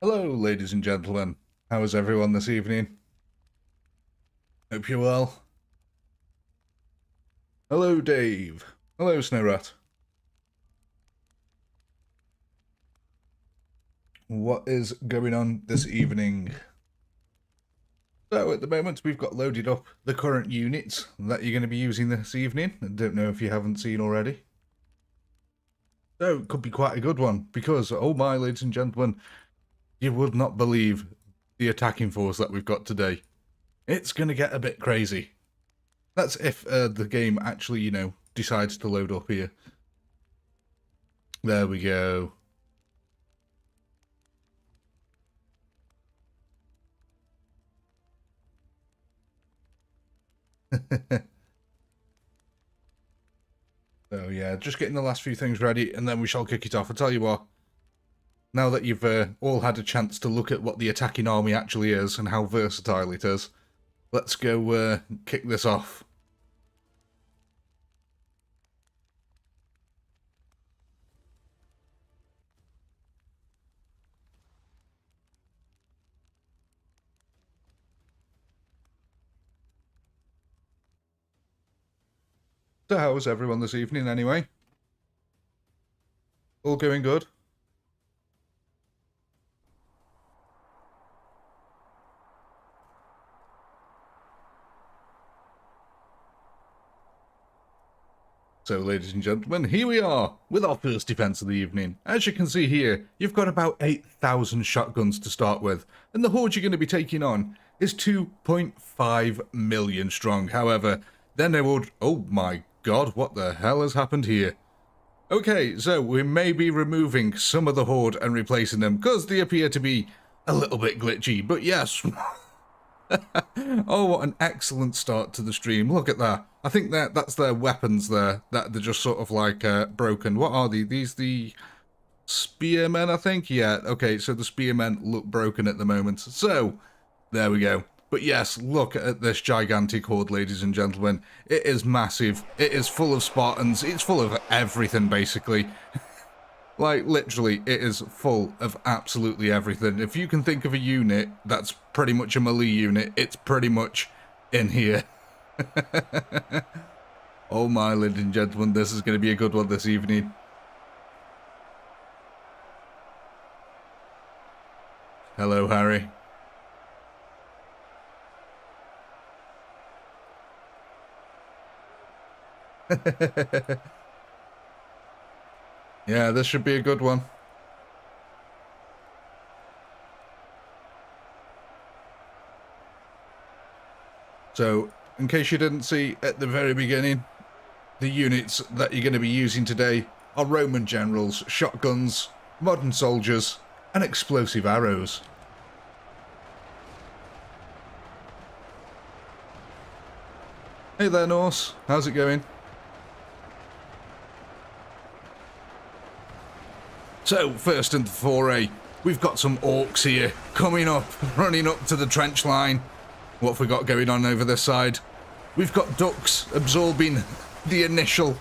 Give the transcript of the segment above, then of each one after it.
Hello, ladies and gentlemen. How is everyone this evening? Hope you're well. Hello, Dave. Hello, Snowrat. What is going on this evening? So, at the moment, we've got loaded up the current units that you're going to be using this evening. I don't know if you haven't seen already. So, it could be quite a good one, because, oh my, ladies and gentlemen, you would not believe the attacking force that we've got today. It's going to get a bit crazy. That's if the game actually, you know, decides to load up here. There we go. So yeah, just getting the last few things ready and then we shall kick it off. I'll tell you what, now that you've all had a chance to look at what the attacking army actually is and how versatile it is, let's go kick this off. So how was everyone this evening anyway? All going good? So, ladies and gentlemen, here we are with our first defense of the evening. As you can see here, you've got about 8,000 shotguns to start with, and the horde you're going to be taking on is 2.5 million strong. However, then they would... Oh my god, what the hell has happened here? Okay, so we may be removing some of the horde and replacing them, because they appear to be a little bit glitchy, but yes... Oh, what an excellent start to the stream. Look at that. I think that's their weapons there, that they're just sort of like broken. What are they? These the spearmen, I think? Yeah, okay, so the spearmen look broken at the moment. So, there we go. But yes, look at this gigantic horde, ladies and gentlemen. It is massive. It is full of Spartans. It's full of everything, basically. Like, literally, it is full of absolutely everything. If you can think of a unit that's pretty much a melee unit, it's pretty much in here. Oh my, ladies and gentlemen, this is going to be a good one this evening. Hello, Harry. Yeah, this should be a good one. So, in case you didn't see at the very beginning, the units that you're going to be using today are Roman generals, shotguns, modern soldiers, and explosive arrows. Hey there, Norse. How's it going? So, first in the foray, we've got some orcs here, coming up, running up to the trench line. What have we got going on over this side? We've got ducks absorbing the initial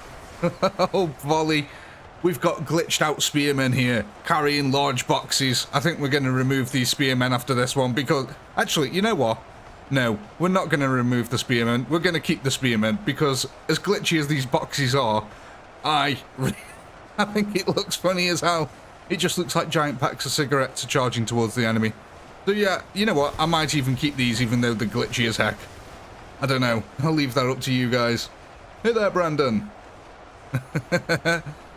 volley. We've got glitched out spearmen here, carrying large boxes. I think we're going to remove these spearmen after this one, because... Actually, you know what? No, we're not going to remove the spearmen. We're going to keep the spearmen, because as glitchy as these boxes are, I think it looks funny as hell. It just looks like giant packs of cigarettes are charging towards the enemy. So yeah, you know what? I might even keep these even though they're glitchy as heck. I don't know. I'll leave that up to you guys. Hey there, Brandon.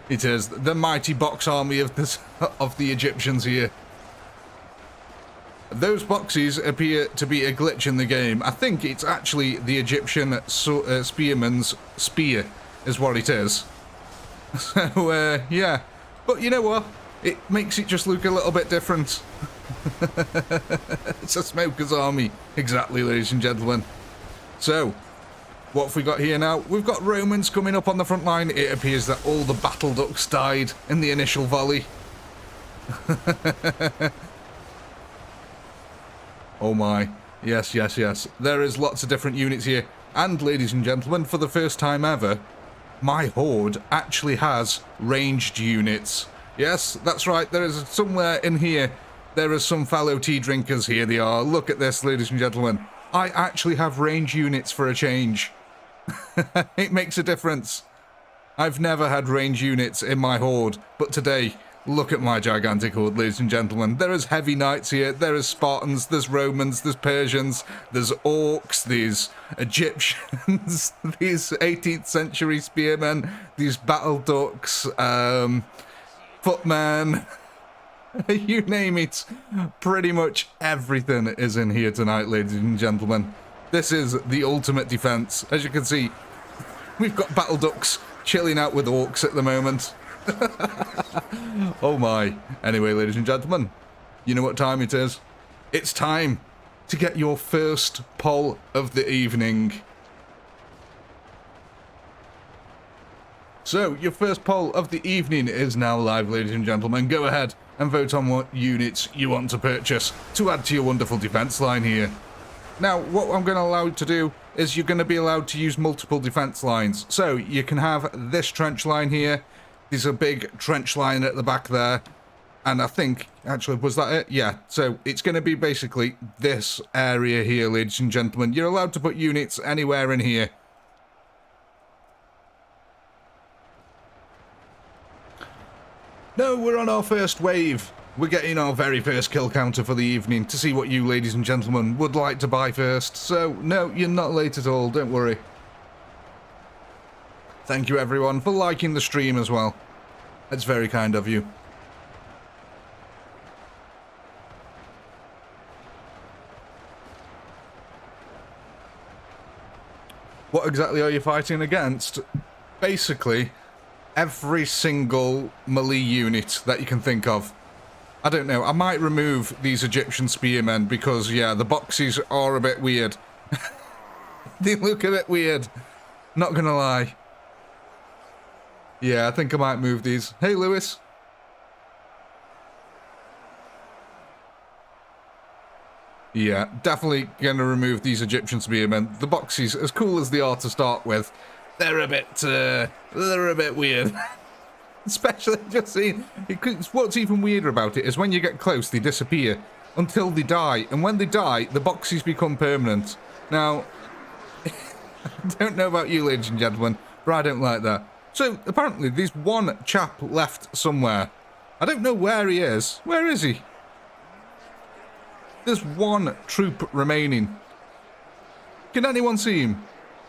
It is the mighty box army of the Egyptians here. Those boxes appear to be a glitch in the game. I think it's actually the Egyptian spearman's spear is what it is. So, yeah. But you know what? It makes it just look a little bit different. It's a smoker's army. Exactly, ladies and gentlemen. So, what have we got here now? We've got Romans coming up on the front line. It appears that all the battle ducks died in the initial volley. Oh my. Yes, yes, yes. There is lots of different units here. And, ladies and gentlemen, for the first time ever, my horde actually has ranged units. Yes, that's right. There is somewhere in here There are some fallow tea drinkers. Here they are. Look at this, ladies and gentlemen. I actually have range units for a change. It makes a difference. I've never had range units in my horde, but today, look at my gigantic horde, ladies and gentlemen. There is heavy knights here, there is Spartans, there's Romans, there's Persians, there's orcs, there's Egyptians, these 18th century spearmen, these battle ducks, footmen, you name it. Pretty much everything is in here tonight, ladies and gentlemen. This is the ultimate defense. As you can see, we've got battle ducks chilling out with orcs at the moment. Oh my. Anyway, ladies and gentlemen, you know what time it is? It's time to get your first poll of the evening. So, your first poll of the evening is now live, ladies and gentlemen. Go ahead and vote on what units you want to purchase to add to your wonderful defense line here. Now, what I'm going to allow you to do is you're going to be allowed to use multiple defense lines. So, you can have this trench line here. There's a big trench line at the back there. And I think, actually, was that it? Yeah. So, it's going to be basically this area here, ladies and gentlemen. You're allowed to put units anywhere in here. No, we're on our first wave. We're getting our very first kill counter for the evening to see what you ladies and gentlemen would like to buy first. So, no, you're not late at all, don't worry. Thank you everyone for liking the stream as well. It's very kind of you. What exactly are you fighting against? Basically, every single melee unit that you can think of. I don't know, I might remove these Egyptian spearmen because, yeah, the boxes are a bit weird. They look a bit weird. Not gonna lie. Yeah, I think I might move these. Hey, Lewis. Yeah, definitely gonna remove these Egyptian spearmen. The boxes, as cool as they are to start with, they're a bit weird. Especially just seeing, what's even weirder about it is when you get close, they disappear until they die. And when they die, the boxes become permanent. Now, I don't know about you, ladies and gentlemen, but I don't like that. So, apparently, there's one chap left somewhere. I don't know where he is. Where is he? There's one troop remaining. Can anyone see him?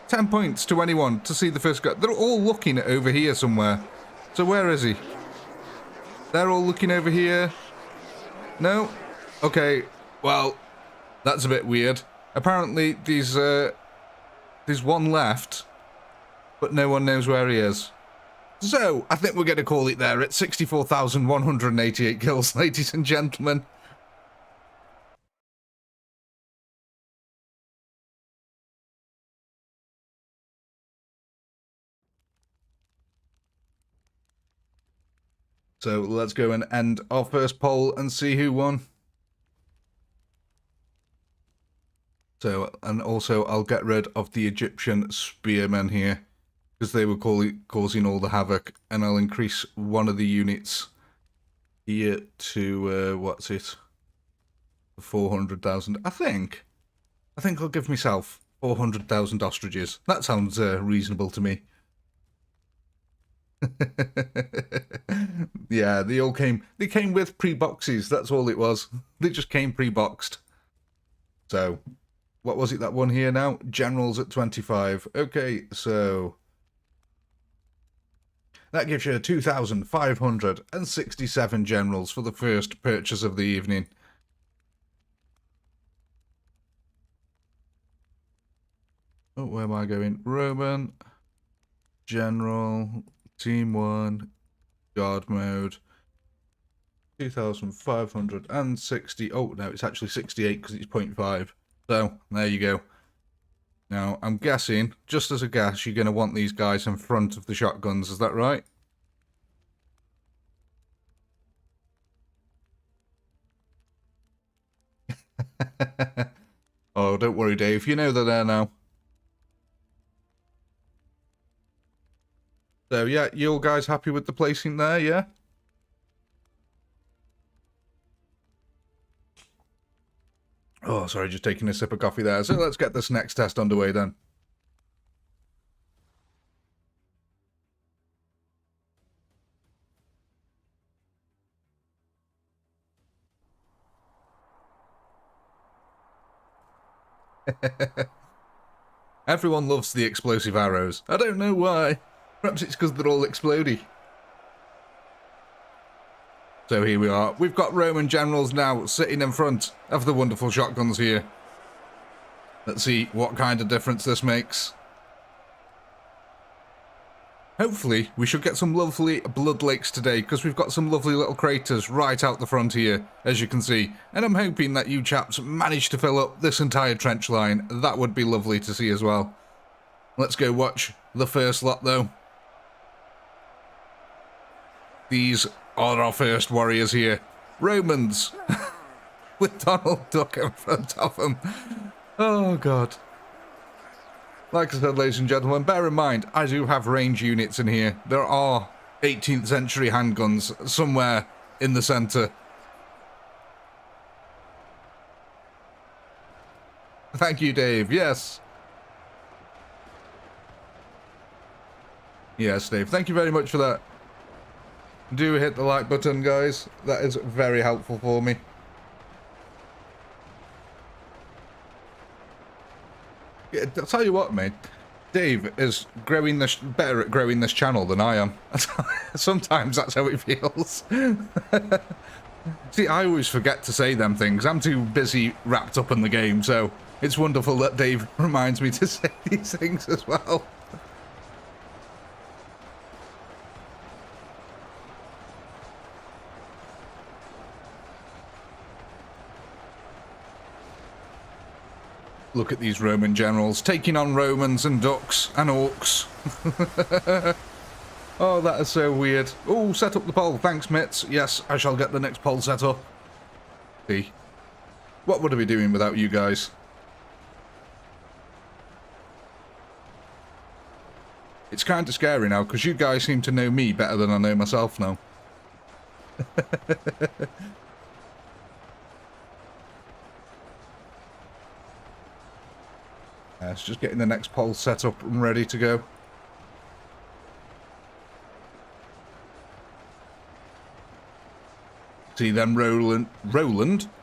10 points to anyone to see the first guy. They're all looking over here somewhere. So where is he? They're all looking over here. No? Okay, well, that's a bit weird. Apparently, there's one left, but no one knows where he is. So, I think we're going to call it there at 64,188 kills, ladies and gentlemen. So let's go and end our first poll and see who won. So, and also I'll get rid of the Egyptian spearmen here, because they were causing all the havoc, and I'll increase one of the units here to, what's it? 400,000. I think I'll give myself 400,000 ostriches. That sounds reasonable to me. Yeah, they came with pre-boxes, that's all it was. They just came pre-boxed. So, what was it, that one here now? Generals at 25. Okay, so that gives you 2,567 generals for the first purchase of the evening. Oh, where am I going? Roman, General, Team 1, Guard Mode, 2,560. Oh, no, it's actually 68 because it's 0.5. So, there you go. Now, I'm guessing, just as a guess, you're going to want these guys in front of the shotguns. Is that right? Oh, don't worry, Dave. You know they're there now. So, yeah, you all guys happy with the placing there, yeah? sorry, just taking a sip of coffee there. So let's get this next test underway then. Everyone loves the explosive arrows. I don't know why. Perhaps it's because they're all explodey. So here we are. We've got Roman generals now sitting in front of the wonderful shotguns here. Let's see what kind of difference this makes. Hopefully, we should get some lovely blood lakes today, because we've got some lovely little craters right out the front here, as you can see. And I'm hoping that you chaps manage to fill up this entire trench line. That would be lovely to see as well. Let's go watch the first lot, though. These are our first warriors here. Romans, with Donald Duck in front of them. Oh, God. Like I said, ladies and gentlemen, bear in mind, I do have range units in here. There are 18th century handguns somewhere in the centre. Thank you, Dave. Yes. Yes, Dave. Thank you very much for that. Do hit the like button, guys. That is very helpful for me. Yeah, I'll tell you what, mate. Dave is better at growing this channel than I am. Sometimes that's how it feels. See, I always forget to say them things. I'm too busy wrapped up in the game, so it's wonderful that Dave reminds me to say these things as well. Look at these Roman generals taking on Romans and ducks and orcs. Oh, that is so weird. Oh, set up the pole. Thanks, Mitts. Yes, I shall get the next pole set up. See, what would I be doing without you guys? It's kind of scary now, because you guys seem to know me better than I know myself now. It's just getting the next pole set up and ready to go. See them Roland,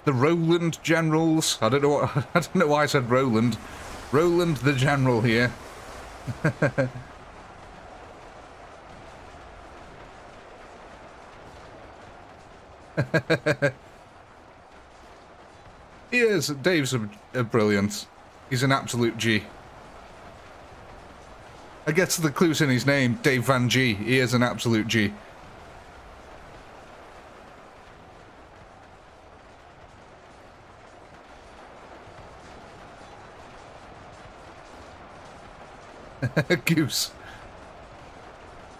the Roland generals. I don't know why I said Roland. Roland the general here. He is. Dave's a brilliant. He's an absolute G. I guess the clue's in his name, Dave Van G. He is an absolute G. Goose.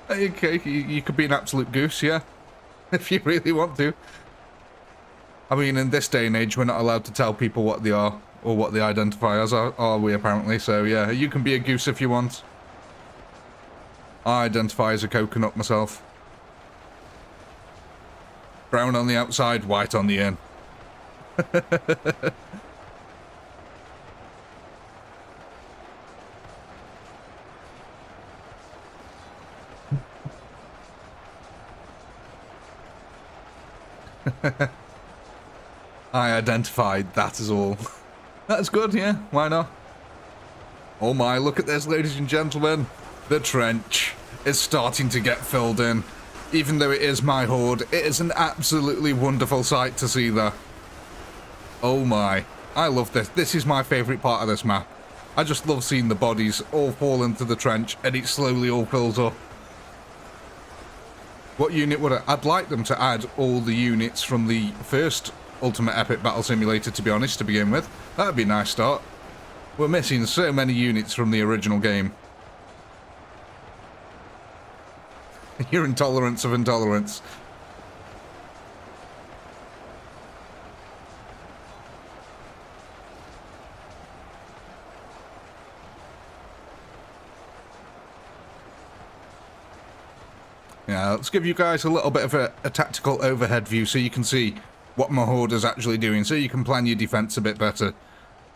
Okay, you could be an absolute goose, yeah. If you really want to. I mean, in this day and age, we're not allowed to tell people what they are. Or what they identify as, are we apparently? So yeah, you can be a goose if you want. I identify as a coconut myself. Brown on the outside, white on the in. I identified, that is all. That's good, yeah, why not? Oh my, look at this, ladies and gentlemen. The trench is starting to get filled in. Even though it is my horde, it is an absolutely wonderful sight to see there. Oh my, I love this. This is my favourite part of this map. I just love seeing the bodies all fall into the trench and it slowly all fills up. What unit would I'd like them to add all the units from the first Ultimate Epic Battle Simulator, to be honest, to begin with. That'd be a nice start. We're missing so many units from the original game. Your intolerance of intolerance. Yeah, let's give you guys a little bit of a tactical overhead view so you can see what my horde is actually doing, so you can plan your defense a bit better.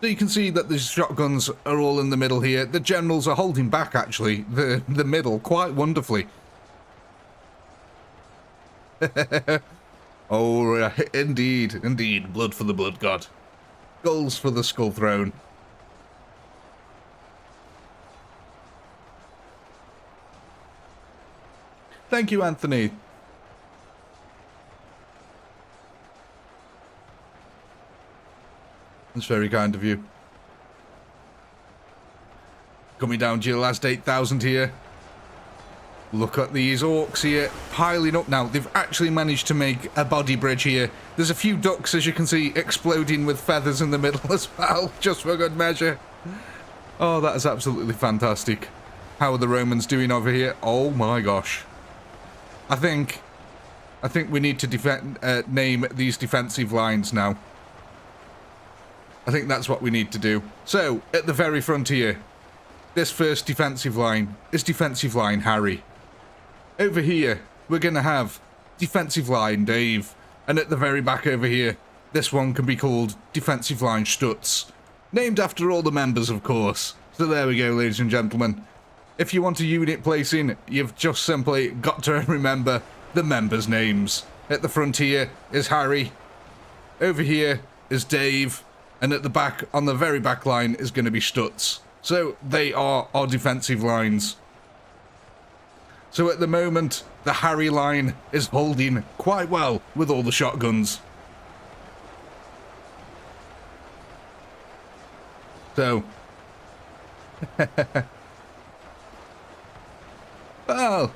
So you can see that the shotguns are all in the middle here. The generals are holding back, actually, the middle quite wonderfully. Oh, indeed, indeed. Blood for the blood god. Skulls for the skull throne. Thank you, Anthony. That's very kind of you. Coming down to your last 8,000 here. Look at these orcs here, piling up now. They've actually managed to make a body bridge here. There's a few ducks, as you can see, exploding with feathers in the middle as well, just for good measure. Oh, that is absolutely fantastic. How are the Romans doing over here? Oh my gosh. I think we need to name these defensive lines now. I think that's what we need to do. So, at the very front here, this first defensive line is defensive line Harry. Over here, we're going to have defensive line Dave. And at the very back over here, this one can be called defensive line Stutz. Named after all the members, of course. So there we go, ladies and gentlemen. If you want a unit placing, you've just simply got to remember the members' names. At the front here is Harry. Over here is Dave. And at the back, on the very back line, is going to be Stutz. So they are our defensive lines. So at the moment, the Harry line is holding quite well with all the shotguns. So, well,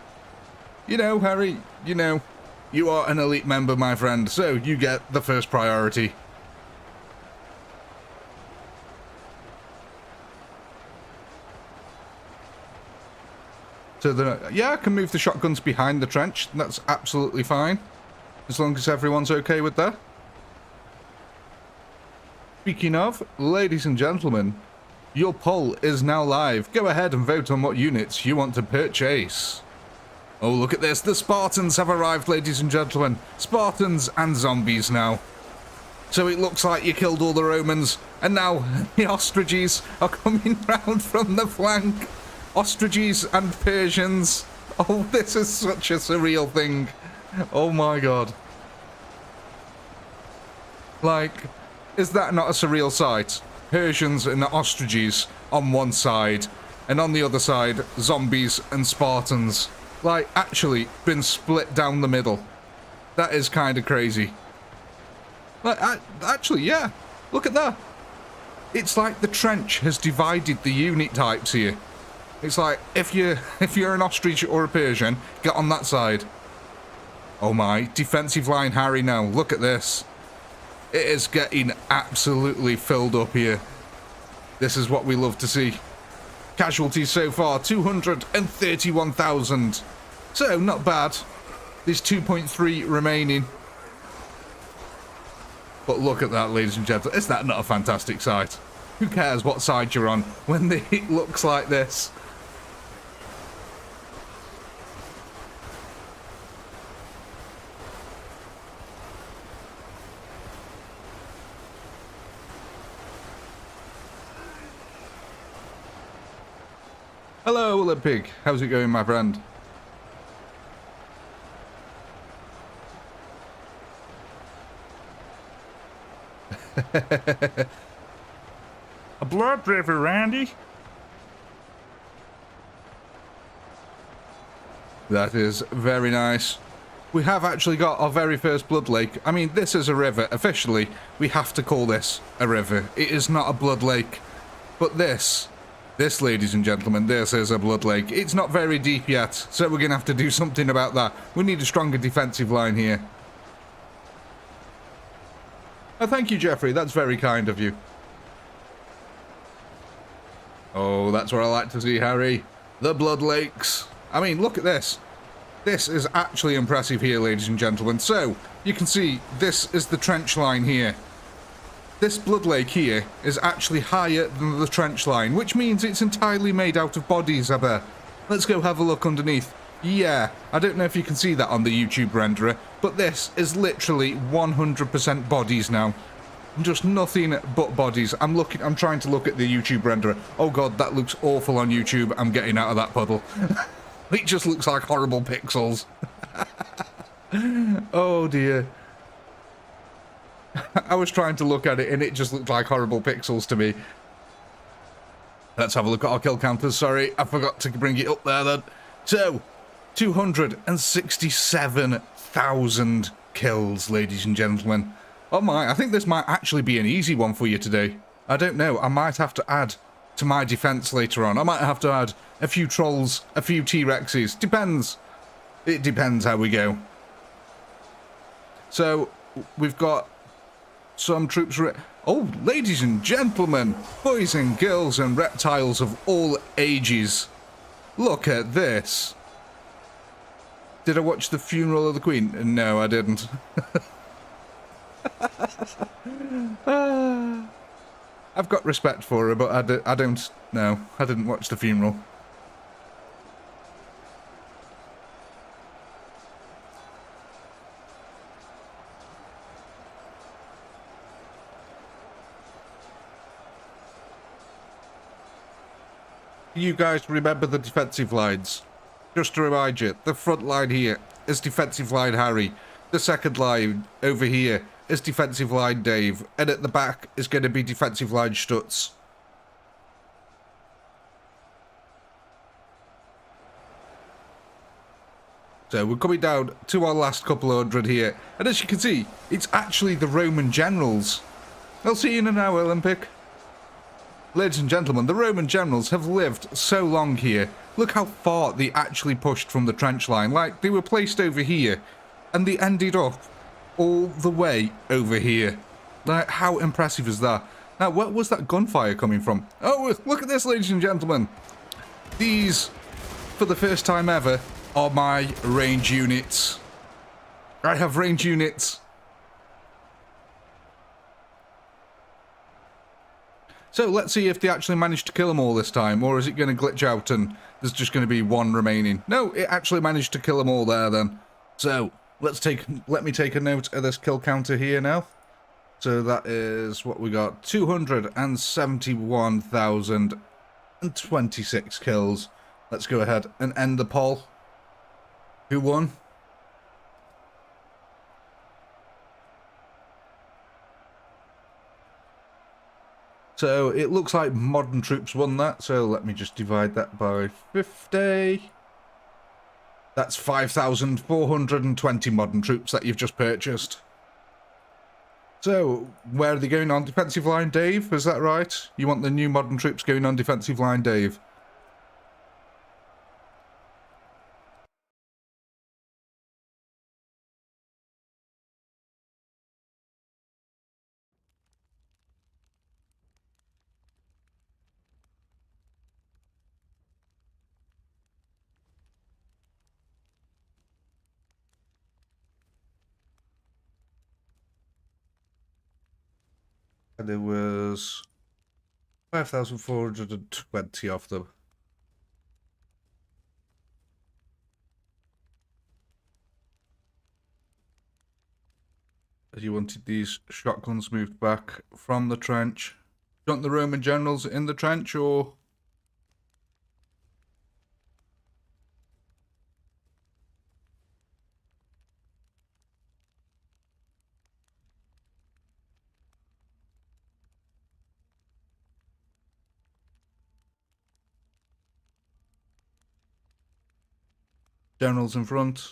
you know, Harry, you know, you are an elite member, my friend, so you get the first priority. So yeah, I can move the shotguns behind the trench. That's absolutely fine. As long as everyone's okay with that. Speaking of, ladies and gentlemen, your poll is now live. Go ahead and vote on what units you want to purchase. Oh, look at this. The Spartans have arrived, ladies and gentlemen. Spartans and zombies now. So it looks like you killed all the Romans, and now the ostriches are coming round from the flank. Ostriches and Persians. Oh, this is such a surreal thing. Oh my god. Like, is that not a surreal sight? Persians and ostriches on one side, and on the other side, zombies and Spartans. Like, actually been split down the middle. That is kind of crazy. Like, actually, yeah. Look at that. It's like the trench has divided the unit types here. It's like, if you're an ostrich or a Persian, get on that side. Oh my, defensive line Harry now. Look at this. It is getting absolutely filled up here. This is what we love to see. Casualties so far, 231,000. So, not bad. There's 2.3 remaining. But look at that, ladies and gentlemen. Is that not a fantastic sight? Who cares what side you're on when the heat looks like this? Hello, Olympic. How's it going, my friend? A blood river, Randy. That is very nice. We have actually got our very first blood lake. I mean, this is a river. Officially, we have to call this a river. It is not a blood lake. But this, ladies and gentlemen, this is a blood lake. It's not very deep yet, so we're going to have to do something about that. We need a stronger defensive line here. Oh, thank you, Jeffrey. That's very kind of you. Oh, that's what I like to see, Harry. The blood lakes. I mean, look at this. This is actually impressive here, ladies and gentlemen. So, you can see, this is the trench line here. This blood lake here is actually higher than the trench line, which means it's entirely made out of bodies, I bet. Let's go have a look underneath. Yeah, I don't know if you can see that on the YouTube renderer, but this is literally 100% bodies now. Just nothing but bodies. I'm trying to look at the YouTube renderer. Oh god, that looks awful on YouTube. I'm getting out of that puddle. It just looks like horrible pixels. Oh dear. I was trying to look at it and it just looked like horrible pixels to me. Let's have a look at our kill counters. Sorry, I forgot to bring it up there then. So, 267,000 kills, ladies and gentlemen. Oh my, I think this might actually be an easy one for you today. I don't know, I might have to add to my defense later on. I might have to add a few trolls, a few T-Rexes. Depends. It depends how we go. So, we've got some troops... Oh, ladies and gentlemen, boys and girls and reptiles of all ages. Look at this. Did I watch the funeral of the Queen? No, I didn't. I've got respect for her, but I don't know. I didn't watch the funeral. You guys remember the defensive lines? Just to remind you, the front line here is defensive line Harry. The second line over here is defensive line Dave. And at the back is going to be defensive line Stutz. So we're coming down to our last couple of hundred here. And as you can see, it's actually the Roman generals. I'll see you in an hour, Olympic. Ladies and gentlemen, the Roman generals have lived so long here. Look how far they actually pushed from the trench line. Like, they were placed over here, and they ended up all the way over here. Like, how impressive is that? Now, where was that gunfire coming from? Oh, look at this, ladies and gentlemen. These, for the first time ever, are my range units. I have range units. So let's see if they actually managed to kill them all this time, or is it going to glitch out and there's just going to be one remaining? No, it actually managed to kill them all there then. So let me take a note of this kill counter here now. So that is what we got, 271,026 kills. Let's go ahead and end the poll. Who won? So it looks like modern troops won that, so let me just divide that by 50. That's 5,420 modern troops that you've just purchased. So, where are they going on? Defensive line Dave, is that right? You want the new modern troops going on defensive line Dave? And there was 5,420 of them. You wanted these shotguns moved back from the trench. Do you want the Roman generals in the trench, or...? Generals in front.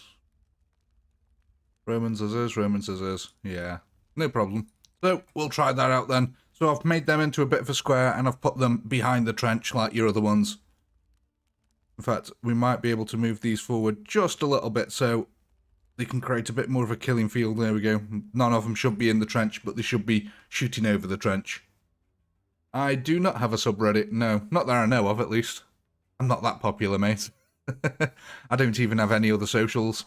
Romans as is, Romans as is. Yeah, no problem. So, we'll try that out then. So I've made them into a bit of a square and I've put them behind the trench like your other ones. In fact, we might be able to move these forward just a little bit so they can create a bit more of a killing field. There we go. None of them should be in the trench, but they should be shooting over the trench. I do not have a subreddit. No, not that I know of at least. I'm not that popular, mate. I don't even have any other socials.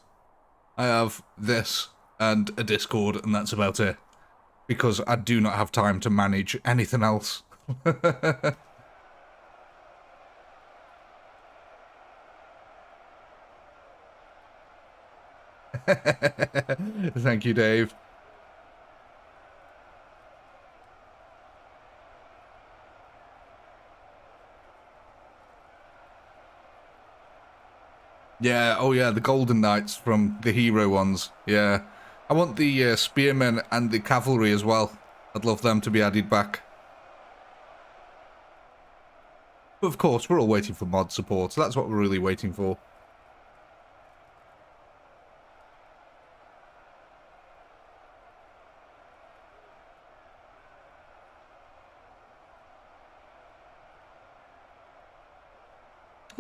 I have this and a Discord, and that's about it. Because I do not have time to manage anything else. Thank you, Dave. Yeah, oh yeah, the Golden Knights from the hero ones. Yeah. I want the spearmen and the cavalry as well. I'd love them to be added back. But of course, we're all waiting for mod support, so that's what we're really waiting for.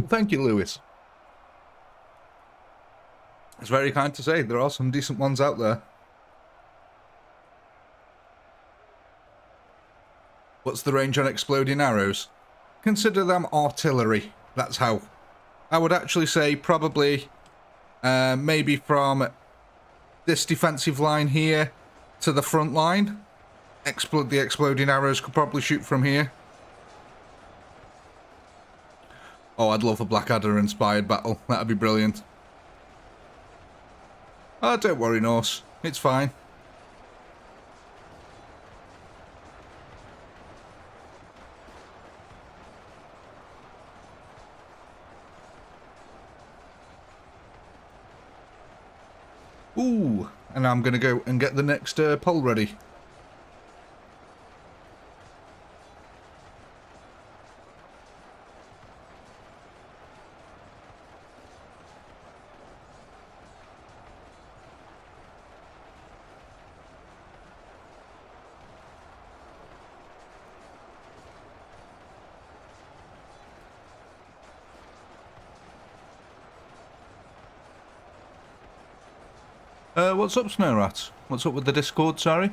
Thank you, Lewis. It's very kind to say. There are some decent ones out there. What's the range on exploding arrows? Consider them artillery. That's how. I would actually say probably maybe from this defensive line here to the front line. The exploding arrows could probably shoot from here. Oh, I'd love a Blackadder-inspired battle. That'd be brilliant. Oh, don't worry, Norse. It's fine. Ooh, and I'm going to go and get the next poll ready. What's up, Snowrat? What's up with the Discord, sorry?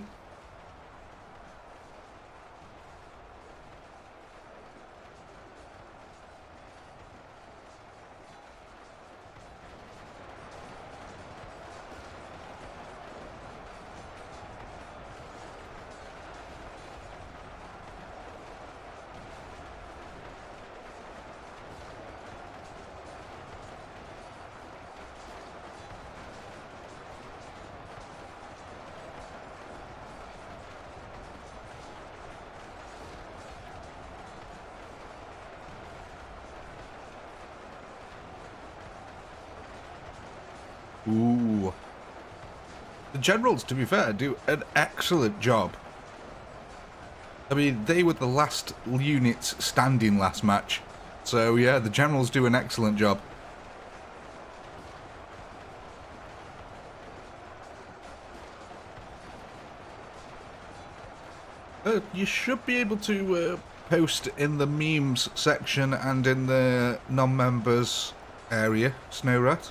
Ooh. The generals, to be fair, do an excellent job. I mean, they were the last units standing last match. So, yeah, the generals do an excellent job. You should be able to post in the memes section and in the non-members area, Snowrat.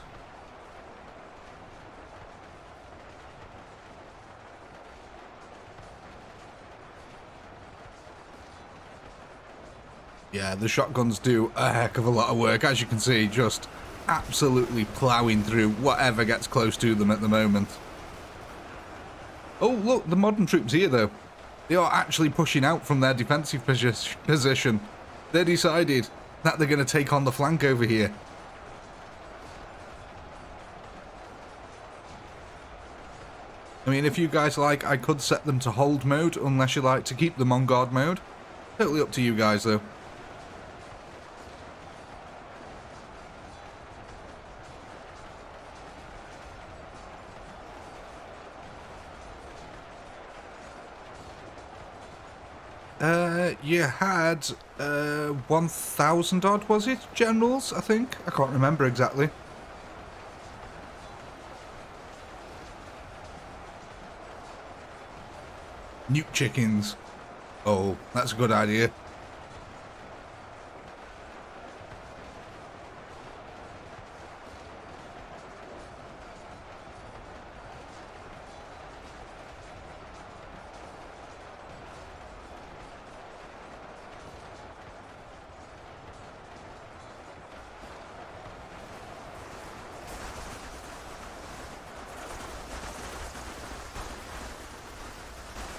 Yeah, the shotguns do a heck of a lot of work, as you can see, just absolutely ploughing through whatever gets close to them at the moment. Oh, look, the modern troops here, though. They are actually pushing out from their defensive position. They decided that they're going to take on the flank over here. I mean, if you guys like, I could set them to hold mode, unless you like to keep them on guard mode. Totally up to you guys, though. You had 1,000 odd, was it? Generals, I think? I can't remember exactly. Nuke chickens. Oh, that's a good idea.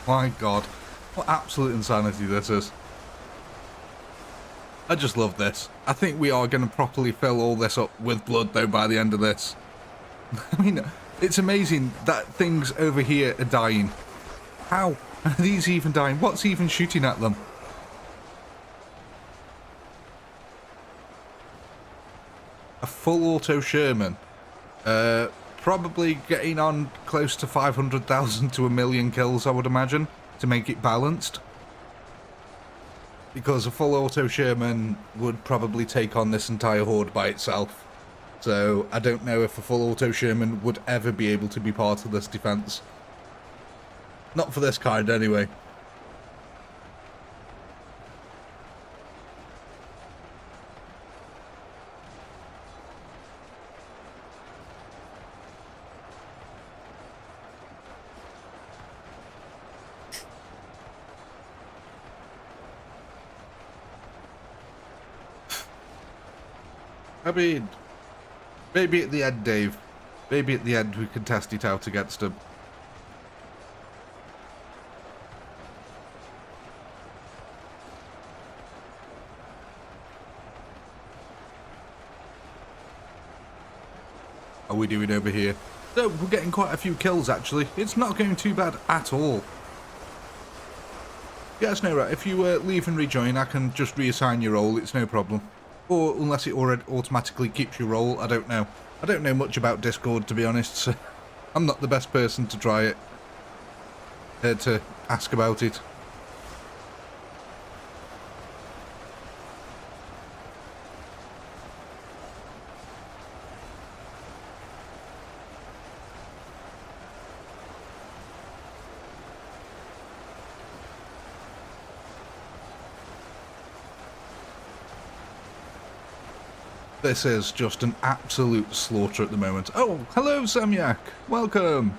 My god, what absolute insanity this is. I just love this. I think we are going to properly fill all this up with blood, though, by the end of this. I mean, it's amazing that things over here are dying. How are these even dying? What's even shooting at them? a full auto Sherman, probably getting on close to 500,000 to 1,000,000 kills, I would imagine, to make it balanced. Because a full auto Sherman would probably take on this entire horde by itself. So I don't know if a full auto Sherman would ever be able to be part of this defense. Not for this kind, anyway. I mean, maybe at the end, Dave. Maybe at the end we can test it out against him. How are we doing over here? So, we're getting quite a few kills, actually. It's not going too bad at all. Yeah, it's no right. If you leave and rejoin, I can just reassign your role. It's no problem. Or unless it already automatically keeps your role, I don't know. I don't know much about Discord, to be honest, so I'm not the best person to try it, to ask about it. This is just an absolute slaughter at the moment. Oh, hello, Samyak. Welcome.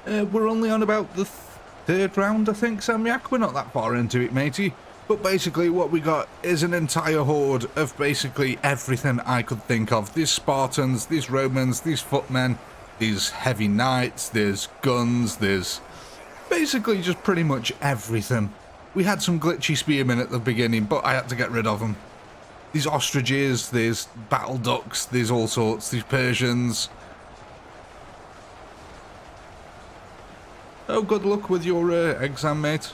We're only on about the third round, I think, Samyak. We're not that far into it, matey. But basically, what we got is an entire horde of basically everything I could think of. These Spartans, these Romans, these footmen, these heavy knights, there's guns, there's basically just pretty much everything. We had some glitchy spearmen at the beginning, but I had to get rid of them. These ostriches, there's battle ducks, there's all sorts, these Persians. Oh, good luck with your exam, mate.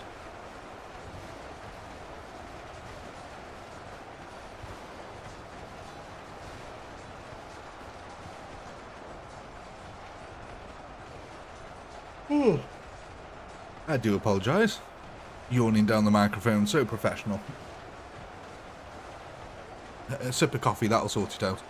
I do apologise. Yawning down the microphone, so professional. A sip of coffee, that'll sort it out.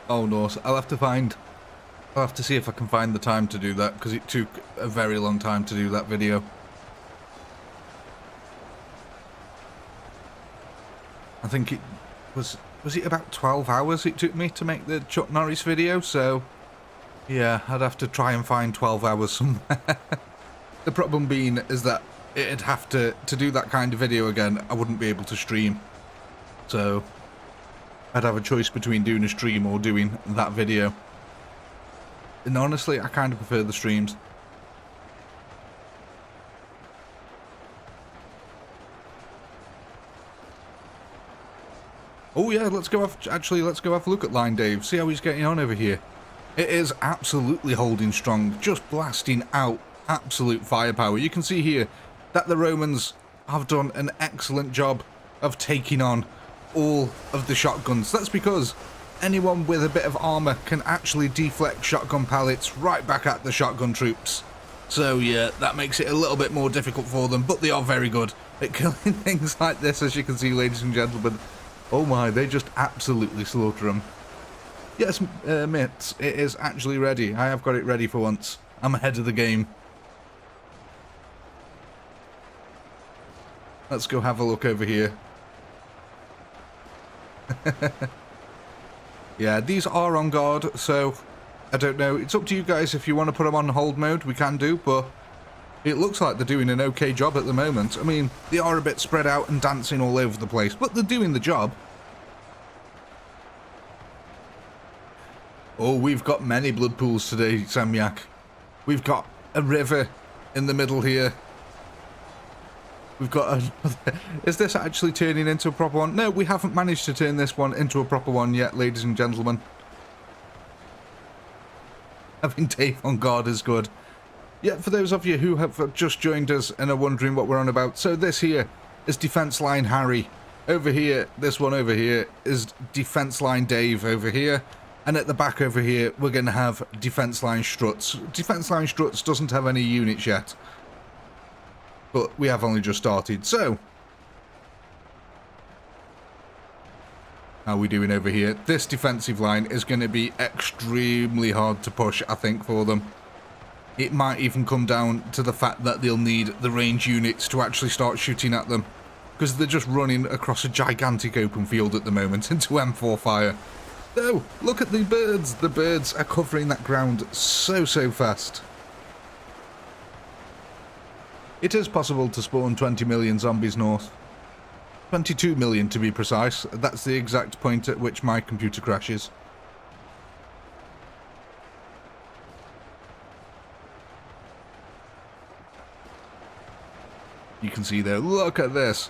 Oh no, I'll have to see if I can find the time to do that, because it took a very long time to do that video. I think it was it about 12 hours it took me to make the Chuck Norris video, so yeah, I'd have to try and find 12 hours somewhere. The problem being is that it'd have to do that kind of video again, I wouldn't be able to stream. So I'd have a choice between doing a stream or doing that video. And honestly, I kind of prefer the streams. Oh yeah, let's go have a look at Line Dave, see how he's getting on over here. It is absolutely holding strong, just blasting out absolute firepower. You can see here that the Romans have done an excellent job of taking on all of the shotguns. That's because anyone with a bit of armor can actually deflect shotgun pellets right back at the shotgun troops. So yeah, that makes it a little bit more difficult for them, but they are very good at killing things like this, as you can see, ladies and gentlemen. Oh my, they just absolutely slaughter them. Yes, mates, it is actually ready. I have got it ready for once. I'm ahead of the game. Let's go have a look over here. Yeah, these are on guard, so I don't know. It's up to you guys if you want to put them on hold mode. We can do, but it looks like they're doing an okay job at the moment. I mean, they are a bit spread out and dancing all over the place, but they're doing the job. Oh, we've got many blood pools today, Samyak. We've got a river in the middle here. We've got another... Is this actually turning into a proper one? No, we haven't managed to turn this one into a proper one yet, ladies and gentlemen. Having Dave on guard is good. Yeah, for those of you who have just joined us and are wondering what we're on about, so this here is Defense Line Harry. Over here, this one over here, is Defense Line Dave over here. And at the back over here, we're going to have Defense Line Struts. Defense Line Struts doesn't have any units yet. But we have only just started, so... How are we doing over here? This defensive line is going to be extremely hard to push, I think, for them. It might even come down to the fact that they'll need the range units to actually start shooting at them. Because they're just running across a gigantic open field at the moment into M4 fire. Oh, look at the birds. The birds are covering that ground so fast. It is possible to spawn 20 million zombies north. 22 million to be precise. That's the exact point at which my computer crashes. You can see there, look at this.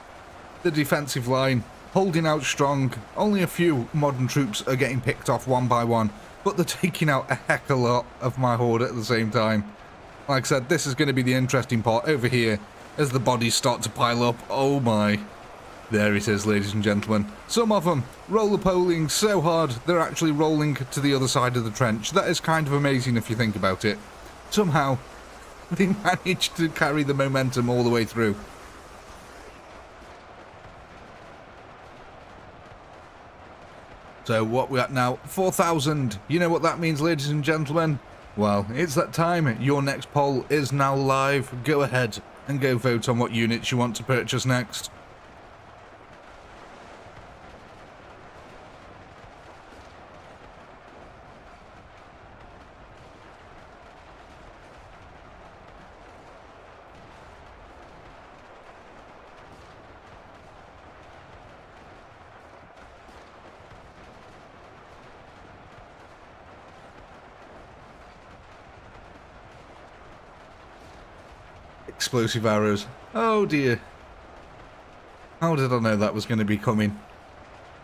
The defensive line holding out strong. Only a few modern troops are getting picked off one by one, but they're taking out a heck of a lot of my horde at the same time. Like I said, this is going to be the interesting part over here as the bodies start to pile up. Oh my. There it is, ladies and gentlemen. Some of them roller-poling so hard they're actually rolling to the other side of the trench. That is kind of amazing if you think about it. Somehow, they managed to carry the momentum all the way through. So what we're at now, 4,000. You know what that means, ladies and gentlemen? Well, it's that time. Your next poll is now live. Go ahead and go vote on what units you want to purchase next. Explosive arrows. Oh dear. How did I know that was going to be coming?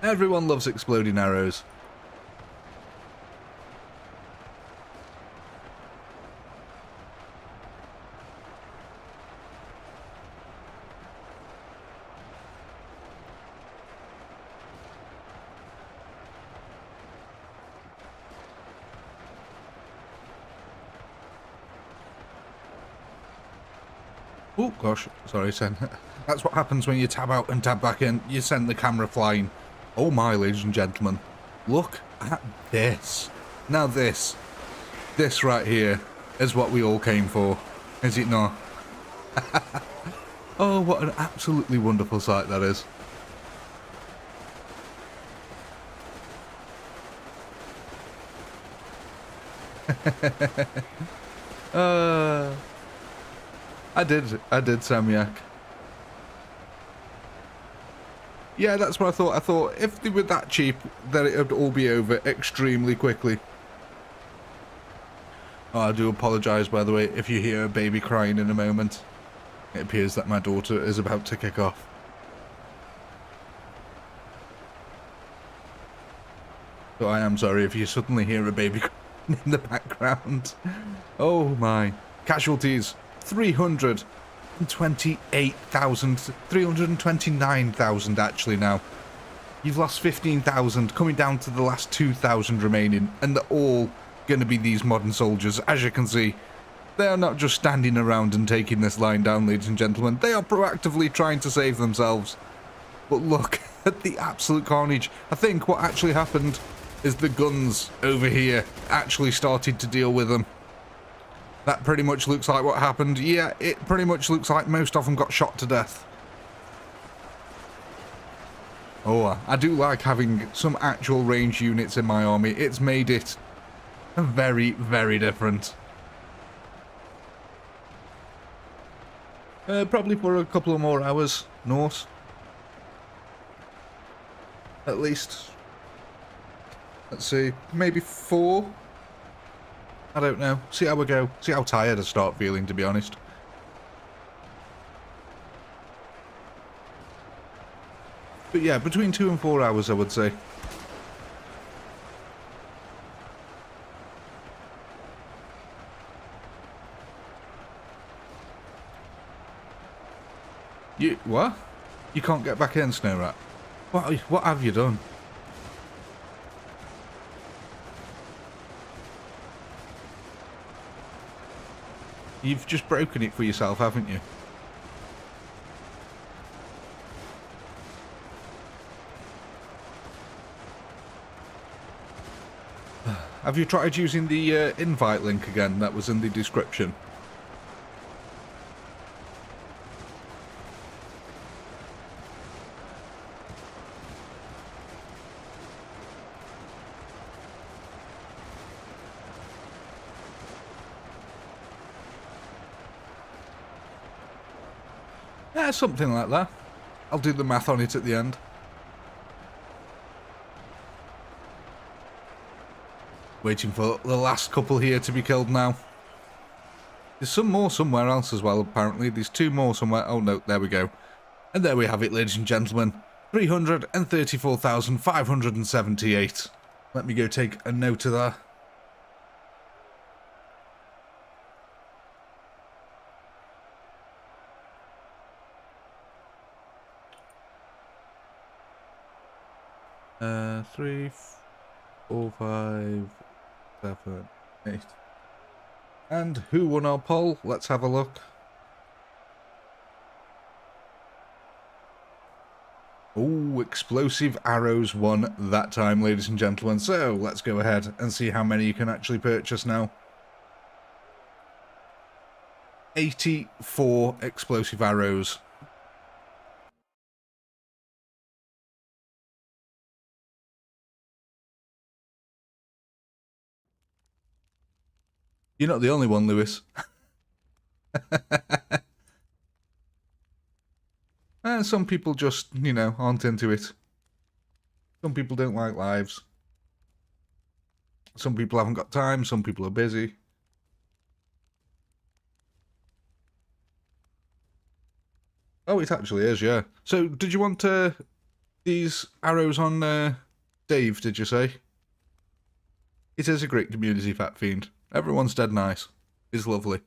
Everyone loves exploding arrows. Oh gosh, sorry, Sen. That's what happens when you tab out and tab back in. You send the camera flying. Oh my, ladies and gentlemen. Look at this. Now this right here is what we all came for. Is it not? Oh, what an absolutely wonderful sight that is. I did, Samyak. Yeah, that's what I thought. I thought if they were that cheap, then it would all be over extremely quickly. Oh, I do apologise, by the way, if you hear a baby crying in a moment. It appears that my daughter is about to kick off. So I am sorry if you suddenly hear a baby crying in the background. Oh my. Casualties. 328,000, 329,000 actually now. You've lost 15,000, coming down to the last 2,000 remaining, and they're all going to be these modern soldiers. As you can see, they are not just standing around and taking this line down, ladies and gentlemen. They are proactively trying to save themselves. But look at the absolute carnage. I think what actually happened is the guns over here actually started to deal with them. That pretty much looks like what happened. Yeah, it pretty much looks like most of them got shot to death. Oh, I do like having some actual range units in my army. It's made it very, very different. Probably for a couple of more hours north. At least. Let's see, maybe 4? I don't know. See how we go. See how tired I start feeling, to be honest. But yeah, between 2 and 4 hours, I would say. You, what? You can't get back in, Snow Rat? What have you done? You've just broken it for yourself, haven't you? Have you tried using the invite link again that was in the description? Yeah, something like that. I'll do the math on it at the end. Waiting for the last couple here to be killed now. There's some more somewhere else as well, apparently. There's two more somewhere. Oh, no, there we go. And there we have it, ladies and gentlemen. 334,578. Let me go take a note of that. Three, 4, 5, 7, 8. And who won our poll? Let's have a look. Oh, explosive arrows won that time, ladies and gentlemen. So let's go ahead and see how many you can actually purchase now. 84 explosive arrows. You're not the only one, Lewis. Some people just, you know, aren't into it. Some people don't like lives. Some people haven't got time, some people are busy. Oh, it actually is, yeah. So, did you want these arrows on Dave, did you say? It is a great community, Fat Fiend. Everyone's dead nice. It's lovely.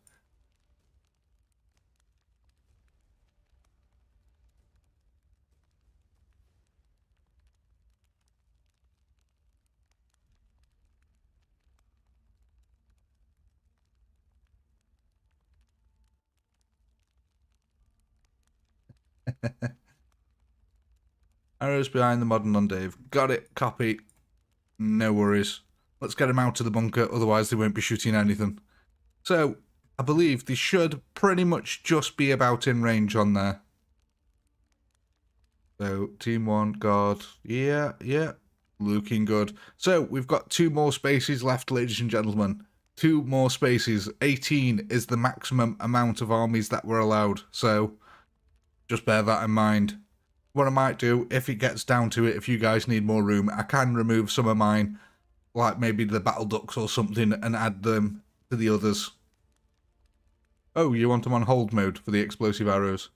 Arrows behind the modern on Dave. Got it. Copy. No worries. Let's get him out of the bunker, otherwise they won't be shooting anything. So, I believe they should pretty much just be about in range on there. So, team 1, guard. Yeah. Looking good. So, we've got 2 more spaces left, ladies and gentlemen. 2 more spaces. 18 is the maximum amount of armies that were allowed. So, just bear that in mind. What I might do, if it gets down to it, if you guys need more room, I can remove some of mine, like maybe the battle ducks or something, and add them to the others. Oh, you want them on hold mode for the explosive arrows?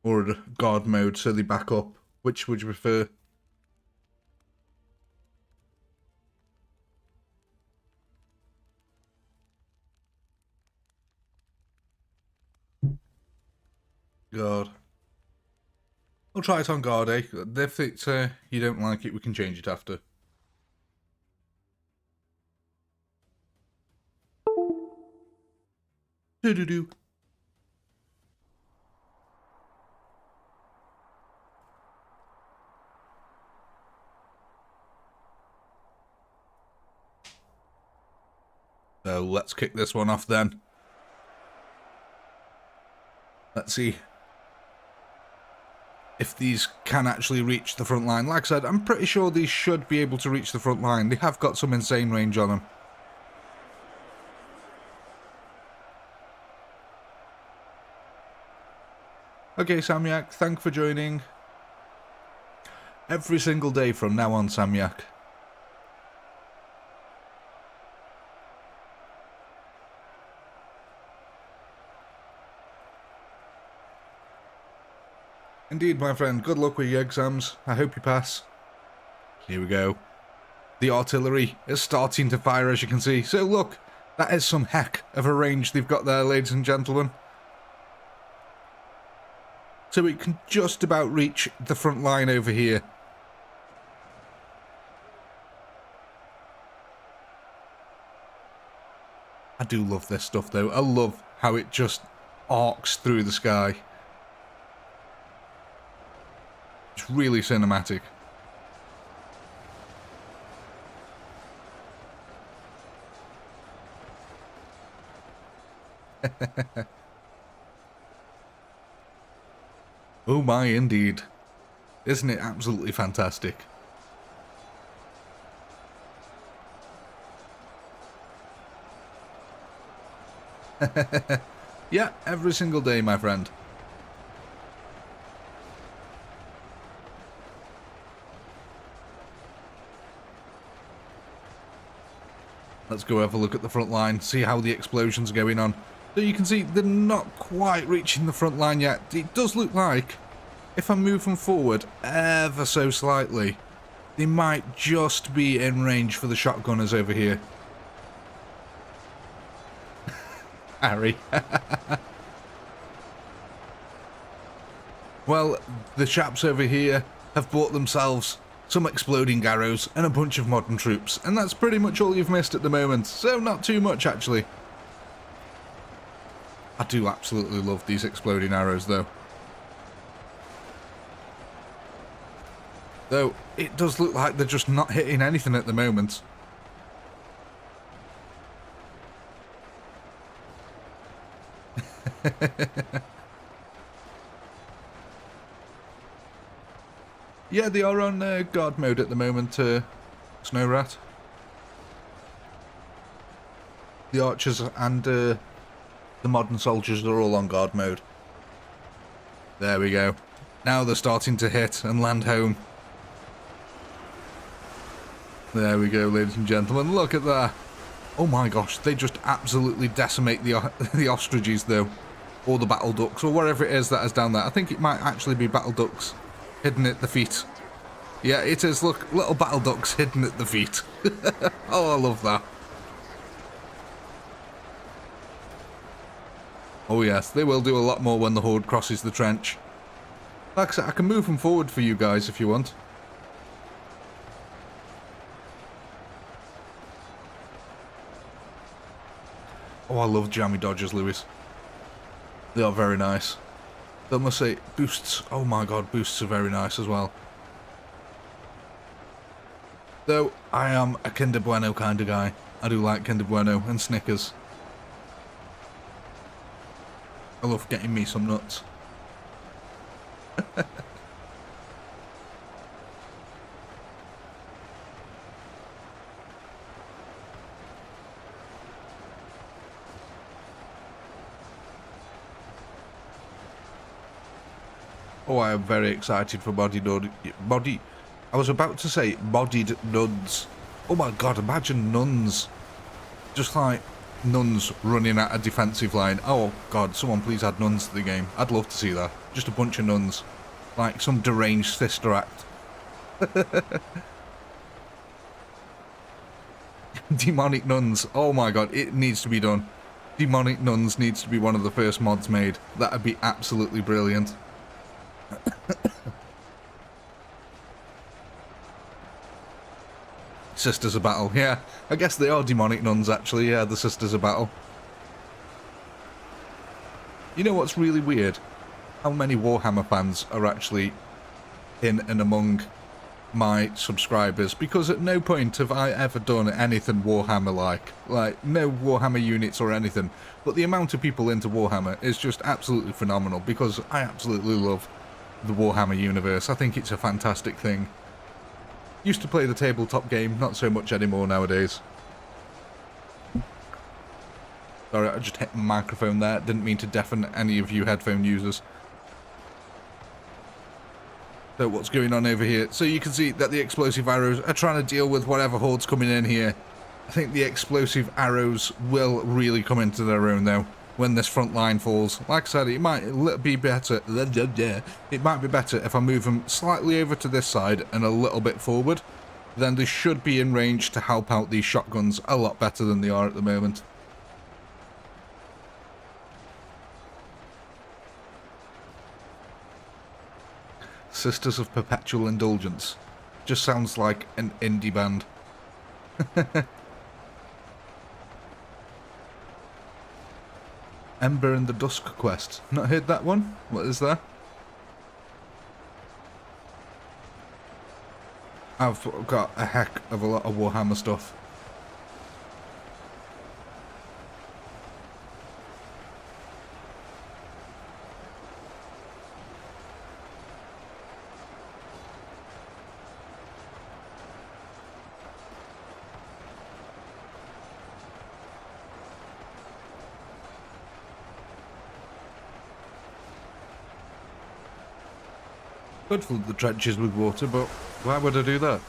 Or guard mode so they back up? Which would you prefer? Guard. We'll try it on guard, eh? If it's, you don't like it, we can change it after. Do-do-do. So let's kick this one off then. Let's see if these can actually reach the front line. Like I said, I'm pretty sure these should be able to reach the front line. They have got some insane range on them. Okay, Samyak, thanks for joining. Every single day from now on, Samyak. Indeed, my friend. Good luck with your exams. I hope you pass. Here we go. The artillery is starting to fire, as you can see. So look, that is some heck of a range they've got there, ladies and gentlemen. So it can just about reach the front line over here. I do love this stuff though. I love how it just arcs through the sky. It's really cinematic. Oh my, indeed. Isn't it absolutely fantastic? Yeah, every single day, my friend. Let's go have a look at the front line, see how the explosions are going on. So you can see they're not quite reaching the front line yet. It does look like if I move them forward ever so slightly, they might just be in range for the shotgunners over here. Harry. Well, the chaps over here have bought themselves some exploding arrows and a bunch of modern troops, and that's pretty much all you've missed at the moment, so not too much actually. I do absolutely love these exploding arrows though. Though, it does look like they're just not hitting anything at the moment. Yeah, they are on guard mode at the moment, Snow Rat. The archers and the modern soldiers are all on guard mode. There we go. Now they're starting to hit and land home. There we go, ladies and gentlemen. Look at that. Oh my gosh, they just absolutely decimate the ostriches, though. Or the battle ducks, or whatever it is that is down there. I think it might actually be battle ducks hidden at the feet. Yeah, it is. Look, little battle ducks hidden at the feet. Oh, I love that. Oh yes, they will do a lot more when the horde crosses the trench. Like I said, I can move them forward for you guys if you want. Oh, I love jammy dodgers, Lewis. They are very nice. I must say, boosts. Oh my god, boosts are very nice as well. Though, I am a Kinder Bueno kind of guy. I do like Kinder Bueno and Snickers. I love getting me some nuts. Oh, I am very excited for I was about to say bodied nuns. Oh my god, imagine nuns. Just like nuns running at a defensive line. Oh god, someone please add nuns to the game. I'd love to see that. Just a bunch of nuns. Like some deranged sister act. Demonic nuns. Oh my god, it needs to be done. Demonic nuns needs to be one of the first mods made. That would be absolutely brilliant. Sisters of Battle, yeah. I guess they are demonic nuns actually, yeah, the Sisters of Battle. You know what's really weird? How many Warhammer fans are actually in and among my subscribers, because at no point have I ever done anything Warhammer-like. Like, no Warhammer units or anything. But the amount of people into Warhammer is just absolutely phenomenal, because I absolutely love the Warhammer universe. I think it's a fantastic thing. Used to play the tabletop game, not so much anymore nowadays. Sorry, I just hit the microphone there. Didn't mean to deafen any of you headphone users. So what's going on over here? So you can see that the explosive arrows are trying to deal with whatever horde's coming in here. I think the explosive arrows will really come into their own though when this front line falls. Like I said, it might be better. It might be better if I move them slightly over to this side and a little bit forward. Then they should be in range to help out these shotguns a lot better than they are at the moment. Sisters of Perpetual Indulgence. Just sounds like an indie band. Ember and the Dusk Quest. Not heard that one? What is that? I've got a heck of a lot of Warhammer stuff. Could flood the trenches with water, but why would I do that?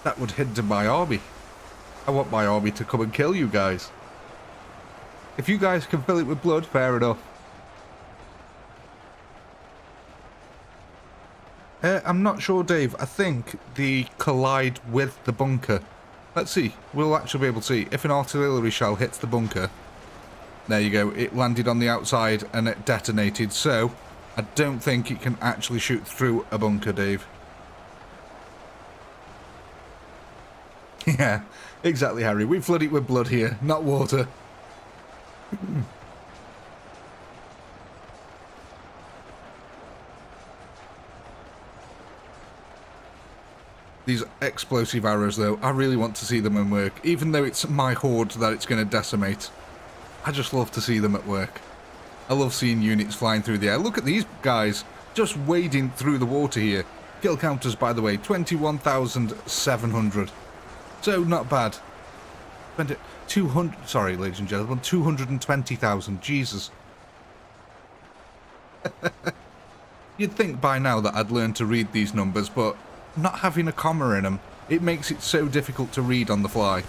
That would hinder my army. I want my army to come and kill you guys. If you guys can fill it with blood, fair enough. I'm not sure, Dave. I think they collide with the bunker. Let's see. We'll actually be able to see. If an artillery shell hits the bunker, there you go. It landed on the outside and it detonated, so I don't think it can actually shoot through a bunker, Dave. Yeah, exactly, Harry. We flood it with blood here, not water. These explosive arrows, though, I really want to see them in work. Even though it's my horde that it's going to decimate, I just love to see them at work. I love seeing units flying through the air. Look at these guys just wading through the water here. Kill counters, by the way, 21,700. So, not bad. 200, sorry, ladies and gentlemen, 220,000. Jesus. You'd think by now that I'd learn to read these numbers, but not having a comma in them, it makes it so difficult to read on the fly.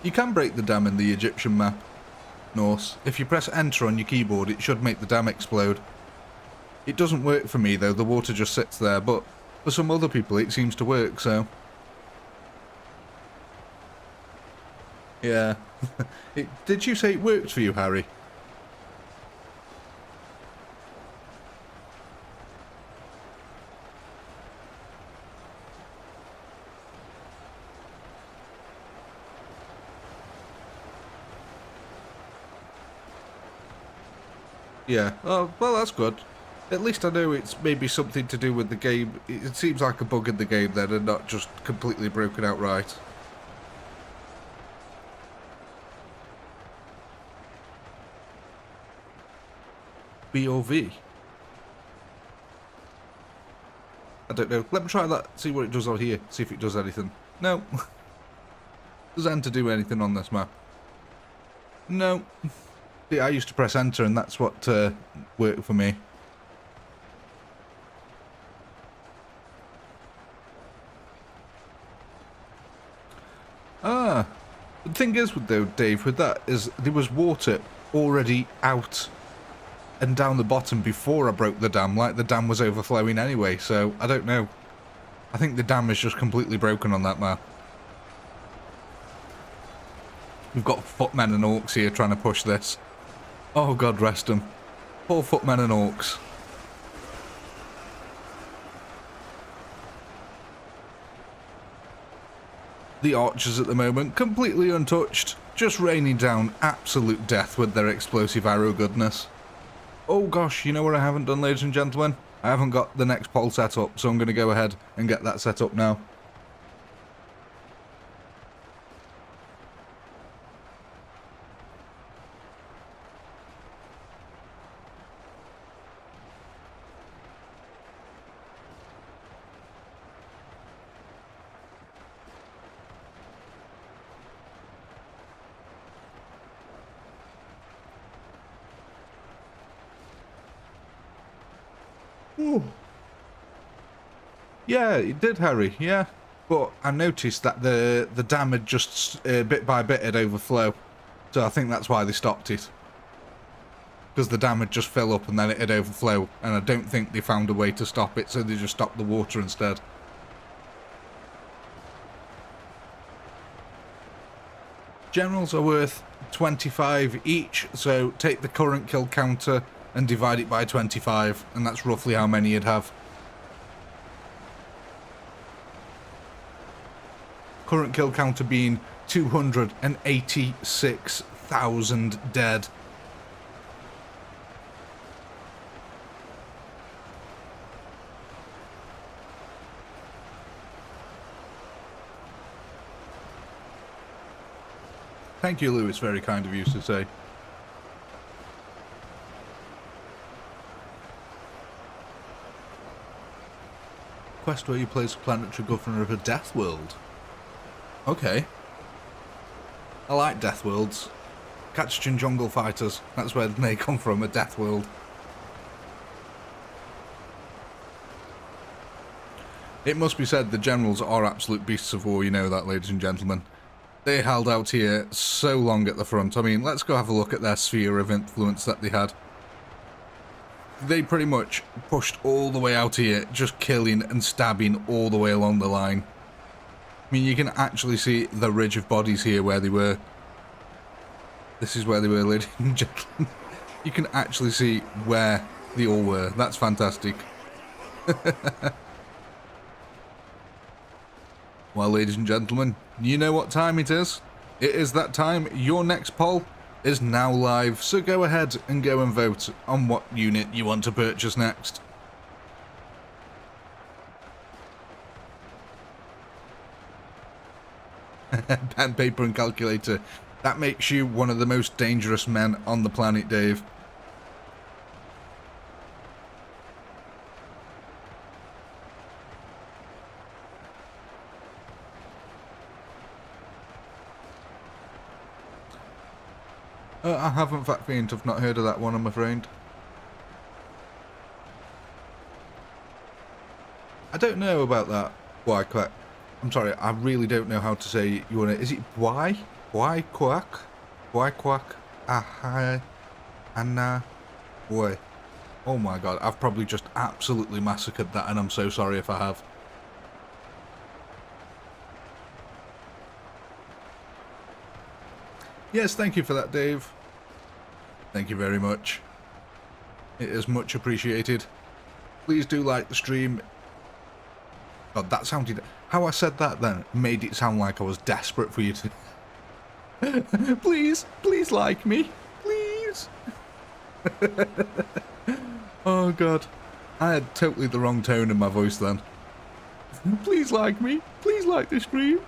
You can break the dam in the Egyptian map, Norse. If you press enter on your keyboard, it should make the dam explode. It doesn't work for me though, the water just sits there, but for some other people it seems to work, so... Yeah. Did you say it worked for you, Harry? Yeah. Oh, well, that's good. At least I know it's maybe something to do with the game. It seems like a bug in the game then, and not just completely broken outright. BOV. I don't know. Let me try that, see what it does on here, see if it does anything. No. Does enter do anything on this map? No. Yeah, I used to press enter and that's what worked for me. Ah, the thing is though, Dave, with that is there was water already out and down the bottom before I broke the dam, like the dam was overflowing anyway, so I don't know. I think the dam is just completely broken on that map. We've got footmen and orcs here trying to push this. Oh, God rest them. Poor footmen and orcs. The archers at the moment, completely untouched, just raining down absolute death with their explosive arrow goodness. Oh gosh, you know what I haven't done, ladies and gentlemen? I haven't got the next pole set up, so I'm going to go ahead and get that set up now. Ooh. Yeah, it did, Harry, yeah. But I noticed that the dam had just, bit by bit, had overflow. So I think that's why they stopped it. Because the dam had just fill up and then it had overflow. And I don't think they found a way to stop it, so they just stopped the water instead. Generals are worth 25 each, so take the current kill counter and divide it by 25, and that's roughly how many you'd have. Current kill counter being 286,000 dead. Thank you, Lewis. Very kind of you to say. Quest where you play as planetary governor of a death world. Okay. I like death worlds. Catchin jungle fighters. That's where they come from, a death world. It must be said the generals are absolute beasts of war, you know that, ladies and gentlemen. They held out here so long at the front. I mean, let's go have a look at their sphere of influence that they had. They pretty much pushed all the way out here, just killing and stabbing all the way along the line. I mean, you can actually see the ridge of bodies here where they were. This is where they were, ladies and gentlemen. You can actually see where they all were. That's fantastic. Well, ladies and gentlemen, you know what time it is. It is that time. Your next poll is now live, so go ahead and go and vote on what unit you want to purchase next. Pen, paper and calculator. That makes you one of the most dangerous men on the planet, Dave. I haven't, Fat Fiend. I've not heard of that one, I'm afraid. I don't know about that. Why quack? I'm sorry, I really don't know how to say your name. Is it why? Why quack? Why quack? Aha. Anna. Why? Oh my god, I've probably just absolutely massacred that, and I'm so sorry if I have. Yes, thank you for that, Dave. Thank you very much. It is much appreciated. Please do like the stream. God, that sounded... How I said that then made it sound like I was desperate for you to... Please, please like me. Please. Oh, God. I had totally the wrong tone in my voice then. Please like me. Please like the stream.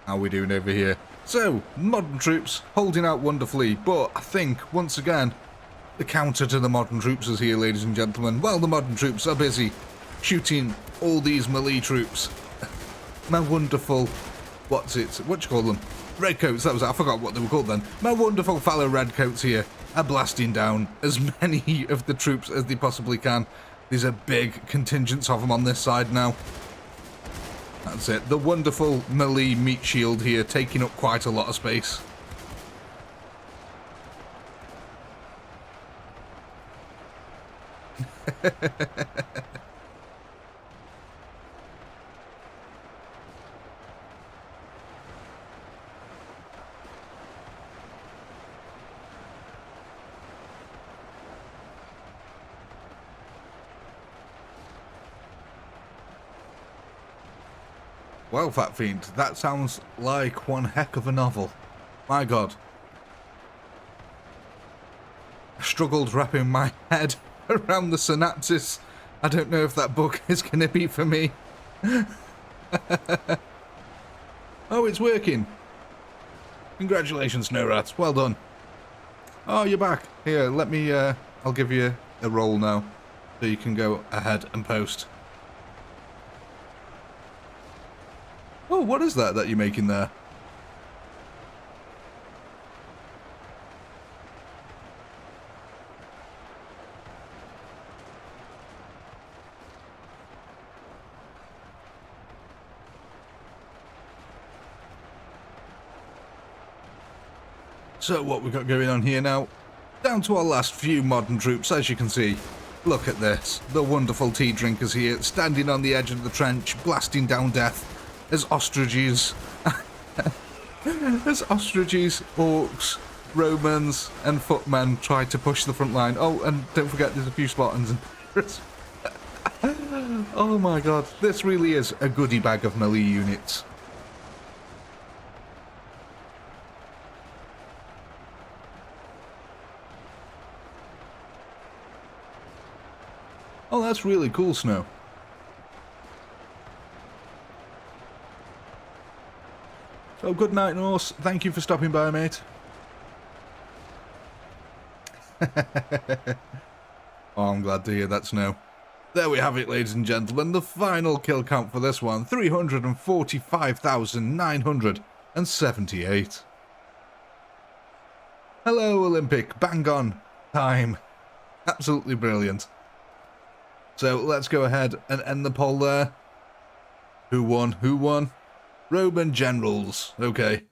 How are we doing over here? So, modern troops holding out wonderfully, but I think, once again, the counter to the modern troops is here, ladies and gentlemen. While the modern troops are busy shooting all these melee troops. My wonderful... What do you call them? Redcoats, that was it. I forgot what they were called then. My wonderful fellow redcoats here are blasting down as many of the troops as they possibly can. There's a big contingent of them on this side now. That's it. The wonderful melee meat shield here taking up quite a lot of space. Well, Fat Fiend, that sounds like one heck of a novel. My God. I struggled wrapping my head around the synopsis. I don't know if that book is going to be for me. Oh, it's working. Congratulations, Snow Rats. Well done. Oh, you're back. Here, let me, I'll give you a roll now. So you can go ahead and post. Oh, what is that you're making there? So what we've got going on here now, down to our last few modern troops, as you can see. Look at this. The wonderful tea drinkers here, standing on the edge of the trench, blasting down death as ostriches, orcs, Romans, and footmen try to push the front line. Oh, and don't forget there's a few Spartans and oh my god, this really is a goodie bag of melee units. Oh, that's really cool, Snow. So, good night, Norse. Thank you for stopping by, mate. Oh, I'm glad to hear that, Snow. There we have it, ladies and gentlemen. The final kill count for this one, 345,978. Hello, Olympic. Bang on. Time. Absolutely brilliant. So, let's go ahead and end the poll there. Who won? Who won? Roman generals. Okay.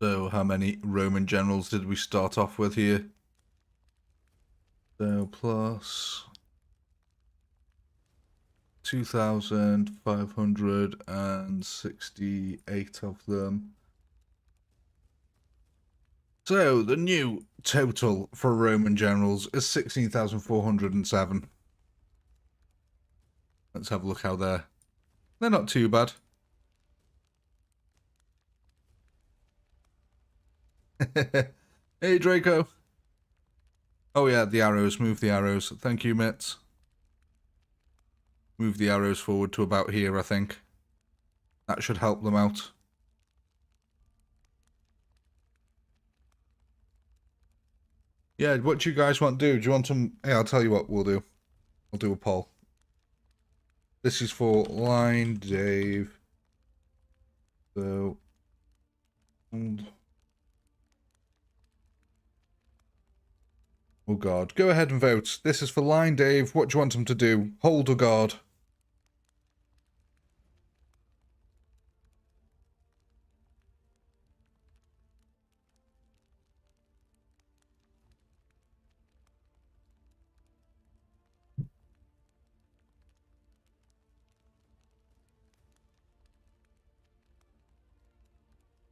So, how many Roman generals did we start off with here? So, plus 2,568 of them. So, the new total for Roman generals is 16,407. Let's have a look how they're not too bad. Hey, Draco. Oh, yeah, the arrows. Move the arrows. Thank you, Mitz. Move the arrows forward to about here, I think. That should help them out. Yeah, what do you guys want to do? Do you want them... Hey, I'll tell you what we'll do. We'll do a poll. This is for Line Dave. So... Oh god. Go ahead and vote. This is for Line Dave. What do you want him to do? Hold or guard?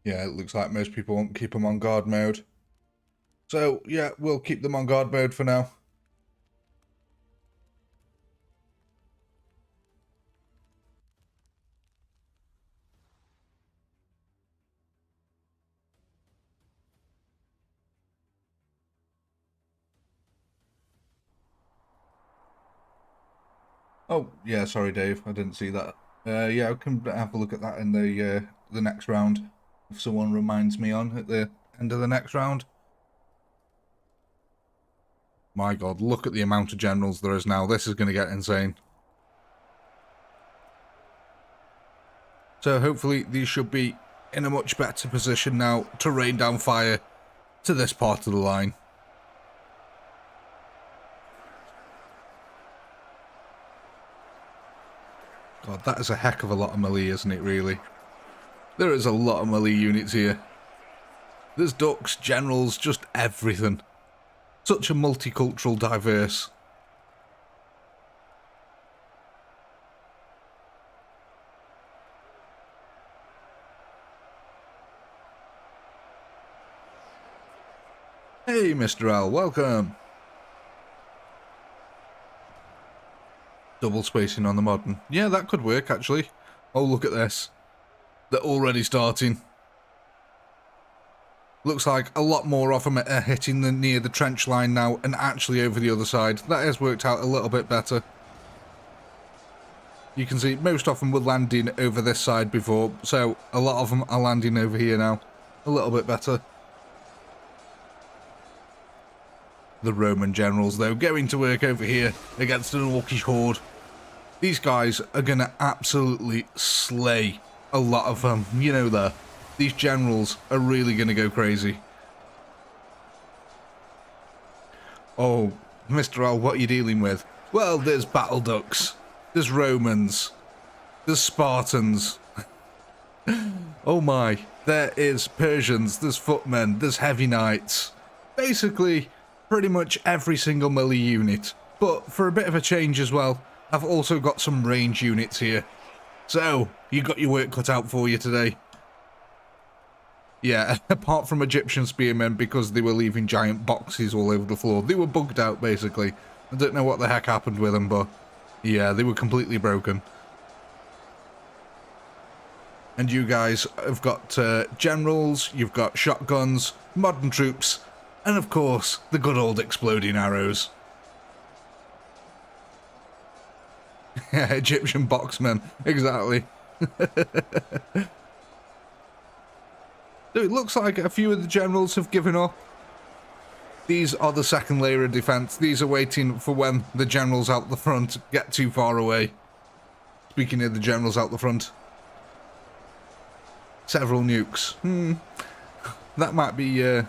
Yeah, it looks like most people won't keep them on guard mode. So, yeah, we'll keep them on guard mode for now. Oh, yeah, sorry, Dave. I didn't see that. Yeah, I can have a look at that in the next round. If someone reminds me on at the end of the next round. My god, look at the amount of generals there is now. This is going to get insane. So hopefully these should be in a much better position now to rain down fire to this part of the line. God, that is a heck of a lot of melee, isn't it, really? There is a lot of melee units here. There's ducks, generals, just everything. Such a multicultural, diverse. Hey, Mr. L, welcome. Double spacing on the modern. Yeah, that could work, actually. Oh, look at this. They're already starting. Looks like a lot more of them are hitting near the trench line now and actually over the other side. That has worked out a little bit better. You can see most of them were landing over this side before, so a lot of them are landing over here now. A little bit better. The Roman generals, though, going to work over here against an orcish horde. These guys are going to absolutely slay a lot of them. You know that. These generals are really going to go crazy. Oh, Mr. L, what are you dealing with? Well, there's battle ducks. there's Romans, there's Spartans. Oh my, there is Persians, there's footmen, there's heavy knights. Basically, pretty much every single melee unit. But for a bit of a change as well, I've also got some range units here. So, you got your work cut out for you today. Yeah, apart from Egyptian spearmen because they were leaving giant boxes all over the floor. They were bugged out, basically. I don't know what the heck happened with them, but yeah, they were completely broken. And you guys have got generals, you've got shotguns, modern troops, and of course, the good old exploding arrows. Yeah, Egyptian boxmen, exactly. So it looks like a few of the generals have given up. These are the second layer of defense. These are waiting for when the generals out the front get too far away. Speaking of the generals out the front. Several nukes. That might be, you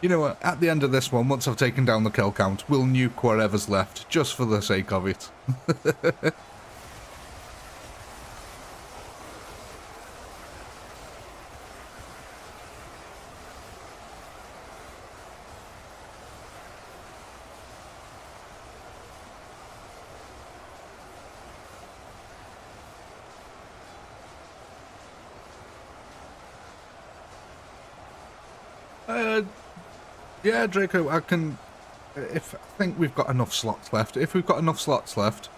know what, at the end of this one, once I've taken down the kill count, we'll nuke whatever's left, just for the sake of it. Yeah, Draco, I can... I think we've got enough slots left. If we've got enough slots left,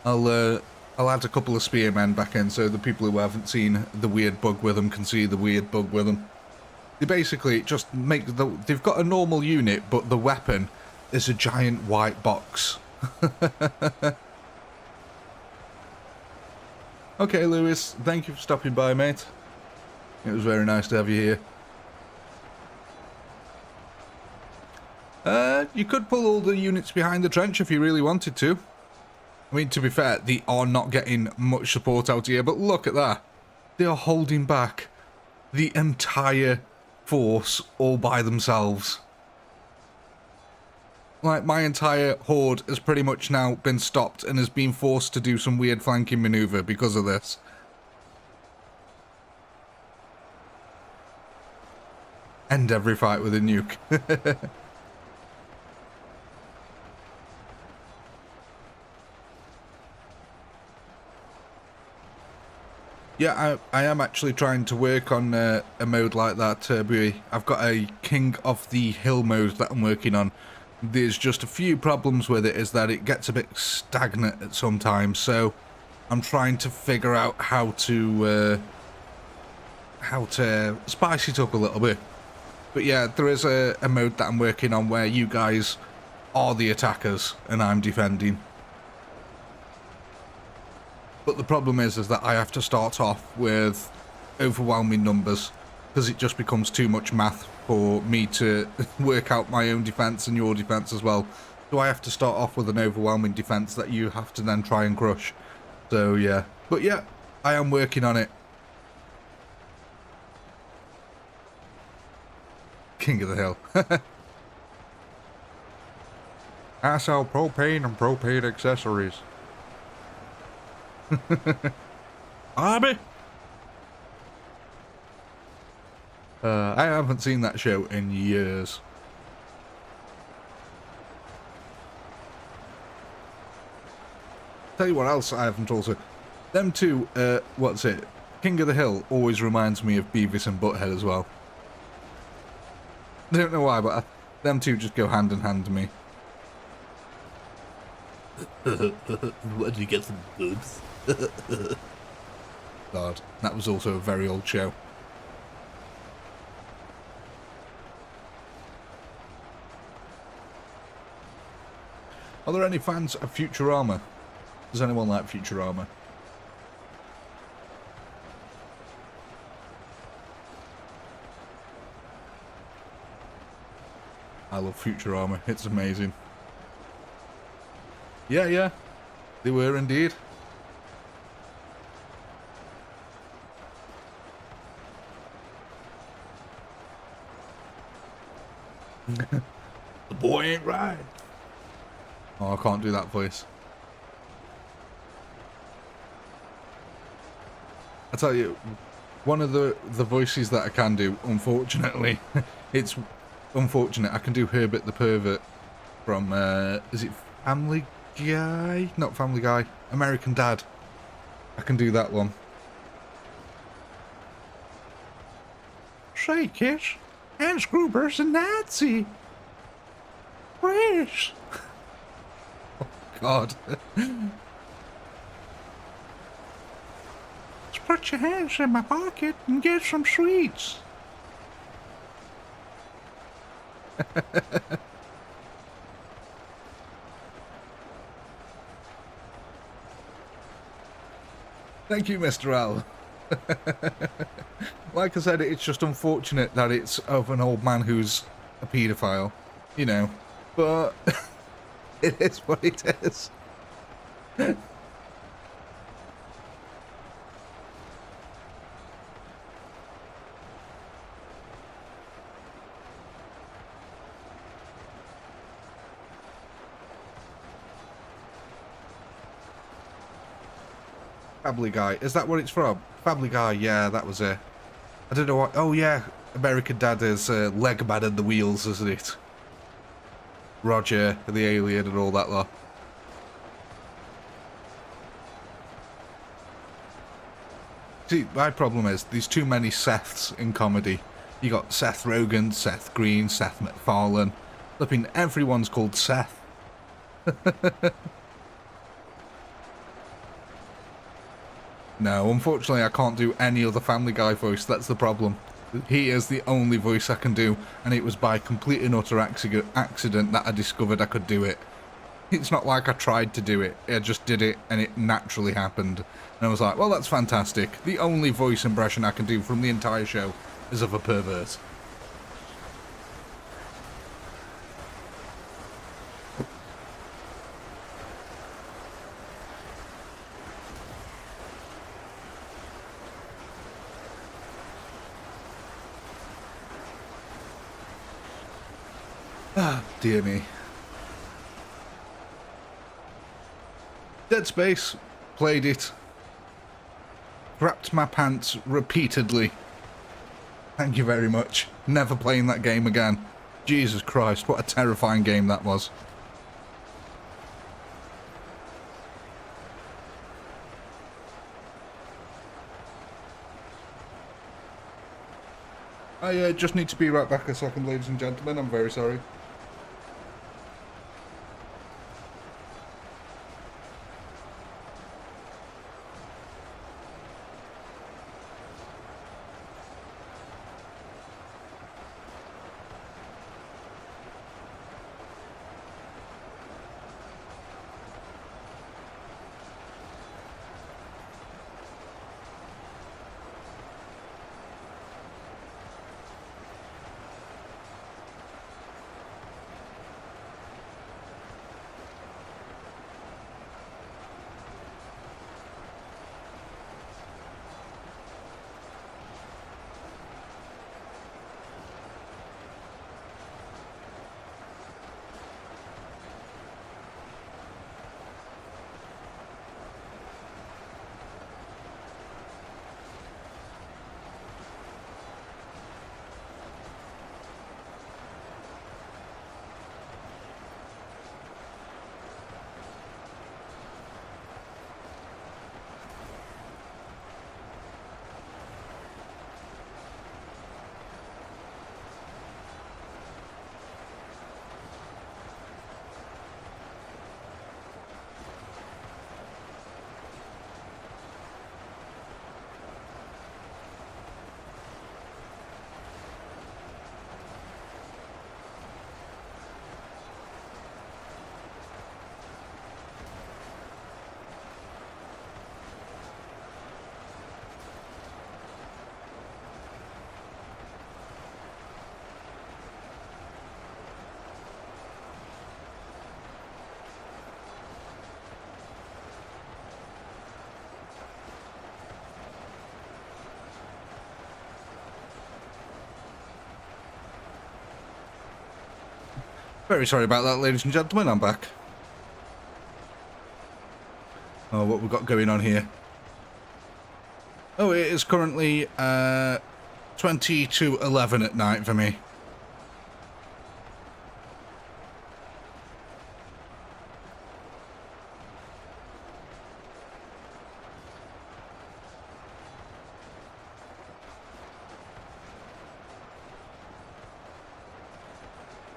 I'll add a couple of spearmen back in so the people who haven't seen the weird bug with them can see the weird bug with them. They basically just make they've got a normal unit, but the weapon is a giant white box. Okay, Lewis, thank you for stopping by, mate. It was very nice to have you here. You could pull all the units behind the trench if you really wanted to. I mean, to be fair, they are not getting much support out here, but look at that. They are holding back the entire force all by themselves. Like, my entire horde has pretty much now been stopped and has been forced to do some weird flanking maneuver because of this. End every fight with a nuke. Yeah, I am actually trying to work on a mode like that, Buoy. I've got a King of the Hill mode that I'm working on. There's just a few problems with it, is that it gets a bit stagnant at some times, so I'm trying to figure out how to spice it up a little bit. But yeah, there is a mode that I'm working on where you guys are the attackers and I'm defending. But the problem is that I have to start off with overwhelming numbers because it just becomes too much math for me to work out my own defense and your defense as well. So I have to start off with an overwhelming defense that you have to then try and crush. So yeah, but yeah, I am working on it. King of the Hill. I sell propane and propane accessories. Army? I haven't seen that show in years. Tell you what else I haven't also... Them two, what's it? King of the Hill always reminds me of Beavis and Butthead as well. I don't know why, but them two just go hand in hand to me. Where did you get some boobs? God, that was also a very old show. Are there any fans of Futurama? Does anyone like Futurama? I love Futurama, it's amazing. Yeah, they were indeed. The boy ain't right. Oh, I can't do that voice. I tell you, one of the voices that I can do, unfortunately, it's unfortunate. I can do Herbert the Pervert from is it Family Guy? Not Family Guy. American Dad. I can do that one. Say, kids, Hans Gruber's a Nazi. Please. Oh, God. Let's put your hands in my pocket and get some sweets. Thank you, Mr. Al. Like I said, it's just unfortunate that it's of an old man who's a paedophile, you know, but it is what it is. Family Guy, is that what it's from? Family Guy, yeah, that was it. I don't know what. Oh yeah, American Dad is leg man and the wheels, isn't it? Roger, the alien, and all that lot. See, my problem is there's too many Seths in comedy. You got Seth Rogen, Seth Green, Seth MacFarlane. Flipping, everyone's called Seth. No, unfortunately I can't do any other Family Guy voice, that's the problem. He is the only voice I can do, and it was by complete and utter accident that I discovered I could do it. It's not like I tried to do it, I just did it and it naturally happened. And I was like, well, that's fantastic. The only voice impression I can do from the entire show is of a pervert. Ah, dear me. Dead Space, played it. Crapped my pants repeatedly. Thank you very much. Never playing that game again. Jesus Christ, what a terrifying game that was. I just need to be right back a second, ladies and gentlemen. I'm very sorry. Very sorry about that, ladies and gentlemen. I'm back. Oh, what we've got going on here. Oh, it is currently 20 to 11 at night for me.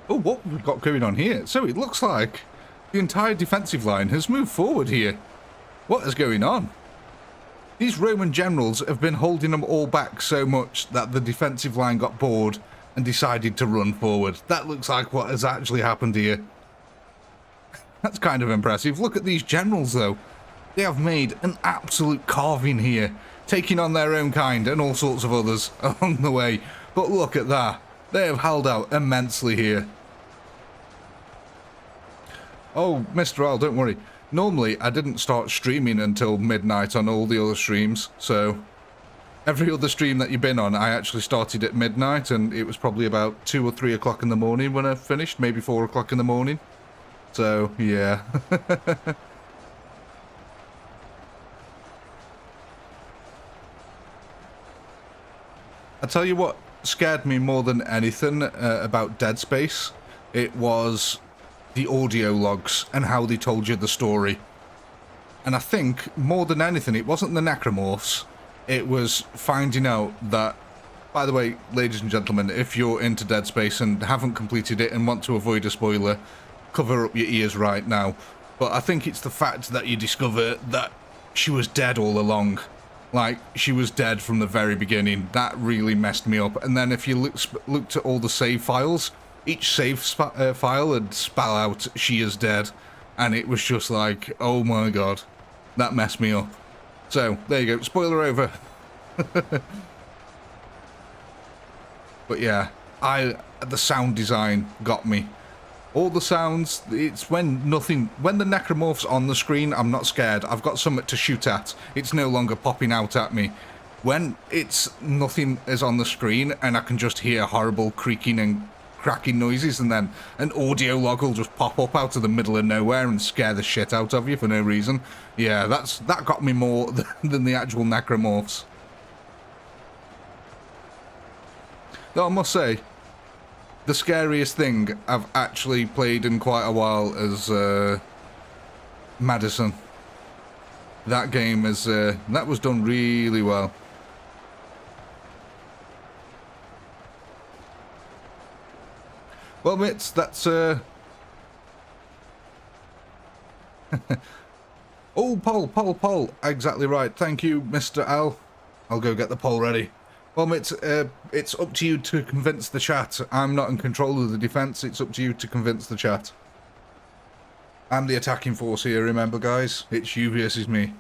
Oh, what have we got going on here? So it looks like the entire defensive line has moved forward here. What is going on? These Roman generals have been holding them all back so much that the defensive line got bored and decided to run forward. That looks like what has actually happened here. That's kind of impressive. Look at these generals, though. They have made an absolute carving here, taking on their own kind and all sorts of others along the way. But look at that. They have held out immensely here. Oh, Mr. Al, don't worry. Normally, I didn't start streaming until midnight on all the other streams, so every other stream that you've been on, I actually started at midnight, and it was probably about 2 or 3 o'clock in the morning when I finished, maybe 4 o'clock in the morning. So, yeah. I tell you what scared me more than anything about Dead Space. It was the audio logs and how they told you the story. And I think, more than anything, it wasn't the necromorphs. It was finding out that, by the way, ladies and gentlemen, if you're into Dead Space and haven't completed it and want to avoid a spoiler, cover up your ears right now. But I think it's the fact that you discover that she was dead all along. Like, she was dead from the very beginning. That really messed me up. And then if you looked at all the save files, each save file would spell out she is dead, and it was just like, oh my god, that messed me up. So there you go, spoiler over. But yeah, the sound design got me. All the sounds, it's when the necromorph's on the screen, I'm not scared. I've got something to shoot at. It's no longer popping out at me. When nothing is on the screen and I can just hear horrible creaking and cracking noises, and then an audio log will just pop up out of the middle of nowhere and scare the shit out of you for no reason. Yeah, that got me more than the actual necromorphs. Though I must say, the scariest thing I've actually played in quite a while is Madison. That game is that was done really well. Well, mates, that's oh, poll. Exactly right. Thank you, Mr. Al. I'll go get the poll ready. Well, mates, it's up to you to convince the chat. I'm not in control of the defense. It's up to you to convince the chat. I'm the attacking force here, remember, guys? It's you versus me.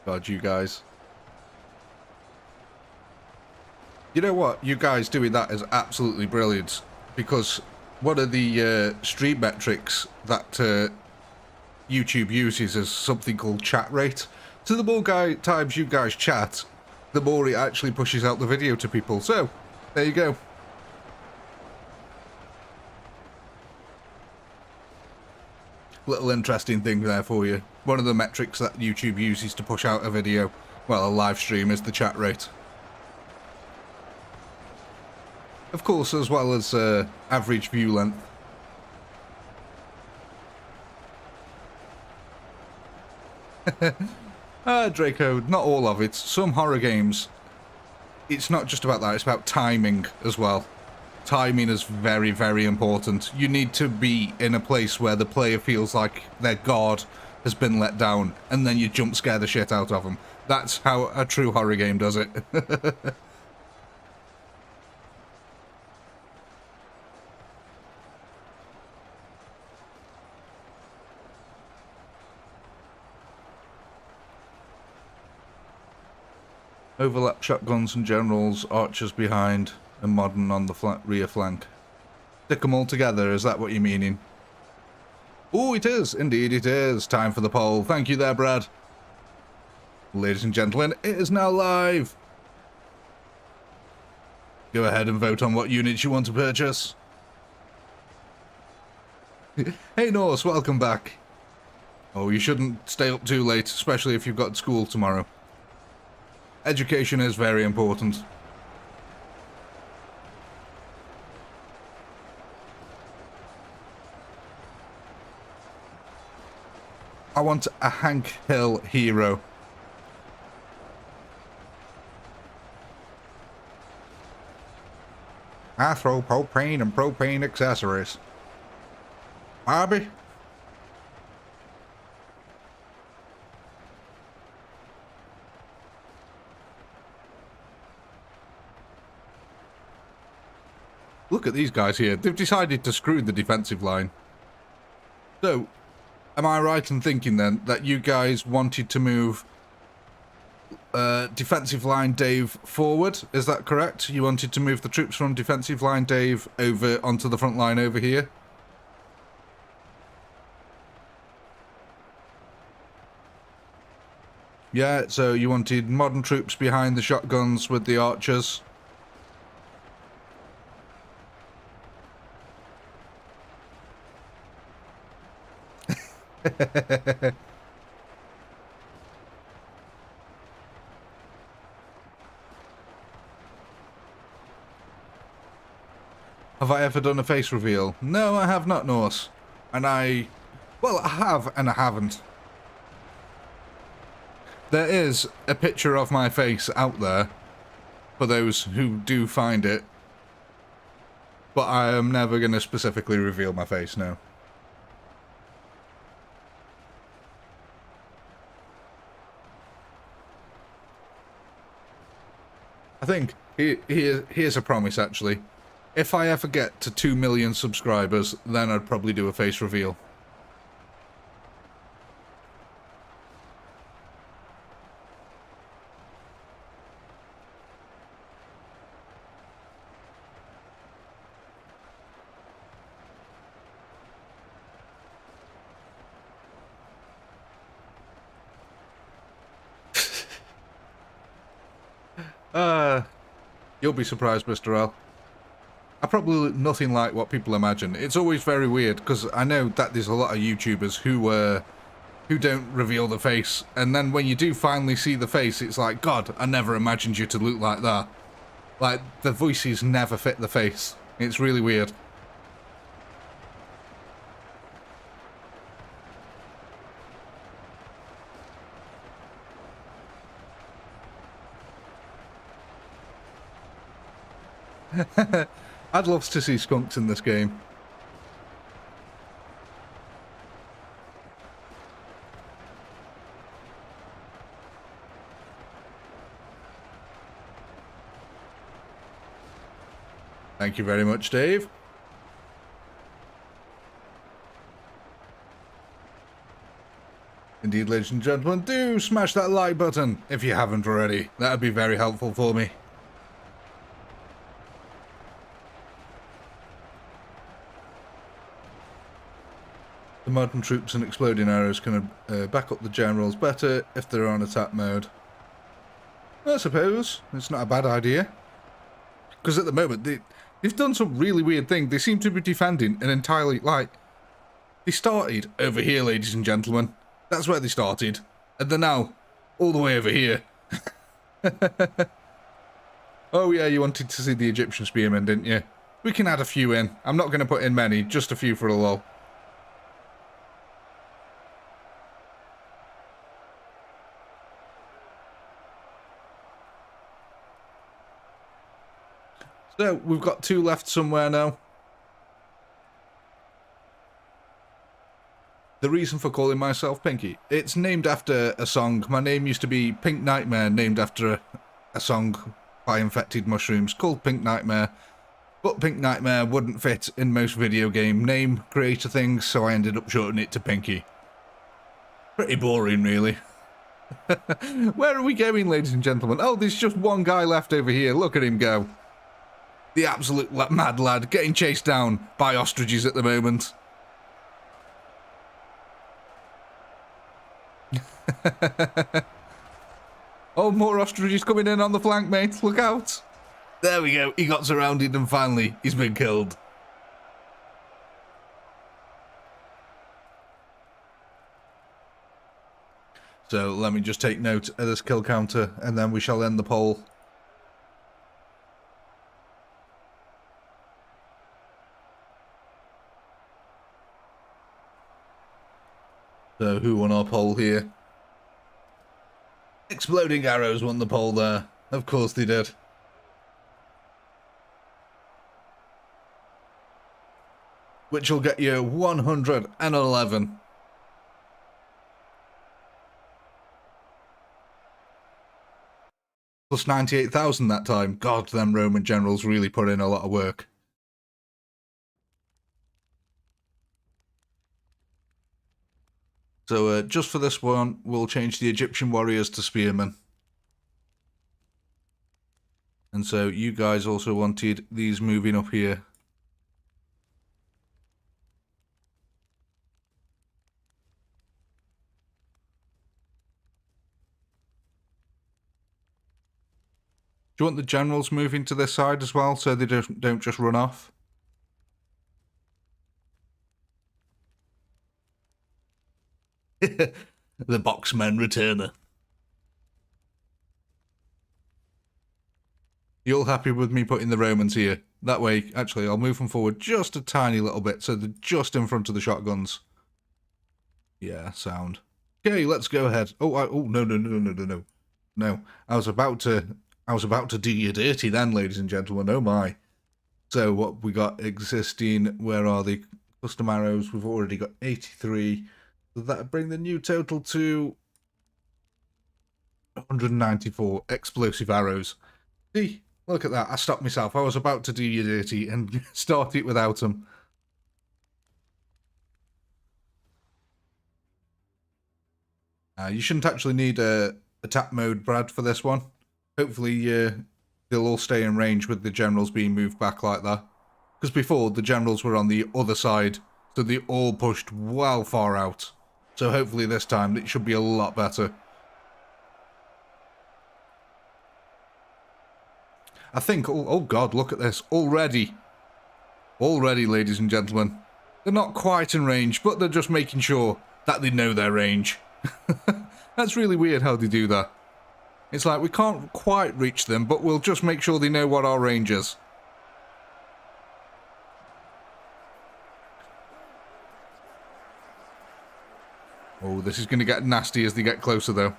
God, you guys. You know what? You guys doing that is absolutely brilliant. Because one of the stream metrics that YouTube uses is something called chat rate. So the more times you guys chat, the more it actually pushes out the video to people. So, there you go. Little interesting thing there for you. One of the metrics that YouTube uses to push out a video, well, a live stream, is the chat rate. Of course, as well as average view length. Draco, not all of it. Some horror games, it's not just about that, it's about timing as well. Timing is very, very important. You need to be in a place where the player feels like their god has been let down, and then you jump scare the shit out of them. That's how a true horror game does it. Overlap shotguns and generals, archers behind, and modern on the rear flank. Stick them all together, is that what you're meaning? Oh, it is. Indeed it is. Time for the poll. Thank you there, Brad. Ladies and gentlemen, it is now live. Go ahead and vote on what units you want to purchase. Hey Norse, welcome back. Oh, you shouldn't stay up too late, especially if you've got school tomorrow. Education is very important. I want a Hank Hill hero. I throw propane and propane accessories. Bobby? Look at these guys here. They've decided to screw the defensive line. So, am I right in thinking then that you guys wanted to move defensive line Dave forward? Is that correct? You wanted to move the troops from defensive line Dave over onto the front line over here? Yeah, so you wanted modern troops behind the shotguns with the archers. Have I ever done a face reveal? No, I have not, Norse. And well, I have and I haven't. There is a picture of my face out there, for those who do find it. But I am never going to specifically reveal my face, no. I think, here's a promise actually. If I ever get to 2 million subscribers, then I'd probably do a face reveal. You'll be surprised, Mr. L. I probably look nothing like what people imagine. It's always very weird, because I know that there's a lot of YouTubers who don't reveal the face, and then when you do finally see the face, it's like, God, I never imagined you to look like that. Like, the voices never fit the face. It's really weird. I'd love to see skunks in this game. Thank you very much, Dave. Indeed, ladies and gentlemen, do smash that like button if you haven't already. That would be very helpful for me. The modern troops and exploding arrows can back up the generals better if they're on attack mode. I suppose it's not a bad idea. Because at the moment, they've done some really weird thing. They seem to be defending an entirely, like... They started over here, ladies and gentlemen. That's where they started. And they're now all the way over here. Oh yeah, you wanted to see the Egyptian spearmen, didn't you? We can add a few in. I'm not going to put in many, just a few for a lull. So, we've got 2 left somewhere now. The reason for calling myself Pinky. It's named after a song. My name used to be Pink Nightmare, named after a song by Infected Mushrooms called Pink Nightmare. But Pink Nightmare wouldn't fit in most video game name creator things, so I ended up shortening it to Pinky. Pretty boring, really. Where are we going, ladies and gentlemen? Oh, there's just one guy left over here. Look at him go. The absolute mad lad getting chased down by ostriches at the moment. Oh, more ostriches coming in on the flank, mate. Look out. There we go. He got surrounded and finally he's been killed. So let me just take note of this kill counter and then we shall end the poll. So who won our poll here? Exploding Arrows won the poll there. Of course they did. Which will get you 111. Plus 98,000 that time. God, them Roman generals really put in a lot of work. So just for this one, we'll change the Egyptian warriors to spearmen. And so you guys also wanted these moving up here. Do you want the generals moving to this side as well, so they don't just run off? The boxman returner. You all happy with me putting the Romans here? That way, actually, I'll move them forward just a tiny little bit, so they're just in front of the shotguns. Yeah, sound. Okay, let's go ahead. Oh, no. No, I was about to do you dirty then, ladies and gentlemen. Oh my. So what we got existing, where are the custom arrows? We've already got 83. So that'll bring the new total to 194 explosive arrows. See, look at that. I stopped myself. I was about to do you dirty and start it without them. You shouldn't actually need a attack mode, Brad, for this one. Hopefully they'll all stay in range with the generals being moved back like that. Because before, the generals were on the other side, so they all pushed well far out. So hopefully this time it should be a lot better. I think, oh god, look at this. Already, ladies and gentlemen. They're not quite in range, but they're just making sure that they know their range. That's really weird how they do that. It's like, we can't quite reach them, but we'll just make sure they know what our range is. Oh, this is going to get nasty as they get closer, though.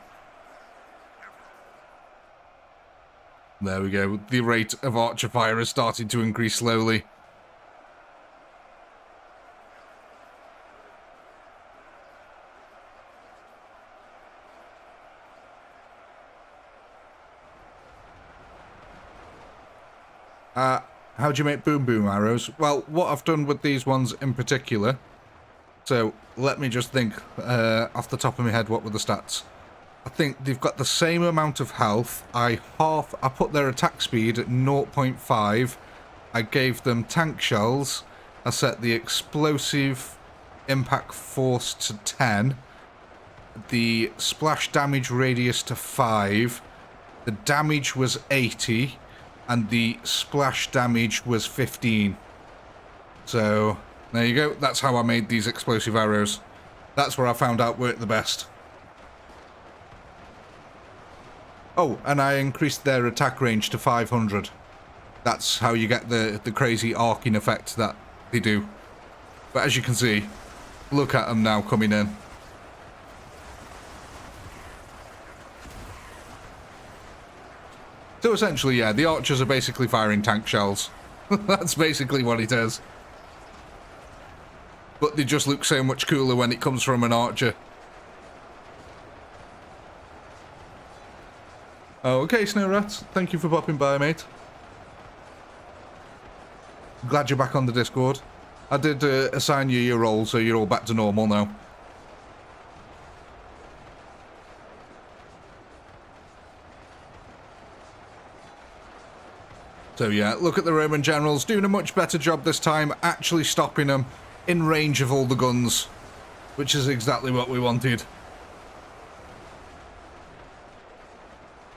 There we go. The rate of archer fire is starting to increase slowly. How do you make boom boom arrows? Well, what I've done with these ones in particular, so let me just think off the top of my head, what were the stats? I think they've got the same amount of health. I put their attack speed at 0.5. I gave them tank shells. I set the explosive impact force to 10. The splash damage radius to 5. The damage was 80. And the splash damage was 15. So, there you go. That's how I made these explosive arrows. That's where I found out worked the best. Oh, and I increased their attack range to 500. That's how you get the crazy arcing effect that they do. But as you can see, look at them now coming in. So essentially, yeah, the archers are basically firing tank shells. That's basically what it is. But they just look so much cooler when it comes from an archer. Oh, okay, Snow Rats. Thank you for popping by, mate. Glad you're back on the Discord. I did assign you your role, so you're all back to normal now. So yeah, look at the Roman generals doing a much better job this time, actually stopping them in range of all the guns, which is exactly what we wanted.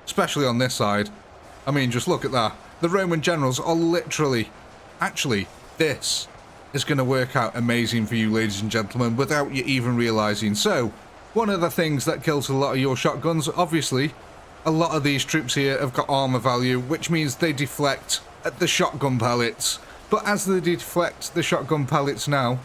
Especially on this side. I mean, just look at that. The Roman generals are literally... Actually, this is going to work out amazing for you, ladies and gentlemen, without you even realising. So, one of the things that kills a lot of your shotguns, obviously, a lot of these troops here have got armour value, which means they deflect at the shotgun pellets. But as they deflect the shotgun pellets now,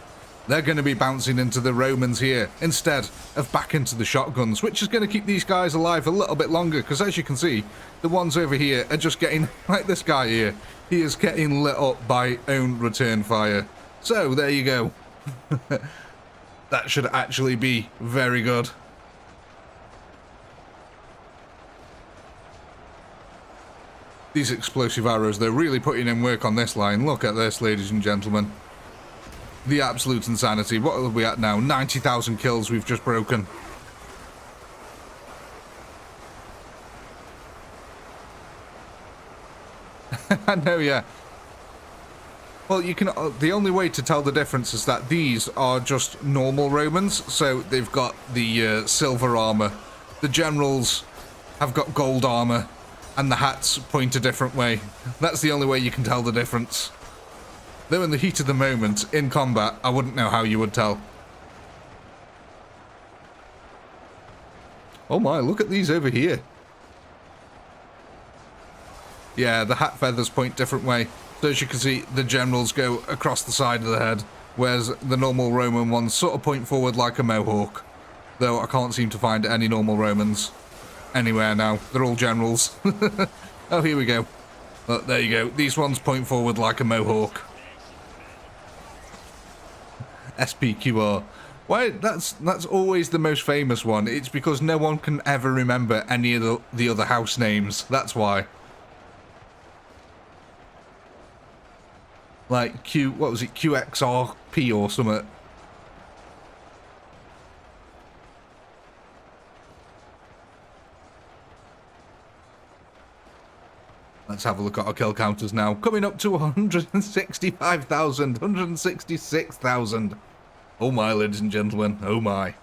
they're going to be bouncing into the Romans here instead of back into the shotguns, which is going to keep these guys alive a little bit longer, because as you can see, the ones over here are just getting, like this guy here, he is getting lit up by own return fire. So, there you go. That should actually be very good. These explosive arrows, they're really putting in work on this line. Look at this, ladies and gentlemen. The absolute insanity. What are we at now? 90,000 kills we've just broken. I know, yeah. Well, you can. The only way to tell the difference is that these are just normal Romans, so they've got the silver armor. The generals have got gold armor, and the hats point a different way. That's the only way you can tell the difference. Though in the heat of the moment, in combat, I wouldn't know how you would tell. Oh my, look at these over here. Yeah, the hat feathers point different way. So as you can see, the generals go across the side of the head, whereas the normal Roman ones sort of point forward like a mohawk. Though I can't seem to find any normal Romans anywhere now. They're all generals. Oh, here we go. Well, there you go. These ones point forward like a mohawk. SPQR. Why? That's always the most famous one. It's because no one can ever remember any of the other house names. That's why. Like what was it? QXRP or something. Let's have a look at our kill counters now. Coming up to 165,000, 166,000. Oh my, ladies and gentlemen. Oh my.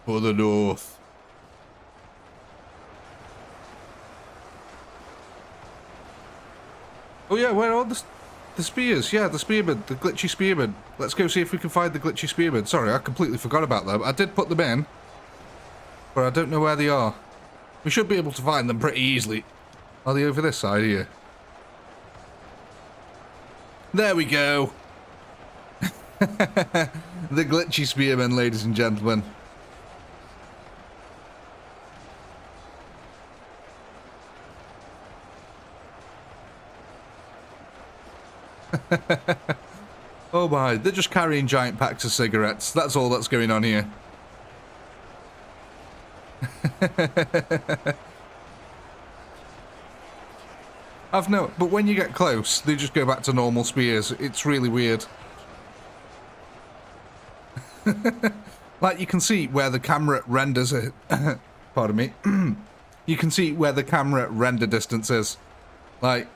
For the north. Oh yeah, where are the spears? Yeah, the spearmen, the glitchy spearmen. Let's go see if we can find the glitchy spearmen. Sorry, I completely forgot about them. I did put them in, but I don't know where they are. We should be able to find them pretty easily. Are they over this side here? There we go. The glitchy spearmen, ladies and gentlemen. Oh my, they're just carrying giant packs of cigarettes. That's all that's going on here. But when you get close, they just go back to normal spears. It's really weird. Like, you can see where the camera renders it. Pardon me. You can see where the camera render distance is. Like...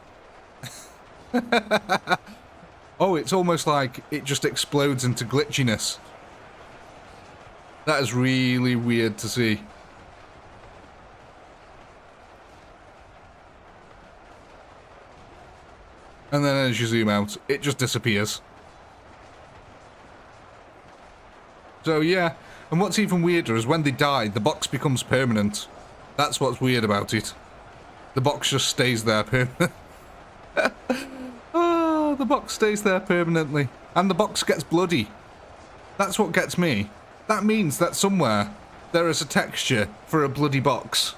Oh, it's almost like it just explodes into glitchiness. That is really weird to see. And then as you zoom out, it just disappears. So yeah, and what's even weirder is when they die, the box becomes permanent. That's what's weird about it. The box just stays there permanent. Oh, the box stays there permanently. And the box gets bloody. That's what gets me. That means that somewhere there is a texture for a bloody box.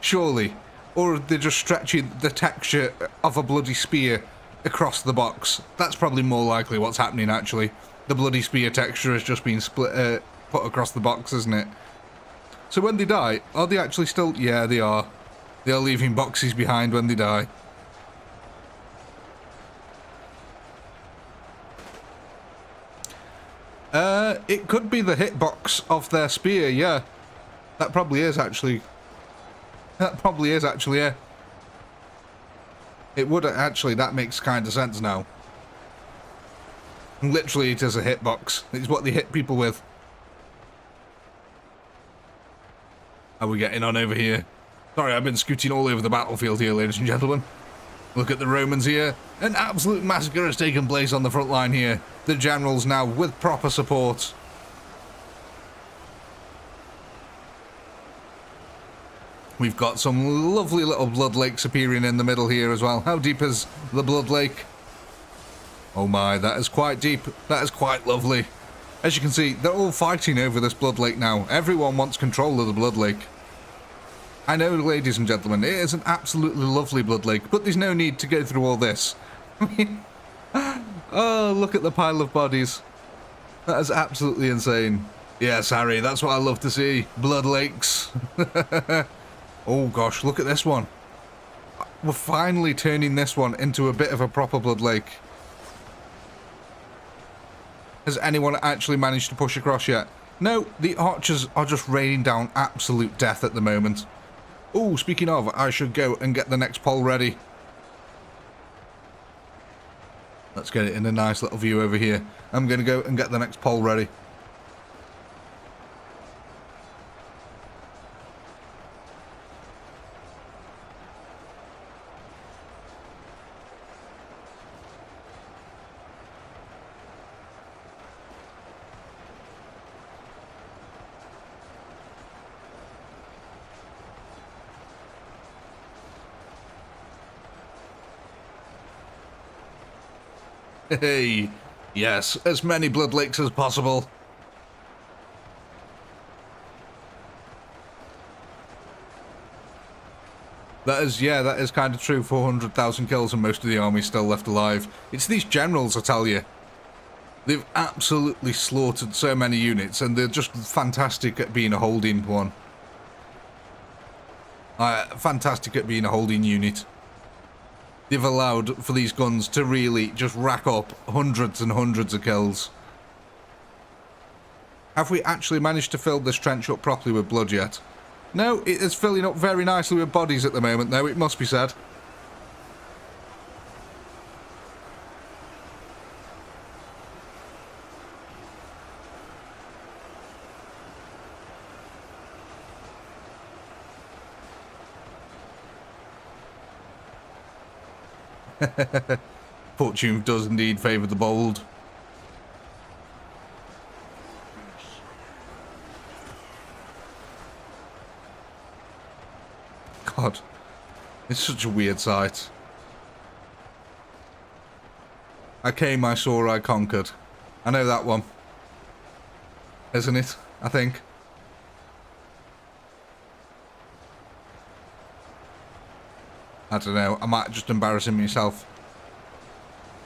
Surely. Or they're just stretching the texture of a bloody spear across the box. That's probably more likely what's happening, actually. The bloody spear texture has just been split, put across the box, isn't it? So when they die, are they actually still... Yeah, they are. They're leaving boxes behind when they die. It could be the hitbox of their spear, yeah. That probably is, actually. That probably is, actually, yeah. It would, actually, that makes kind of sense now. Literally, it is a hitbox. It's what they hit people with. How are we getting on over here? Sorry, I've been scooting all over the battlefield here, ladies and gentlemen. Look at the Romans here. An absolute massacre has taken place on the front line here. The generals now with proper support. We've got some lovely little blood lakes appearing in the middle here as well. How deep is the blood lake? Oh my, that is quite deep. That is quite lovely. As you can see, they're all fighting over this blood lake now. Everyone wants control of the blood lake. I know, ladies and gentlemen, it is an absolutely lovely blood lake, but there's no need to go through all this. Oh, look at the pile of bodies. That is absolutely insane. Yes, Harry, that's what I love to see. Blood lakes. Oh gosh, look at this one. We're finally turning this one into a bit of a proper blood lake. Has anyone actually managed to push across yet? No, the archers are just raining down absolute death at the moment. Oh, speaking of, I should go and get the next pole ready. Let's get it in a nice little view over here. I'm going to go and get the next pole ready. Hey, yes, as many blood lakes as possible. That is kind of true. 400,000 kills and most of the army still left alive. It's these generals, I tell you. They've absolutely slaughtered so many units, and they're just fantastic at being a holding one. Fantastic at being a holding unit. They've allowed for these guns to really just rack up hundreds and hundreds of kills. Have we actually managed to fill this trench up properly with blood yet? No, it is filling up very nicely with bodies at the moment, though, it must be said. Fortune does indeed favour the bold. God, it's such a weird sight. I came, I saw, I conquered. I know that one. Isn't it? I think. I don't know, I might just embarrassing myself.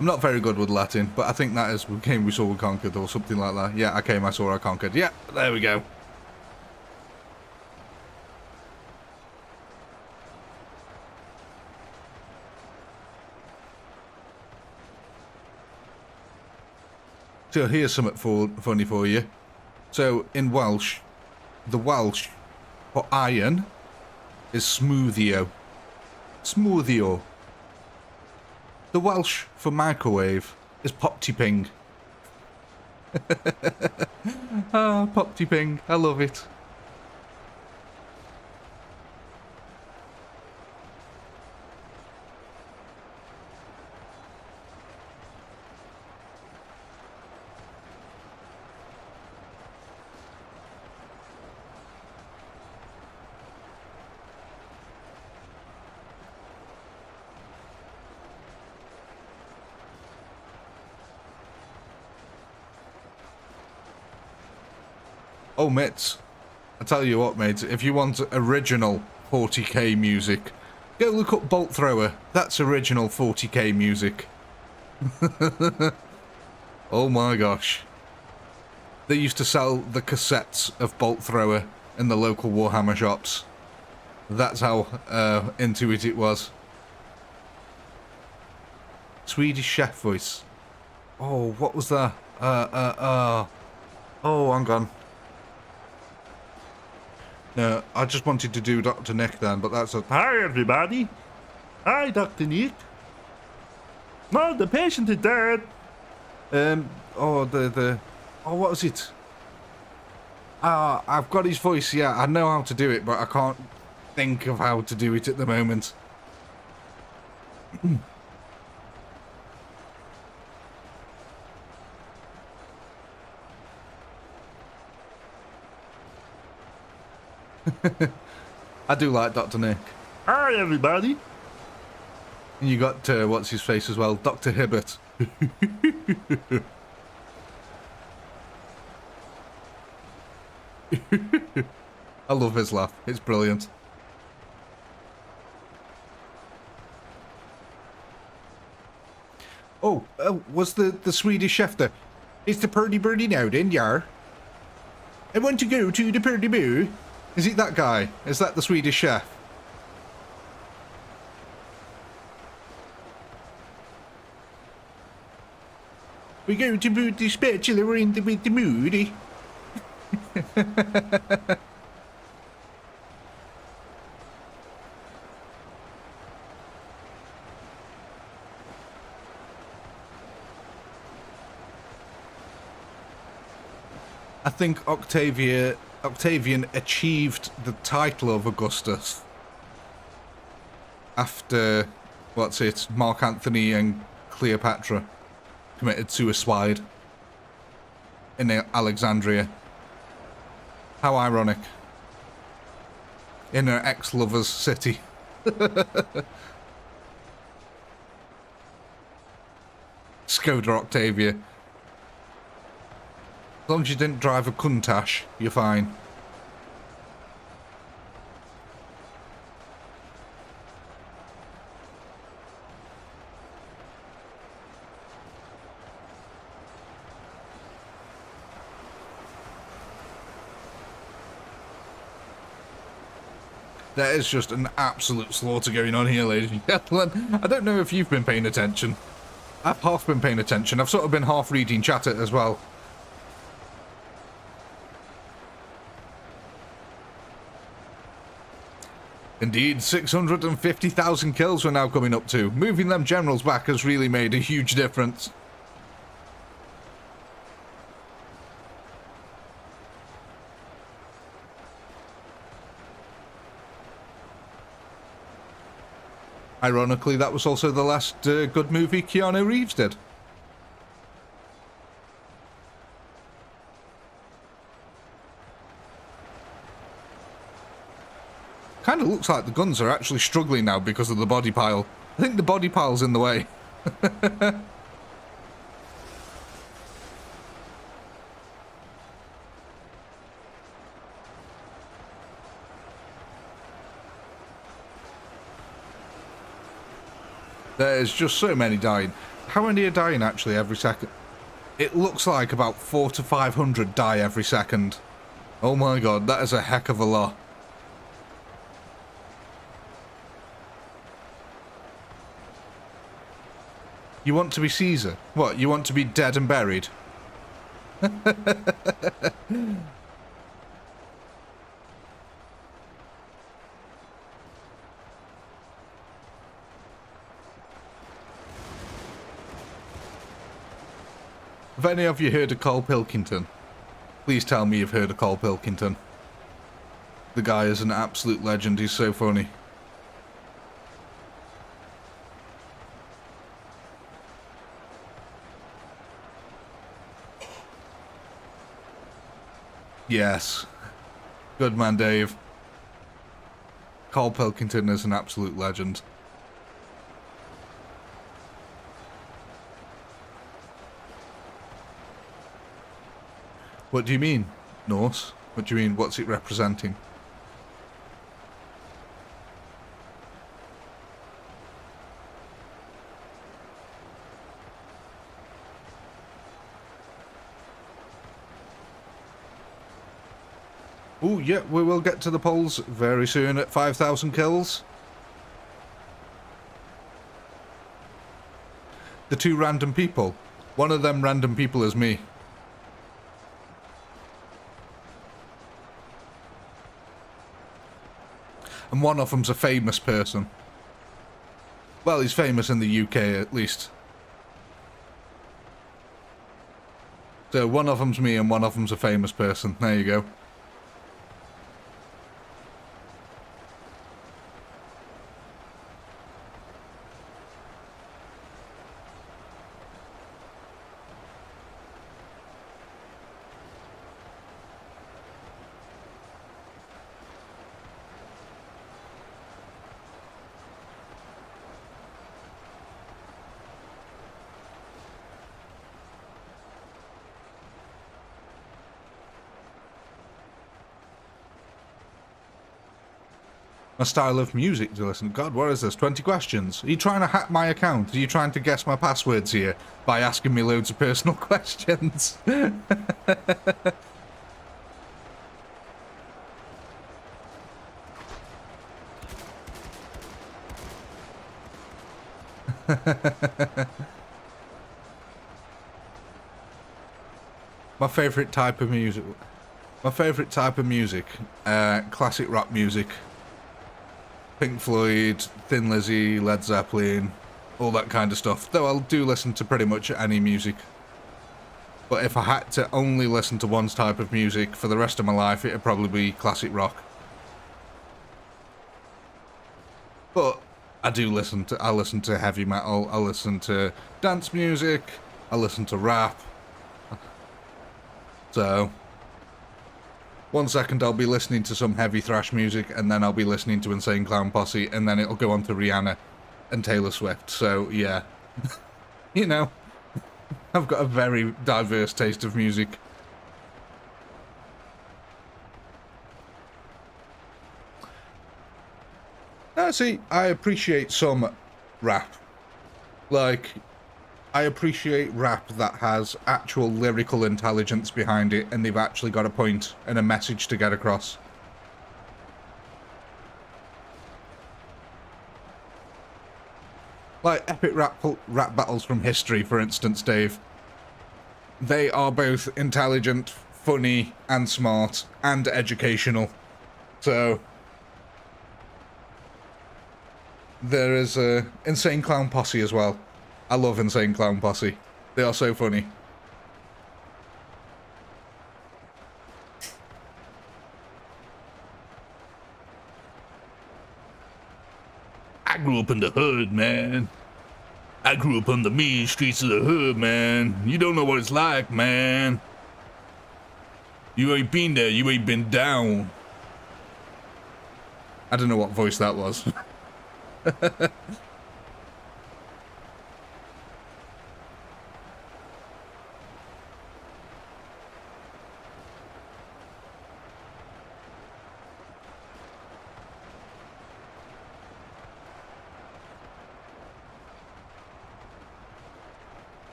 I'm not very good with Latin, but I think that is we came, we saw, we conquered, or something like that. Yeah, I came, I saw, I conquered. Yeah, there we go. So here's something funny for you. So in Welsh, the Welsh for iron is smoothio. Smoothio. The Welsh for microwave is pop-ti-ping. Ah, pop-ti-ping. I love it. Oh, mates, I tell you what, mates, if you want original 40k music, go look up Bolt Thrower. That's original 40k music. Oh my gosh. They used to sell the cassettes of Bolt Thrower in the local Warhammer shops. That's how into it was. Swedish chef voice. Oh, what was that? Oh, hang on. No, I just wanted to do Dr. Nick then, but that's a... Hi, everybody. Hi, Dr. Nick. No, the patient is dead. Oh, oh, what was it? I've got his voice, yeah, I know how to do it, but I can't think of how to do it at the moment. I do like Dr. Nick. Hi, everybody. And you got, what's his face as well? Dr. Hibbert. I love his laugh. It's brilliant. Oh, was the Swedish chef there? It's the Purdy Birdie now then, yar. I want to go to the Purdy Boo. Is it that guy? Is that the Swedish chef? We go to put the spatula in with the moody. I think Octavian achieved the title of Augustus after, what's it, Mark Antony and Cleopatra committed suicide in Alexandria. How ironic. In her ex-lover's city. Skoda Octavia. As long as you didn't drive a Countach, you're fine. There is just an absolute slaughter going on here, ladies and gentlemen. I don't know if you've been paying attention. I've half been paying attention. I've sort of been half reading chat as well. Indeed, 650,000 kills we're now coming up to. Moving them generals back has really made a huge difference. Ironically, that was also the last good movie Keanu Reeves did. Kind of looks like the guns are actually struggling now because of the body pile. I think the body pile's in the way. There's just so many dying. How many are dying actually every second? It looks like about 400 to 500 die every second. Oh my god, that is a heck of a lot. You want to be Caesar? What, you want to be dead and buried? Have any of you heard of Cole Pilkington? Please tell me you've heard of Cole Pilkington. The guy is an absolute legend, he's so funny. Yes. Good man, Dave. Cole Pilkington is an absolute legend. What do you mean, Norse? What do you mean, what's it representing? Oh, yeah, we will get to the polls very soon at 5,000 kills. The two random people. One of them random people is me. And one of them's a famous person. Well, he's famous in the UK, at least. So one of them's me and one of them's a famous person. There you go. My style of music to listen. God, what is this? 20 questions. Are you trying to hack my account? Are you trying to guess my passwords here by asking me loads of personal questions? My favourite type of music. My favourite type of music. Classic rock music. Pink Floyd, Thin Lizzy, Led Zeppelin, all that kind of stuff. Though I do listen to pretty much any music. But if I had to only listen to one type of music for the rest of my life, it'd probably be classic rock. But I listen to heavy metal, I listen to dance music, I listen to rap. So 1 second I'll be listening to some heavy thrash music, and then I'll be listening to Insane Clown Posse, and then it'll go on to Rihanna and Taylor Swift. So yeah, you know, I've got a very diverse taste of music. Now, see, I appreciate some rap. Like, I appreciate rap that has actual lyrical intelligence behind it, and they've actually got a point and a message to get across. Like epic rap battles from history, for instance, Dave. They are both intelligent, funny, and smart, and educational. So there is a Insane Clown Posse as well. I love Insane Clown Posse. They are so funny. I grew up in the hood, man. I grew up on the mean streets of the hood, man. You don't know what it's like, man. You ain't been there, you ain't been down. I don't know what voice that was.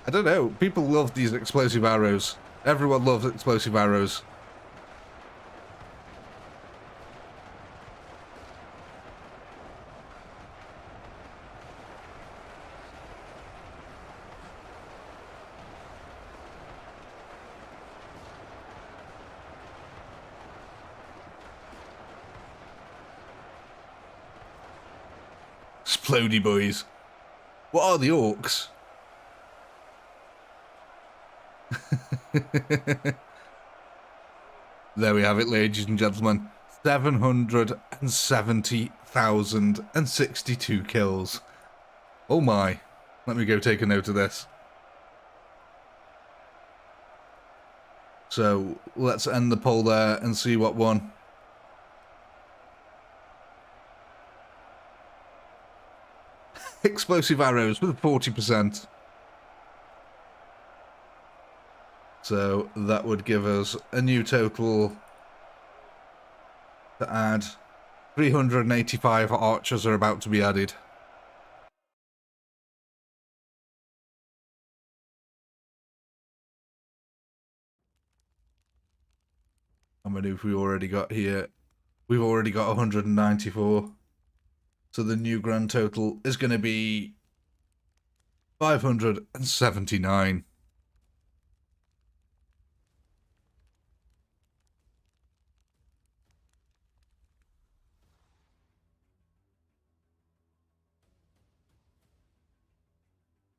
I don't know. People love these explosive arrows. Everyone loves explosive arrows. Splody boys. What are the orcs? There we have it, ladies and gentlemen. 770,062 kills. Oh my. Let me go take a note of this. So, let's end the poll there and see what won. Explosive arrows with 40%. So that would give us a new total to add. 385 archers are about to be added. How many have we already got here? We've already got 194. So the new grand total is going to be 579.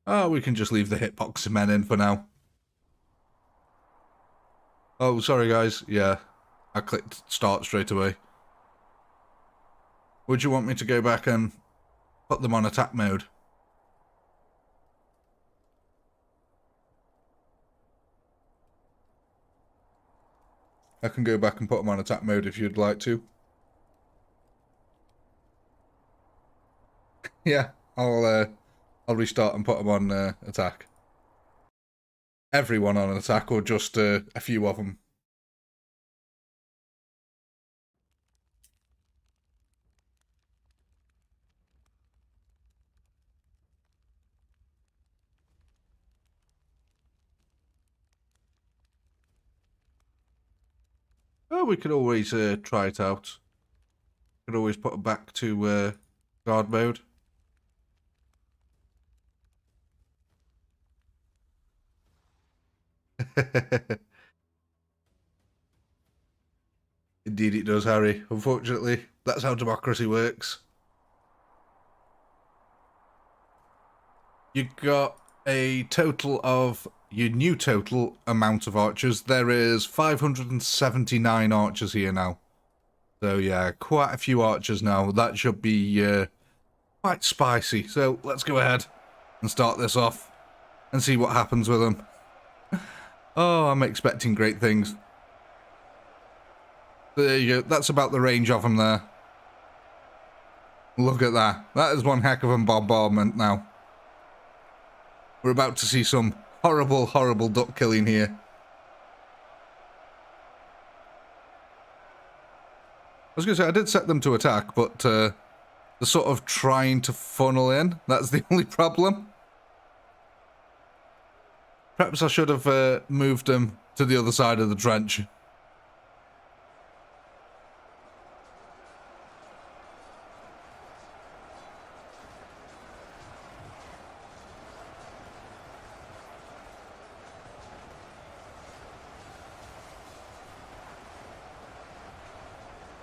Oh, we can just leave the hitboxing men in for now. Oh, sorry guys. Yeah, I clicked start straight away. Would you want me to go back and put them on attack mode? I can go back and put them on attack mode if you'd like to. Yeah, I'll restart and put them on attack. Everyone on attack, or just a few of them? Oh, we could always try it out. Could always put it back to guard mode. Indeed it does, Harry. Unfortunately, that's how democracy works. You got a total of your new total amount of archers. There is 579 archers here now. So yeah, quite a few archers now. That should be quite spicy. So let's go ahead and start this off and see what happens with them. Oh, I'm expecting great things. There you go. That's about the range of them there. Look at that. That is one heck of a bombardment now. We're about to see some horrible, horrible duck killing here. I was going to say, I did set them to attack, but they're sort of trying to funnel in. That's the only problem. Perhaps I should have moved them to the other side of the trench.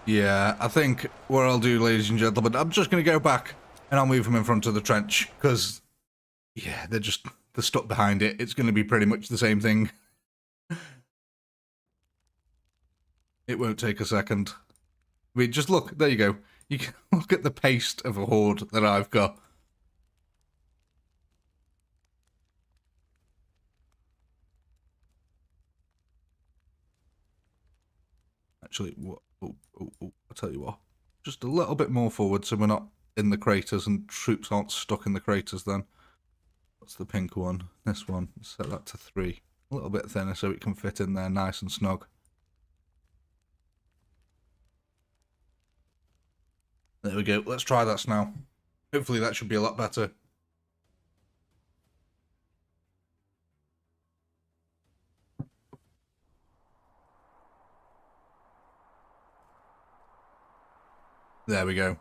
Yeah, I think what I'll do, ladies and gentlemen, I'm just going to go back and I'll move them in front of the trench because, yeah, they're stuck behind it. It's going to be pretty much the same thing. It won't take a second. I mean, just look, there you go. You can look at the pace of a horde that I've got. Actually, what? I'll tell you what. Just a little bit more forward so we're not in the craters and troops aren't stuck in the craters then. What's the pink one? This one. Set that to 3. A little bit thinner so it can fit in there nice and snug. There we go. Let's try that now. Hopefully that should be a lot better. There we go.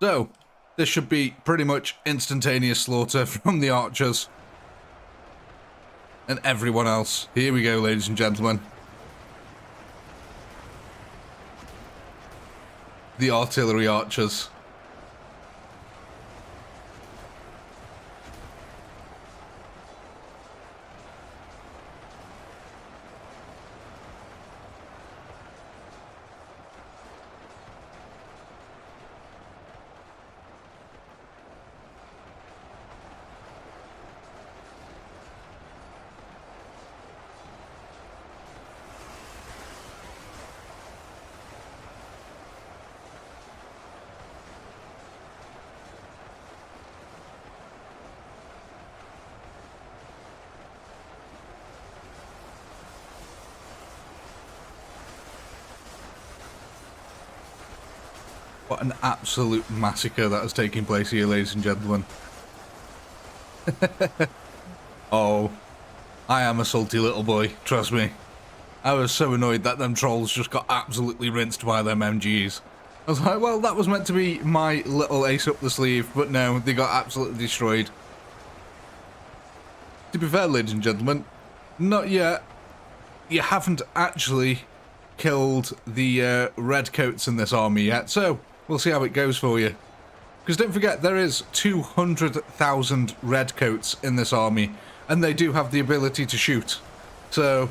So, this should be pretty much instantaneous slaughter from the archers. And everyone else. Here we go, ladies and gentlemen. The artillery archers. What an absolute massacre that is taking place here, ladies and gentlemen. Oh, I am a salty little boy, trust me. I was so annoyed that them trolls just got absolutely rinsed by them MGs. I was like, well, that was meant to be my little ace up the sleeve, but no, they got absolutely destroyed. To be fair, ladies and gentlemen, not yet. You haven't actually killed the redcoats in this army yet, so we'll see how it goes for you. Because don't forget, there is 200,000 redcoats in this army, and they do have the ability to shoot. So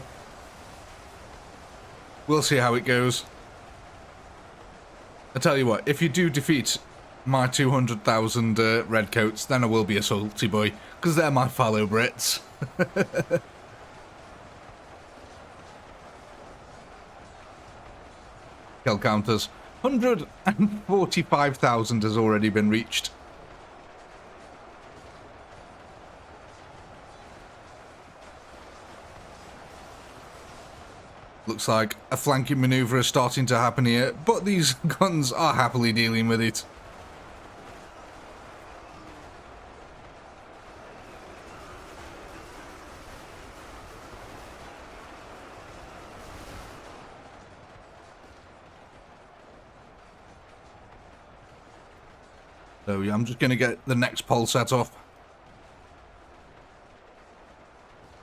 we'll see how it goes. I tell you what, if you do defeat my 200,000 redcoats, then I will be a salty boy, because they're my fellow Brits. Kill counters. 145,000 has already been reached. Looks like a flanking maneuver is starting to happen here, but these guns are happily dealing with it. So yeah, I'm just going to get the next pole set off.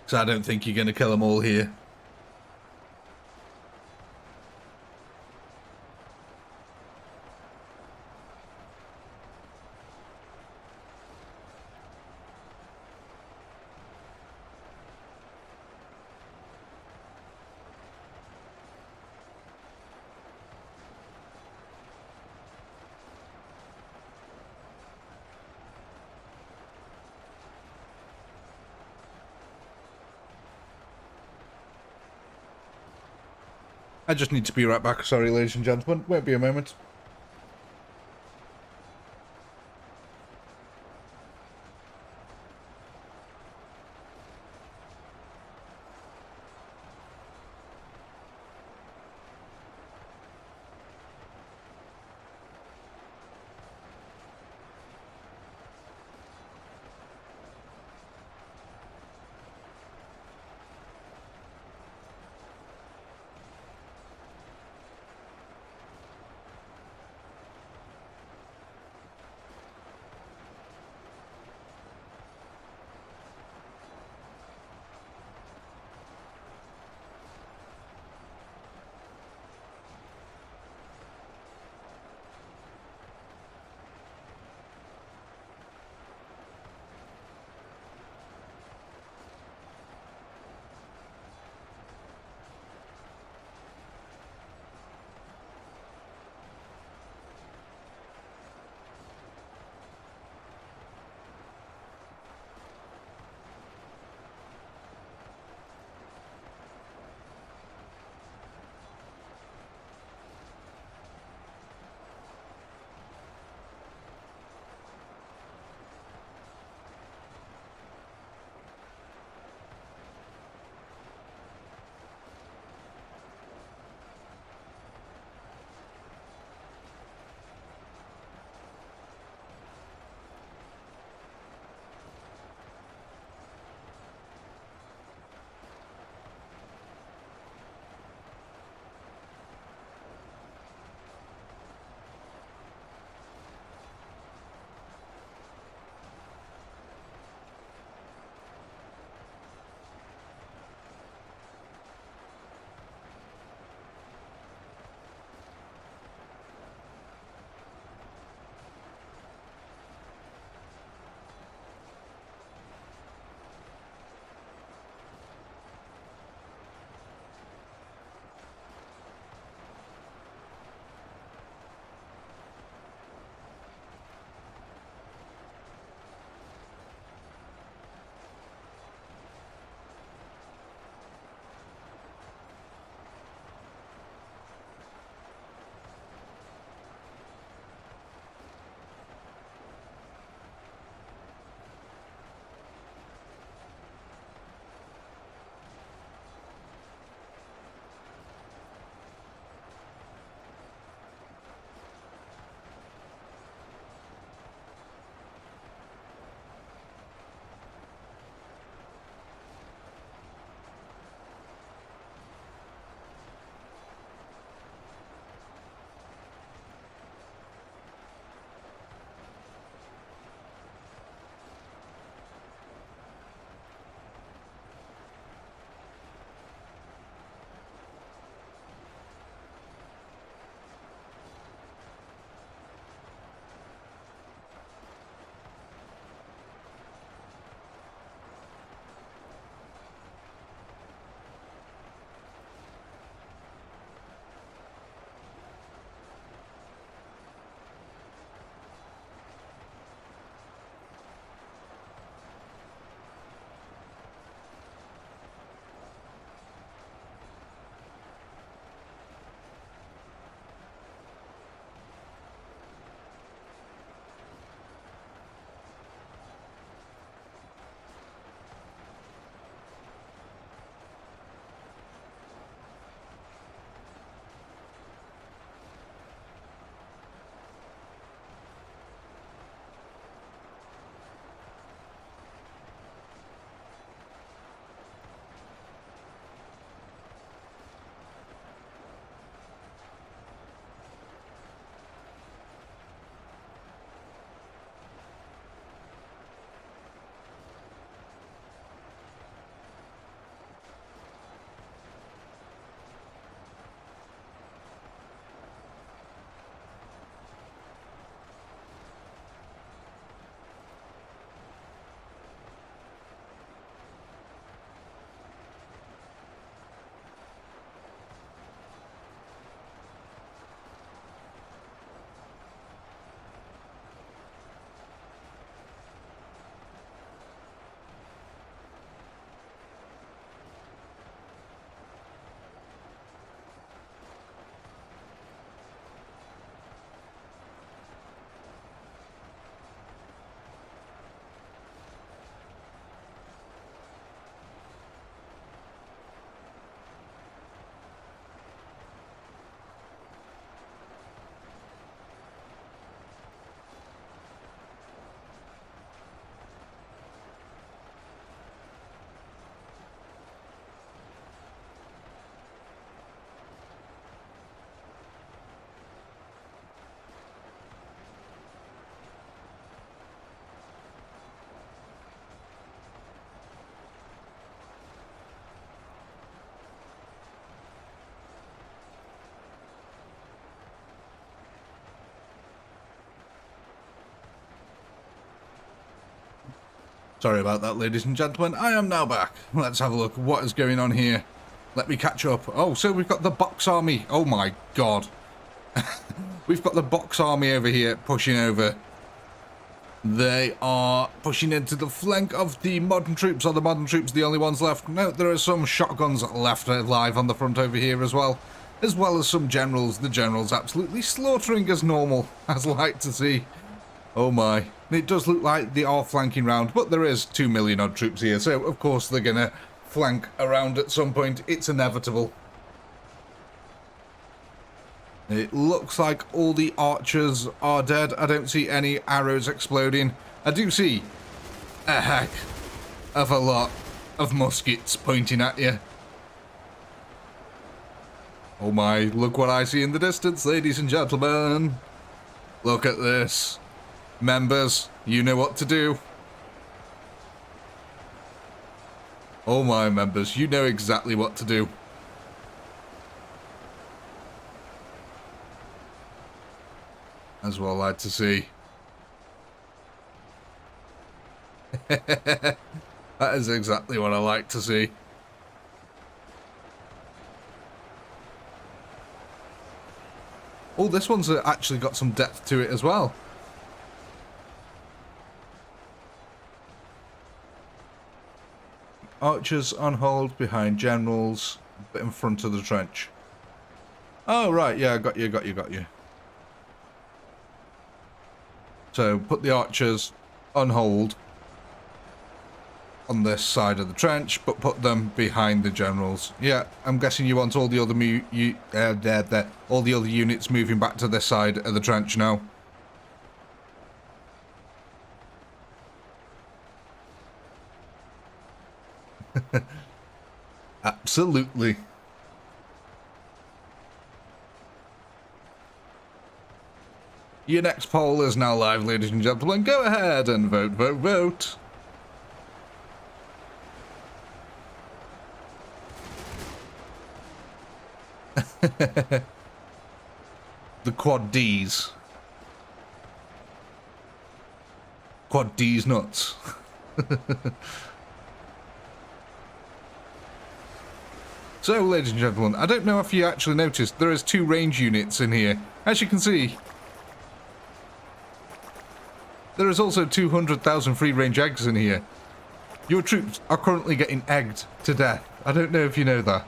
Because I don't think you're going to kill them all here. I just need to be right back. Sorry, ladies and gentlemen. Won't be a moment. Sorry about that, ladies and gentlemen. I am now back. Let's have a look. What is going on here? Let me catch up. Oh, so we've got the box army. Oh my god. We've got the box army over here pushing over. They are pushing into the flank of the modern troops. Are the modern troops the only ones left? No, there are some shotguns left alive on the front over here as well as some generals. The generals absolutely slaughtering as normal, as I like to see. Oh my. It does look like they are flanking round, but there is 2 million odd troops here, so of course they're gonna flank around at some point. It's inevitable. It looks like all the archers are dead. I don't see any arrows exploding. I do see a heck of a lot of muskets pointing at you. Oh my, look what I see in the distance, ladies and gentlemen. Look at this. Members, you know what to do. Oh my, members, you know exactly what to do. As well, like to see. That is exactly what I like to see. Oh, this one's actually got some depth to it as well. Archers on hold behind generals, but in front of the trench. Oh, right, yeah, got you. So, put the archers on hold on this side of the trench, but put them behind the generals. Yeah, I'm guessing you want all the other all the other units moving back to this side of the trench now. Absolutely. Your next poll is now live, ladies and gentlemen. Go ahead and vote, vote, vote. The quad Ds. Quad D's nuts. So, ladies and gentlemen, I don't know if you actually noticed, there is 2 range units in here. As you can see, there is also 200,000 free-range eggs in here. Your troops are currently getting egged to death. I don't know if you know that.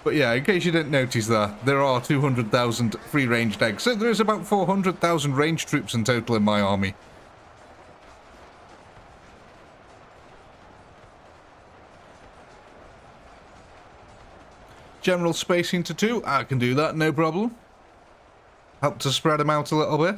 But yeah, in case you didn't notice that, there are 200,000 free-ranged eggs. So there is about 400,000 range troops in total in my army. General spacing to 2, I can do that, no problem. Help to spread them out a little bit.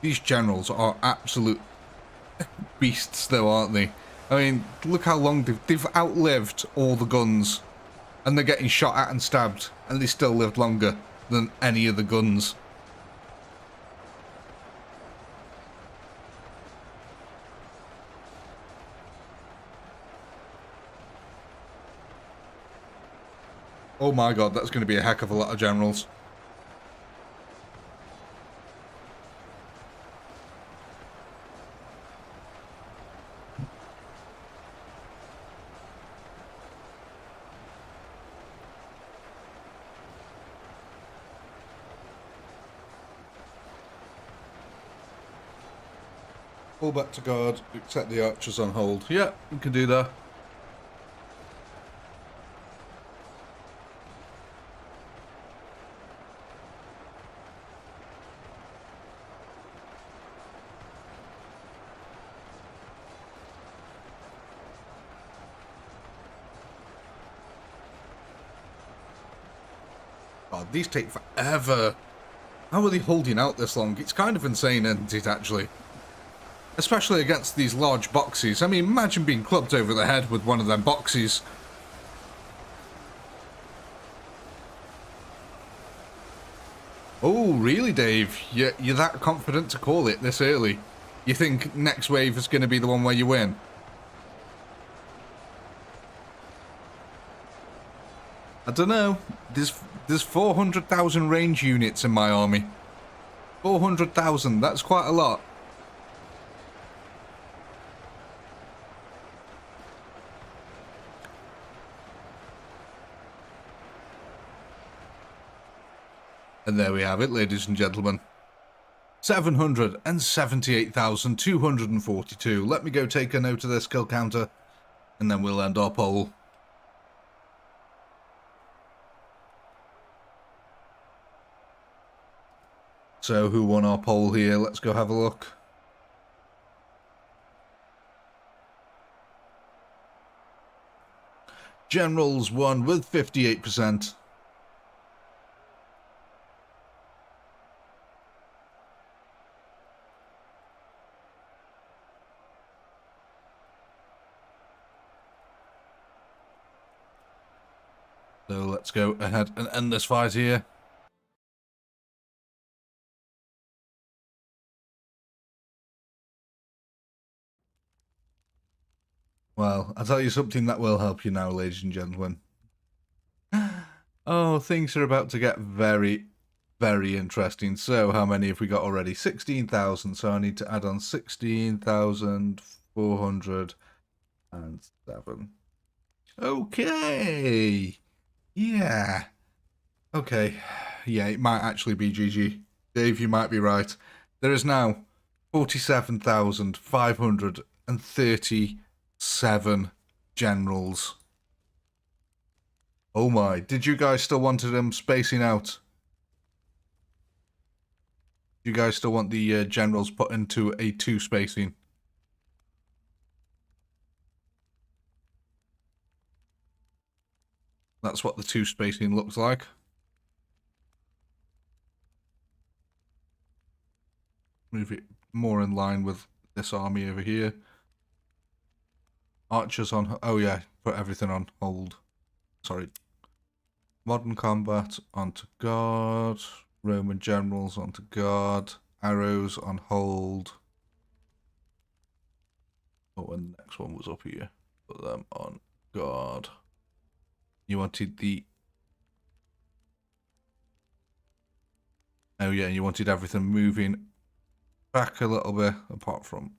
These generals are absolute beasts though, aren't they? I mean, look how long they've outlived all the guns. And they're getting shot at and stabbed, and they still lived longer than any of the guns. Oh my god, that's going to be a heck of a lot of generals. Pull back to guard, set the archers on hold. Yeah, we can do that. God, these take forever. How are they holding out this long? It's kind of insane, isn't it, actually? Especially against these large boxes. I mean, imagine being clubbed over the head with one of them boxes. Oh, really, Dave? You're that confident to call it this early? You think next wave is going to be the one where you win? I don't know. There's 400,000 range units in my army. 400,000, that's quite a lot. And there we have it, ladies and gentlemen. 778,242. Let me go take a note of their skill counter, and then we'll end our poll. So, who won our poll here? Let's go have a look. Generals won with 58%. So let's go ahead and end this fight here. Well, I'll tell you something that will help you now, ladies and gentlemen. Oh, things are about to get very, very interesting. So, how many have we got already? 16,000. So, I need to add on 16,407. Okay. Yeah. Okay. Yeah, it might actually be GG. Dave, you might be right. There is now 47,537 generals. Oh my, did you guys still want them spacing out? You guys still want the generals put into a 2 spacing? That's what the 2 spacing looks like. Move it more in line with this army over here. Archers on... Oh yeah, put everything on hold. Sorry. Modern combat onto guard. Roman generals onto guard. Arrows on hold. Oh, and the next one was up here. Put them on guard. You wanted the... Oh yeah, you wanted everything moving back a little bit, apart from...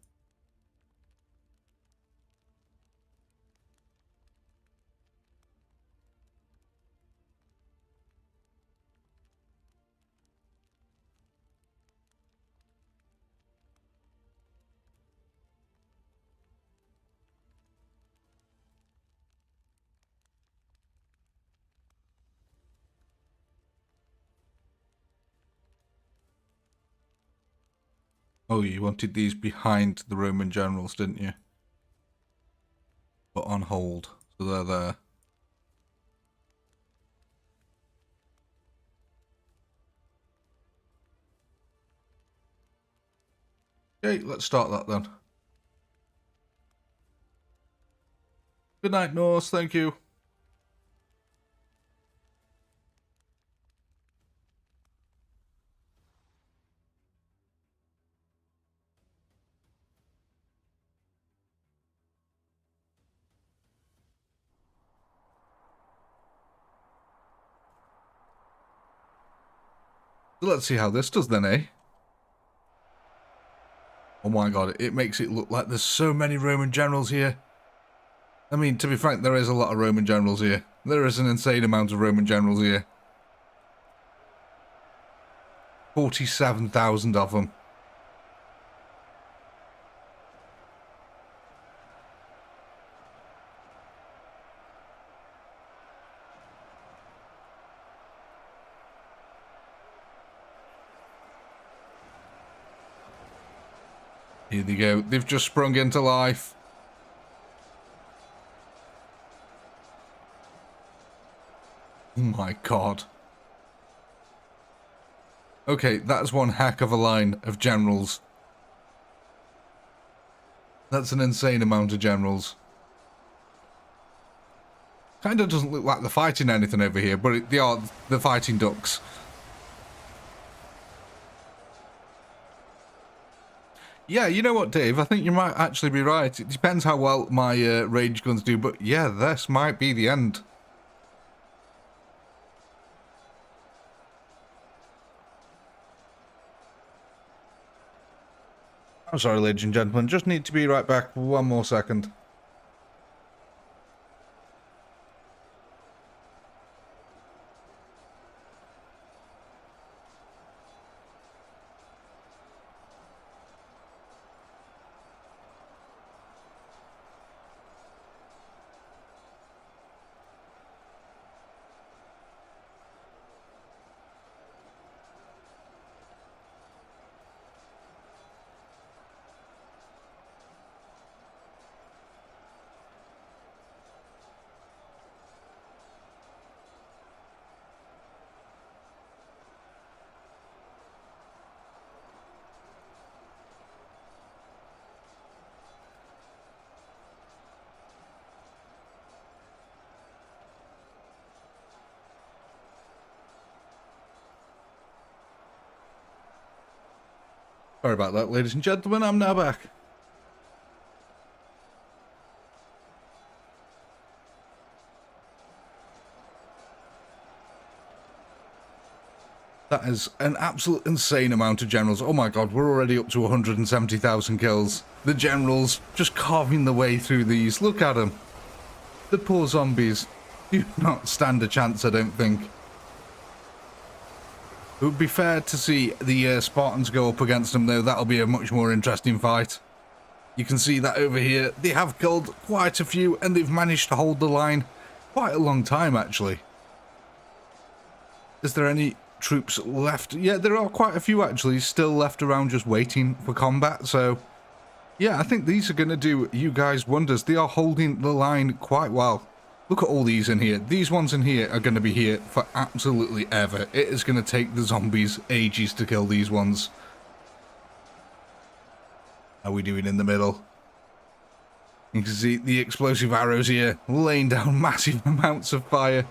Oh, you wanted these behind the Roman generals, didn't you? But on hold, so they're there. Okay, let's start that then. Good night, Norse, thank you. Let's see how this does then, eh? Oh my god, it makes it look like there's so many Roman generals here. I mean, to be frank, there is a lot of Roman generals here. There is an insane amount of Roman generals here. 47,000 of them. Here they go. They've just sprung into life. Oh my god. Okay, that's one heck of a line of generals. That's an insane amount of generals. Kinda doesn't look like they're fighting anything over here, but they are. They're fighting ducks. Yeah, you know what, Dave? I think you might actually be right. It depends how well my rage guns do, but yeah, this might be the end. I'm sorry, ladies and gentlemen, just need to be right back 1 more second. Sorry about that, ladies and gentlemen, I'm now back. That is an absolute insane amount of generals. Oh my god, we're already up to 170,000 kills. The generals just carving the way through these. Look at them. The poor zombies do not stand a chance, I don't think. It would be fair to see the Spartans go up against them, though. That'll be a much more interesting fight. You can see that over here. They have killed quite a few, and they've managed to hold the line quite a long time, actually. Is there any troops left? Yeah, there are quite a few, actually, still left around just waiting for combat. So, yeah, I think these are going to do you guys wonders. They are holding the line quite well. Look at all these in here. These ones in here are going to be here for absolutely ever. It is going to take the zombies ages to kill these ones. How are we doing in the middle? You can see the explosive arrows here laying down massive amounts of fire.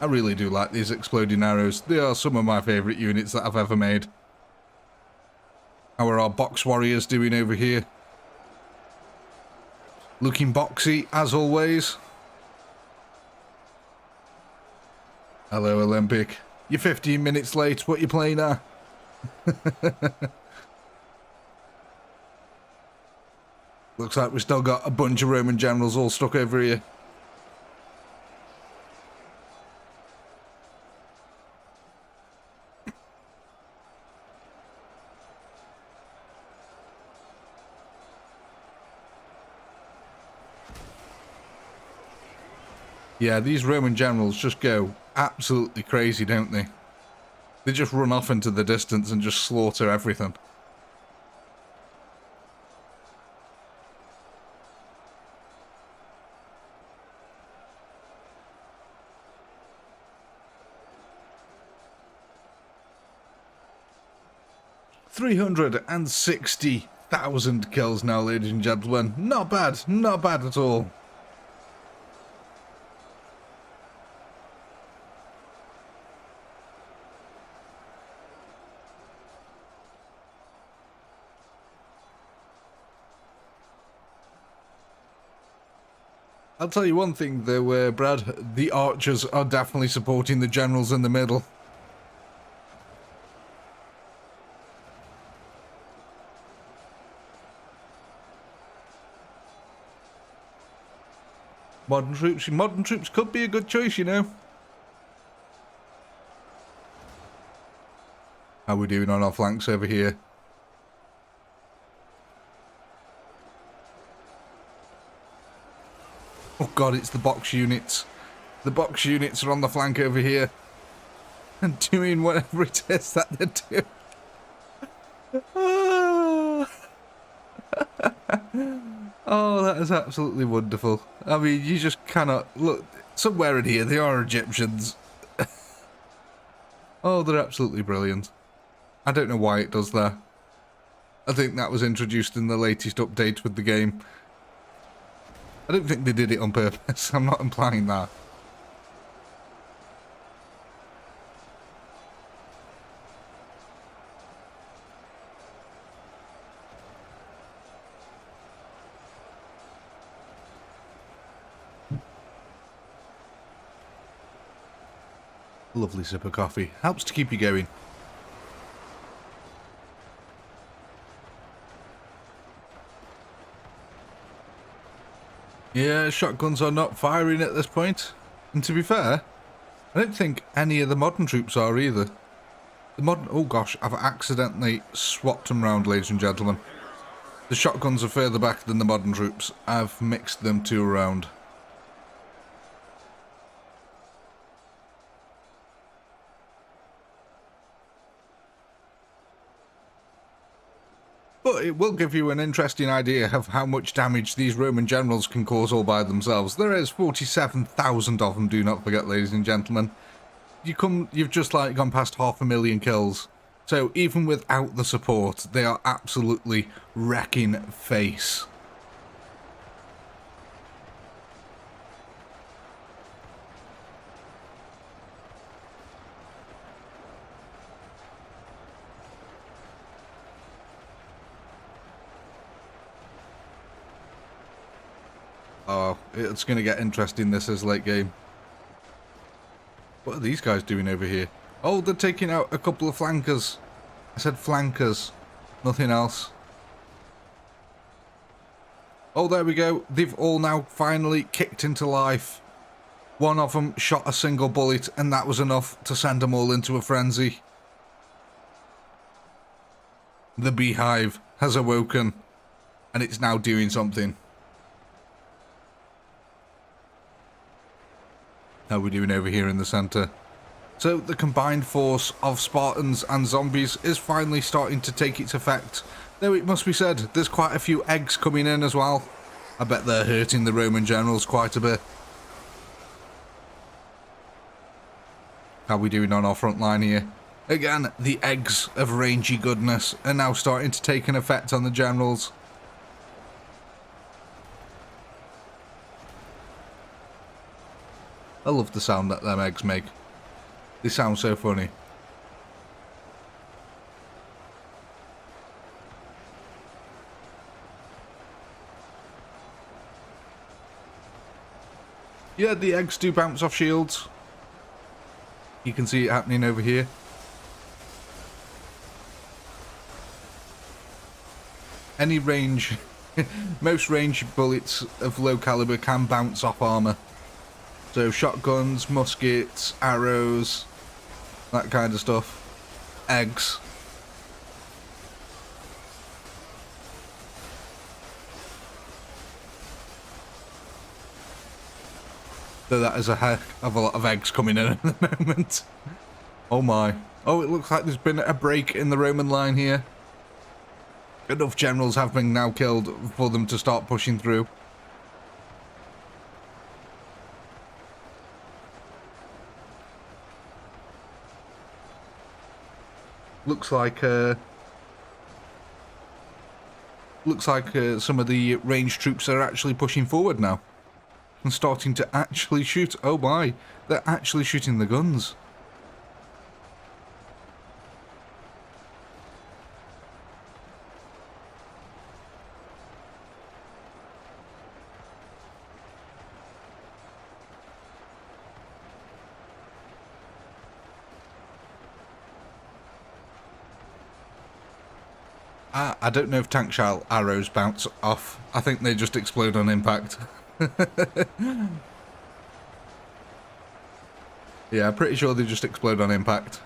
I really do like these exploding arrows. They are some of my favourite units that I've ever made. How are our box warriors doing over here? Looking boxy, as always. Hello, Olympic. You're 15 minutes late. What you playing at? Looks like we've still got a bunch of Roman generals all stuck over here. Yeah, these Roman generals just go absolutely crazy, don't they? They just run off into the distance and just slaughter everything. $360,000 kills now, ladies and gentlemen. Not bad at all. I'll tell you one thing though, Brad, the archers are definitely supporting the generals in the middle. Modern troops could be a good choice, you know. How are we doing on our flanks over here? Oh god, it's the box units. The box units are on the flank over here. And doing whatever it is that they're doing. Oh, that is absolutely wonderful. I mean, you just cannot... Look, somewhere in here, they are Egyptians. Oh, they're absolutely brilliant. I don't know why it does that. I think that was introduced in the latest update with the game. I don't think they did it on purpose. I'm not implying that. Lovely sip of coffee. Helps to keep you going. Yeah, shotguns are not firing at this point. And to be fair, I don't think any of the modern troops are either. The modern... Oh gosh, I've accidentally swapped them round, ladies and gentlemen. The shotguns are further back than the modern troops. I've mixed them two around. But it will give you an interesting idea of how much damage these Roman generals can cause all by themselves. There is 47,000 of them, do not forget, ladies and gentlemen. You've just like gone past 500,000 kills. So even without the support, they are absolutely wrecking face. Oh, it's going to get interesting, this is late game. What are these guys doing over here? Oh, they're taking out a couple of flankers. I said flankers, nothing else. Oh, there we go. They've all now finally kicked into life. One of them shot a single bullet, and that was enough to send them all into a frenzy. The beehive has awoken, and it's now doing something. How are we doing over here in the centre? So the combined force of Spartans and zombies is finally starting to take its effect. Though it must be said, there's quite a few eggs coming in as well. I bet they're hurting the Roman generals quite a bit. How are we doing on our front line here? Again, the eggs of rangy goodness are now starting to take an effect on the generals. I love the sound that them eggs make. They sound so funny. Yeah, the eggs do bounce off shields. You can see it happening over here. Any range, most range bullets of low caliber can bounce off armor. So shotguns, muskets, arrows, that kind of stuff. Eggs. So that is a heck of a lot of eggs coming in at the moment. Oh my. Oh, it looks like there's been a break in the Roman line here. Enough generals have been now killed for them to start pushing through. Looks like some of the ranged troops are actually pushing forward now and starting to actually shoot. Oh my, they're actually shooting the guns. I don't know if tank shell arrows bounce off. I think they just explode on impact. Yeah, I'm pretty sure they just explode on impact.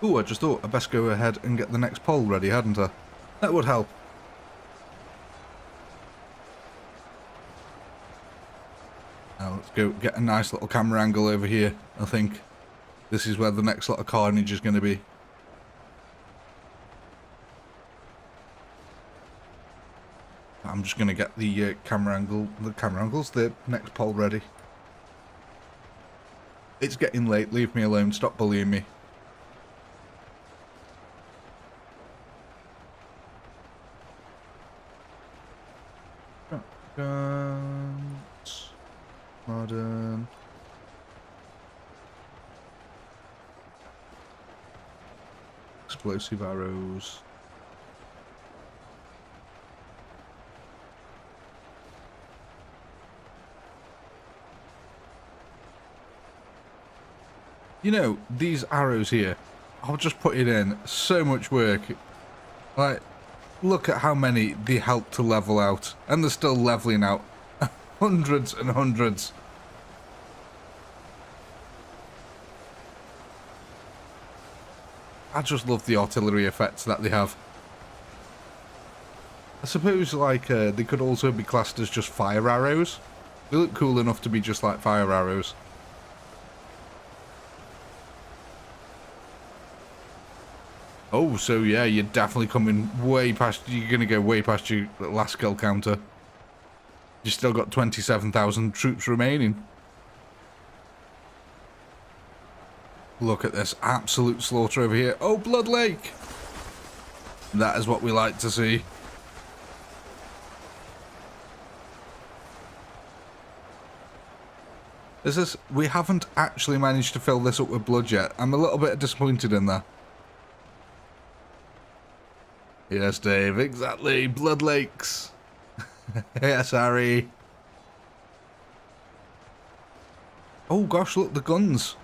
Ooh, I just thought I'd best go ahead and get the next pole ready, hadn't I? That would help. Now let's go get a nice little camera angle over here. I think this is where the next lot of carnage is going to be. I'm just going to get the camera angles, the next pole ready. It's getting late, leave me alone, stop bullying me. Modern. Explosive arrows. You know, these arrows here, I'll just put it in, so much work. Like, look at how many they help to level out. And they're still leveling out. Hundreds and hundreds. I just love the artillery effects that they have. I suppose, like, they could also be classed as just fire arrows. They look cool enough to be just like fire arrows. Oh, so yeah, you're definitely coming way past, you're going to go way past your last kill counter. You still got 27,000 troops remaining. Look at this absolute slaughter over here. Oh, Blood Lake! That is what we like to see. We haven't actually managed to fill this up with blood yet. I'm a little bit disappointed in that. Yes, Dave, exactly. Blood Lakes. Yes, Harry. Oh gosh, look, the guns.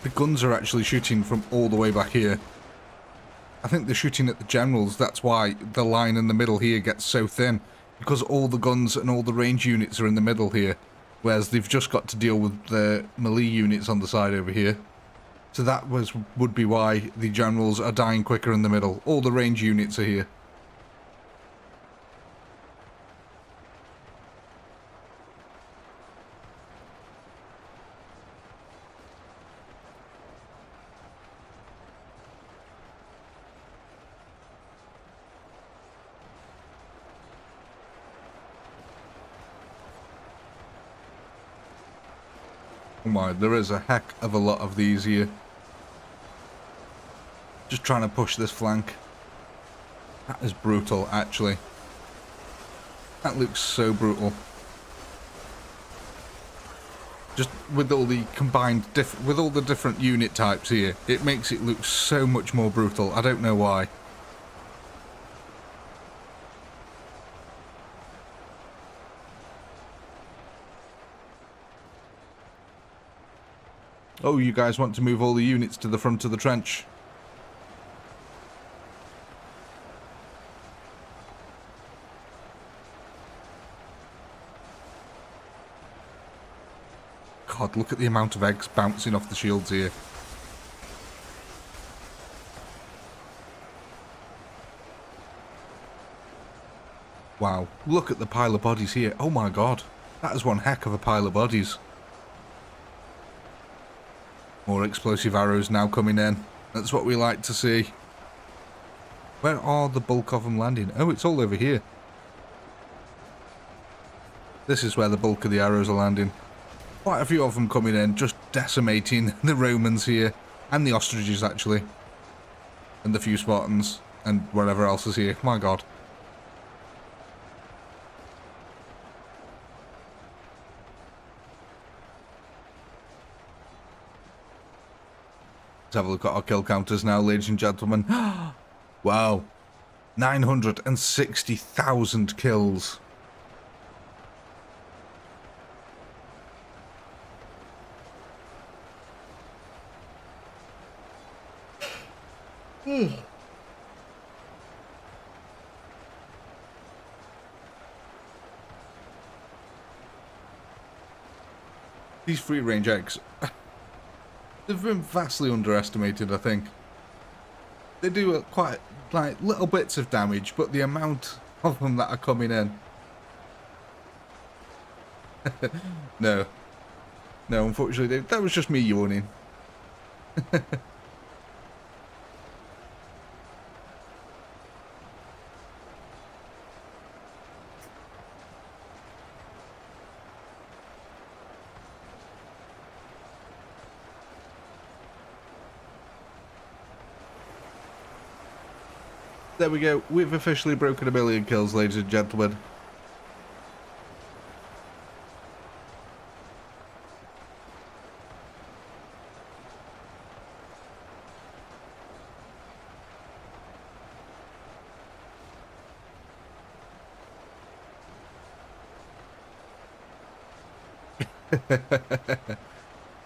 The guns are actually shooting from all the way back here. I think they're shooting at the generals. That's why the line in the middle here gets so thin. Because all the guns and all the range units are in the middle here. Whereas they've just got to deal with the melee units on the side over here. So that would be why the generals are dying quicker in the middle. All the range units are here. Oh my, there is a heck of a lot of these here. Just trying to push this flank. That is brutal, actually. That looks so brutal. Just with all the combined, with all the different unit types here, it makes it look so much more brutal. I don't know why. Oh, you guys want to move all the units to the front of the trench? God, look at the amount of eggs bouncing off the shields here. Wow, look at the pile of bodies here. Oh my god, that is one heck of a pile of bodies. More explosive arrows now coming in. That's what we like to see. Where are the bulk of them landing? Oh, it's all over here. This is where the bulk of the arrows are landing. Quite a few of them coming in, just decimating the Romans here. And the ostriches, actually. And the few Spartans. And whatever else is here. My god. Let's have a look at our kill counters now, ladies and gentlemen. Wow. 960,000 kills. These free range eggs. They've been vastly underestimated, I think. They do quite, like, little bits of damage, but the amount of them that are coming in. No. No, unfortunately, that was just me yawning. There we go. We've officially broken 1 million kills, ladies and gentlemen.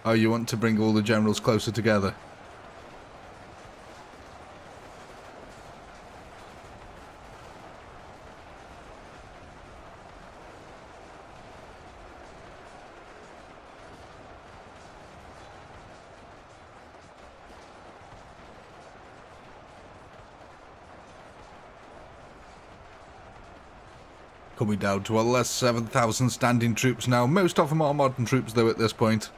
Oh, you want to bring all the generals closer together? Coming down to our less 7,000 standing troops now. Most of them are modern troops, though, at this point.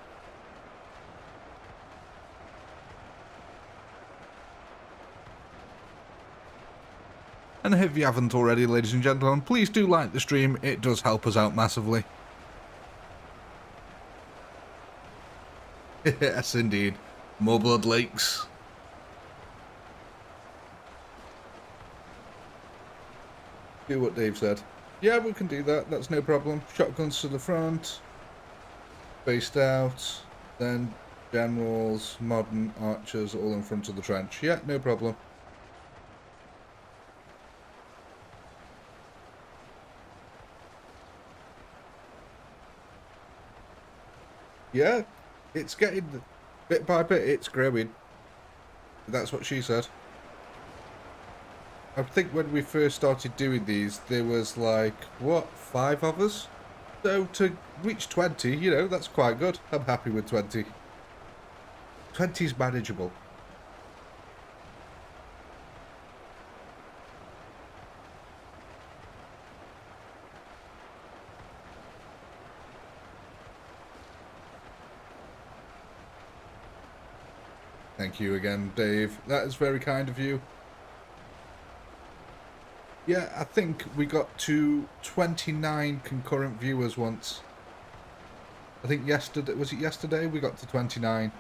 And if you haven't already, ladies and gentlemen, please do like the stream. It does help us out massively. Yes, indeed. More blood lakes. Do what Dave said. Yeah, we can do that. That's no problem. Shotguns to the front. Spaced out. Then generals, modern archers, all in front of the trench. Yeah, no problem. Yeah, it's getting, bit by bit, it's growing. That's what she said. I think when we first started doing these, there was like, what, 5 of us? So to reach 20, you know, that's quite good. I'm happy with 20. 20's manageable. Thank you again, Dave. That is very kind of you. Yeah, I think we got to 29 concurrent viewers once. I think yesterday, was it yesterday? We got to 29.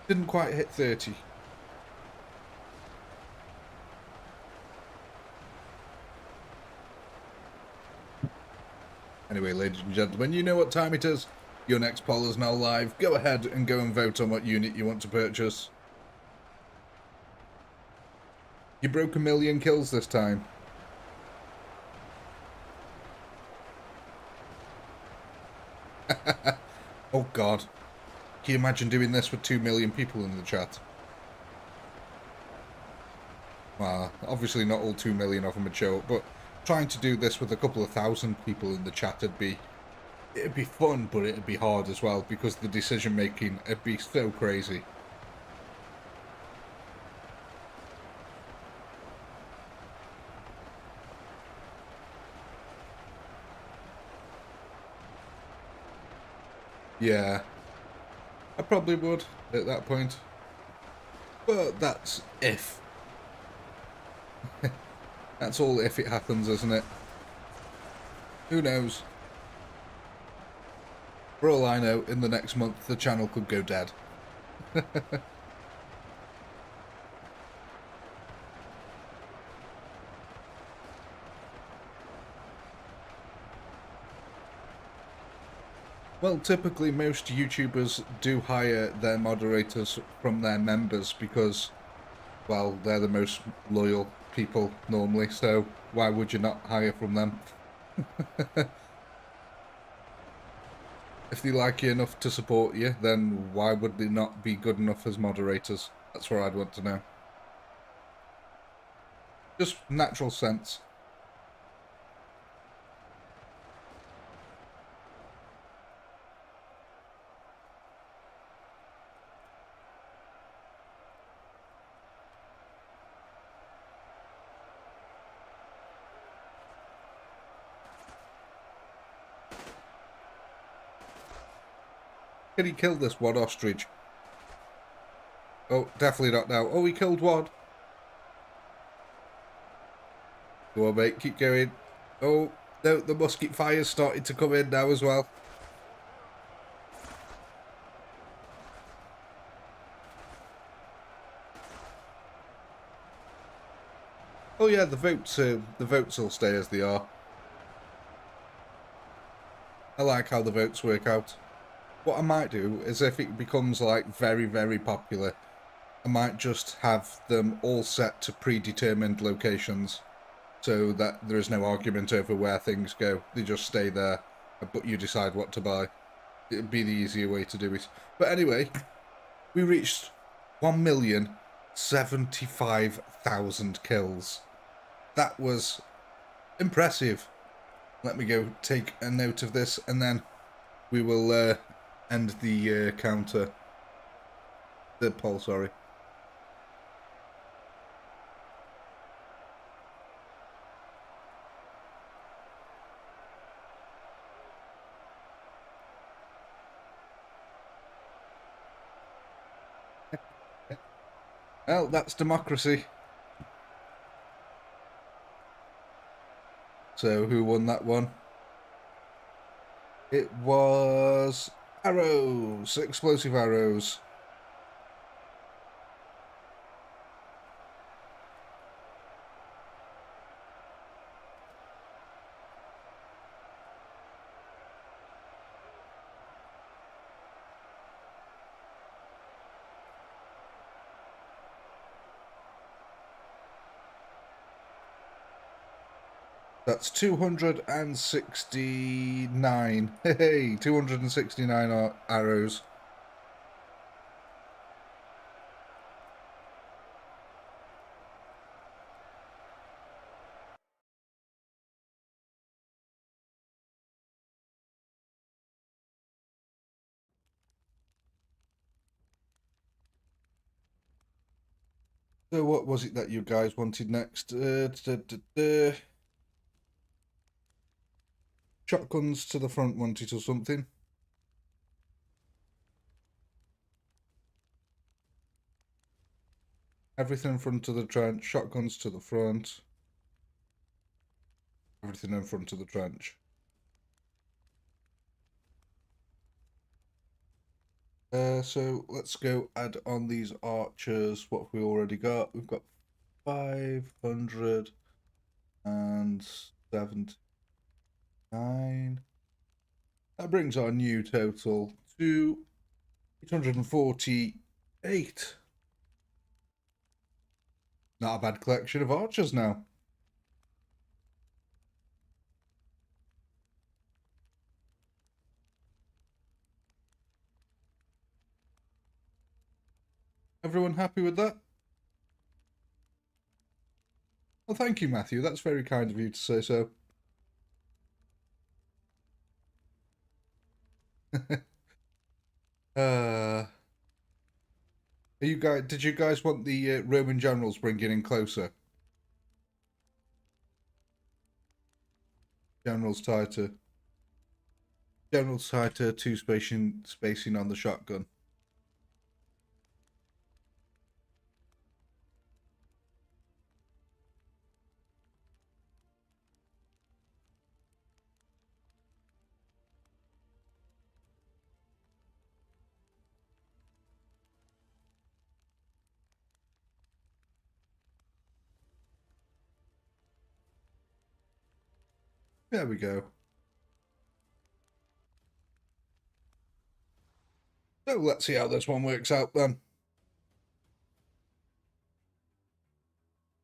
Didn't quite hit 30. Anyway, ladies and gentlemen, you know what time it is. Your next poll is now live. Go ahead and go and vote on what unit you want to purchase. You broke 1 million kills this time. Oh god. Can you imagine doing this with 2 million people in the chat? Well, obviously not all 2 million of them would show up, but trying to do this with a couple of thousand people in the chat, it'd be fun, but it'd be hard as well, because the decision making, it'd be so crazy. Yeah, I probably would at that point, but that's if. That's all if it happens, isn't it? Who knows? For all I know, in the next month the channel could go dead. Well, typically most YouTubers do hire their moderators from their members because, well, they're the most loyal people normally, so why would you not hire from them? If they like you enough to support you, then why would they not be good enough as moderators? That's what I'd want to know. Just natural sense. Can he kill this one ostrich? Oh, definitely not now. Oh, he killed one. Go on, mate. Keep going. Oh, no, the musket fire's started to come in now as well. Oh yeah, the votes will stay as they are. I like how the votes work out. What I might do is if it becomes like very, very popular, I might just have them all set to predetermined locations so that there is no argument over where things go. They just stay there, but you decide what to buy. It'd be the easier way to do it. But anyway, we reached 1,075,000 kills. That was impressive. Let me go take a note of this, and then we will end the counter. The poll, sorry. Well, that's democracy. So, who won that one? It was arrows, explosive arrows. That's 269. Hey, 269 arrows. So what was it that you guys wanted next? Shotguns to the front wanted or something. Everything in front of the trench. Shotguns to the front. Everything in front of the trench. So let's go add on these archers. What have we already got? We've got 579. That brings our new total to 848. Not a bad collection of archers now. Everyone happy with that? Well, thank you, Matthew. That's very kind of you to say so. Are you guys? Did you guys want the Roman generals bringing in closer? Generals tighter. Generals tighter. Two spacing on the shotgun. There we go. So let's see how this one works out then.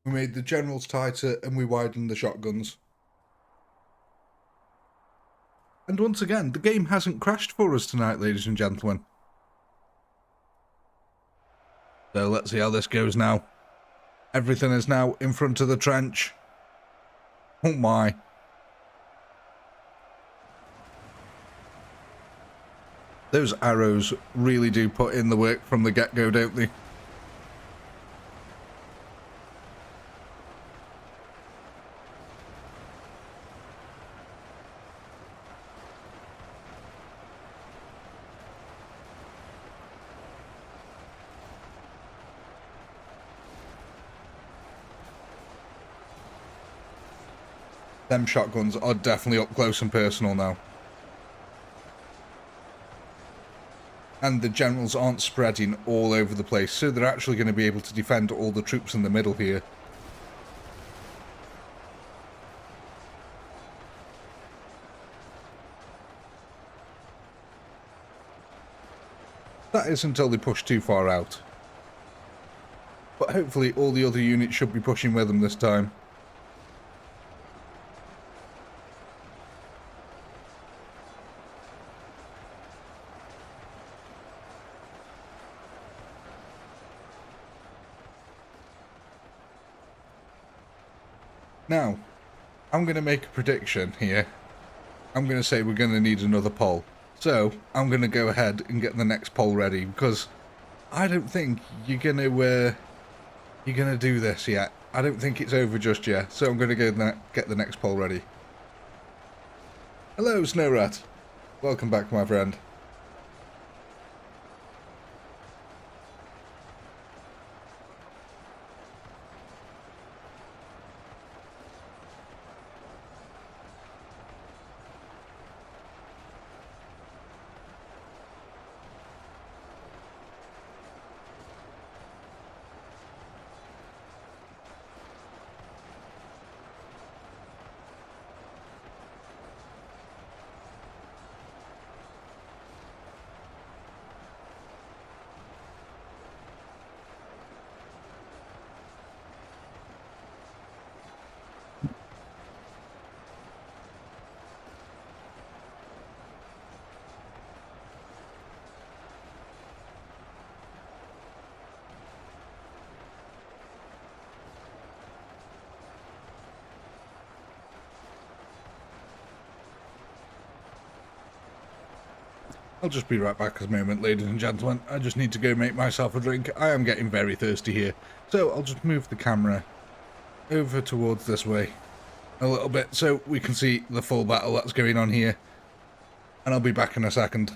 We made the generals tighter and we widened the shotguns. And once again, the game hasn't crashed for us tonight, ladies and gentlemen. So let's see how this goes now. Everything is now in front of the trench. Oh my. Those arrows really do put in the work from the get-go, don't they? Them shotguns are definitely up close and personal now. And the generals aren't spreading all over the place, so they're actually going to be able to defend all the troops in the middle here. That is until they push too far out. But hopefully all the other units should be pushing with them this time. Now, I'm going to make a prediction here. I'm going to say we're going to need another pole. So, I'm going to go ahead and get the next pole ready, because I don't think you're going to do this yet. I don't think it's over just yet. So I'm going to go get the next pole ready. Hello, Snow Rat. Welcome back, my friend. I'll just be right back a moment, ladies and gentlemen. I just need to go make myself a drink. I am getting very thirsty here. So I'll just move the camera over towards this way a little bit so we can see the full battle that's going on here. And I'll be back in a second.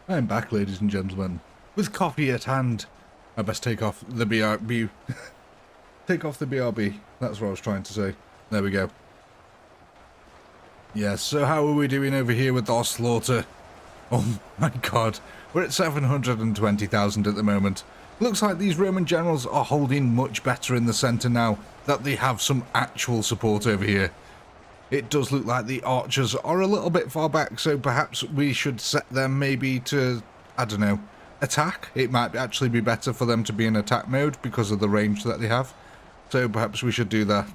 I'm back, ladies and gentlemen, with coffee at hand. I best take off the BRB. Take off the BRB. That's what I was trying to say. There we go. Yes, so how are we doing over here with our slaughter? Oh my god, we're at 720,000 at the moment. Looks like these Roman generals are holding much better in the centre now that they have some actual support over here. It does look like the archers are a little bit far back, so perhaps we should set them maybe to, I don't know, attack. It might actually be better for them to be in attack mode because of the range that they have. So perhaps we should do that.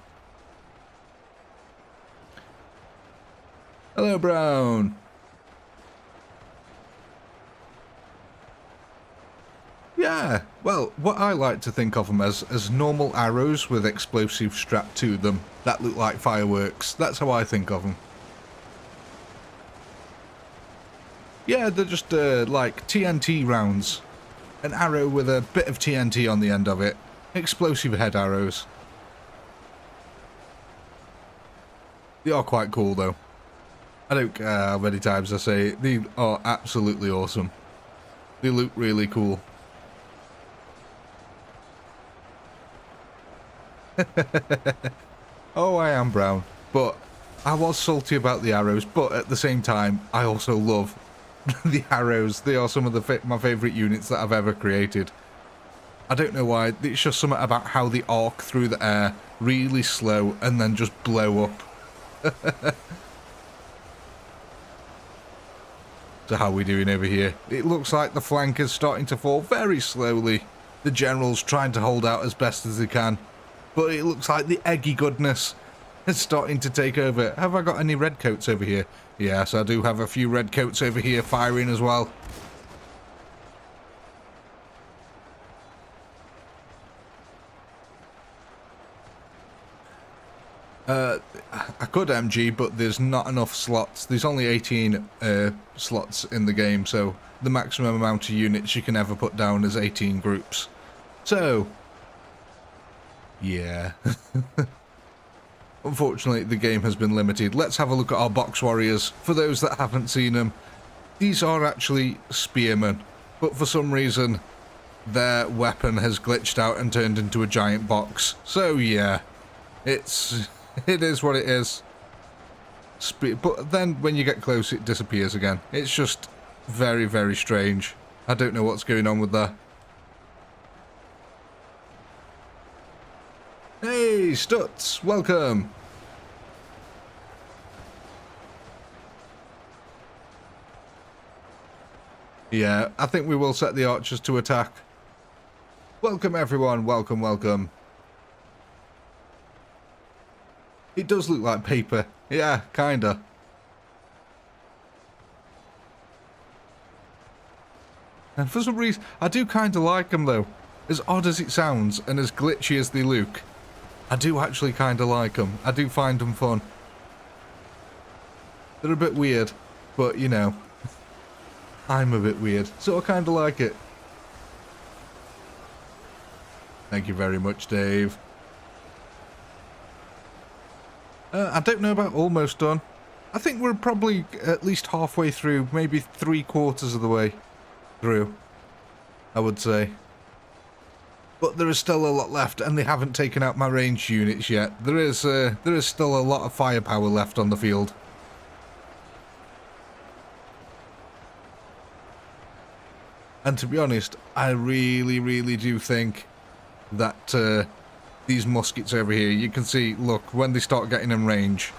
Hello, Brown. Yeah, well, what I like to think of them as normal arrows with explosives strapped to them that look like fireworks. That's how I think of them. Yeah, they're just like TNT rounds. An arrow with a bit of TNT on the end of it. Explosive head arrows. They are quite cool though. I don't care how many times I say it, they are absolutely awesome. They look really cool. Oh, I am brown, but I was salty about the arrows, but at the same time, I also love the arrows. They are some of my favourite units that I've ever created. I don't know why, it's just something about how they arc through the air really slow and then just blow up. So how are we doing over here? It looks like the flank is starting to fall very slowly. The general's trying to hold out as best as they can. But it looks like the eggy goodness is starting to take over. Have I got any redcoats over here? Yes, I do have a few redcoats over here firing as well. I could MG, but there's not enough slots. There's only 18 slots in the game, so the maximum amount of units you can ever put down is 18 groups. So, yeah. Unfortunately, the game has been limited. Let's have a look at our box warriors. For those that haven't seen them, these are actually spearmen, but for some reason, their weapon has glitched out and turned into a giant box. So, yeah, it is what it is. But then when you get close, it disappears again. It's just very, very strange. I don't know what's going on with that. Hey, Stutz, welcome. Yeah, I think we will set the archers to attack. Welcome, everyone. Welcome, welcome. It does look like paper. Yeah, kinda. And for some reason, I do kinda like them though. As odd as it sounds, and as glitchy as they look, I do actually kinda like them. I do find them fun. They're a bit weird, but you know, I'm a bit weird, so I kinda like it. Thank you very much, Dave. I don't know about almost done. I think we're probably at least halfway through, maybe 3/4 of the way through, I would say. But there is still a lot left, and they haven't taken out my ranged units yet. There is still a lot of firepower left on the field. And to be honest, I really, really do think that these muskets over here, you can see, look, when they start getting in range,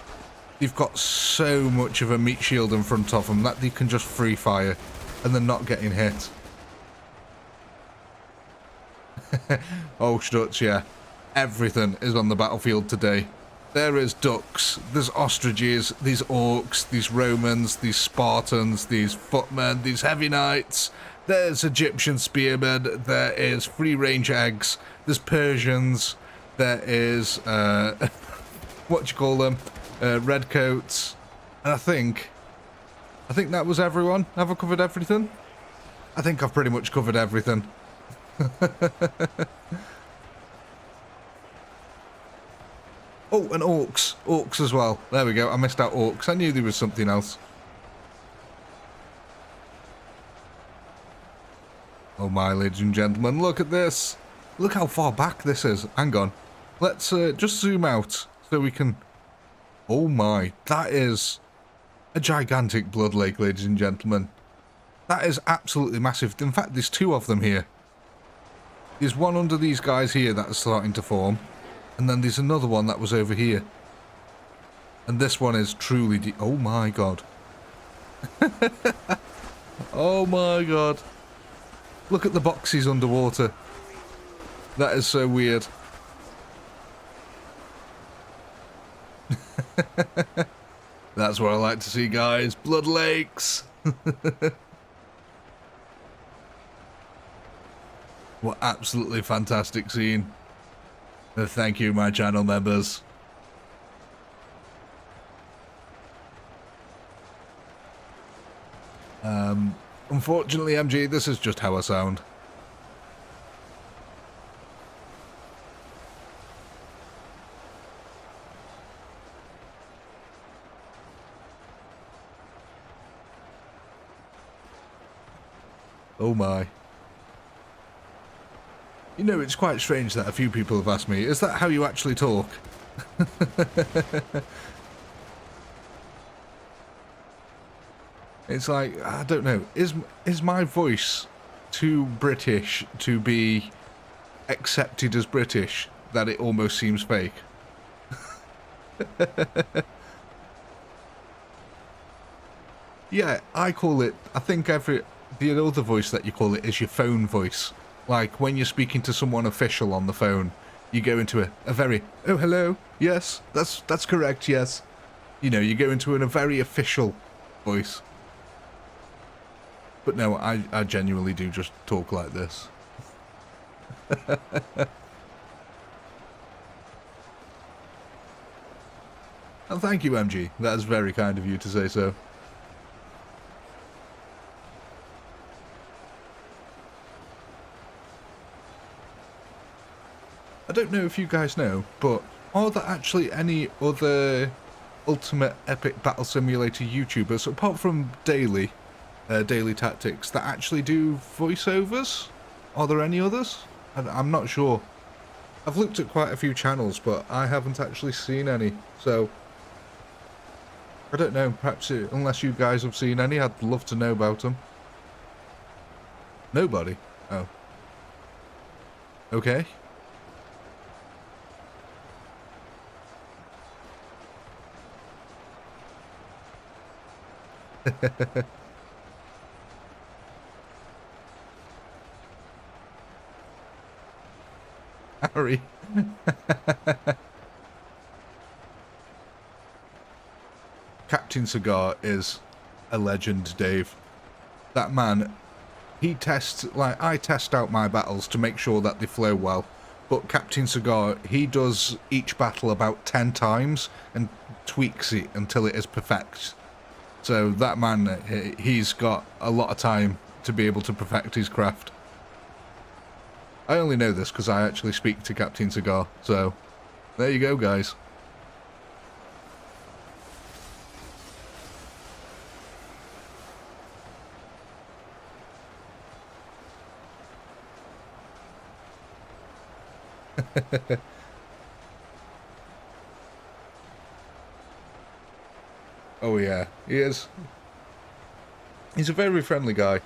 they've got so much of a meat shield in front of them that they can just free fire and they're not getting hit. Oh, Stutz, yeah. Everything is on the battlefield today. There is ducks, there's ostriches, these orcs, these Romans, these Spartans, these footmen, these heavy knights. There's Egyptian spearmen, there is free-range eggs, there's Persians, there is, what do you call them, redcoats, and I think that was everyone. Have I covered everything? I think I've pretty much covered everything. Oh, and orcs. Orcs as well. There we go. I missed out orcs. I knew there was something else. Oh my, ladies and gentlemen, look at this. Look how far back this is. Hang on. Let's just zoom out so we can... Oh my, that is a gigantic blood lake, ladies and gentlemen. That is absolutely massive. In fact, there's two of them here. There's one under these guys here that is starting to form. And then there's another one that was over here. And this one is truly deep. Oh my god. Oh my god. Look at the boxes underwater. That is so weird. That's what I like to see, guys. Blood lakes. What absolutely fantastic scene. Thank you, my channel members. Unfortunately, MG, this is just how I sound. Oh my. You know, it's quite strange that a few people have asked me, is that how you actually talk? It's like, I don't know, is my voice too British to be accepted as British that it almost seems fake? Yeah, I call it, I think the other voice that you call it is your phone voice. Like when you're speaking to someone official on the phone, you go into a very, oh hello, yes, that's correct, yes. You know, you go into a very official voice. But no, I genuinely do just talk like this. And thank you, MG. That is very kind of you to say so. I don't know if you guys know, but are there actually any other Ultimate Epic Battle Simulator YouTubers, apart from Daily Tactics, that actually do voiceovers? Are there any others? I'm not sure. I've looked at quite a few channels, but I haven't actually seen any, so... I don't know, perhaps unless you guys have seen any, I'd love to know about them. Nobody? Oh. Okay. Harry. Captain Cigar is a legend, Dave. That man, he tests, like, I test out my battles to make sure that they flow well. But Captain Cigar, he does each battle about 10 times and tweaks it until it is perfect. So that man, he's got a lot of time to be able to perfect his craft. I only know this because I actually speak to Captain Cigar, so there you go, guys. Oh yeah, he is. He's a very friendly guy. I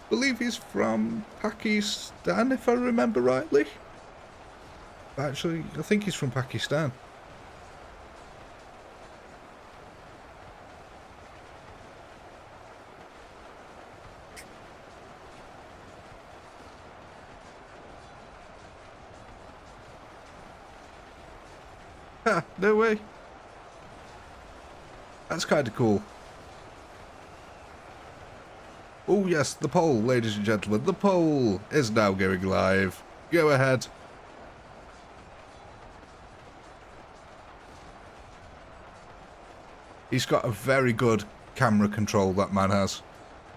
believe he's from Pakistan, if I remember rightly. Actually, I think he's from Pakistan. Ha, no way. That's kind of cool. Oh yes, the poll, ladies and gentlemen. The poll is now going live. Go ahead. He's got a very good camera control, that man has.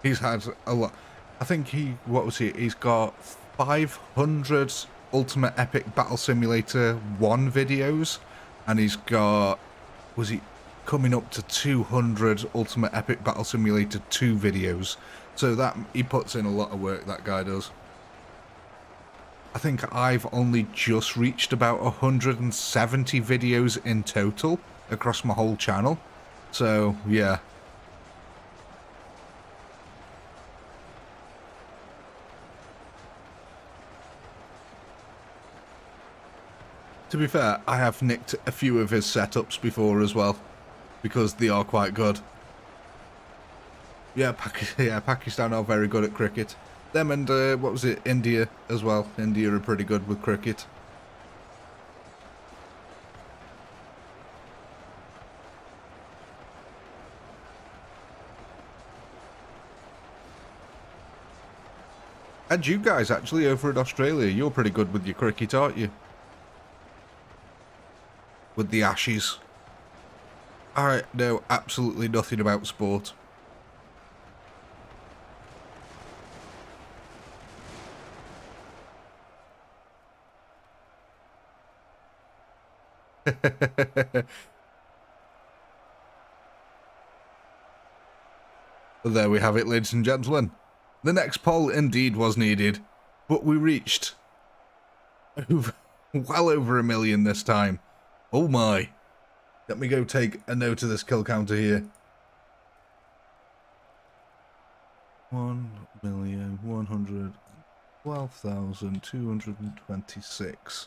He's had a lot. I think what was he? He's got 500 Ultimate Epic Battle Simulator 1 videos. And he's got, coming up to 200 Ultimate Epic Battle Simulator 2 videos. So that he puts in a lot of work, that guy does. I think I've only just reached about 170 videos in total across my whole channel. So, yeah. To be fair, I have nicked a few of his setups before as well, because they are quite good. Yeah, Pakistan are very good at cricket. Them and, what was it, India as well. India are pretty good with cricket. And you guys, actually, over in Australia, you're pretty good with your cricket, aren't you? With the Ashes. I know absolutely nothing about sport. There we have it, ladies and gentlemen. The next poll indeed was needed, but we reached well over 1 million this time. Oh my. Let me go take a note of this kill counter here. 1,112,226.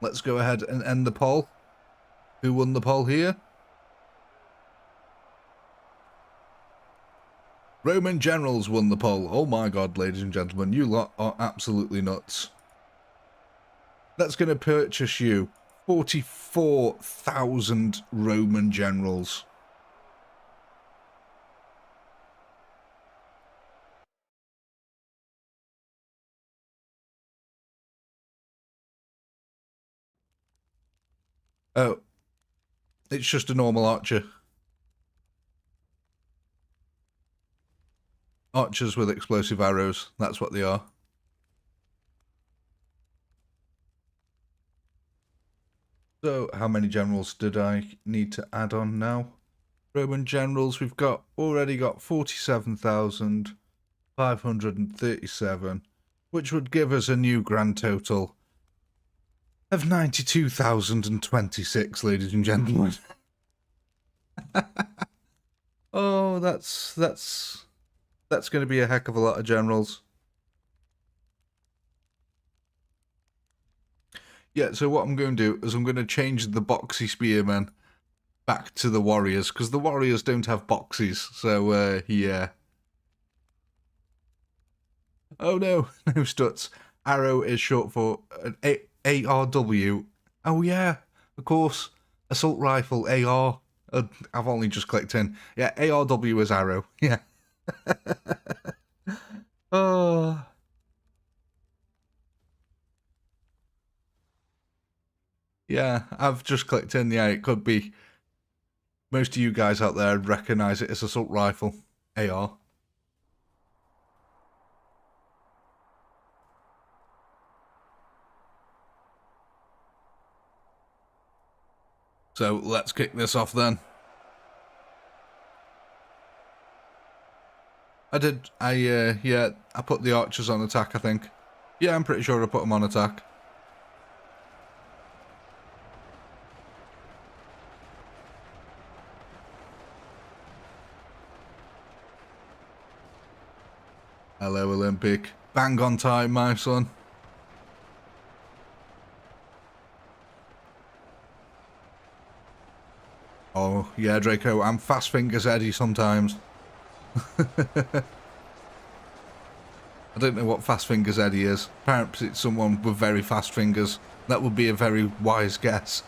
Let's go ahead and end the poll. Who won the poll here? Roman generals won the poll. Oh my god, ladies and gentlemen, you lot are absolutely nuts. That's going to purchase you 44,000 Roman generals. Oh, it's just a normal archer. Archers with explosive arrows, that's what they are. So, how many generals did I need to add on now? Roman generals, we've already got 47,537, which would give us a new grand total of 92,026, ladies and gentlemen. Oh, that's going to be a heck of a lot of generals. Yeah, so what I'm going to do is I'm going to change the boxy spearmen back to the warriors, because the warriors don't have boxes, so, yeah. Oh no, no struts. Arrow is short for an ARW. Oh yeah, of course. Assault rifle, AR. I've only just clicked in. Yeah, ARW is arrow, yeah. Oh... Yeah, I've just clicked in. Yeah, it could be. Most of you guys out there recognise it as assault rifle, AR. So let's kick this off then. Yeah, I put the archers on attack, I think. Yeah, I'm pretty sure I put them on attack. Hello, Olympic. Bang on time, my son. Oh, yeah, Draco, I'm fast fingers Eddie sometimes. I don't know what fast fingers Eddie is. Perhaps it's someone with very fast fingers. That would be a very wise guess.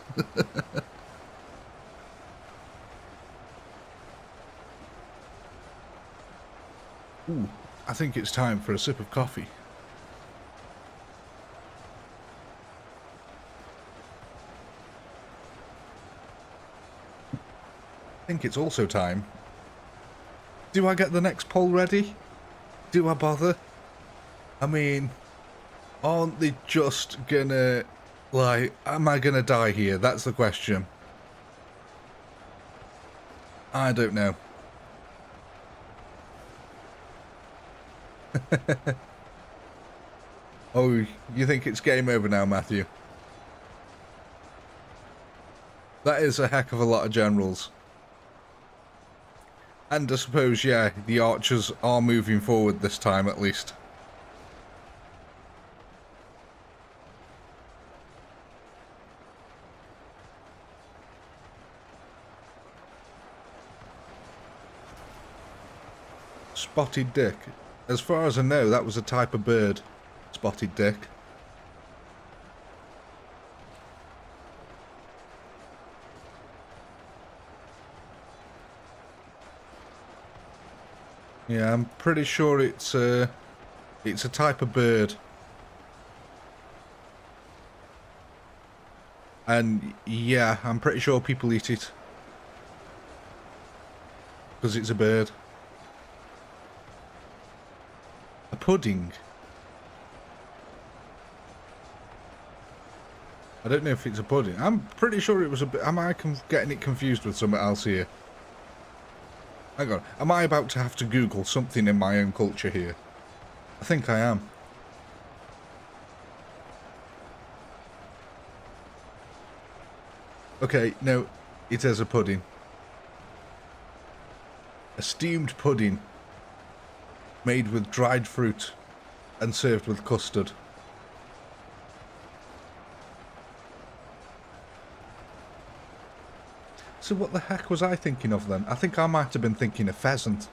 Ooh, I think it's time for a sip of coffee. I think it's also time. Do I get the next poll ready? Do I bother? I mean, aren't they just gonna, like, am I gonna die here? That's the question. I don't know. Oh, you think it's game over now, Matthew? That is a heck of a lot of generals. And I suppose, yeah, the archers are moving forward this time at least. Spotted dick. As far as I know, that was a type of bird. Spotted dick. Yeah, I'm pretty sure it's a type of bird. And yeah, I'm pretty sure people eat it. Because it's a bird. A pudding. I don't know if it's a pudding. I'm pretty sure it was a bit. Am I getting it confused with something else here? Hang on. Am I about to have to Google something in my own culture here? I think I am. Okay, no, it is a pudding. A steamed pudding made with dried fruit and served with custard. So what the heck was I thinking of then? I think I might have been thinking of pheasant.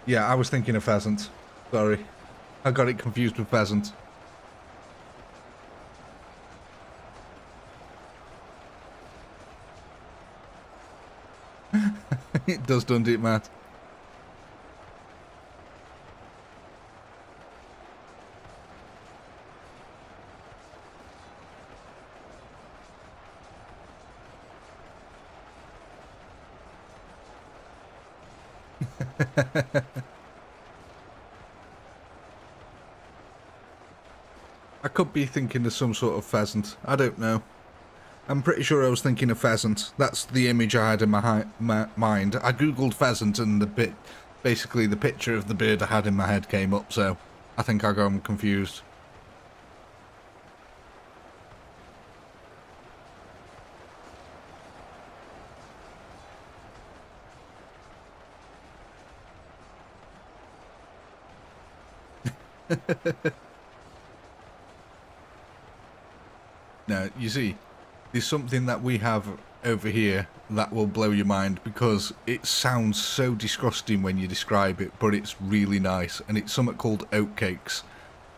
Yeah, I was thinking of pheasant. Sorry. I got it confused with pheasant. It does, doesn't it, Matt? I could be thinking of some sort of pheasant. I don't know. I'm pretty sure I was thinking of pheasant. That's the image I had in my mind. I googled pheasant and basically the picture of the bird I had in my head came up, so I think I got confused. Now, you see, there's something that we have over here that will blow your mind because it sounds so disgusting when you describe it, but it's really nice, and it's something called oatcakes.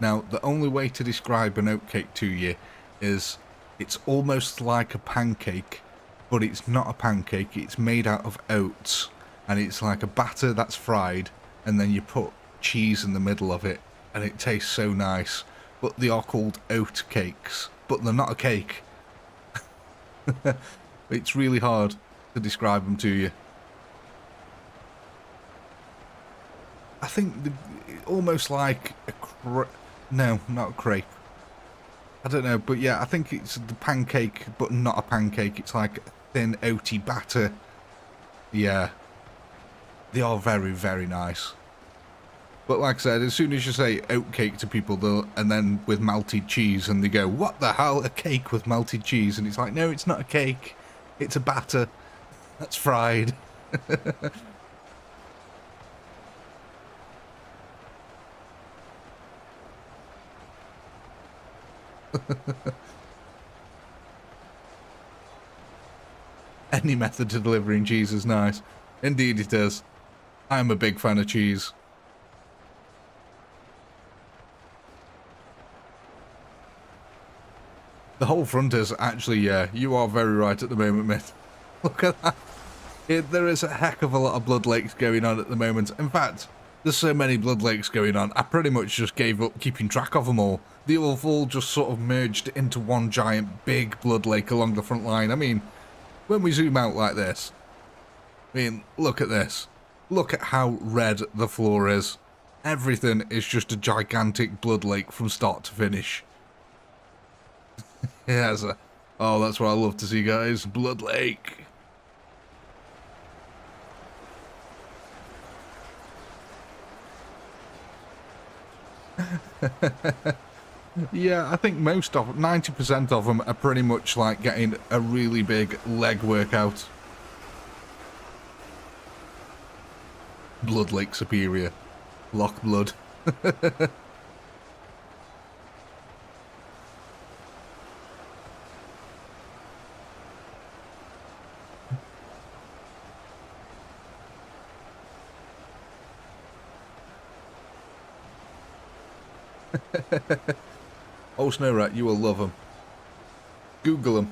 Now, the only way to describe an oatcake to you is it's almost like a pancake, but it's not a pancake. It's made out of oats, and it's like a batter that's fried, and then you put cheese in the middle of it, and it tastes so nice. But they are called oat cakes, but they're not a cake. It's really hard to describe them to you. I think almost like a no, not a crepe. I don't know, but yeah, I think it's the pancake, but not a pancake. It's like a thin oaty batter. Yeah, they are very, very nice. But like I said, as soon as you say oatcake to people, and then with melted cheese, and they go, "What the hell? A cake with melted cheese?" And it's like, no, it's not a cake. It's a batter that's fried. Any method of delivering cheese is nice. Indeed it is. I'm a big fan of cheese. The whole front is actually, yeah, you are very right at the moment, mate. Look at that. There is a heck of a lot of blood lakes going on at the moment. In fact, there's so many blood lakes going on, I pretty much just gave up keeping track of them all. They all just sort of merged into one giant big blood lake along the front line. I mean, when we zoom out like this, I mean, look at this. Look at how red the floor is. Everything is just a gigantic blood lake from start to finish. Yes, Oh, that's what I love to see, guys. Blood Lake. Yeah, I think 90% of them are pretty much like getting a really big leg workout. Blood Lake Superior. Lock blood. Oh, Snow Rat, you will love them. Google them.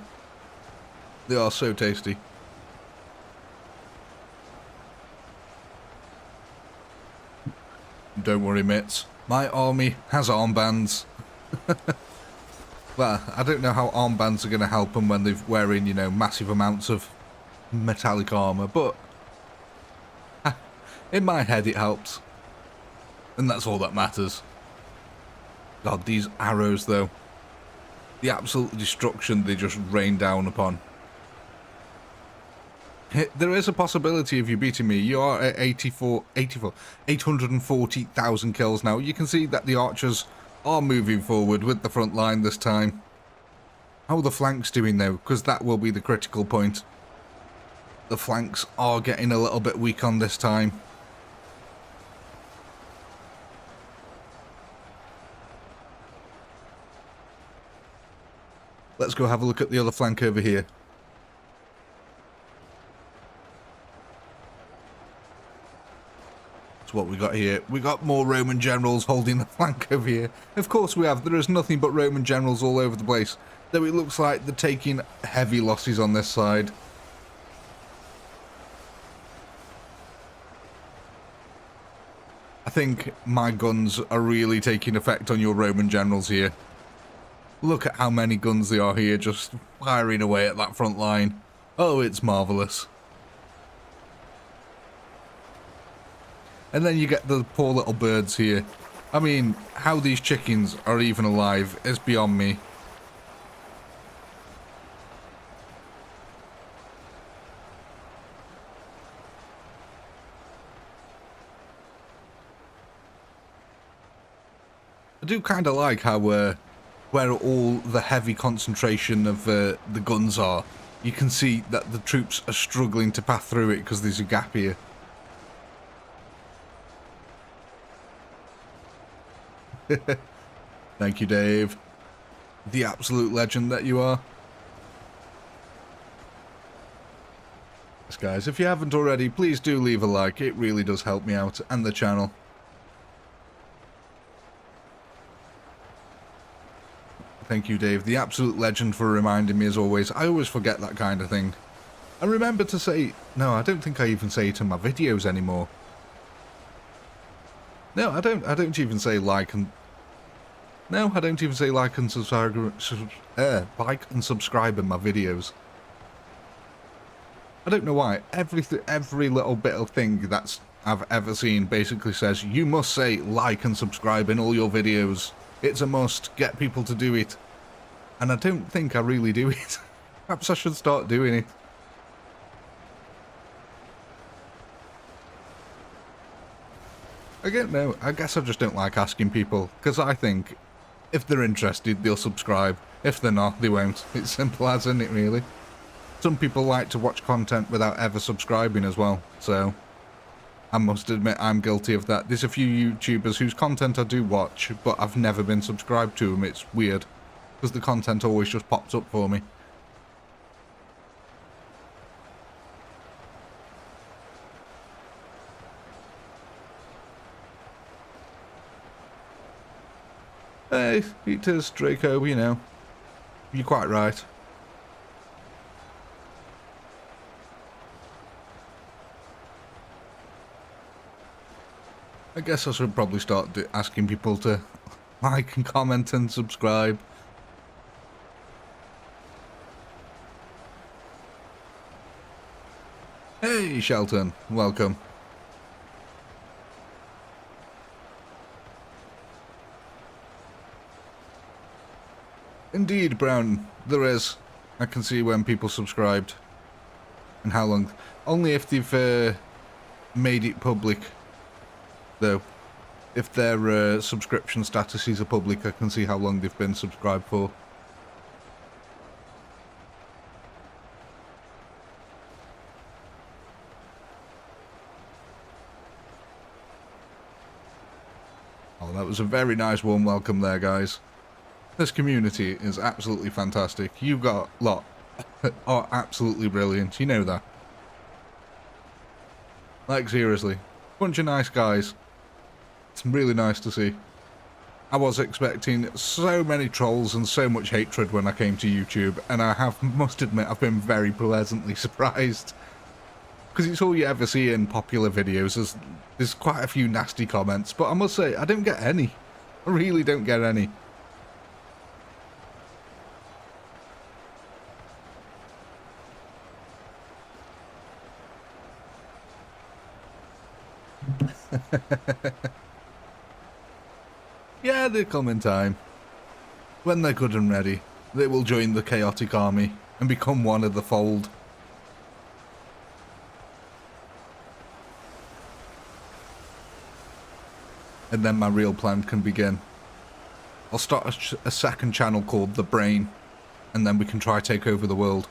They are so tasty. Don't worry, mates. My army has armbands. Well, I don't know how armbands are going to help them when they're wearing, you know, massive amounts of metallic armor, but in my head it helps. And that's all that matters. God, these arrows, though. The absolute destruction they just rain down upon. There is a possibility of you beating me. You are at 840,000 kills now. You can see that the archers are moving forward with the front line this time. How are the flanks doing, though? Because that will be the critical point. The flanks are getting a little bit weak on this time. Let's go have a look at the other flank over here. That's what we got here. We got more Roman generals holding the flank over here. Of course we have. There is nothing but Roman generals all over the place. Though it looks like they're taking heavy losses on this side. I think my guns are really taking effect on your Roman generals here. Look at how many guns there are here just firing away at that front line. Oh, it's marvellous. And then you get the poor little birds here. I mean, how these chickens are even alive is beyond me. I do kind of like how where all the heavy concentration of the guns are, you can see that the troops are struggling to pass through it because there's a gap here. Thank you, Dave. The absolute legend that you are. Yes, guys, if you haven't already, please do leave a like. It really does help me out and the channel. Thank you, Dave. The absolute legend for reminding me as always. I always forget that kind of thing. And remember to say... No, I don't think I even say it in my videos anymore. No, I don't even say like and... No, I don't even say like and subscribe in my videos. I don't know why. Every little bit of thing that's I've ever seen basically says you must say like and subscribe in all your videos. It's a must. Get people to do it. And I don't think I really do it. Perhaps I should start doing it. Again, no, I guess I just don't like asking people, because I think if they're interested, they'll subscribe. If they're not, they won't. It's simple as, isn't it, really? Some people like to watch content without ever subscribing as well, so I must admit I'm guilty of that. There's a few YouTubers whose content I do watch, but I've never been subscribed to them. It's weird, because the content always just pops up for me. Hey, it is Draco, you know. You're quite right. I guess I should probably start asking people to like and comment and subscribe. Hey, Shelton, welcome. Indeed, Brown, there is. I can see when people subscribed and how long. Only if they've made it public, though. If their subscription statuses are public, I can see how long they've been subscribed for. Oh, that was a very nice warm welcome there, guys. This community is absolutely fantastic. You got lot are absolutely brilliant. You know that. Like, seriously. Bunch of nice guys. It's really nice to see. I was expecting so many trolls and so much hatred when I came to YouTube, and I must admit I've been very pleasantly surprised. Because it's all you ever see in popular videos. There's quite a few nasty comments, but I must say, I don't get any. I really don't get any. Yeah, they come in time. When they're good and ready, they will join the chaotic army and become one of the fold. And then my real plan can begin. I'll start a second channel called The Brain, and then we can try take over the world.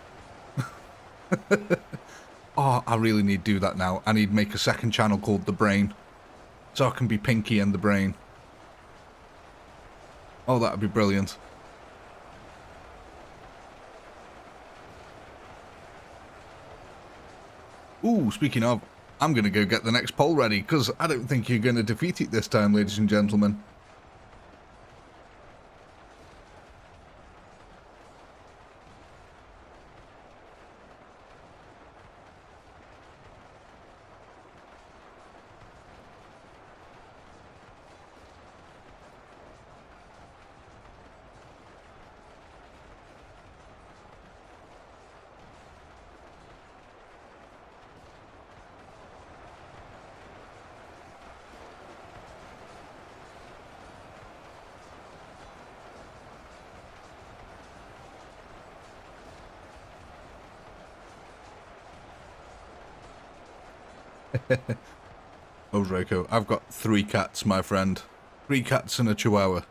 Oh, I really need to do that now. I need to make a second channel called The Brain, so I can be Pinky and the Brain. Oh, that would be brilliant. Ooh, speaking of, I'm going to go get the next poll ready, because I don't think you're going to defeat it this time, ladies and gentlemen. Oh, Draco, I've got 3 cats, my friend. 3 cats and a chihuahua.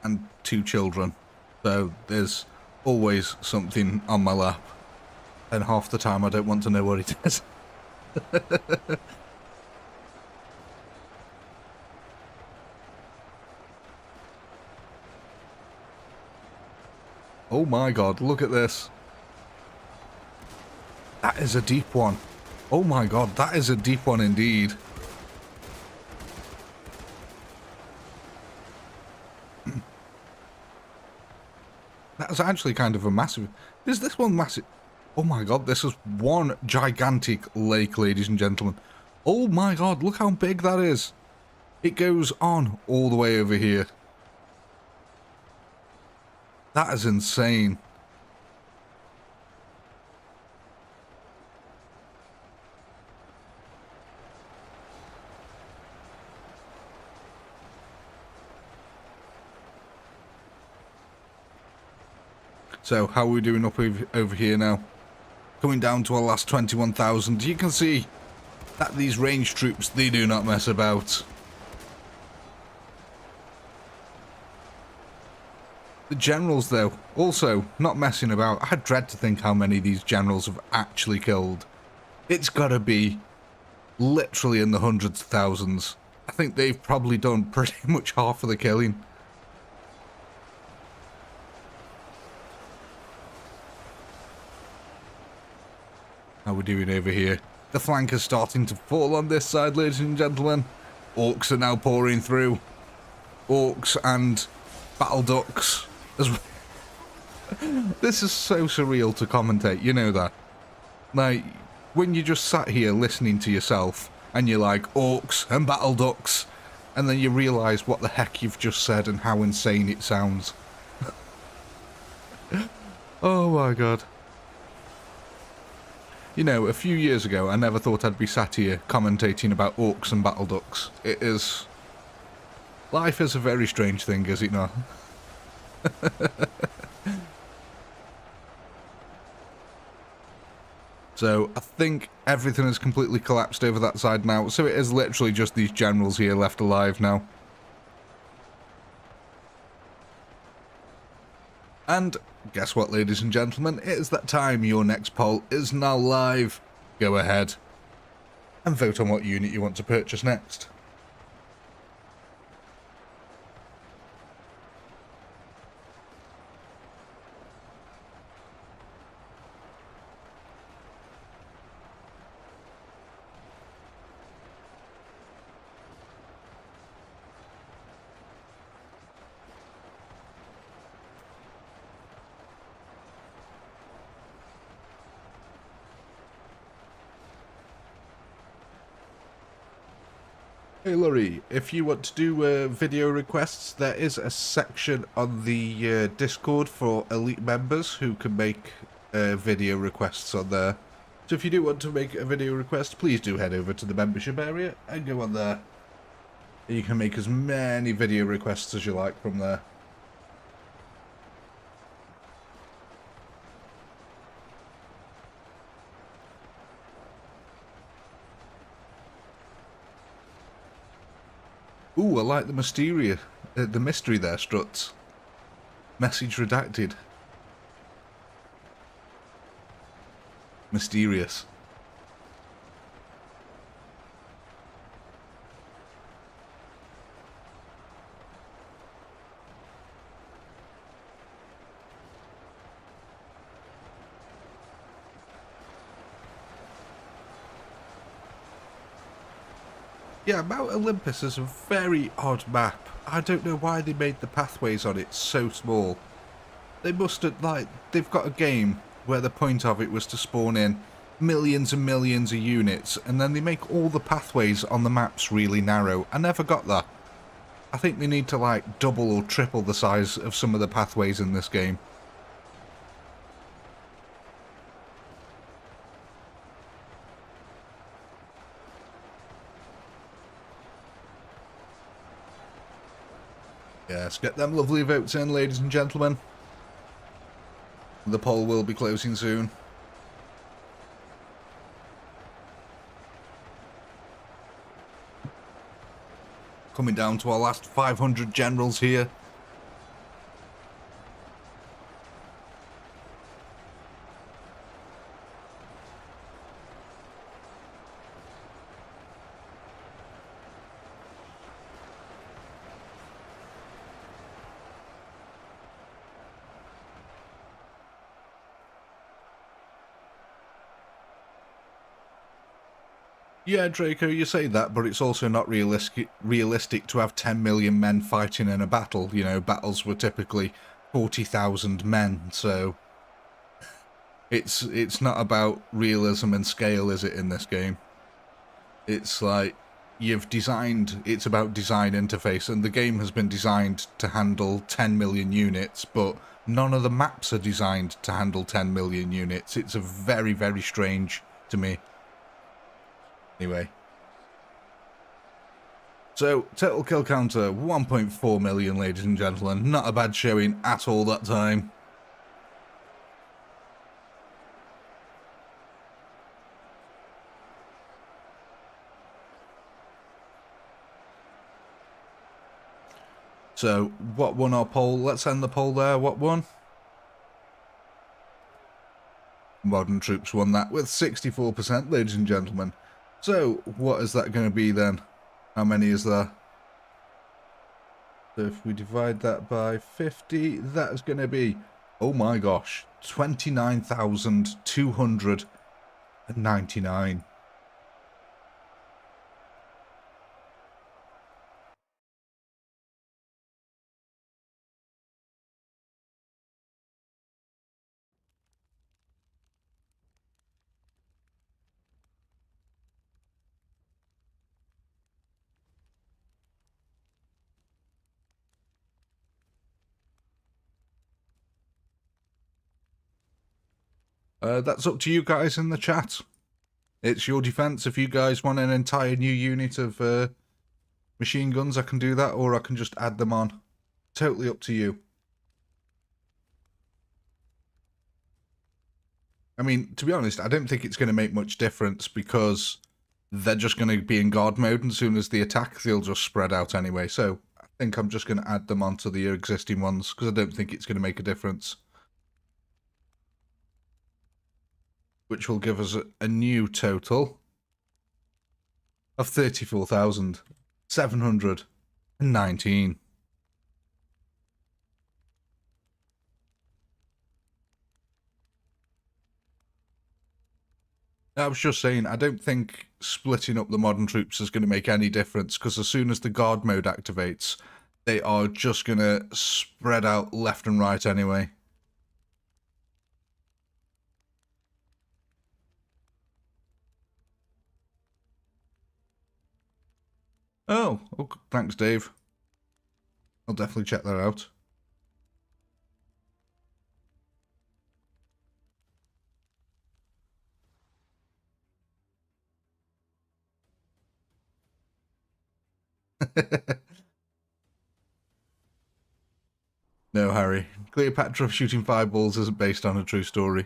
And 2 children. So there's always something on my lap. And half the time I don't want to know what it is. Oh my god, look at this. That is a deep one. Oh my god, that is a deep one indeed. That is actually kind of a massive... Is this one massive? Oh my god, this is one gigantic lake, ladies and gentlemen. Oh my god, look how big that is. It goes on all the way over here. That is insane. So, how are we doing up over here now? Coming down to our last 21,000. You can see that these range troops, they do not mess about. The generals, though, also not messing about. I dread to think how many of these generals have actually killed. It's gotta be literally in the hundreds of thousands. I think they've probably done pretty much half of the killing. How we doing over here? The flank is starting to fall on this side, ladies and gentlemen. Orcs are now pouring through. Orcs and battle ducks as well. This is so surreal to commentate, you know that. Like, when you just sat here listening to yourself, and you're like, orcs and battle ducks, and then you realise what the heck you've just said and how insane it sounds. Oh my god. You know, a few years ago, I never thought I'd be sat here commentating about orcs and battle ducks. It is... Life is a very strange thing, is it not? So I think everything has completely collapsed over that side now. So it is literally just these generals here left alive now. And guess what, ladies and gentlemen? It is that time. Your next poll is now live. Go ahead and vote on what unit you want to purchase next. Hey Laurie, if you want to do video requests, there is a section on the Discord for elite members who can make video requests on there. So if you do want to make a video request, please do head over to the membership area and go on there. You can make as many video requests as you like from there. Ooh, I like the mystery there, Struts. Message redacted. Mysterious. Yeah, Mount Olympus is a very odd map. I don't know why they made the pathways on it so small. They must have, like, they've got a game where the point of it was to spawn in millions and millions of units, and then they make all the pathways on the maps really narrow. I never got that. I think they need to, like, double or triple the size of some of the pathways in this game. Yes, get them lovely votes in, ladies and gentlemen. The poll will be closing soon. Coming down to our last 500 generals here. Yeah, Draco, you say that, but it's also not realistic to have 10 million men fighting in a battle. You know, battles were typically 40,000 men, so it's not about realism and scale, is it, in this game? It's like, it's about design interface, and the game has been designed to handle 10 million units, but none of the maps are designed to handle 10 million units. It's a very, very strange to me. Anyway. So, total kill counter, 1.4 million, ladies and gentlemen. Not a bad showing at all that time. So, what won our poll? Let's end the poll there. What won? Modern troops won that with 64%, ladies and gentlemen. So, what is that going to be then? How many is there? So if we divide that by 50, that is going to be, oh my gosh, 29,299. That's up to you guys in the chat. It's your defense. If you guys want an entire new unit of machine guns, I can do that, or I can just add them on. Totally up to you. I mean, to be honest, I don't think it's going to make much difference because they're just going to be in guard mode, and as soon as they attack, they'll just spread out anyway. So I think I'm just going to add them onto the existing ones because I don't think it's going to make a difference. Which will give us a new total of 34,719. I was just saying, I don't think splitting up the modern troops is going to make any difference, because as soon as the guard mode activates, they are just going to spread out left and right anyway. Oh, thanks, Dave. I'll definitely check that out. No, Harry. Cleopatra shooting fireballs isn't based on a true story.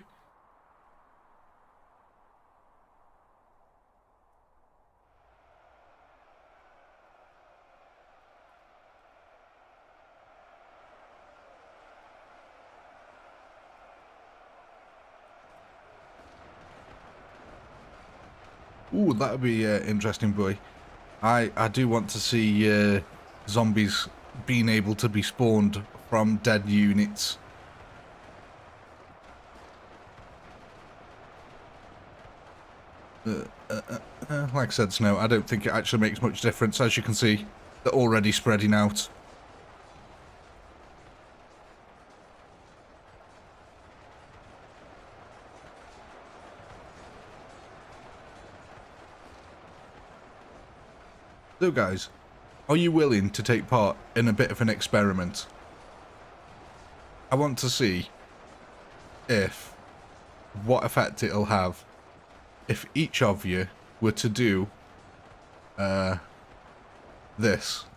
Ooh, that would be interesting, boy. I do want to see zombies being able to be spawned from dead units. Like I said, Snow, I don't think it actually makes much difference. As you can see, they're already spreading out. So guys, are you willing to take part in a bit of an experiment? I want to see what effect it'll have if each of you were to do this.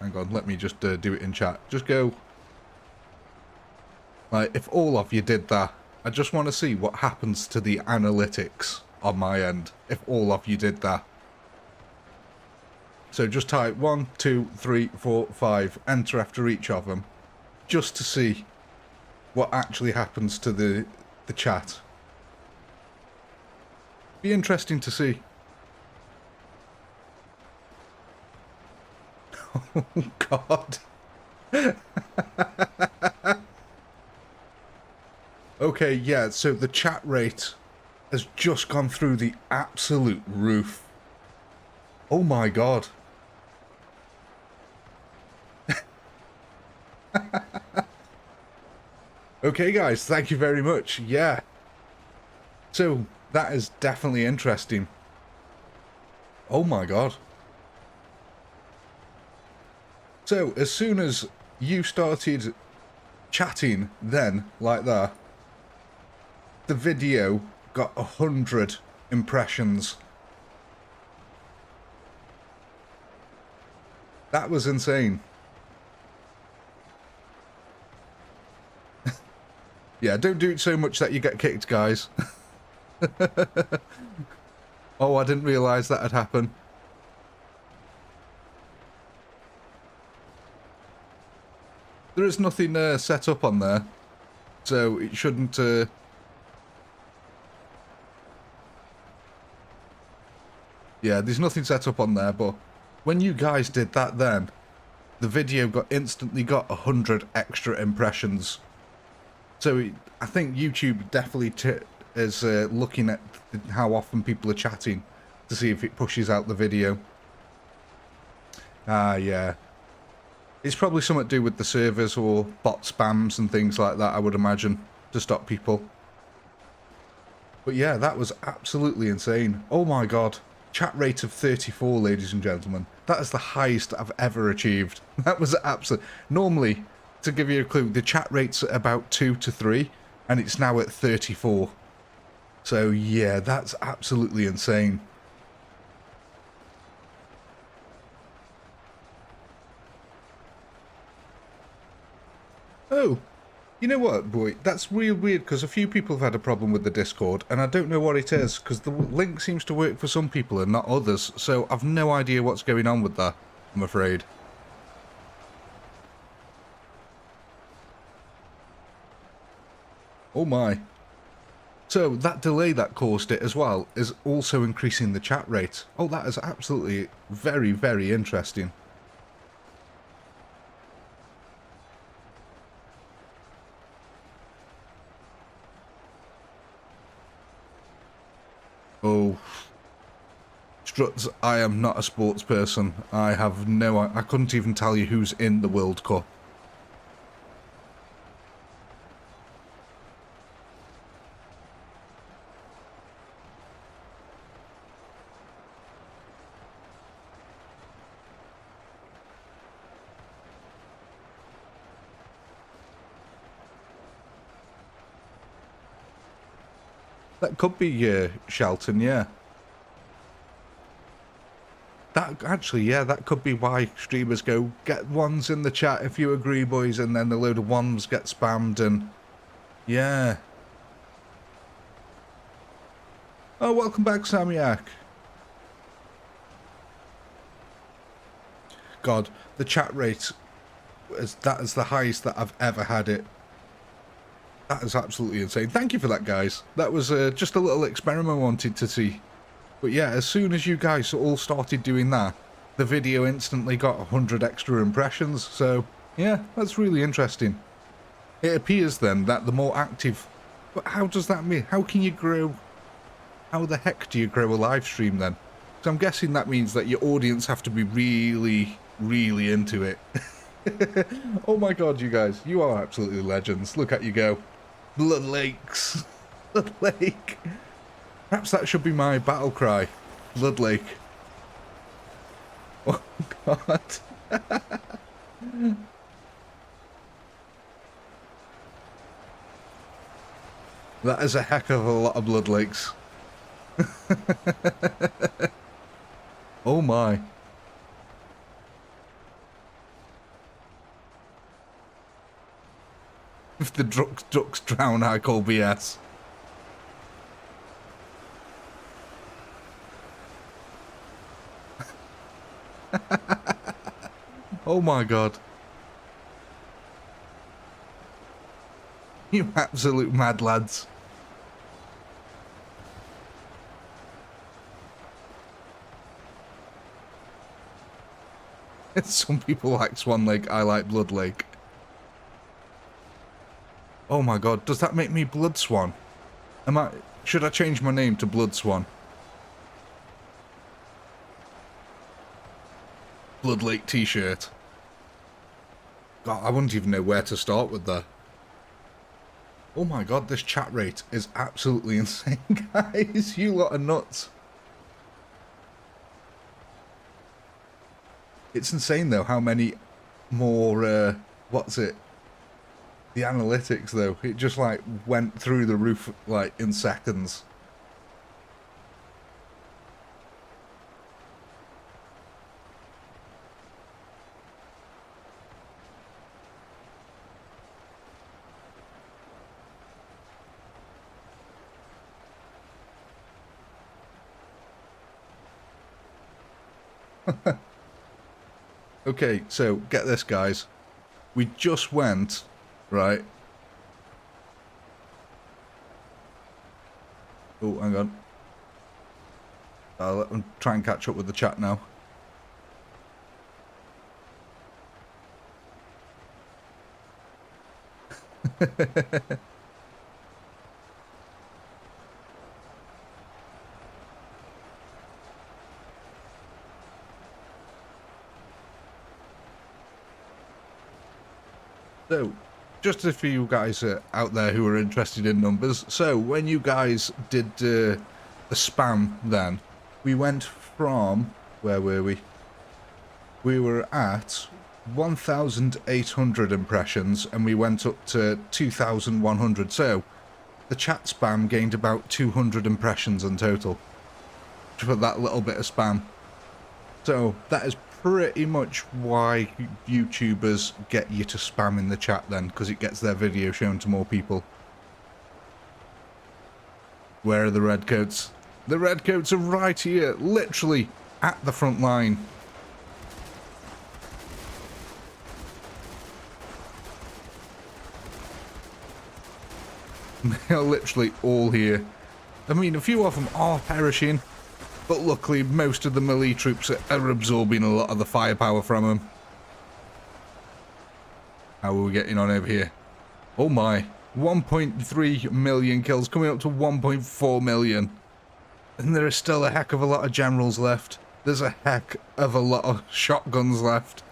Hang on, let me just do it in chat. Just go, like, if all of you did that, I just want to see what happens to the analytics on my end if all of you did that. So just type 1, 2, 3, 4, 5, enter after each of them, just to see what actually happens to the chat. Be interesting to see. Oh God. Okay, yeah, so the chat rate has just gone through the absolute roof. Oh my God. Okay, guys, thank you very much. Yeah. So, that is definitely interesting. Oh my God. So, as soon as you started chatting then, like that, the video got 100 impressions. That was insane. Yeah, don't do it so much that you get kicked, guys. Oh, I didn't realise that had happened. There is nothing set up on there, so it shouldn't... Yeah, there's nothing set up on there, but when you guys did that then, the video instantly got 100 extra impressions. So I think YouTube definitely is looking at how often people are chatting to see if it pushes out the video. Yeah. It's probably something to do with the servers or bot spams and things like that, I would imagine, to stop people. But yeah, that was absolutely insane. Oh my God. Chat rate of 34, ladies and gentlemen. That is the highest I've ever achieved. That was absolute. Normally, to give you a clue, the chat rate's at about 2 to 3, and it's now at 34. So yeah, that's absolutely insane. Oh, You know what, boy? That's real weird because a few people have had a problem with the Discord, and I don't know what it is because the link seems to work for some people and not others. So I've no idea what's going on with that, I'm afraid. Oh my. So that delay that caused it as well is also increasing the chat rate. Oh, that is absolutely very, very interesting. Oh, Struts, I am not a sports person. I have I couldn't even tell you who's in the World Cup. That could be Shelton, yeah. That actually, yeah, that could be why streamers go, get ones in the chat if you agree, boys, and then a load of ones get spammed, and yeah. Oh, welcome back, Samyak. God, the chat rate, that is the highest that I've ever had it. That is absolutely insane. Thank you for that, guys. That was just a little experiment I wanted to see. But yeah, as soon as you guys all started doing that, the video instantly got 100 extra impressions. So yeah, that's really interesting. It appears then that the more active... But how does that mean? How can you grow... How the heck do you grow a live stream then? So I'm guessing that means that your audience have to be really, really into it. Oh my god, you guys. You are absolutely legends. Look at you go. Blood Lakes. Blood Lake. Perhaps that should be my battle cry. Blood Lake. Oh god. That is a heck of a lot of Blood Lakes. Oh my. If the ducks drown, I call BS. Oh my god. You absolute mad lads. Some people like Swan Lake, I like Blood Lake. Oh my god, does that make me Blood Swan? Should I change my name to Blood Swan? Blood Lake t-shirt. God, I wouldn't even know where to start with that. Oh my god, this chat rate is absolutely insane, guys. You lot are nuts. It's insane, though, how many more, what's it? The analytics, though. It just, like, went through the roof, like, in seconds. Okay, so get this, guys. We just went, right? Oh, hang on. Let me try and catch up with the chat now. So, just a few guys out there who are interested in numbers. So, when you guys did the spam then, we went from... Where were we? We were at 1,800 impressions and we went up to 2,100. So, the chat spam gained about 200 impressions in total for that little bit of spam. So, that is pretty much why YouTubers get you to spam in the chat then, because it gets their video shown to more people. Where are the redcoats? The redcoats are right here, literally at the front line. They are literally all here. I mean, a few of them are perishing, but luckily most of the melee troops are absorbing a lot of the firepower from them. How are we getting on over here? Oh my, 1.3 million kills, coming up to 1.4 million. And there is still a heck of a lot of generals left. There's a heck of a lot of shotguns left.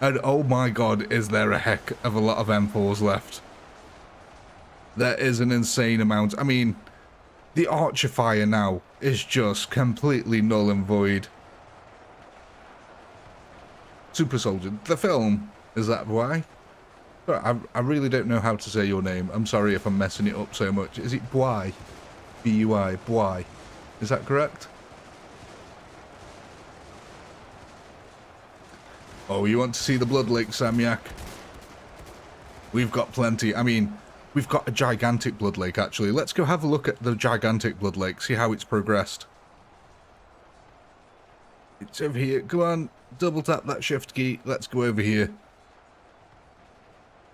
And oh my god, is there a heck of a lot of M4s left. There is an insane amount. I mean, the archer fire now is just completely null and void. Super Soldier, the film, is that why? I really don't know how to say your name. I'm sorry if I'm messing it up so much. Is it Bwai? B-U-I, Bwai. Is that correct? Oh, you want to see the Blood Lake, Samyak? We've got plenty. I mean, we've got a gigantic Blood Lake, actually. Let's go have a look at the gigantic Blood Lake, see how it's progressed. It's over here. Come on, double tap that shift key. Let's go over here.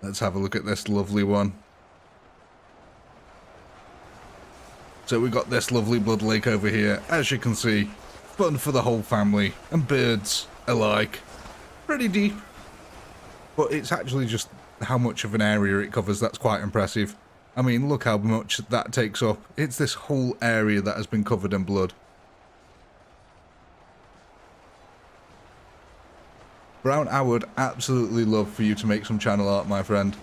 Let's have a look at this lovely one. So we got this lovely Blood Lake over here. As you can see, fun for the whole family and birds alike. Pretty deep, but it's actually just how much of an area it covers that's quite impressive. I mean, look how much that takes up. It's this whole area that has been covered in blood. Brown, I would absolutely love for you to make some channel art, my friend.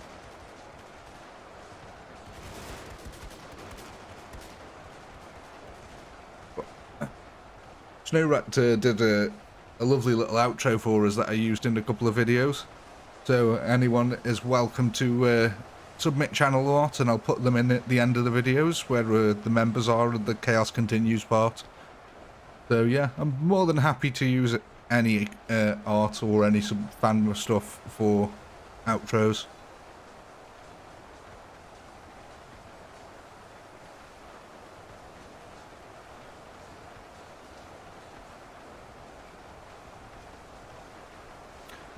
Snow Rat did a lovely little outro for us that I used in a couple of videos. So anyone is welcome to submit channel art, and I'll put them in at the end of the videos where the members are at the Chaos Continues part. So yeah, I'm more than happy to use any art or any fan stuff for outros.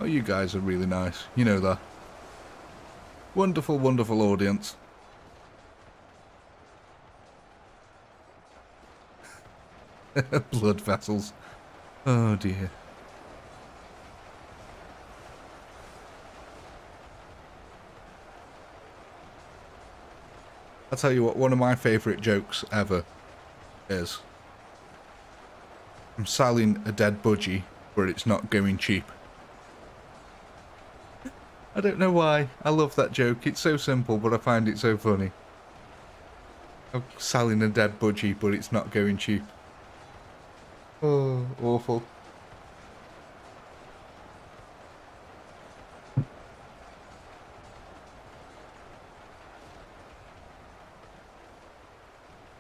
Oh, you guys are really nice. You know that. Wonderful, wonderful audience. Blood vessels. Oh dear. I'll tell you what, one of my favourite jokes ever is, I'm selling a dead budgie, but it's not going cheap. I don't know why. I love that joke. It's so simple, but I find it so funny. I'm selling a dead budgie, but it's not going cheap. Oh, awful.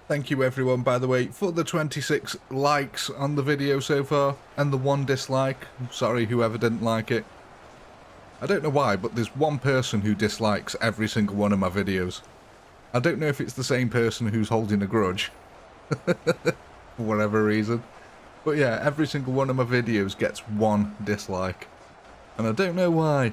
Thank you everyone, by the way, for the 26 likes on the video so far, and the 1 dislike. I'm sorry whoever didn't like it. I don't know why, but there's one person who dislikes every single one of my videos. I don't know if it's the same person who's holding a grudge. For whatever reason. But yeah, every single one of my videos gets 1 dislike. And I don't know why.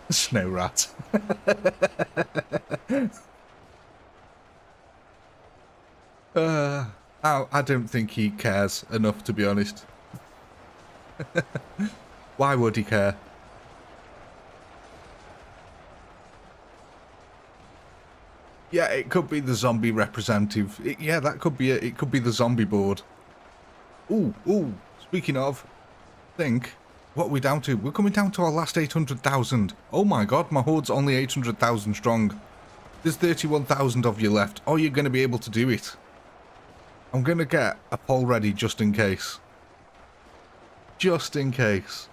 Snow Rat. I don't think he cares enough, to be honest. Why would he care? Yeah, it could be the zombie representative. Yeah, that could be it. It could be the zombie board. Ooh, speaking of, what are we down to? We're coming down to our last 800,000. Oh my god, my horde's only 800,000 strong. There's 31,000 of you left. Are you going to be able to do it? I'm going to get a poll ready just in case. Just in case.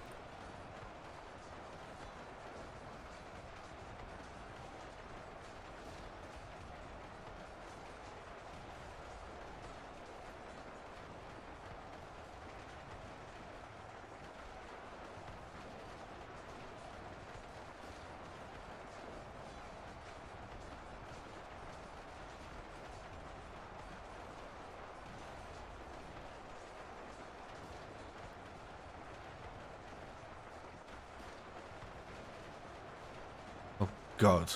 Oh, God.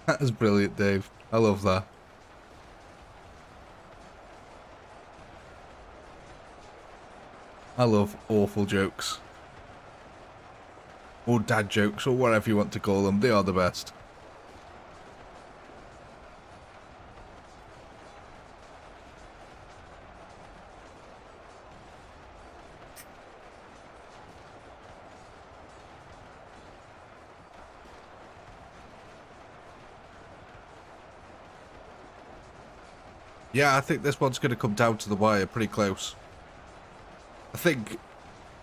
That is brilliant, Dave. I love that. I love awful jokes. Or dad jokes, or whatever you want to call them. They are the best. Yeah, I think this one's going to come down to the wire pretty close. I think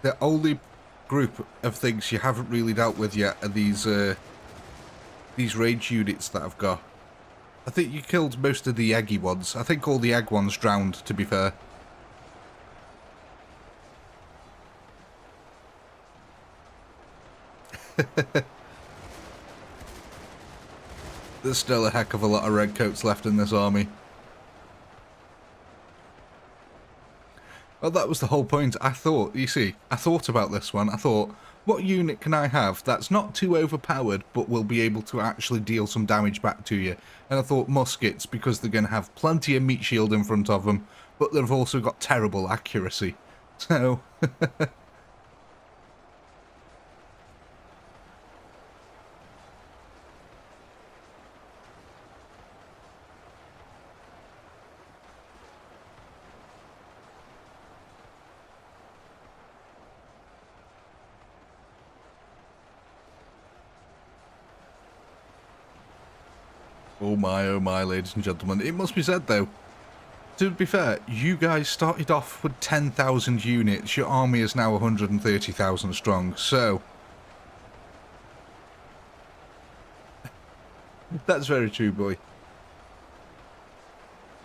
the only group of things you haven't really dealt with yet are these rage units that I've got. I think you killed most of the eggy ones. I think all the egg ones drowned, to be fair. There's still a heck of a lot of redcoats left in this army. Well, that was the whole point. I thought about this one. I thought, what unit can I have that's not too overpowered, but will be able to actually deal some damage back to you? And I thought muskets, because they're going to have plenty of meat shield in front of them, but they've also got terrible accuracy. So... oh my, ladies and gentlemen. It must be said, though, to be fair, you guys started off with 10,000 units. Your army is now 130,000 strong, so... That's very true, boy.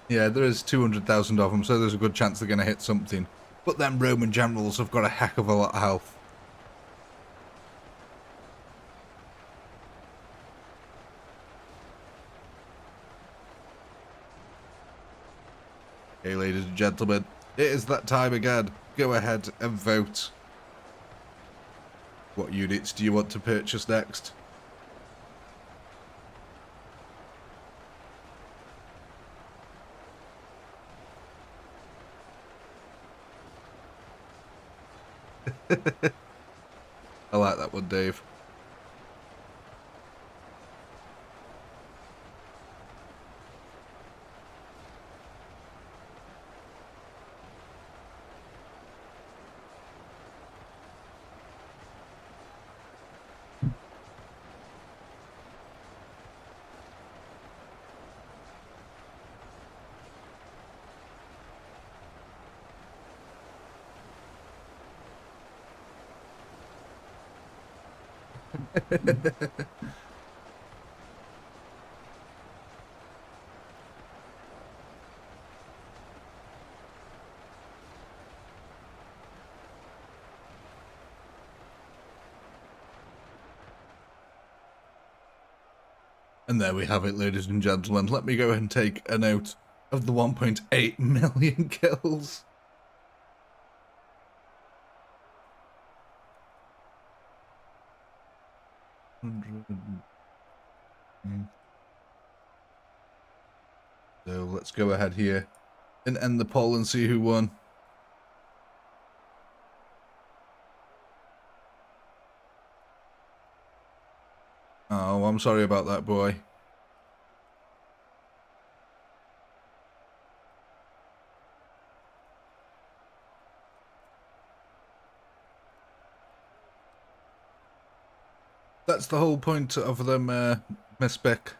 Yeah, there is 200,000 of them, so there's a good chance they're going to hit something. But them Roman generals have got a heck of a lot of health. Okay, ladies and gentlemen, it is that time again. Go ahead and vote. What units do you want to purchase next? I like that one, Dave. And there we have it, ladies and gentlemen. Let me go ahead and take a note of the 1.8 million kills. So let's go ahead here and end the poll and see who won. Oh, I'm sorry about that, boy. That's the whole point of them mispec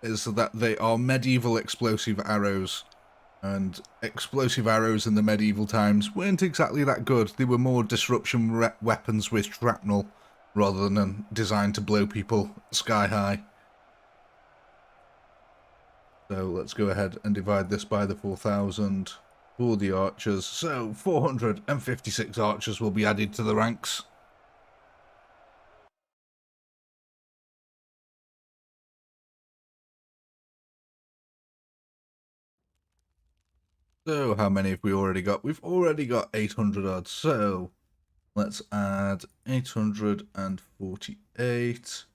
is that they are medieval explosive arrows. And explosive arrows in the medieval times weren't exactly that good. They were more disruption weapons with shrapnel rather than designed to blow people sky high. So let's go ahead and divide this by the 4,000 for the archers. So 456 archers will be added to the ranks. So how many have we already got? We've already got 800 odds. So let's add 848.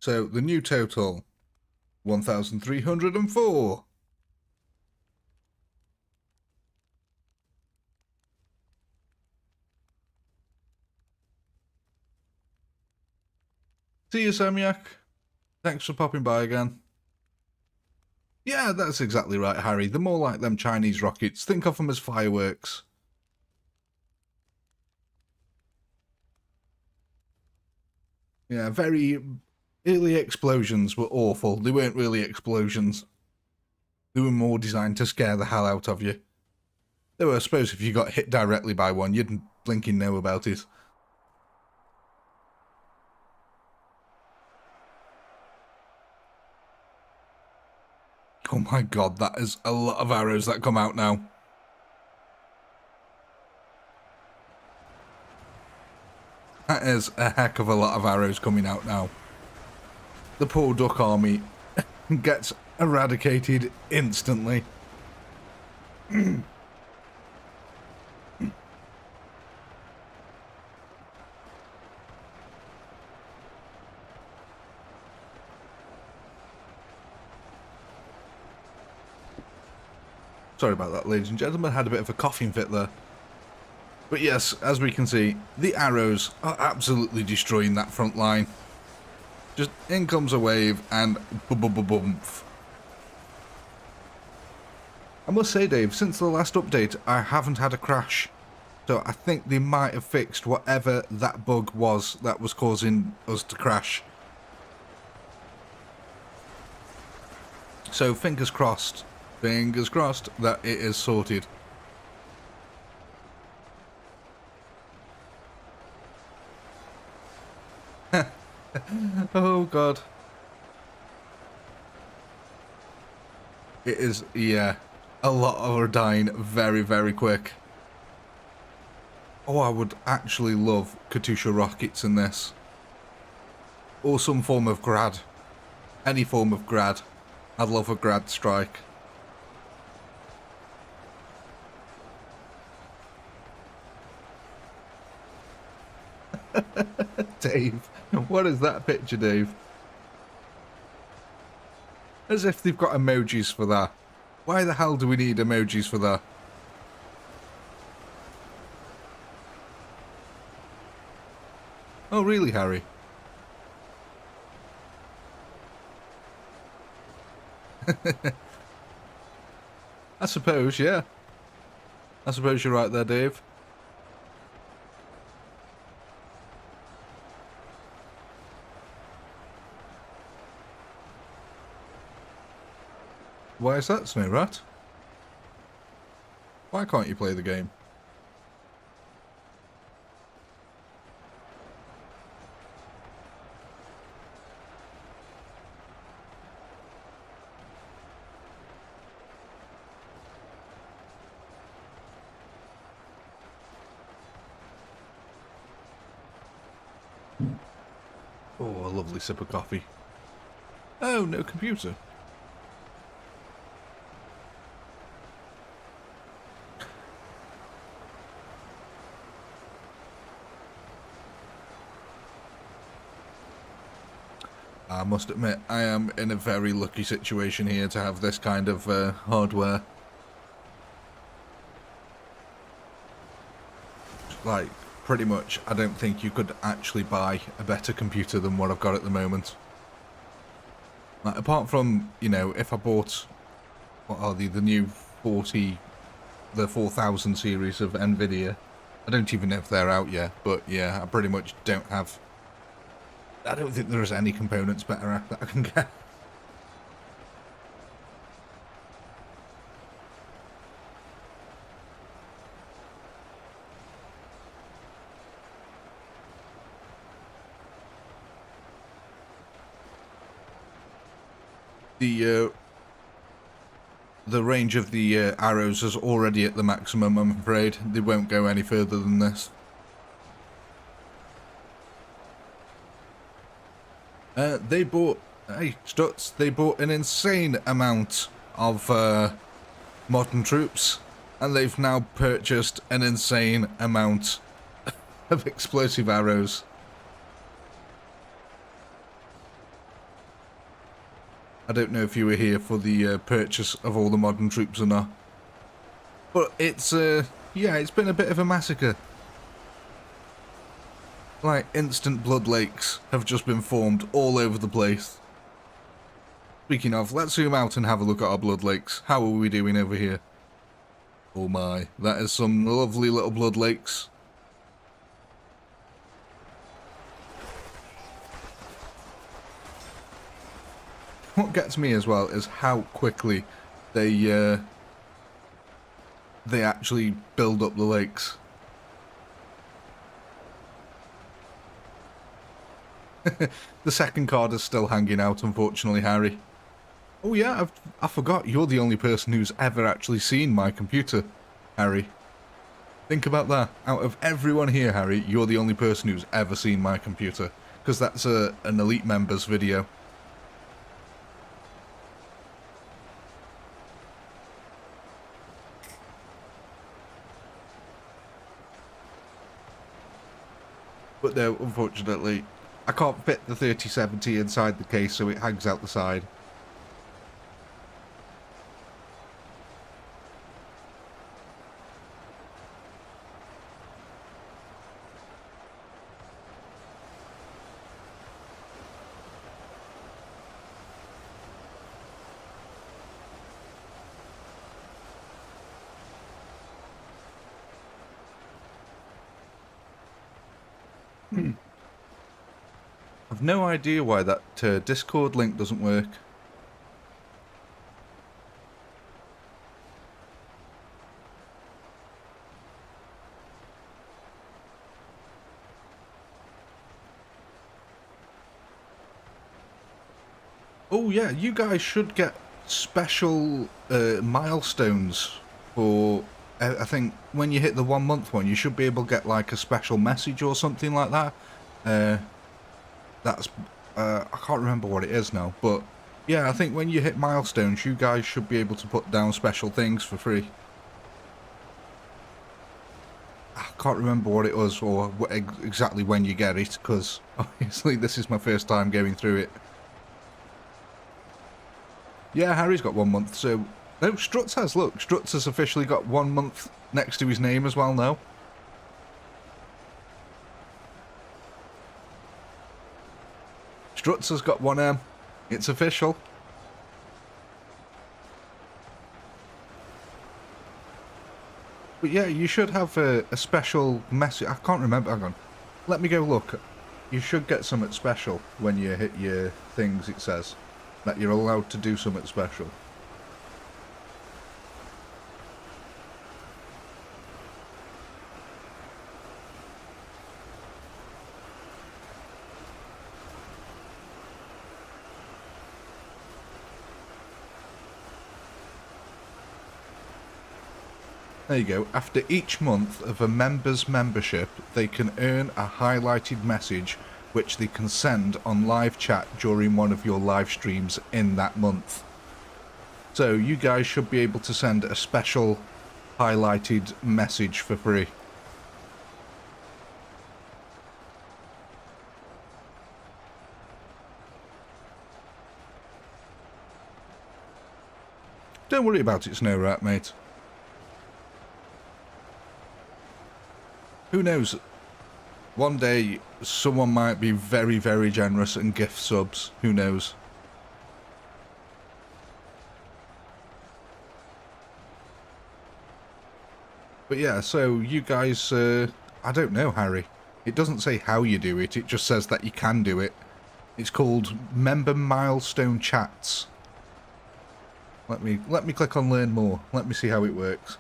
So the new total, 1,304. See you, Samyak. Thanks for popping by again. Yeah, that's exactly right, Harry. They're more like them Chinese rockets. Think of them as fireworks. Yeah, very early explosions were awful. They weren't really explosions. They were more designed to scare the hell out of you. Though I suppose if you got hit directly by one, you'd blinking know about it. Oh my god, that is a lot of arrows that come out now. That is a heck of a lot of arrows coming out now. The poor duck army gets eradicated instantly. Sorry about that, ladies and gentlemen. Had a bit of a coughing fit there. But yes, as we can see, the arrows are absolutely destroying that front line. Just in comes a wave and boom. I must say, Dave, since the last update, I haven't had a crash. So I think they might have fixed whatever that bug was that was causing us to crash. So fingers crossed that it is sorted. Oh god. It is, yeah. A lot are dying very, very quick. Oh, I would actually love Katusha rockets in this. Or some form of grad. Any form of grad. I'd love a grad strike. Dave, what is that picture, Dave? As if they've got emojis for that. Why the hell do we need emojis for that? Oh, really, Harry? I suppose, yeah. I suppose you're right there, Dave. Why is that, Snow Rat? Why can't you play the game? Oh, a lovely sip of coffee. Oh, no computer. I must admit, I am in a very lucky situation here to have this kind of hardware. Like, pretty much, I don't think you could actually buy a better computer than what I've got at the moment. Like, apart from, you know, if I bought, what are the new 4000 series of NVIDIA. I don't even know if they're out yet, but yeah, I pretty much don't have I don't think there is any components better that I can get. The range of the arrows is already at the maximum, I'm afraid. They won't go any further than this. They bought... Hey, Struts, they bought an insane amount of modern troops, and they've now purchased an insane amount of explosive arrows. I don't know if you were here for the purchase of all the modern troops or not. But it's, yeah, it's been a bit of a massacre. Like, instant blood lakes have just been formed all over the place. Speaking of, let's zoom out and have a look at our blood lakes. How are we doing over here? Oh my, that is some lovely little blood lakes. What gets me as well is how quickly they actually build up the lakes. The second card is still hanging out, unfortunately, Harry. Oh yeah, I forgot, you're the only person who's ever actually seen my computer, Harry. Think about that. Out of everyone here, Harry, you're the only person who's ever seen my computer. Because that's an Elite Members video. But no, unfortunately, I can't fit the 3070 inside the case, so it hangs out the side. I've no idea why that Discord link doesn't work. Oh yeah, you guys should get special milestones for... I think when you hit the 1 month one, you should be able to get like a special message or something like that. That's I can't remember what it is now, but yeah, I think when you hit milestones, you guys should be able to put down special things for free. I can't remember what it was or exactly when you get it, because obviously this is my first time going through it. Yeah, Harry's got 1 month, so... No, Struts has, look. Struts has officially got 1 month next to his name as well now. Struts has got 1M. It's official. But yeah, you should have a special message. I can't remember. Hang on. Let me go look. You should get something special when you hit your things, it says. That you're allowed to do something special. There you go. After each month of a member's membership, they can earn a highlighted message which they can send on live chat during one of your live streams in that month. So you guys should be able to send a special highlighted message for free. Don't worry about it, Snow Rat, mate. Who knows? One day, someone might be very, very generous and gift subs. Who knows? But yeah, so you guys, I don't know, Harry. It doesn't say how you do it, it just says that you can do it. It's called Member Milestone Chats. Let me click on Learn More. Let me see how it works.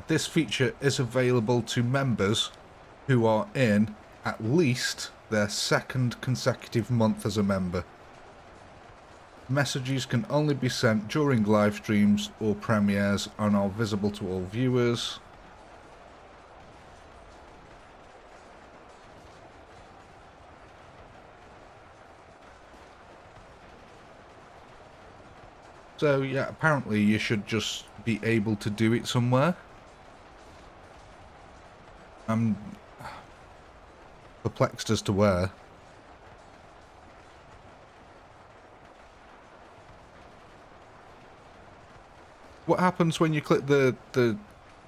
This feature is available to members who are in at least their second consecutive month as a member. Messages can only be sent during live streams or premieres and are visible to all viewers. So yeah, apparently you should just be able to do it somewhere. I'm perplexed as to where. What happens when you click the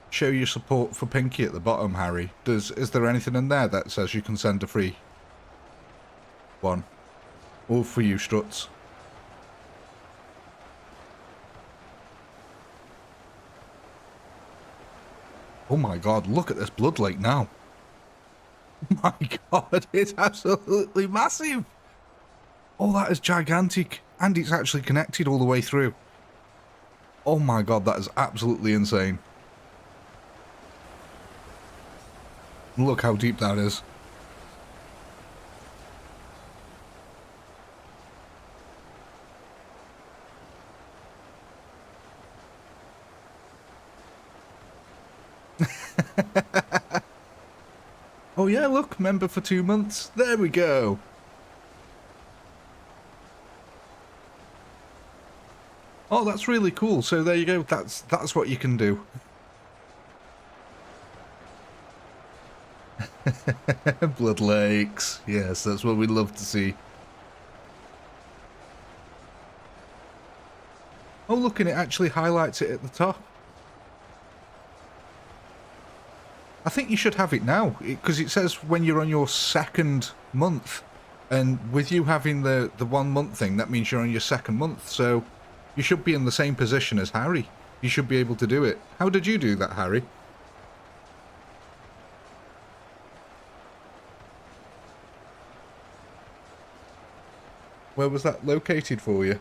show your support for Pinky at the bottom, Harry? Is there anything in there that says you can send a free one? All for you, Struts. Oh my god, look at this blood lake now. My god, it's absolutely massive. Oh, that is gigantic. And it's actually connected all the way through. Oh my god, that is absolutely insane. Look how deep that is. Oh yeah, look, member for 2 months. There we go. Oh, that's really cool. So there you go. That's what you can do. Blood lakes. Yes, that's what we'd love to see. Oh, look, and it actually highlights it at the top. I think you should have it now, because it says when you're on your second month. And with you having the 1 month thing, that means you're on your second month. So you should be in the same position as Harry. You should be able to do it. How did you do that, Harry? Where was that located for you?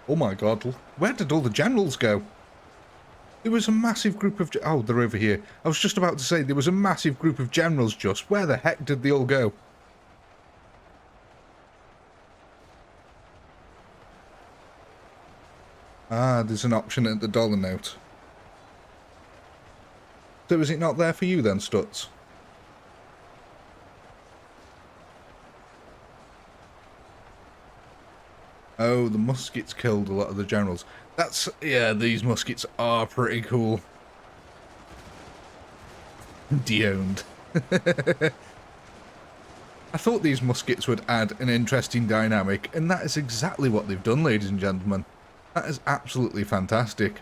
Oh my god, where did all the generals go? There was a massive group of... Oh, they're over here. I was just about to say, there was a massive group of generals just. Where the heck did they all go? Ah, there's an option at the dollar note. So is it not there for you then, Stutz? Oh, the muskets killed a lot of the generals. That's... Yeah, these muskets are pretty cool. De-owned. I thought these muskets would add an interesting dynamic, and that is exactly what they've done, ladies and gentlemen. That is absolutely fantastic.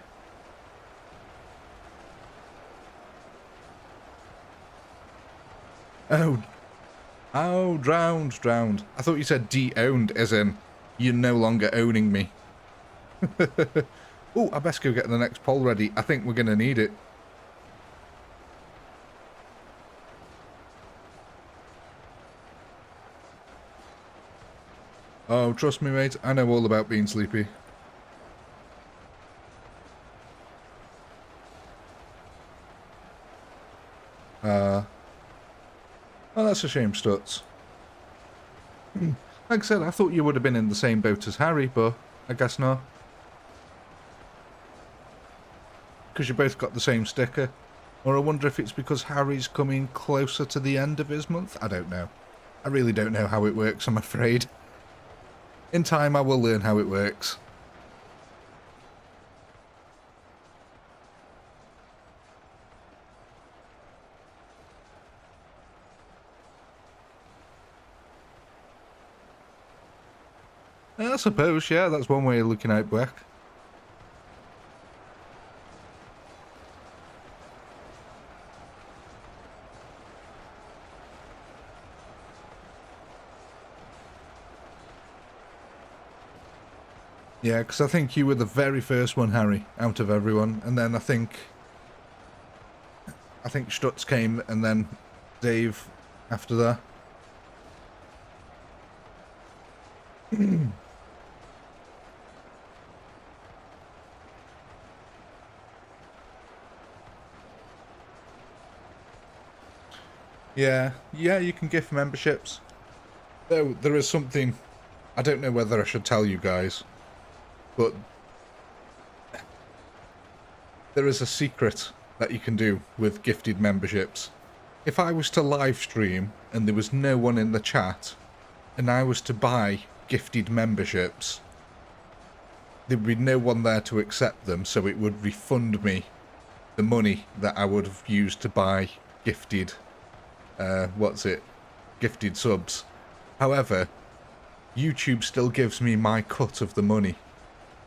Oh. Oh, drowned. I thought you said de-owned, as in... You're no longer owning me. Oh, I best go get the next poll ready. I think we're going to need it. Oh, trust me, mate. I know all about being sleepy. Oh, that's a shame, Stutz. Like I said, I thought you would have been in the same boat as Harry, but I guess not. Because you both got the same sticker. Or I wonder if it's because Harry's coming closer to the end of his month? I don't know. I really don't know how it works, I'm afraid. In time, I will learn how it works. I suppose, yeah, that's one way of looking at it back. Yeah, because I think you were the very first one, Harry, out of everyone, and then I think Stutz came, and then Dave after that. Yeah, you can gift memberships. Though there is something, I don't know whether I should tell you guys, but there is a secret that you can do with gifted memberships. If I was to live stream and there was no one in the chat, and I was to buy gifted memberships, there would be no one there to accept them, so it would refund me the money that I would have used to buy gifted, gifted subs. However, YouTube still gives me my cut of the money.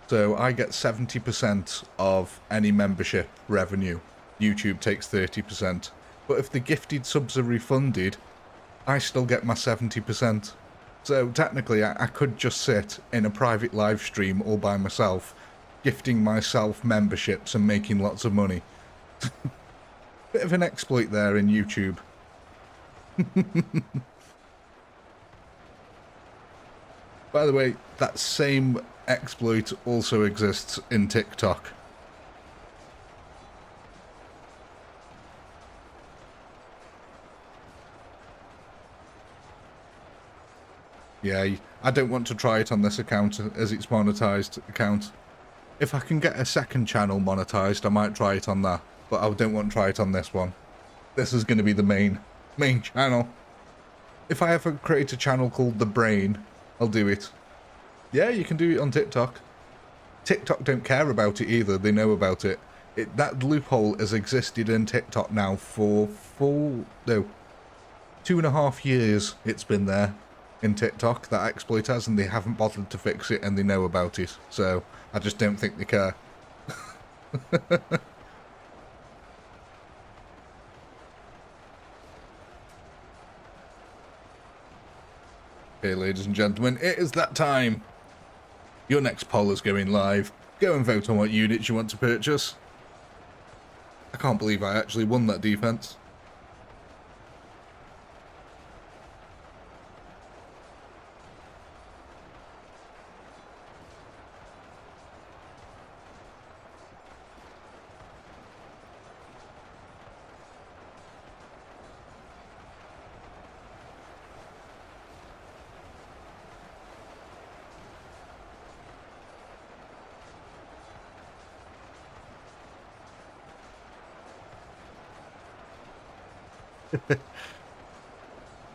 So I get 70% of any membership revenue. YouTube takes 30%. But if the gifted subs are refunded, I still get my 70%. So technically I could just sit in a private live stream all by myself, gifting myself memberships and making lots of money. Bit of an exploit there in YouTube. By the way, that same exploit also exists in TikTok. Yeah, I don't want to try it on this account as it's monetized account. If I can get a second channel monetized, I might try it on that, but I don't want to try it on this one. This is going to be the main channel. If I ever create a channel called The Brain, I'll do it. Yeah, you can do it on TikTok. TikTok don't care about it either, they know about it. That loophole has existed in TikTok now for 2.5 years it's been there in TikTok, that exploit has, and they haven't bothered to fix it and they know about it. So, I just don't think they care. Okay, ladies and gentlemen, it is that time. Your next poll is going live. Go and vote on what units you want to purchase. I can't believe I actually won that defense.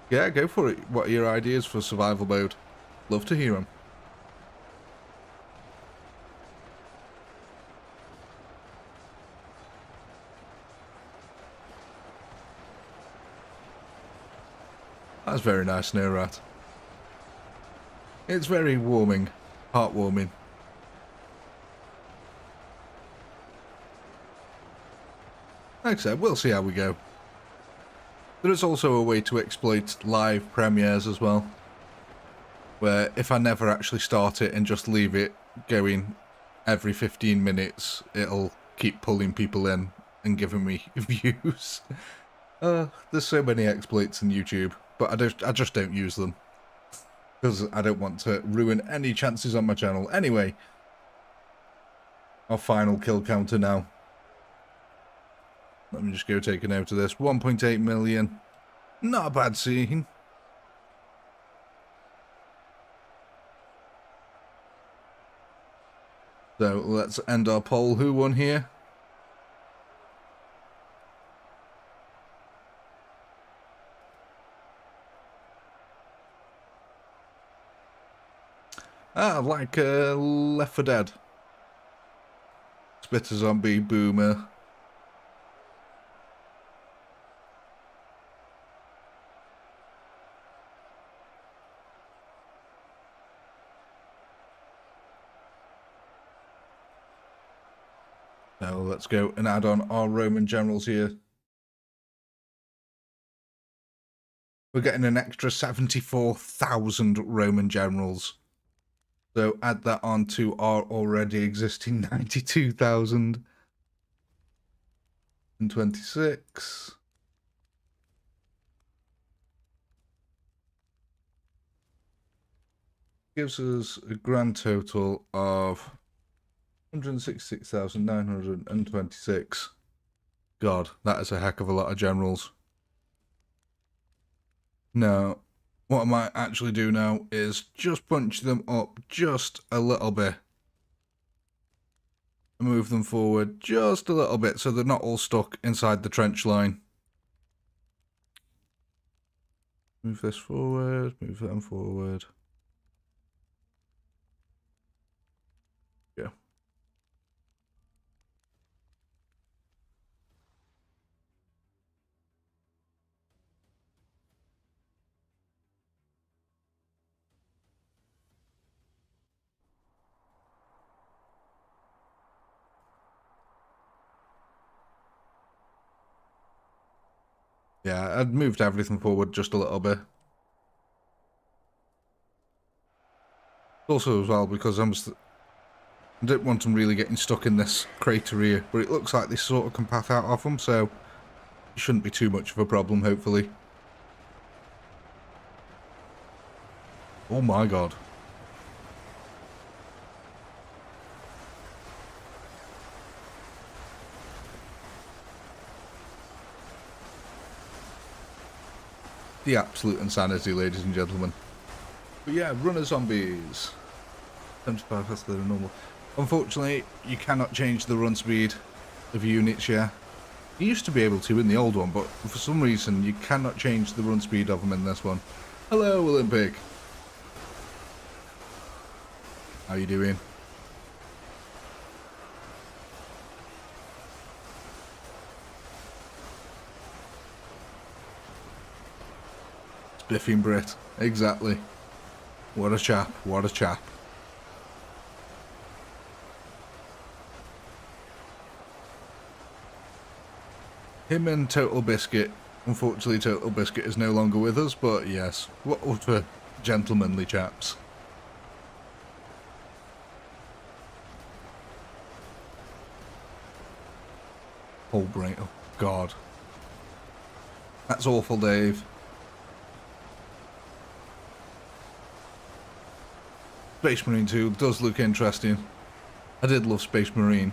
Yeah, go for it. What are your ideas for survival mode? Love to hear them. That's very nice, no rat. It's very warming, heartwarming. Like I said, we'll see how we go. There is also a way to exploit live premieres as well, where if I never actually start it and just leave it going every 15 minutes, it'll keep pulling people in and giving me views. There's so many exploits in YouTube, but I just don't use them because I don't want to ruin any chances on my channel. Anyway, our final kill counter now. Let me just go take a note of this. 1.8 million. Not a bad scene. So let's end our poll. Who won here? Ah, like Left 4 Dead. Splitter Zombie, Boomer. Now let's go and add on our Roman generals here. We're getting an extra 74,000 Roman generals. So add that on to our already existing 92,026. Gives us a grand total of 166,926. God, that is a heck of a lot of generals. Now, what I might actually do now is just punch them up just a little bit. Move them forward just a little bit so they're not all stuck inside the trench line. Move this forward, move them forward. Yeah. Yeah, I'd moved everything forward just a little bit. Also as well because I didn't want them really getting stuck in this crater here, but it looks like they sort of can path out of them, so it shouldn't be too much of a problem, hopefully. Oh my god. The absolute insanity, ladies and gentlemen. But yeah, runner zombies. 75 faster than normal. Unfortunately, you cannot change the run speed of units, yeah. You used to be able to in the old one, but for some reason you cannot change the run speed of them in this one. Hello, Olympic. How you doing? Spiffing Brit. Exactly. What a chap. What a chap. Him and Total Biscuit. Unfortunately, Total Biscuit is no longer with us, but yes. What utter gentlemanly chaps. Whole brain. Oh, God. That's awful, Dave. Space Marine 2 does look interesting. I did love Space Marine.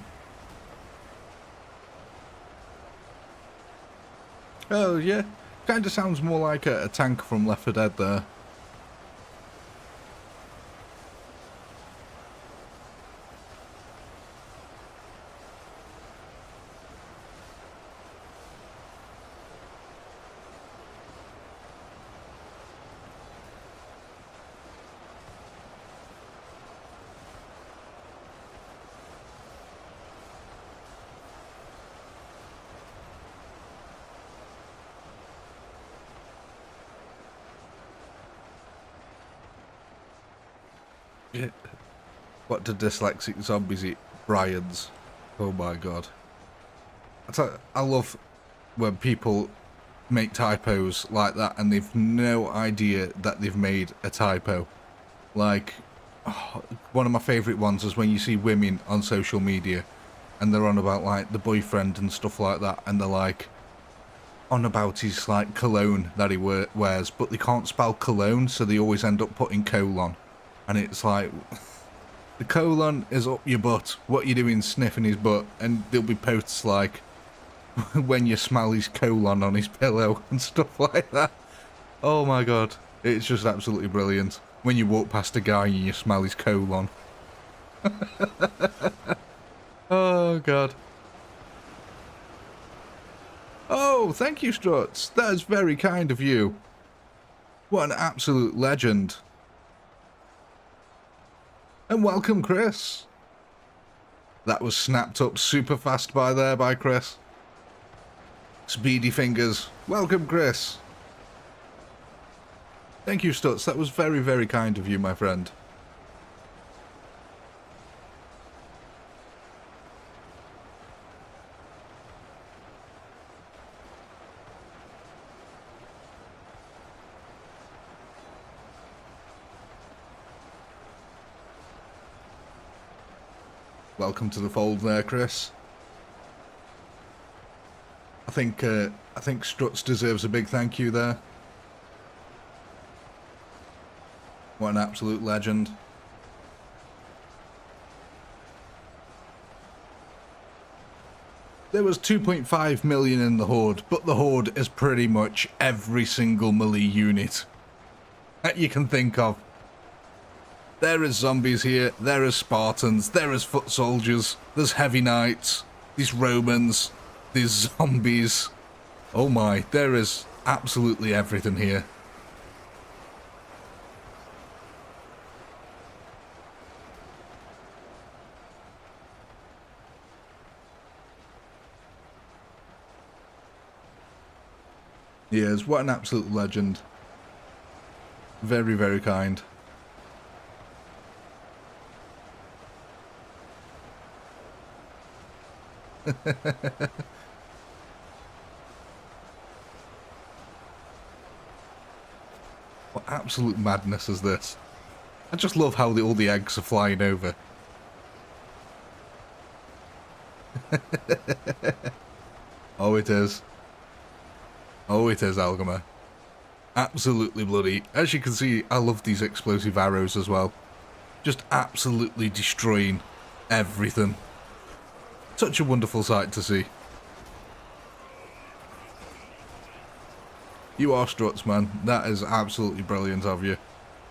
Oh, yeah. Kind of sounds more like a tank from Left 4 Dead there. Yeah. What do dyslexic zombies eat? Brian's. Oh my god. I love when people make typos like that and they've no idea that they've made a typo. Like, oh, one of my favourite ones is when you see women on social media and they're on about like the boyfriend and stuff like that, and they're like on about his like cologne that he wears, but they can't spell cologne, so they always end up putting colon. And it's like, the colon is up your butt. What you doing sniffing his butt? And there'll be posts like, when you smell his colon on his pillow and stuff like that. Oh my god. It's just absolutely brilliant. When you walk past a guy and you smell his colon. Oh god. Oh, thank you, Struts. That is very kind of you. What an absolute legend. And welcome, Chris. That was snapped up super fast by Chris. Speedy fingers. Welcome, Chris. Thank you, Stutz. That was very, very kind of you, my friend. Welcome to the fold there, Chris. I think Struts deserves a big thank you there. What an absolute legend. There was 2.5 million in the Horde, but the Horde is pretty much every single melee unit that you can think of. There is zombies here, there is Spartans, there is foot soldiers, there's heavy knights, there's Romans, there's zombies. Oh my, there is absolutely everything here. Yes, what an absolute legend. Very, very kind. What absolute madness is this? I just love how all the eggs are flying over. Oh, it is. Oh, it is, Algama. Absolutely bloody. As you can see, I love these explosive arrows as well. Just absolutely destroying everything. Such a wonderful sight to see. You are Struts, man. That is absolutely brilliant of you.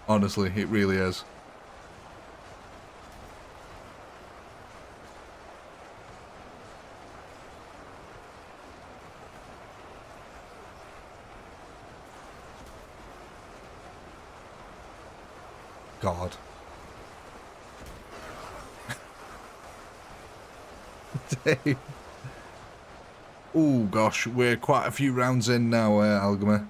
Honestly, it really is. God. Dave. Oh gosh, we're quite a few rounds in now, Algama.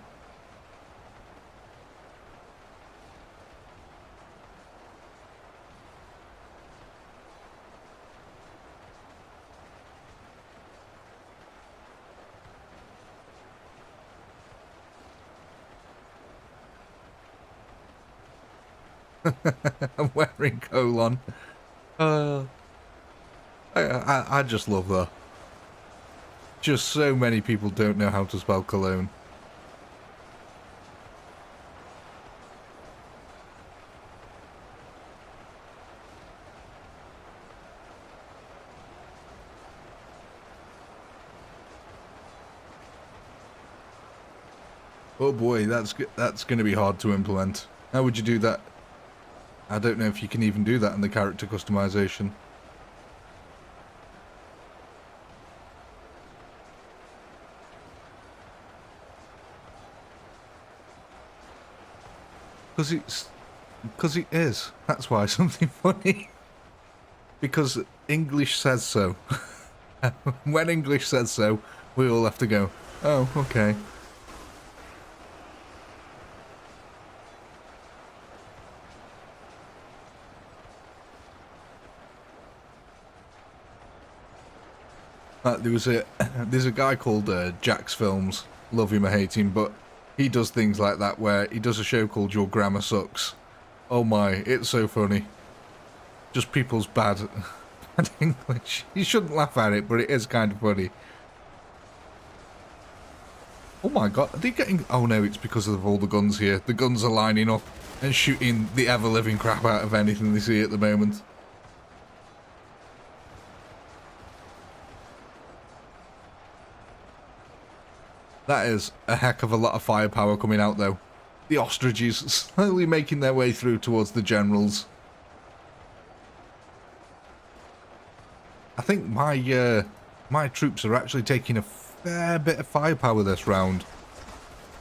I'm wearing colon. I just love that. Just so many people don't know how to spell cologne. Oh boy, that's going to be hard to implement. How would you do that? I don't know if you can even do that in the character customization. Because it is. That's why. Something funny. Because English says so. When English says so, we all have to go, oh, okay. There's a guy called Jack's Films. Love him or hate him, but he does things like that where he does a show called Your Grammar Sucks. Oh my, it's so funny. Just people's bad English. You shouldn't laugh at it, but it is kind of funny. Oh my god, are they getting... Oh no, it's because of all the guns here. The guns are lining up and shooting the ever-living crap out of anything they see at the moment. That is a heck of a lot of firepower coming out, though. The ostriches slowly making their way through towards the generals. I think my troops are actually taking a fair bit of firepower this round.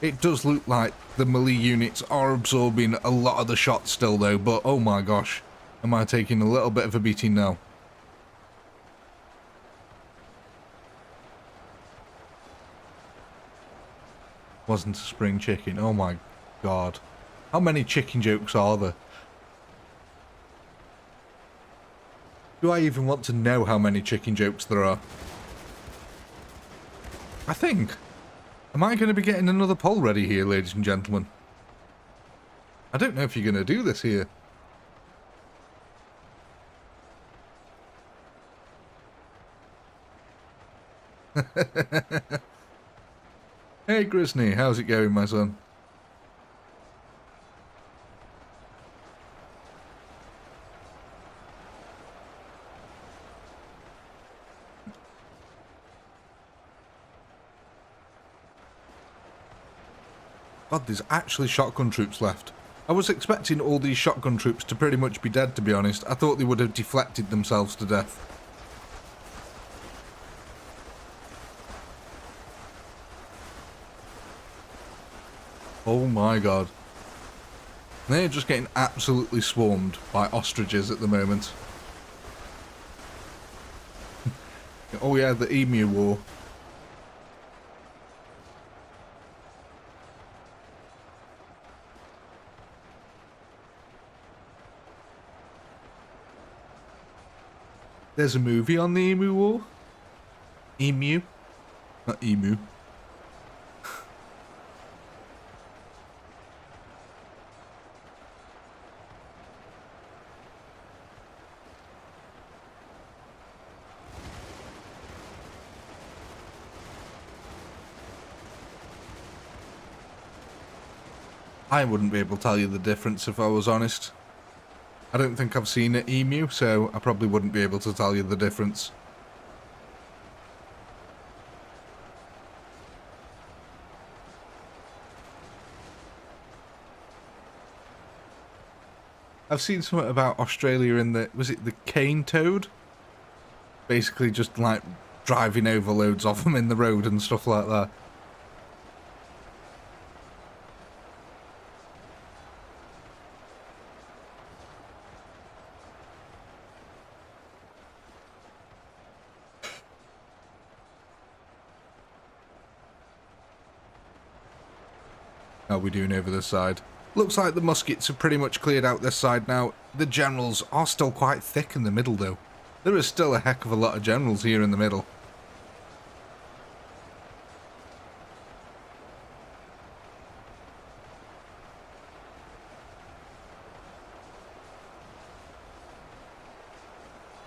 It does look like the melee units are absorbing a lot of the shots still, though, but oh my gosh, am I taking a little bit of a beating now. Wasn't a spring chicken. Oh my god. How many chicken jokes are there? Do I even want to know how many chicken jokes there are? I think. Am I going to be getting another poll ready here, ladies and gentlemen? I don't know if you're going to do this here. Hey, Grisney, how's it going, my son? God, there's actually shotgun troops left. I was expecting all these shotgun troops to pretty much be dead, to be honest. I thought they would have deflected themselves to death. Oh my god. They're just getting absolutely swarmed by ostriches at the moment. Oh yeah, the emu war. There's a movie on the emu war? Emu? Not emu. I wouldn't be able to tell you the difference if I was honest. I don't think I've seen an emu, so I probably wouldn't be able to tell you the difference. I've seen something about Australia in the, was it the cane toad? Basically just like driving over loads of them in the road and stuff like that. How are we doing over this side? Looks like the muskets have pretty much cleared out this side now. The generals are still quite thick in the middle though. There is still a heck of a lot of generals here in the middle.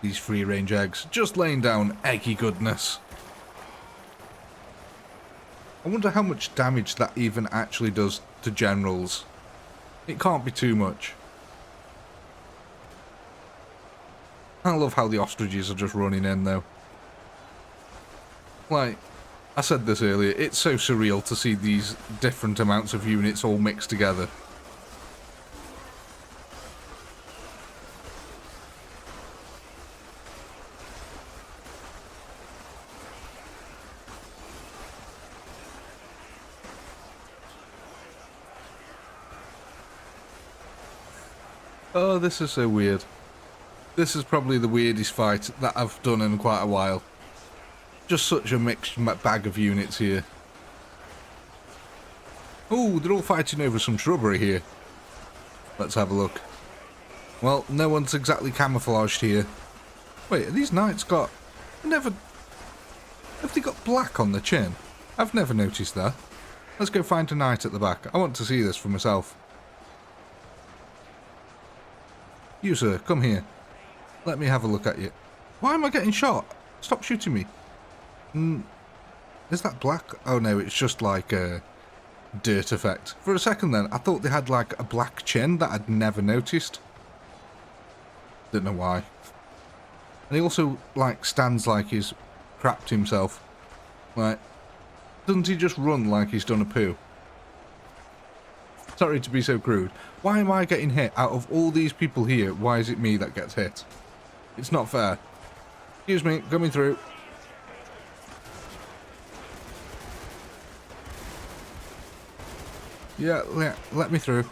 These free-range eggs, just laying down eggy goodness. I wonder how much damage that even actually does to generals. It can't be too much. I love how the ostriches are just running in though. Like, I said this earlier, it's so surreal to see these different amounts of units all mixed together. Oh, this is so weird. This is probably the weirdest fight that I've done in quite a while. Just such a mixed bag of units here. Oh, they're all fighting over some shrubbery here. Let's have a look. Well, no one's exactly camouflaged here. Wait, are these knights got... Have they got black on the chin? I've never noticed that. Let's go find a knight at the back. I want to see this for myself. You, sir, come here. Let me have a look at you. Why am I getting shot? Stop shooting me. Is that black? Oh no, it's just like a dirt effect. For a second then, I thought they had like a black chin that I'd never noticed. Didn't know why. And he also like stands like he's crapped himself. Like, doesn't he just run like he's done a poo? Sorry to be so crude. Why am I getting hit? Out of all these people here, why is it me that gets hit? It's not fair. Excuse me, coming through. Yeah, let me through.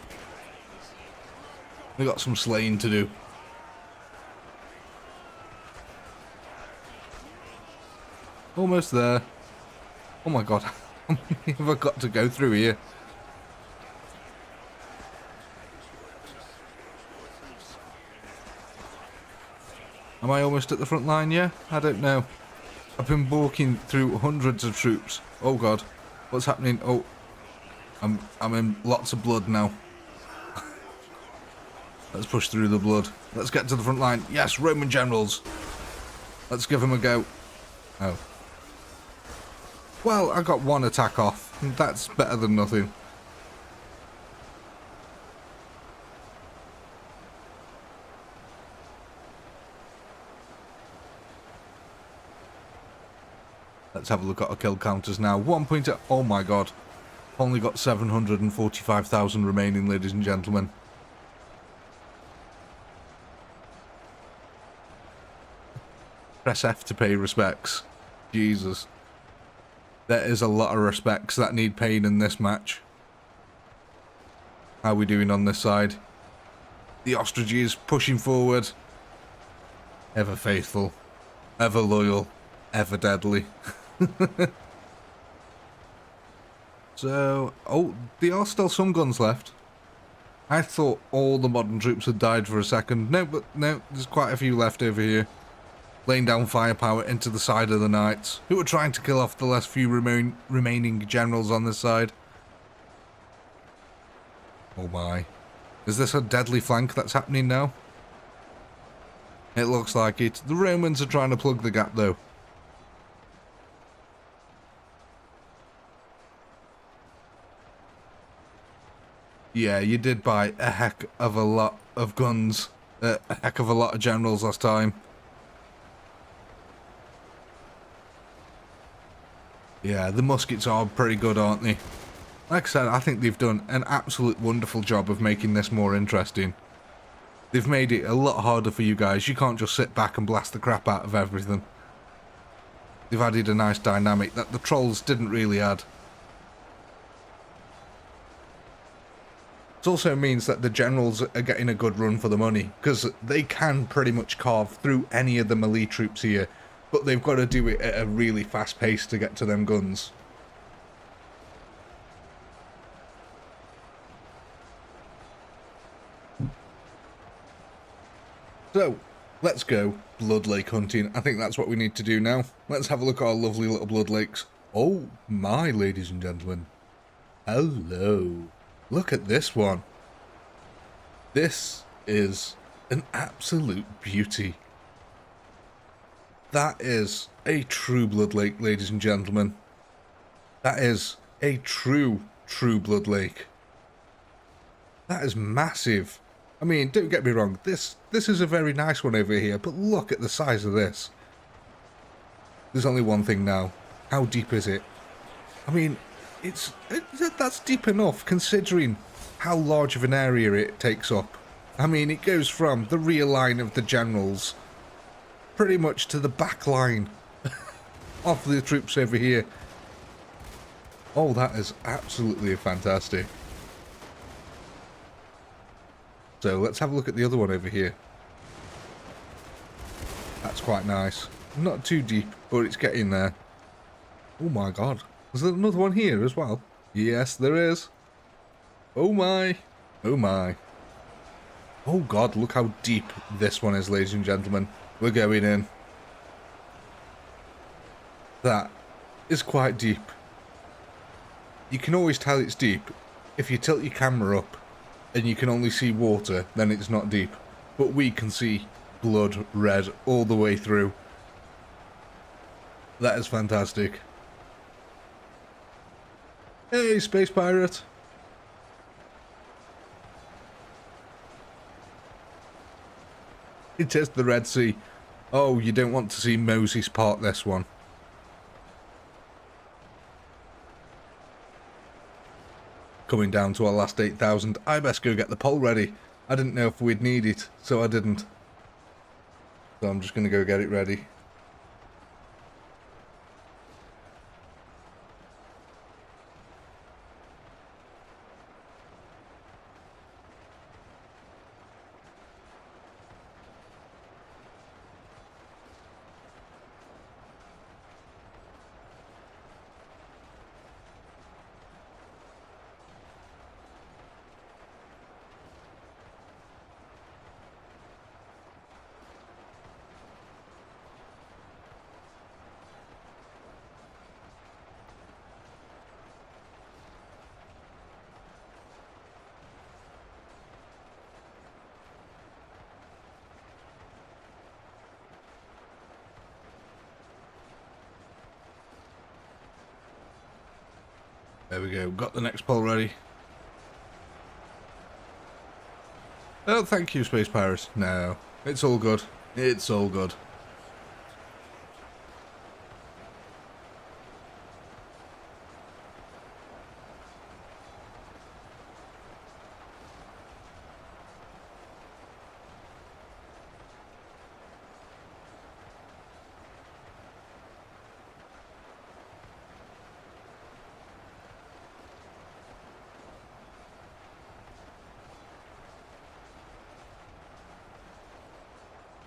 We got some slaying to do. Almost there. Oh my god, how many have I got to go through here? Am I almost at the front line? Yeah? I don't know. I've been walking through hundreds of troops. Oh god. What's happening? Oh. I'm in lots of blood now. Let's push through the blood. Let's get to the front line. Yes, Roman generals. Let's give them a go. Oh. Well, I got one attack off. That's better than nothing. Let's have a look at our kill counters now. 1.0. Oh my god. Only got 745,000 remaining, ladies and gentlemen. Press F to pay respects. Jesus. There is a lot of respects that need paying in this match. How are we doing on this side? The ostriches pushing forward. Ever faithful. Ever loyal. Ever deadly. So, oh, there are still some guns left. I thought all the modern troops had died for a second. No, but no, there's quite a few left over here. Laying down firepower into the side of the knights, who are trying to kill off the last few remaining generals on this side. Oh my. Is this a deadly flank that's happening now? It looks like it. The Romans are trying to plug the gap though. Yeah, you did buy a heck of a lot of guns, a heck of a lot of generals last time. Yeah, the muskets are pretty good, aren't they? Like I said, I think they've done an absolute wonderful job of making this more interesting. They've made it a lot harder for you guys. You can't just sit back and blast the crap out of everything. They've added a nice dynamic that the trolls didn't really add. It also means that the generals are getting a good run for the money, because they can pretty much carve through any of the melee troops here, but they've got to do it at a really fast pace to get to them guns. So, let's go Blood Lake hunting. I think that's what we need to do now. Let's have a look at our lovely little Blood Lakes. Oh my, ladies and gentlemen. Hello. Look at this one. This is an absolute beauty. That is a true Blood Lake, ladies and gentlemen. That is a true Blood Lake. That is massive. I mean, don't get me wrong, this is a very nice one over here, but look at the size of this. There's only one thing now. How deep is it? I mean, that's deep enough considering how large of an area it takes up. I mean, it goes from the rear line of the generals pretty much to the back line of the troops over here. Oh, that is absolutely fantastic. So let's have a look at the other one over here. That's quite nice. Not too deep, but it's getting there. Oh my god. Is there another one here as well? Yes, there is. Oh my. Oh my. Oh god, look how deep this one is, ladies and gentlemen. We're going in. That is quite deep. You can always tell it's deep. If you tilt your camera up and you can only see water, then it's not deep. But we can see blood red all the way through. That is fantastic. Hey, space pirate. It is the Red Sea. Oh, you don't want to see Moses part this one. Coming down to our last 8,000. I best go get the pole ready. I didn't know if we'd need it, so I didn't. So I'm just going to go get it ready. There we go. Got the next poll ready. Oh, thank you, Space Pirates. No, it's all good. It's all good.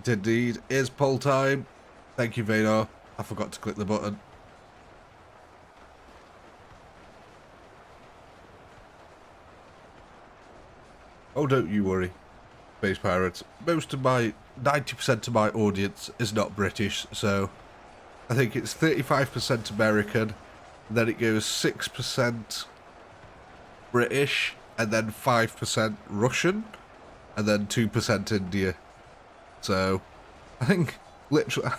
Indeed, is poll time. Thank you, Vadar. I forgot to click the button. Oh, don't you worry, Space Pirates. Most of my 90% of my audience is not British, so I think it's 35% American, then it goes 6% British, and then 5% Russian, and then 2% India. So, I think, literally,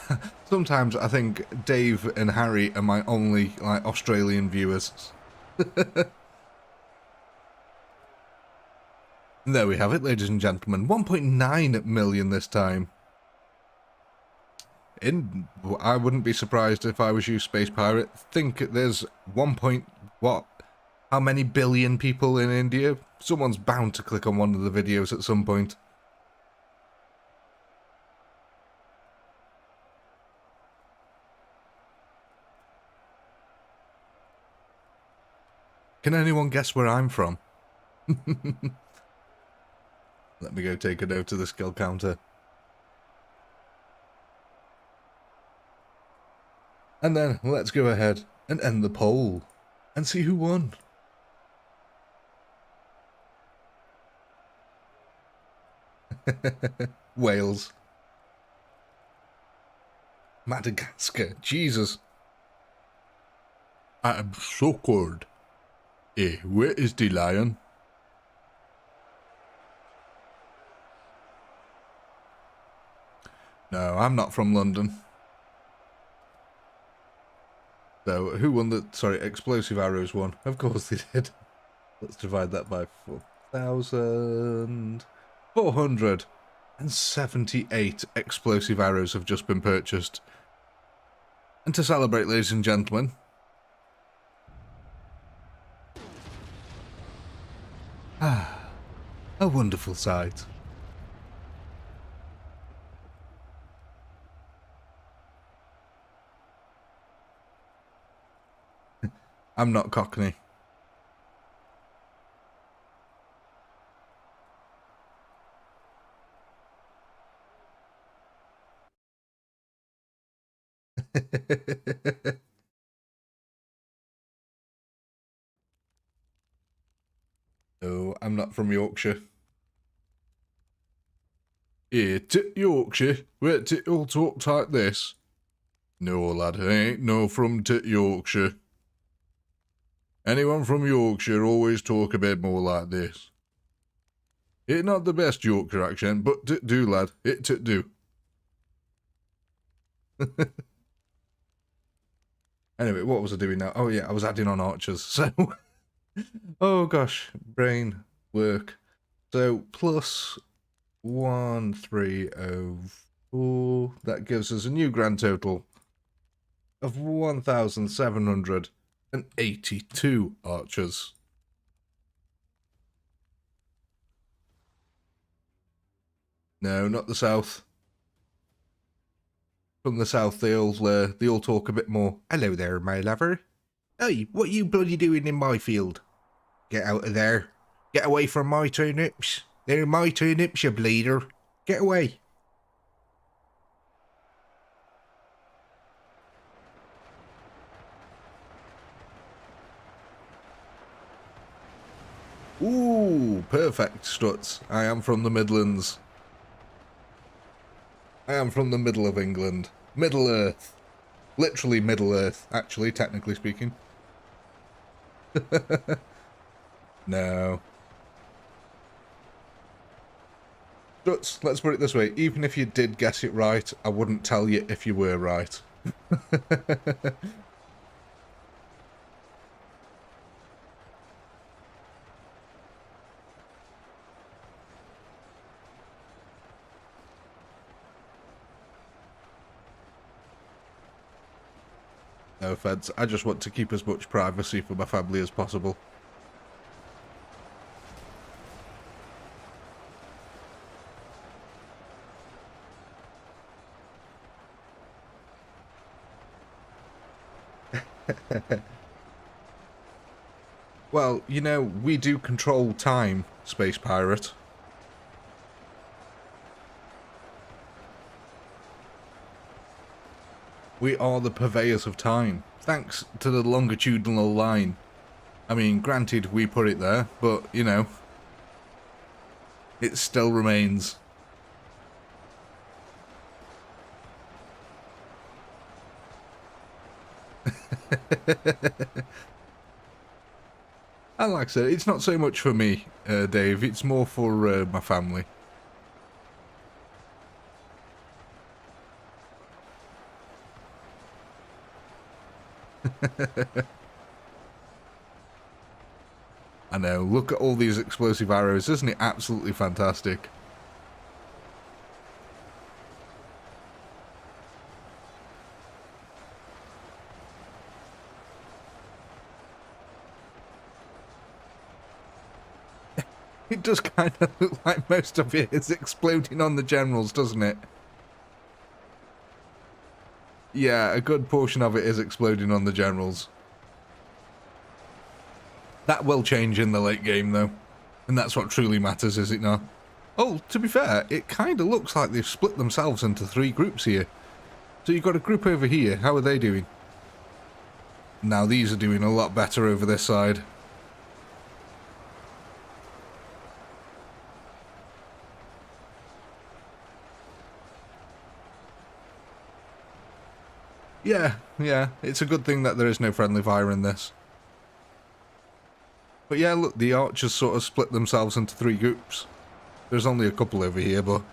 sometimes I think Dave and Harry are my only, like, Australian viewers. And there we have it, ladies and gentlemen. 1.9 million this time. I wouldn't be surprised if I was you, Space Pirate. Think there's 1 point, what? How many billion people in India? Someone's bound to click on one of the videos at some point. Can anyone guess where I'm from? Let me go take a note of the skill counter. And then let's go ahead and end the poll and see who won. Wales. Madagascar. Jesus. I am so cold. Where is the lion? No, I'm not from London. So, who won the... Sorry, Explosive Arrows won. Of course they did. Let's divide that by 4,000... 478 Explosive Arrows have just been purchased. And to celebrate, ladies and gentlemen... a wonderful sight. I'm not Cockney. No, I'm not from Yorkshire. Here, Yorkshire, where it all talk like this? No, lad, I ain't no from Yorkshire. Anyone from Yorkshire always talk a bit more like this. It not the best Yorkshire accent, but do, lad, it do. Anyway, what was I doing now? Oh yeah, I was adding on archers, so... oh gosh, brain work. So, plus 1304, that gives us a new grand total of 1,782 archers. No, not the south. From the south, they all talk a bit more. Hello there, my lover. Hey, what you bloody doing in my field? Get out of there. Get away from my turnips. They're my turnips, you bleeder. Get away. Ooh, perfect, Struts. I am from the Midlands. I am from the middle of England. Middle Earth. Literally Middle Earth, actually, technically speaking. No. Struts, let's put it this way. Even if you did guess it right, I wouldn't tell you if you were right. No offense. I just want to keep as much privacy for my family as possible. Well, you know, we do control time, Space Pirate. We are the purveyors of time, thanks to the longitudinal line. I mean, granted, we put it there, but, you know, it still remains. And like I said, it's not so much for me, Dave, it's more for my family. I know, look at all these explosive arrows, isn't it absolutely fantastic? It does kind of look like most of it is exploding on the generals, doesn't it? Yeah, a good portion of it is exploding on the generals. That will change in the late game, though. And that's what truly matters, is it not? Oh, to be fair, it kind of looks like they've split themselves into 3 groups here. So you've got a group over here. How are they doing? Now, these are doing a lot better over this side. Yeah, it's a good thing that there is no friendly fire in this. But yeah, look, the archers sort of split themselves into 3 groups. There's only a couple over here, but...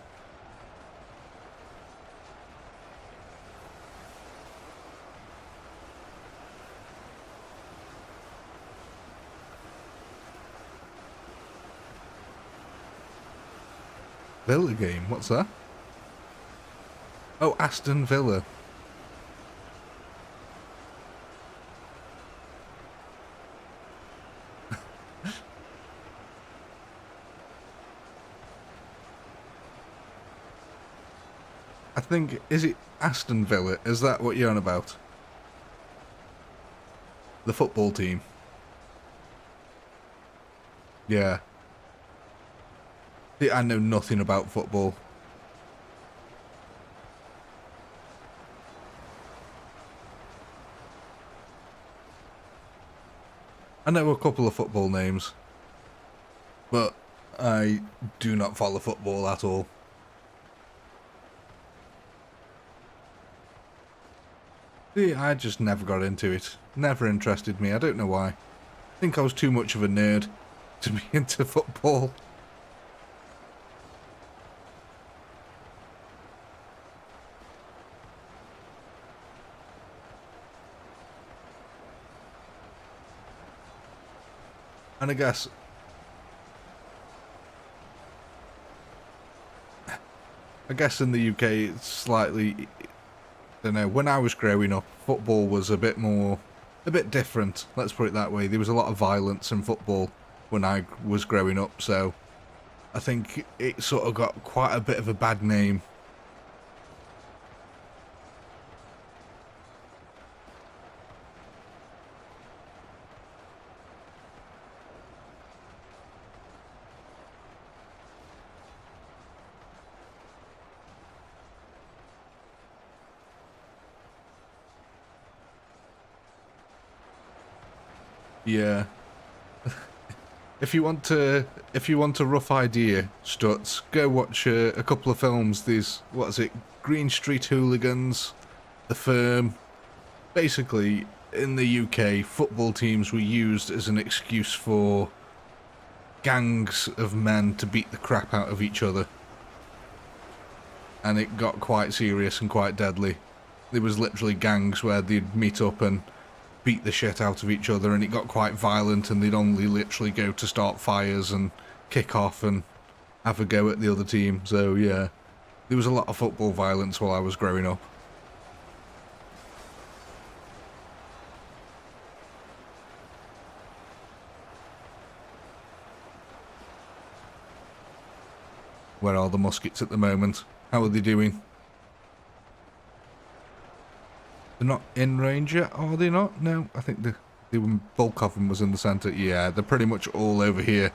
Villa game, what's that? Oh, Aston Villa. I think, is it Aston Villa? Is that what you're on about? The football team. Yeah. See, I know nothing about football. I know a couple of football names, but I do not follow football at all. See, I just never got into it. Never interested me. I don't know why. I think I was too much of a nerd to be into football. And I guess in the UK it's slightly, I don't know, when I was growing up, football was a bit different, let's put it that way. There was a lot of violence in football when I was growing up, so I think it sort of got quite a bit of a bad name. Yeah. If you want a rough idea, Stutz, go watch a couple of films. These, what is it, Green Street Hooligans, The Firm. Basically, in the UK, football teams were used as an excuse for gangs of men to beat the crap out of each other. And it got quite serious and quite deadly. There was literally gangs where they'd meet up and beat the shit out of each other, and it got quite violent, and they'd only literally go to start fires and kick off and have a go at the other team. So yeah, there was a lot of football violence while I was growing up. Where are the muskets at the moment? How are they doing? They're not in range yet, are they not? No, I think the bulk of them was in the centre. Yeah, they're pretty much all over here.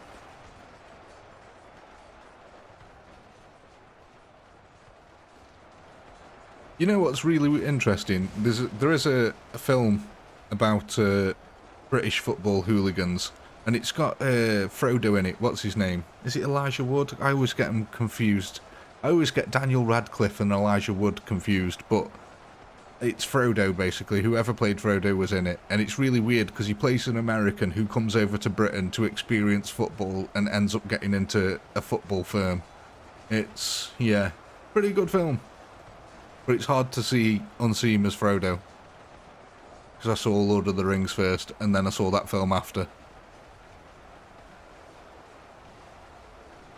You know what's really interesting? There is a film about British football hooligans, and it's got Frodo in it. What's his name? Is it Elijah Wood? I always get them confused. I always get Daniel Radcliffe and Elijah Wood confused, but it's Frodo, basically. Whoever played Frodo was in it. And it's really weird because he plays an American who comes over to Britain to experience football and ends up getting into a football firm. It's, yeah, pretty good film. But it's hard to unsee him as Frodo. Because I saw Lord of the Rings first, and then I saw that film after.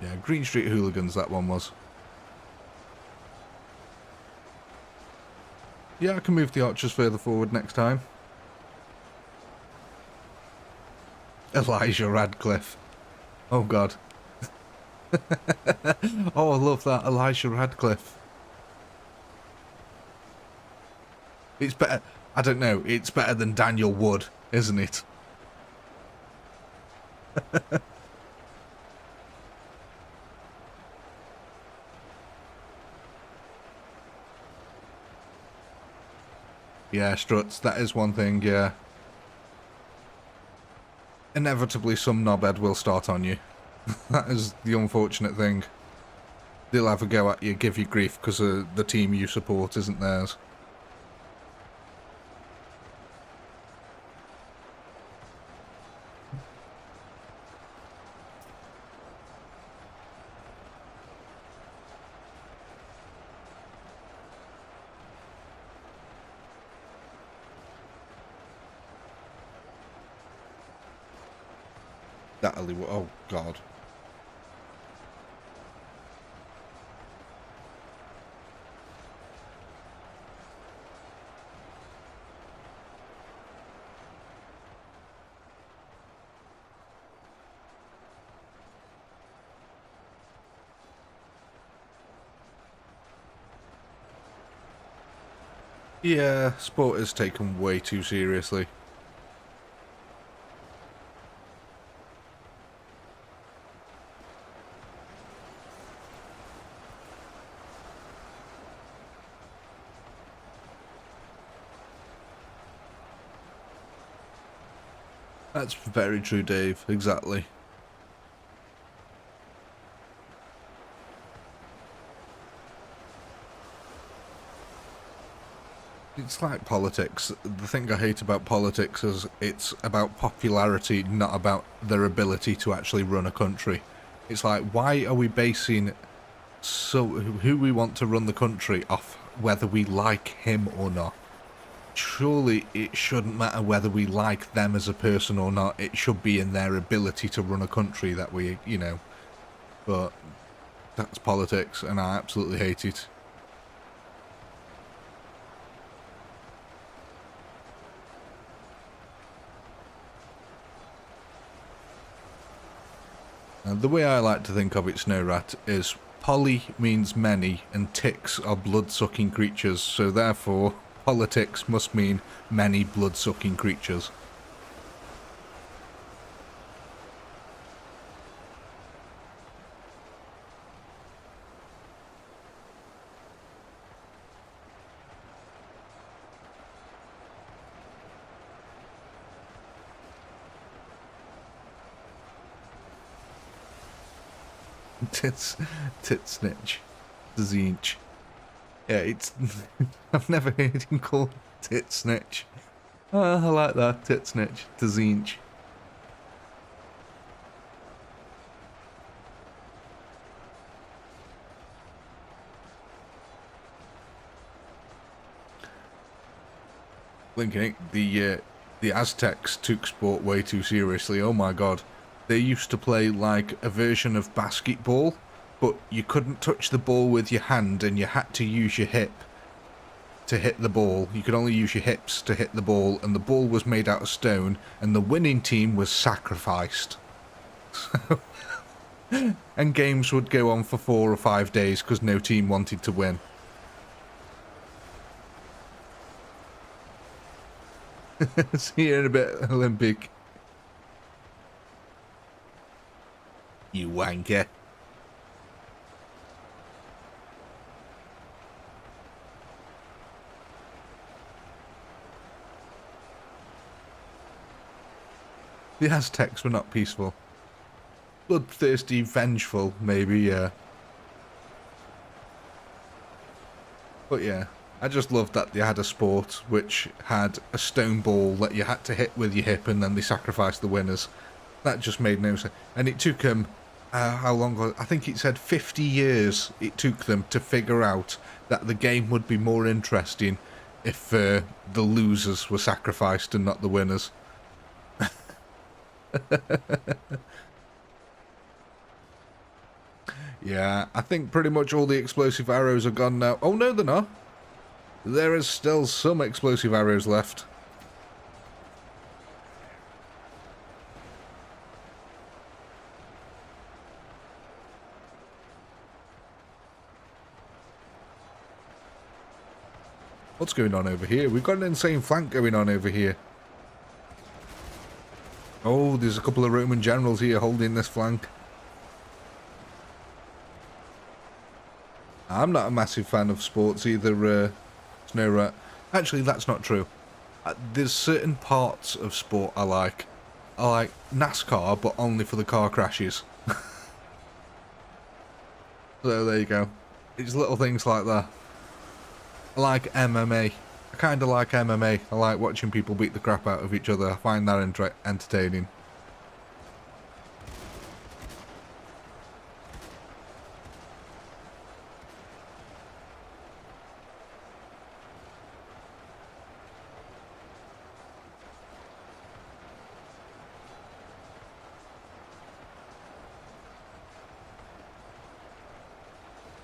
Yeah, Green Street Hooligans, that one was. Yeah, I can move the archers further forward next time. Elijah Radcliffe. Oh, God. Oh, I love that. Elijah Radcliffe. It's better. I don't know. It's better than Daniel Wood, isn't it? Yeah, struts. That is one thing, yeah. Inevitably, some knobhead will start on you. That is the unfortunate thing. They'll have a go at you, give you grief because the team you support isn't theirs. That alleyway. Oh, God. Yeah, sport is taken way too seriously. That's very true, Dave. Exactly. It's like politics. The thing I hate about politics is it's about popularity, not about their ability to actually run a country. It's like, why are we basing who we want to run the country off whether we like him or not? Surely it shouldn't matter whether we like them as a person or not. It should be in their ability to run a country that we, you know. But that's politics, and I absolutely hate it. And the way I like to think of it, Snow Rat, is poly means many, and ticks are blood-sucking creatures, so therefore politics must mean many blood-sucking creatures. Tit snitch. Zinch. Yeah, it's... I've never heard him called tit snitch. Oh, I like that. Tit snitch. Zinch. Linking the Aztecs took sport way too seriously. Oh my god. They used to play like a version of basketball, but you couldn't touch the ball with your hand and you had to use your hip to hit the ball. You could only use your hips to hit the ball, and the ball was made out of stone, and the winning team was sacrificed. And games would go on for 4 or 5 days because no team wanted to win. See you in a bit, Olympic. You wanker. The Aztecs were not peaceful. Bloodthirsty, vengeful, maybe, yeah. But yeah, I just loved that they had a sport which had a stone ball that you had to hit with your hip and then they sacrificed the winners. That just made no sense. And it took them, how long was it? I think it said 50 years it took them to figure out that the game would be more interesting if the losers were sacrificed and not the winners. Yeah, I think pretty much all the explosive arrows are gone now. Oh no, they're not. There is still some explosive arrows left. What's going on over here? We've got an insane flank going on over here. Oh, there's a couple of Roman generals here holding this flank. I'm not a massive fan of sports either, Snow. Actually, that's not true. There's certain parts of sport I like. I like NASCAR, but only for the car crashes. So there you go. It's little things like that. I like MMA. I kind of like MMA. I like watching people beat the crap out of each other. I find that entertaining.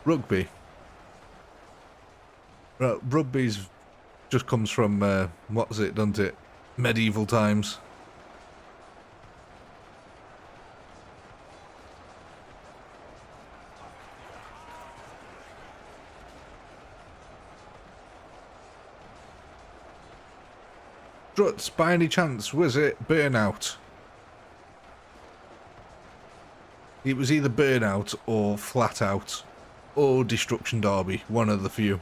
Rugby. Rugby's just comes from, what is it, doesn't it? Medieval times. Struts, by any chance, was it Burnout? It was either Burnout or Flat Out. Or Destruction Derby, one of the few.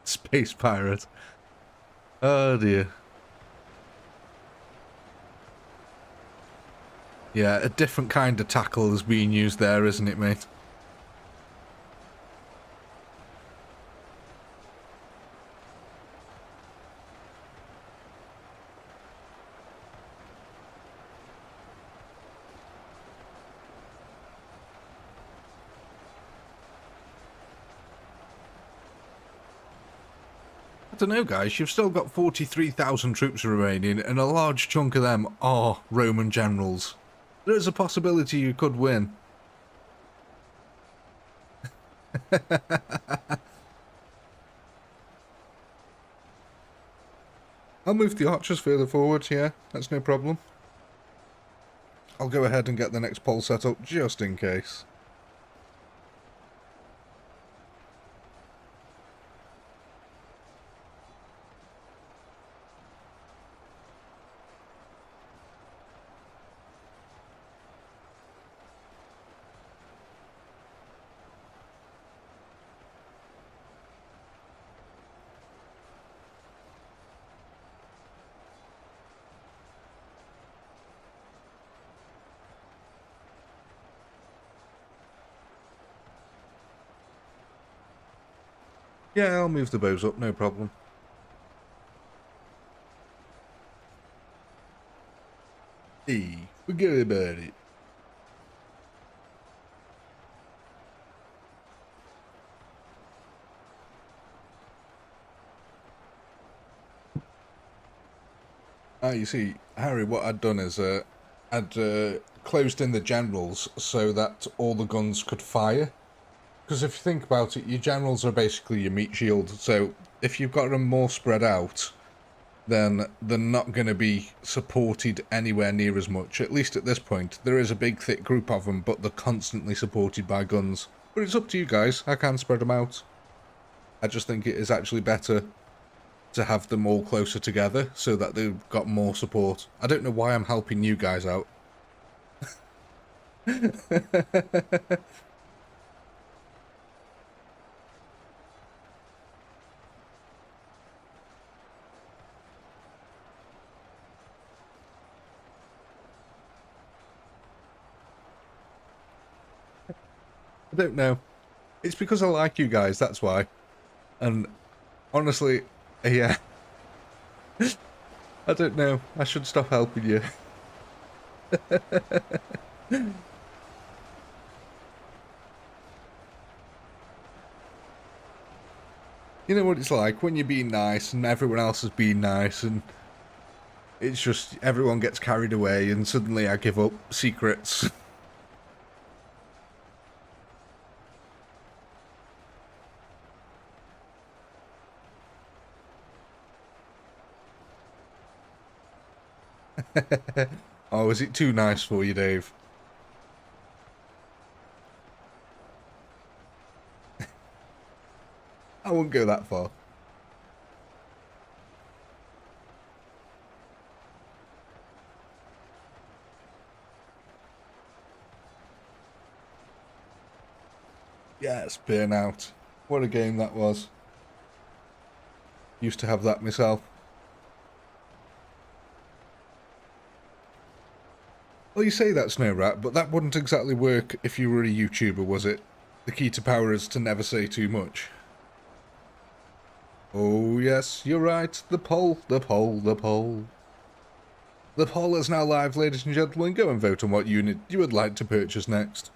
Space Pirate. Oh dear. Yeah, a different kind of tackle is being used there, isn't it, mate? I don't know, guys. You've still got 43,000 troops remaining, and a large chunk of them are Roman generals. There is a possibility you could win. I'll move the archers further forward, yeah, that's no problem. I'll go ahead and get the next pole set up just in case. Yeah, I'll move the bows up, no problem. Hey, forget about it. You see, Harry, what I'd done is I'd closed in the generals so that all the guns could fire. Because if you think about it, your generals are basically your meat shield. So if you've got them more spread out, then they're not going to be supported anywhere near as much. At least at this point, there is a big thick group of them, but they're constantly supported by guns. But it's up to you guys. I can spread them out. I just think it is actually better to have them all closer together so that they've got more support. I don't know why I'm helping you guys out. I don't know. It's because I like you guys, that's why. And honestly, yeah. I don't know. I should stop helping you. You know what it's like when you're being nice and everyone else is being nice and it's just everyone gets carried away and suddenly I give up secrets. Oh, is it too nice for you, Dave? I wouldn't go that far. Yes, Burnout. What a game that was. Used to have that myself. Well, you say that, Snow Rat, but that wouldn't exactly work if you were a YouTuber, was it? The key to power is to never say too much. Oh, yes, you're right. The poll, the poll, the poll. The poll is now live, ladies and gentlemen. Go and vote on what unit you would like to purchase next.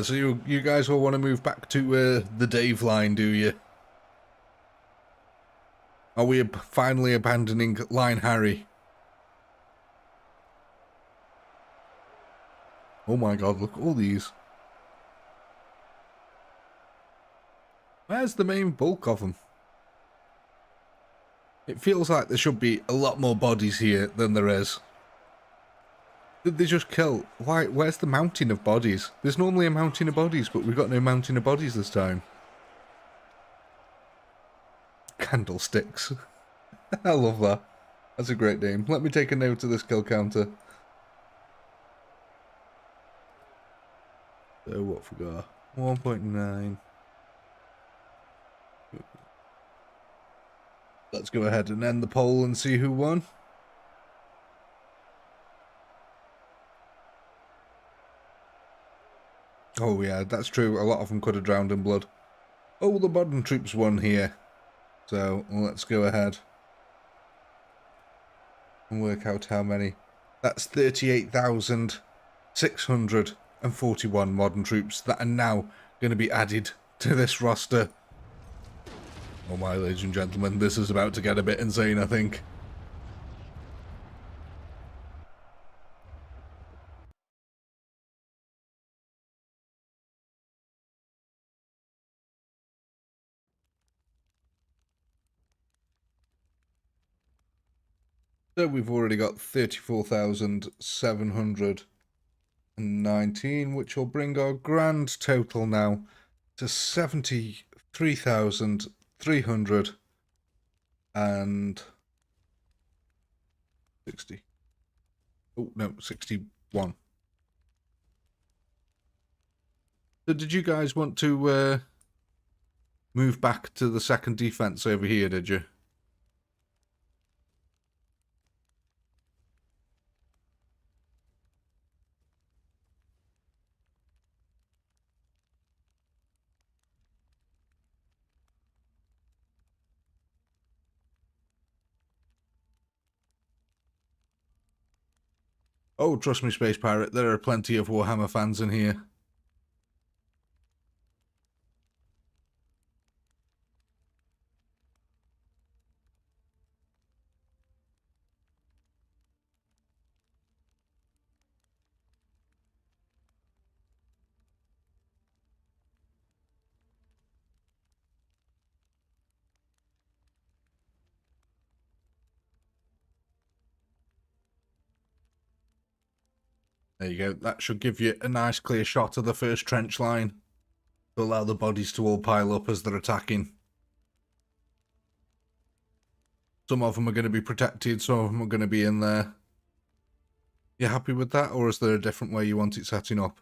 So you guys all want to move back to the Dave line, do you? Are we finally abandoning line Harry? Oh my god, look at all these. Where's the main bulk of them? It feels like there should be a lot more bodies here than there is. Did they just kill? Why? Where's the mountain of bodies? There's normally a mountain of bodies, but we've got no mountain of bodies this time. Candlesticks. I love that. That's a great name. Let me take a note of this kill counter. So what have we got? 1.9. Let's go ahead and end the poll and see who won. Oh yeah, that's true. A lot of them could have drowned in blood. Oh, the modern troops won here. So let's go ahead and work out how many. That's 38,641 modern troops that are now going to be added to this roster. Oh my, ladies and gentlemen, this is about to get a bit insane, I think. So we've already got 34,719, which will bring our grand total now to 73,360. Oh, no, 61. So did you guys want to move back to the second defense over here, did you? Oh, trust me, Space Pirate, there are plenty of Warhammer fans in here. There you go. That should give you a nice clear shot of the first trench line to allow the bodies to all pile up as they're attacking. Some of them are going to be protected, some of them are going to be in there. You happy with that, or is there a different way you want it setting up?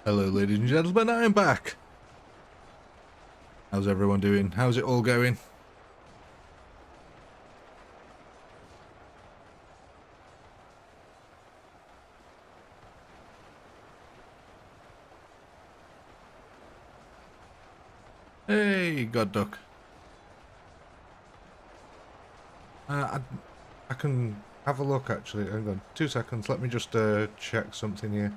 Hello, ladies and gentlemen, I am back. How's everyone doing? How's it all going? Hey, God Duck. I can have a look actually. Hang on, 2 seconds. Let me just check something here.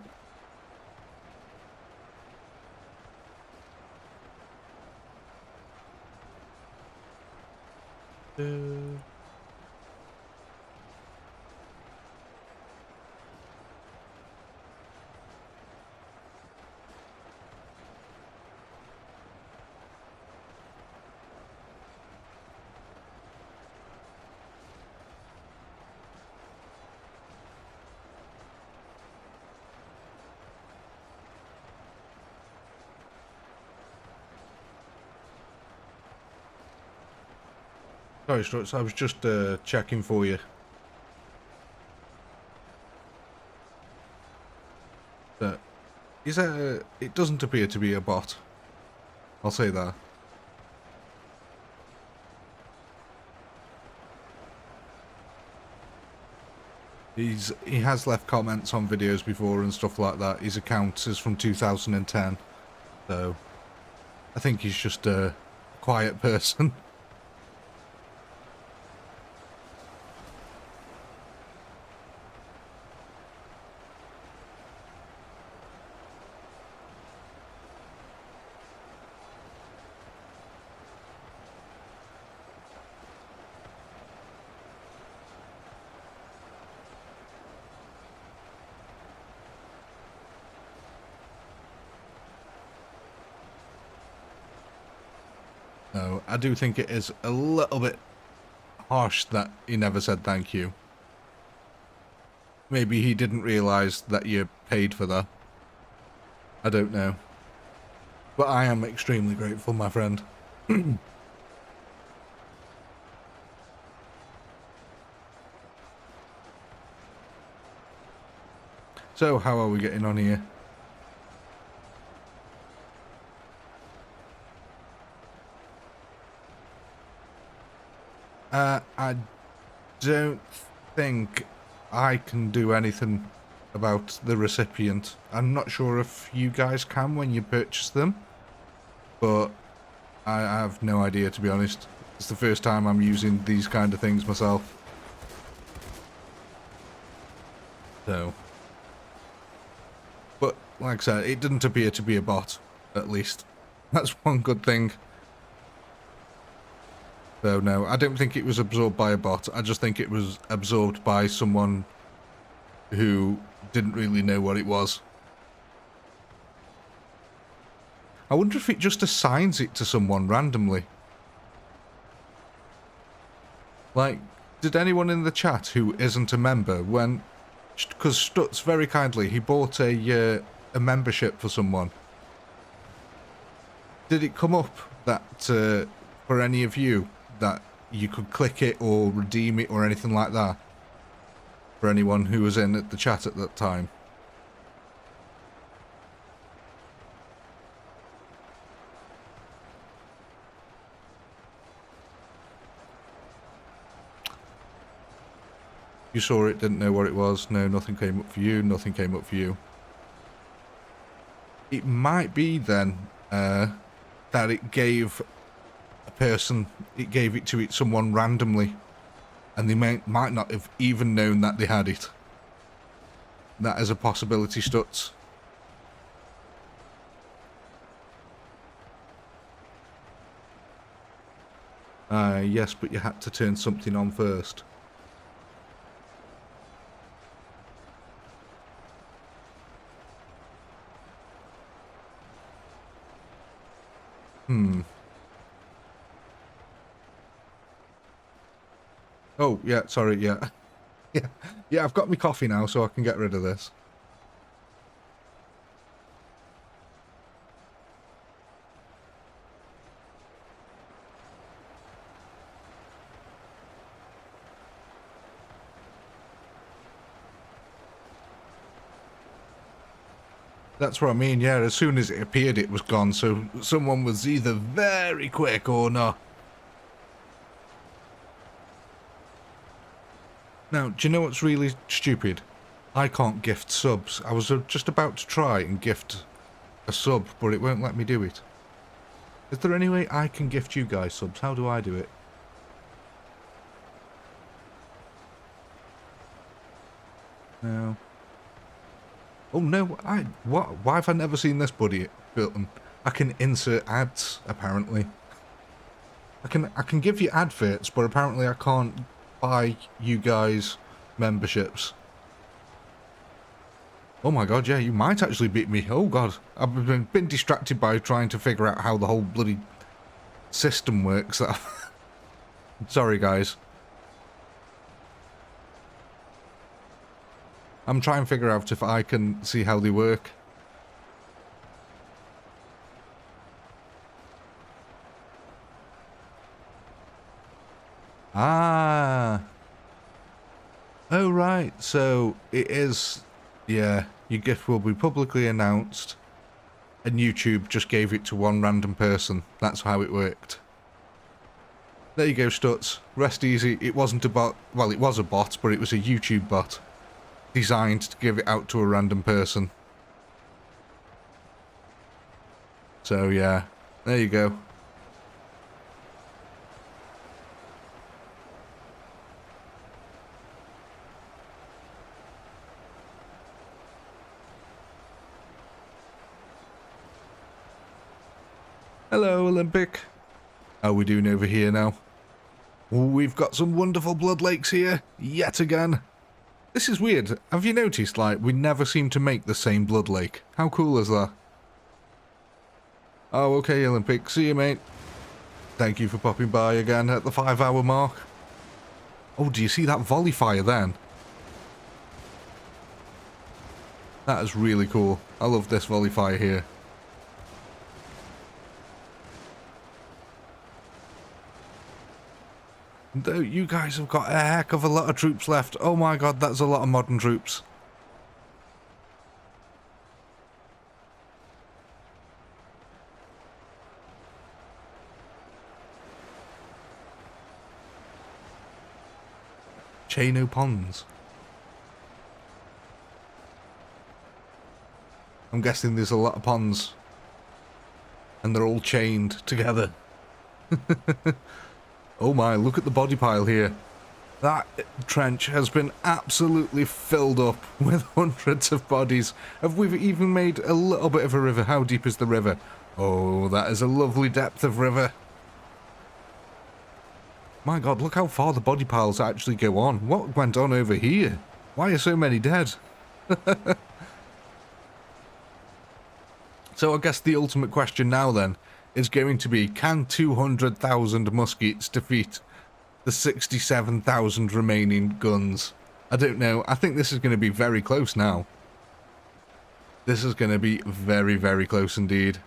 Sorry, Struts, I was just checking for you. But it doesn't appear to be a bot. I'll say that. He has left comments on videos before and stuff like that. His account is from 2010, so I think he's just a quiet person. No, I do think it is a little bit harsh that he never said thank you. Maybe he didn't realise that you paid for that. I don't know. But I am extremely grateful, my friend. So, how are we getting on here? I don't think I can do anything about the recipient. I'm not sure if you guys can when you purchase them, but I have no idea, to be honest. It's the first time I'm using these kind of things myself. So, but like I said, it didn't appear to be a bot, at least. That's one good thing. So no, I don't think it was absorbed by a bot. I just think it was absorbed by someone who didn't really know what it was. I wonder if it just assigns it to someone randomly. Like, did anyone in the chat who isn't a member, when... Because Stutz, very kindly, he bought a membership for someone. Did it come up that, for any of you, that you could click it or redeem it or anything like that? For anyone who was in at the chat at that time? You saw it, didn't know what it was. No, nothing came up for you. Nothing came up for you. It might be then that it gave a person, it gave it to someone randomly, and they might not have even known that they had it. That is a possibility, Stutz. Yes, but you had to turn something on first. Oh, yeah, sorry, yeah. Yeah, I've got my coffee now, so I can get rid of this. That's what I mean, yeah, as soon as it appeared it was gone, so someone was either very quick or not. Now, do you know what's really stupid? I can't gift subs. I was just about to try and gift a sub, but it won't let me do it. Is there any way I can gift you guys subs? How do I do it? No. Oh no, what? Why have I never seen this buddy button? I can insert ads, apparently. I can give you adverts, but apparently I can't buy you guys memberships. Oh my god, yeah, you might actually beat me. Oh god, I've been distracted by trying to figure out how the whole bloody system works. Sorry, guys. I'm trying to figure out if I can see how they work. Ah. Oh, right. So it is... Yeah, your gift will be publicly announced, and YouTube just gave it to one random person. That's how it worked. There you go, Stutz. Rest easy. It wasn't a bot. Well, it was a bot, but it was a YouTube bot designed to give it out to a random person. So, yeah. There you go. Hello, Olympic. How are we doing over here now? We've got some wonderful blood lakes here, yet again. This is weird. Have you noticed, like, we never seem to make the same blood lake? How cool is that? Oh, okay, Olympic. See you, mate. Thank you for popping by again at the 5-hour mark. Oh, do you see that volley fire then? That is really cool. I love this volley fire here. Though you guys have got a heck of a lot of troops left. Oh my god, that's a lot of modern troops. Chano Ponds. I'm guessing there's a lot of ponds. And they're all chained together. Oh my, look at the body pile here. That trench has been absolutely filled up with hundreds of bodies. Have we even made a little bit of a river? How deep is the river? Oh, that is a lovely depth of river. My god, look how far the body piles actually go on. What went on over here? Why are so many dead? So I guess the ultimate question now then is going to be, can 200,000 muskets defeat the 67,000 remaining guns? I don't know. I think this is going to be very close now. This is going to be very, very close indeed.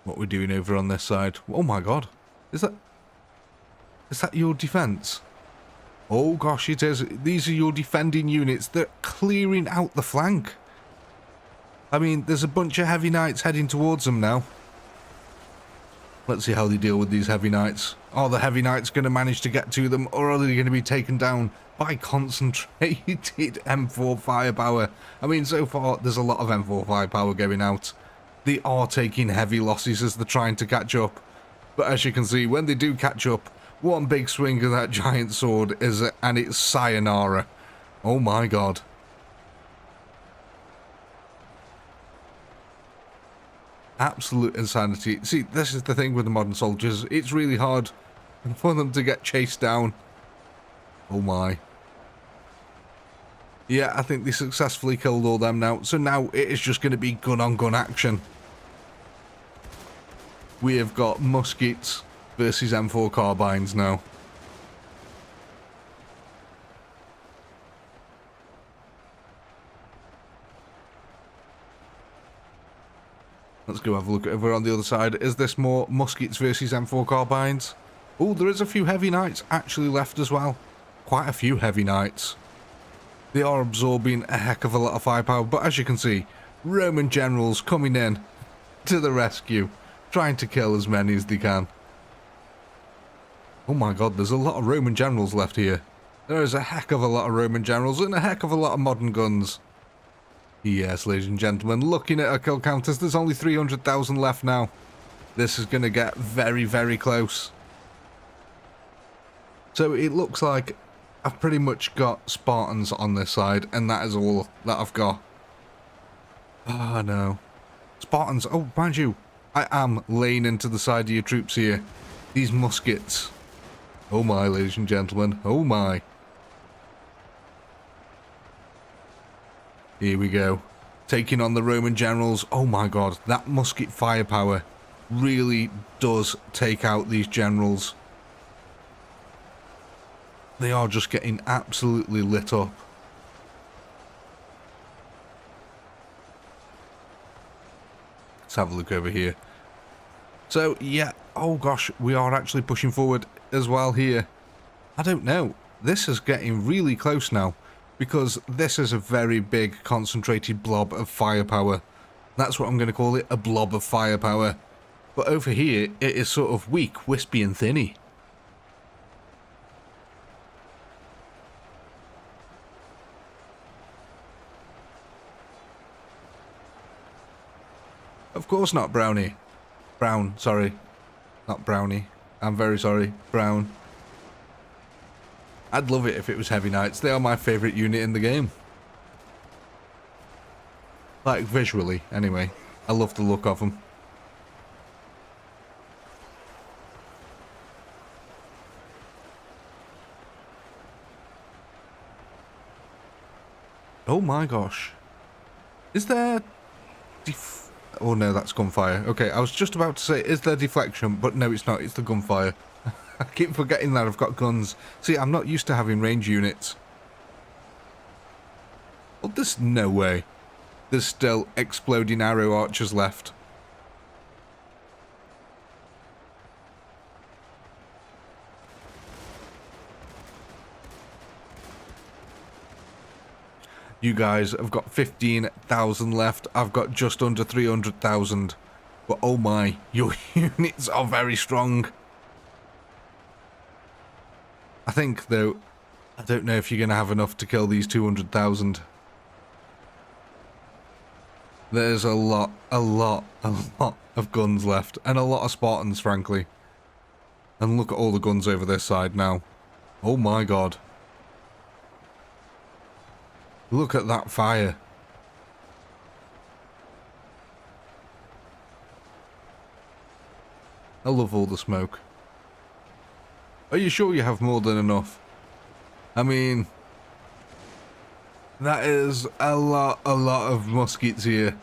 What we're doing over on this side. Oh my god. Is that your defense? Oh gosh, it is. These are your defending units. They're clearing out the flank. I mean, there's a bunch of heavy knights heading towards them now. Let's see how they deal with these heavy knights. Are the heavy knights going to manage to get to them, or are they going to be taken down by concentrated M4 firepower? I mean, so far, there's a lot of M4 firepower going out. They are taking heavy losses as they're trying to catch up. But as you can see, when they do catch up, one big swing of that giant sword and it's sayonara. Oh my god. Absolute insanity. See, this is the thing with the modern soldiers. It's really hard for them to get chased down. Oh my. Yeah, I think they successfully killed all them now. So now it is just going to be gun-on-gun action. We have got muskets versus M4 carbines now. Let's go have a look at over on the other side. Is this more muskets versus M4 carbines? Oh, there is a few heavy knights actually left as well. Quite a few heavy knights. They are absorbing a heck of a lot of firepower, but as you can see, Roman generals coming in to the rescue, trying to kill as many as they can. Oh my god, there's a lot of Roman generals left here. There is a heck of a lot of Roman generals and a heck of a lot of modern guns. Yes, ladies and gentlemen, looking at our kill counters, there's only 300,000 left now. This is going to get very, very close. So it looks like I've pretty much got Spartans on this side, and that is all that I've got. Oh no. Spartans, oh, mind you, I am laying into the side of your troops here. These muskets. Oh my, ladies and gentlemen, oh my. Here we go. Taking on the Roman generals. Oh my god, that musket firepower really does take out these generals. They are just getting absolutely lit up. Let's have a look over here. So, yeah, oh gosh, we are actually pushing forward as well here. I don't know. This is getting really close now, because this is a very big concentrated blob of firepower. That's what I'm going to call it, a blob of firepower. But over here, it is sort of weak, wispy and thinny. Of course not, Brownie. Brown, sorry. Not Brownie. I'm very sorry. Brown. I'd love it if it was Heavy Knights. They are my favourite unit in the game. Like, visually, anyway. I love the look of them. Oh my gosh. Is there... Oh no, that's gunfire. Okay, I was just about to say, is there deflection? But no, it's not. It's the gunfire. I keep forgetting that I've got guns. See, I'm not used to having range units. Well, there's no way. There's still exploding arrow archers left. You guys have got 15,000 left. I've got just under 300,000. But oh my, your units are very strong. I think, though, I don't know if you're going to have enough to kill these 200,000. There's a lot of guns left. And a lot of Spartans, frankly. And look at all the guns over this side now. Oh my god. Look at that fire. I love all the smoke. Are you sure you have more than enough? I mean, that is a lot of muskets here.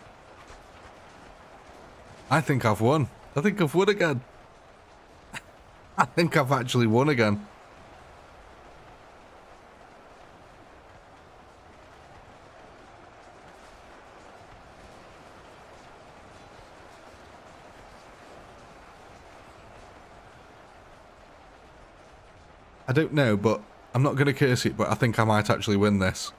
I think I've won. I think I've won again. I think I've actually won again. I don't know, but I'm not going to curse it, but I think I might actually win this.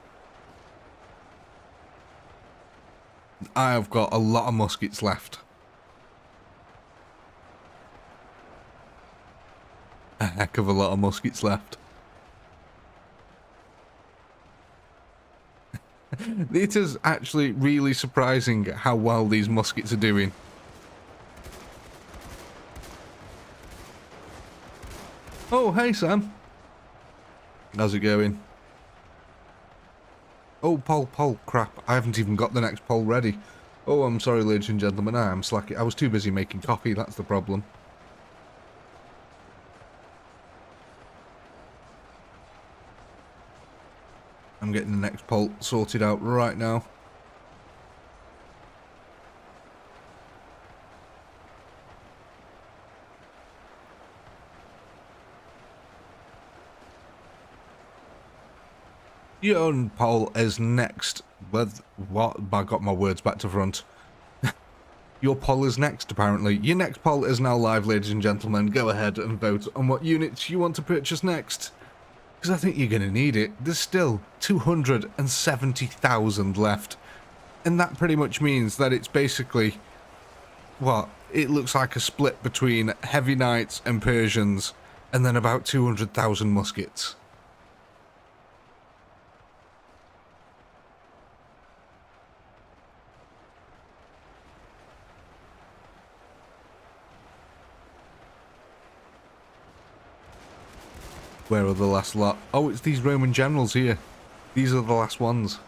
I have got a lot of muskets left. A heck of a lot of muskets left. It is actually really surprising how well these muskets are doing. Oh, hey Sam. How's it going? Oh, poll, crap. I haven't even got the next poll ready. Oh, I'm sorry, ladies and gentlemen. I am slacking. I was too busy making coffee, that's the problem. I'm getting the next poll sorted out right now. Your poll is next with what? I got my words back to front. Your poll is next, apparently. Your next poll is now live, ladies and gentlemen. Go ahead and vote on what units you want to purchase next. Because I think you're going to need it. There's still 270,000 left. And that pretty much means that it's basically... what? It looks like a split between heavy knights and Persians, and then about 200,000 muskets. Where are the last lot? Oh, it's these Roman generals here. These are the last ones.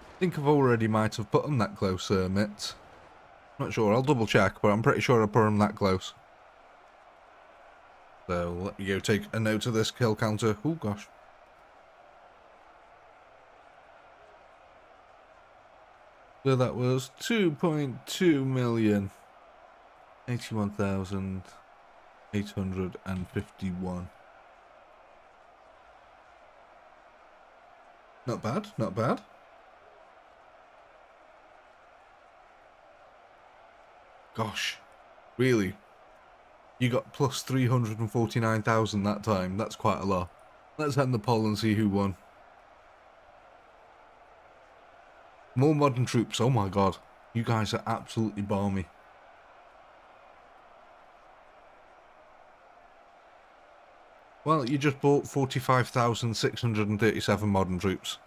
I think I've already might have put them that close, Mitt. Not sure, I'll double check, but I'm pretty sure I put them that close. So, let me go take a note of this kill counter. Oh gosh. So that was 2.2 million. 81,851. Not bad, not bad. Gosh, really? You got plus 349,000 that time. That's quite a lot. Let's end the poll and see who won. More modern troops. Oh my god. You guys are absolutely balmy. Well, you just bought 45,637 modern troops.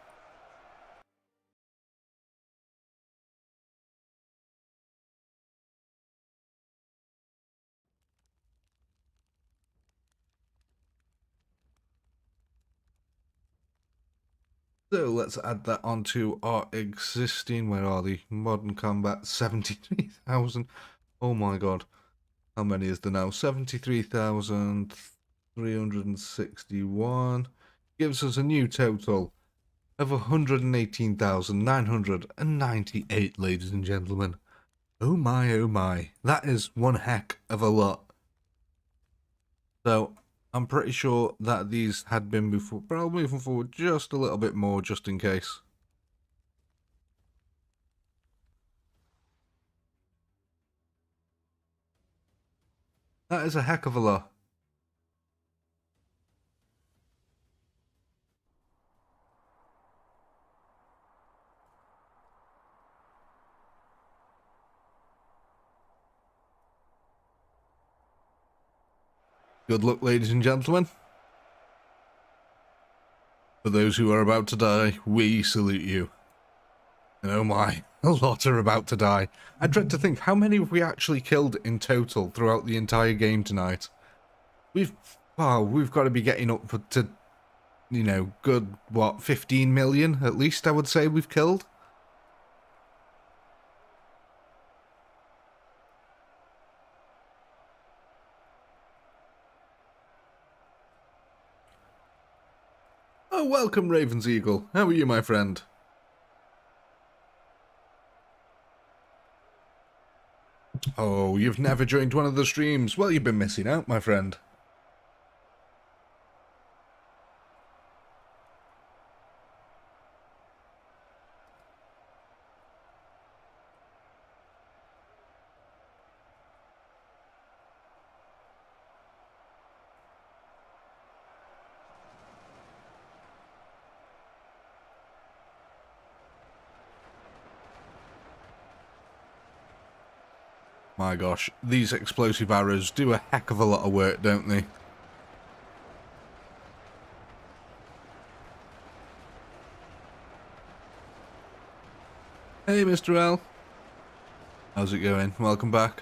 So let's add that onto our existing, where are the modern combat, 73,000. Oh my god. How many is there now? 73,361. Gives us a new total of 118,998, ladies and gentlemen. Oh my, oh my. That is one heck of a lot. So, I'm pretty sure that these had been before, but I'll move them forward just a little bit more, just in case. That is a heck of a lot. Good luck, ladies and gentlemen. For those who are about to die, we salute you. And oh my, a lot are about to die. I dread to think, how many have we actually killed in total throughout the entire game tonight? We've got to be getting up to, you know, good, what, 15 million at least, I would say we've killed? Oh, welcome, Raven's Eagle. How are you, my friend? Oh, you've never joined one of the streams. Well, you've been missing out, my friend. My gosh, these explosive arrows do a heck of a lot of work, don't they? Hey, Mr. L. How's it going? Welcome back.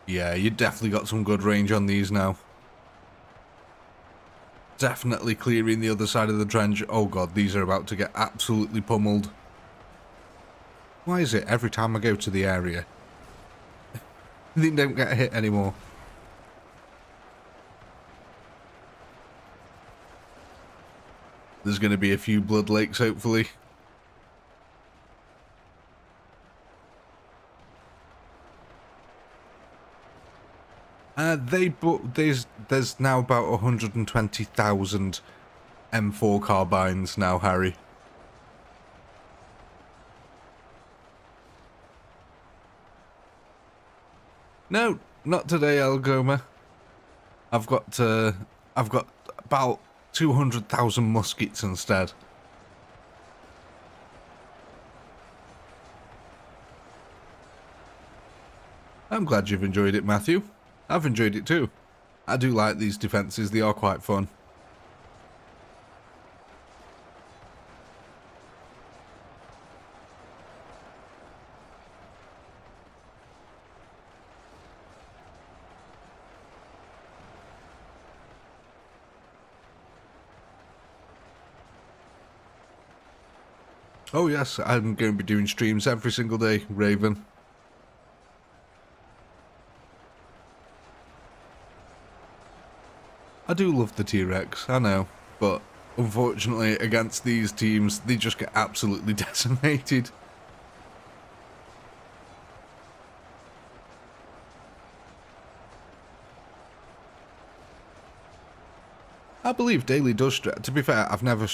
Yeah, you definitely got some good range on these now. Definitely clearing the other side of the trench. Oh god, these are about to get absolutely pummeled. Why is it every time I go to the area, They don't get hit anymore. There's going to be a few blood lakes, hopefully. There's now about 120,000 M4 carbines now, Harry. No, not today, Elgoma. I've got about 200,000 muskets instead. I'm glad you've enjoyed it, Matthew. I've enjoyed it too. I do like these defences, they are quite fun. Oh yes, I'm going to be doing streams every single day, Raven. I do love the T-Rex, I know, but unfortunately against these teams, they just get absolutely decimated. I believe Daily does, to be fair, I've never,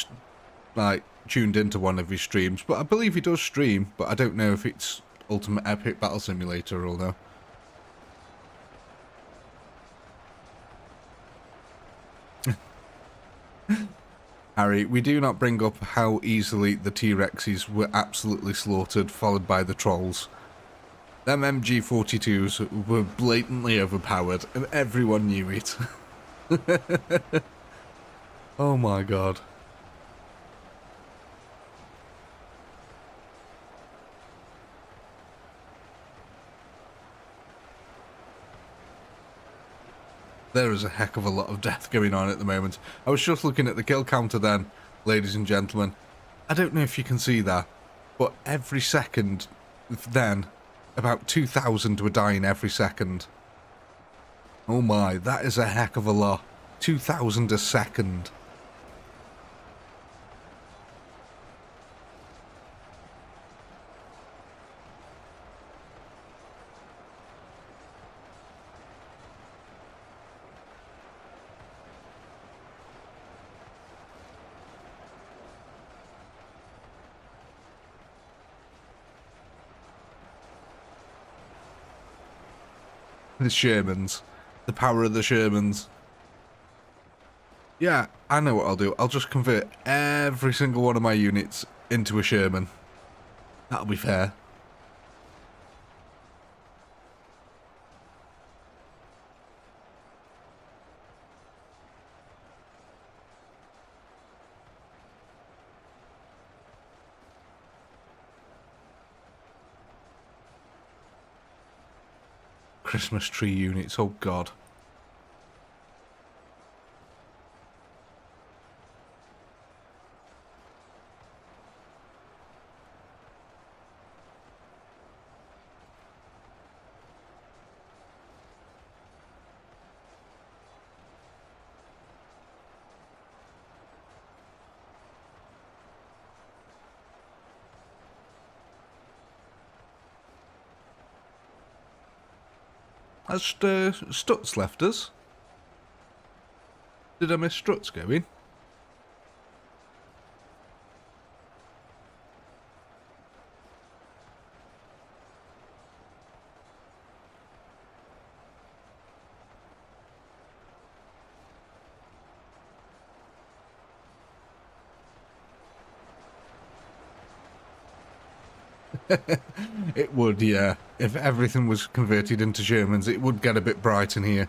like, tuned into one of his streams, but I believe he does stream, but I don't know if it's Ultimate Epic Battle Simulator or no. Harry, we do not bring up how easily the T-Rexes were absolutely slaughtered, followed by the trolls. Them MG42s were blatantly overpowered, and everyone knew it. Oh my god. There is a heck of a lot of death going on at the moment. I was just looking at the kill counter then, ladies and gentlemen. I don't know if you can see that, but every second then, about 2,000 were dying every second. Oh my, that is a heck of a lot. 2,000 a second. The Shermans. The power of the Shermans. Yeah, I know what I'll do. I'll just convert every single one of my units into a Sherman. That'll be fair. Christmas tree units, oh god. Has Struts left us? Did I miss Struts going? It would, yeah. If everything was converted into Shermans, it would get a bit bright in here.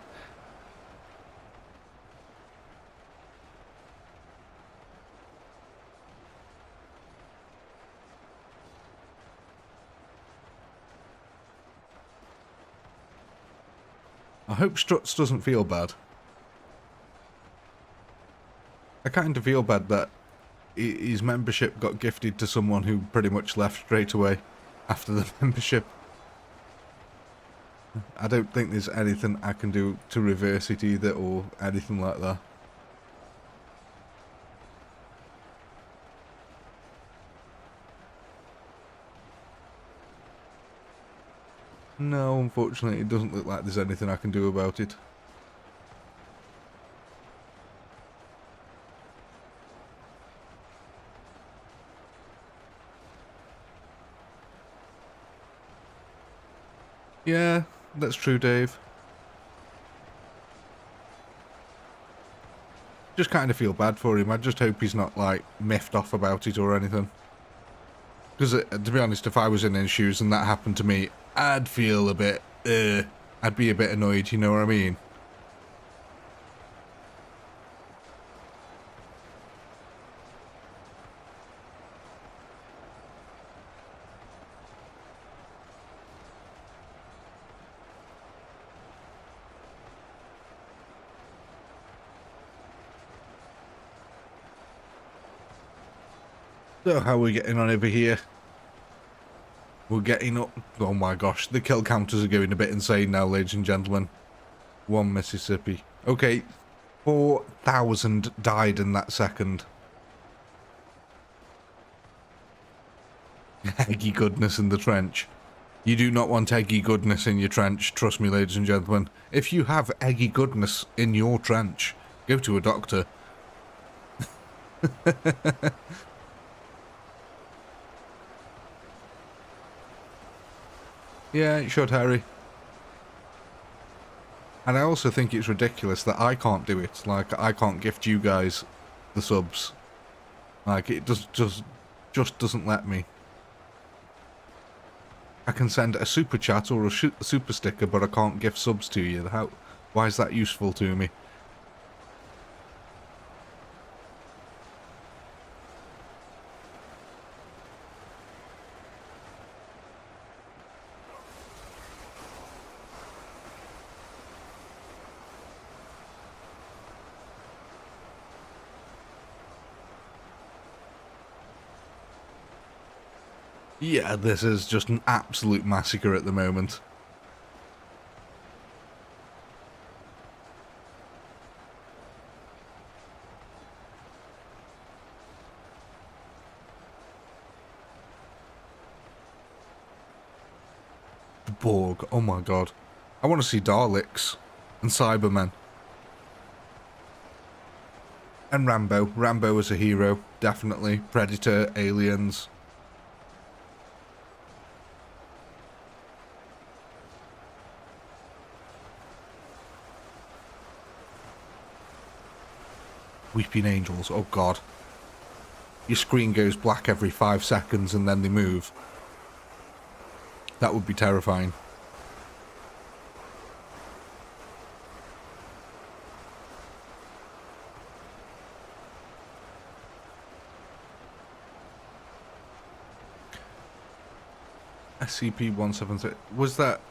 I hope Struts doesn't feel bad. I kind of feel bad that his membership got gifted to someone who pretty much left straight away after the membership. I don't think there's anything I can do to reverse it either, or anything like that. No, unfortunately, it doesn't look like there's anything I can do about it. Yeah, that's true, Dave. Just kind of feel bad for him. I just hope he's not, like, miffed off about it or anything. Because, to be honest, if I was in his shoes and that happened to me, I'd feel a bit, I'd be a bit annoyed, you know what I mean? So, how are we getting on over here? We're getting up. Oh my gosh, the kill counters are going a bit insane now, ladies and gentlemen. 1 Mississippi. Okay, 4,000 died in that second. Eggy goodness in the trench. You do not want eggy goodness in your trench, trust me, ladies and gentlemen. If you have eggy goodness in your trench, go to a doctor. Yeah, it should, Harry. And I also think it's ridiculous that I can't do it. Like, I can't gift you guys the subs. Like, it just doesn't let me. I can send a super chat or a super sticker, but I can't gift subs to you. Why is that useful to me? Yeah, this is just an absolute massacre at the moment. The Borg, oh my god. I want to see Daleks and Cybermen. And Rambo. Rambo is a hero, definitely. Predator, aliens. Weeping Angels, oh god. Your screen goes black every 5 seconds and then they move. That would be terrifying. SCP-173, was that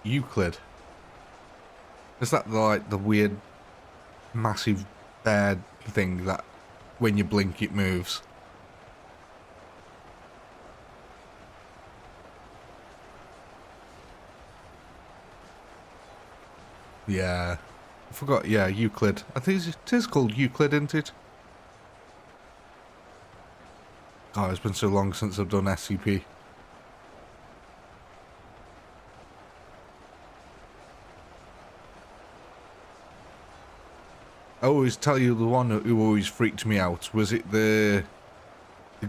Euclid? Is that the weird massive bear thing that when you blink it moves? Yeah, I forgot. Yeah, Euclid. I think it is called Euclid, isn't it? Oh, it's been so long since I've done SCP. I always tell you the one who always freaked me out. Was it the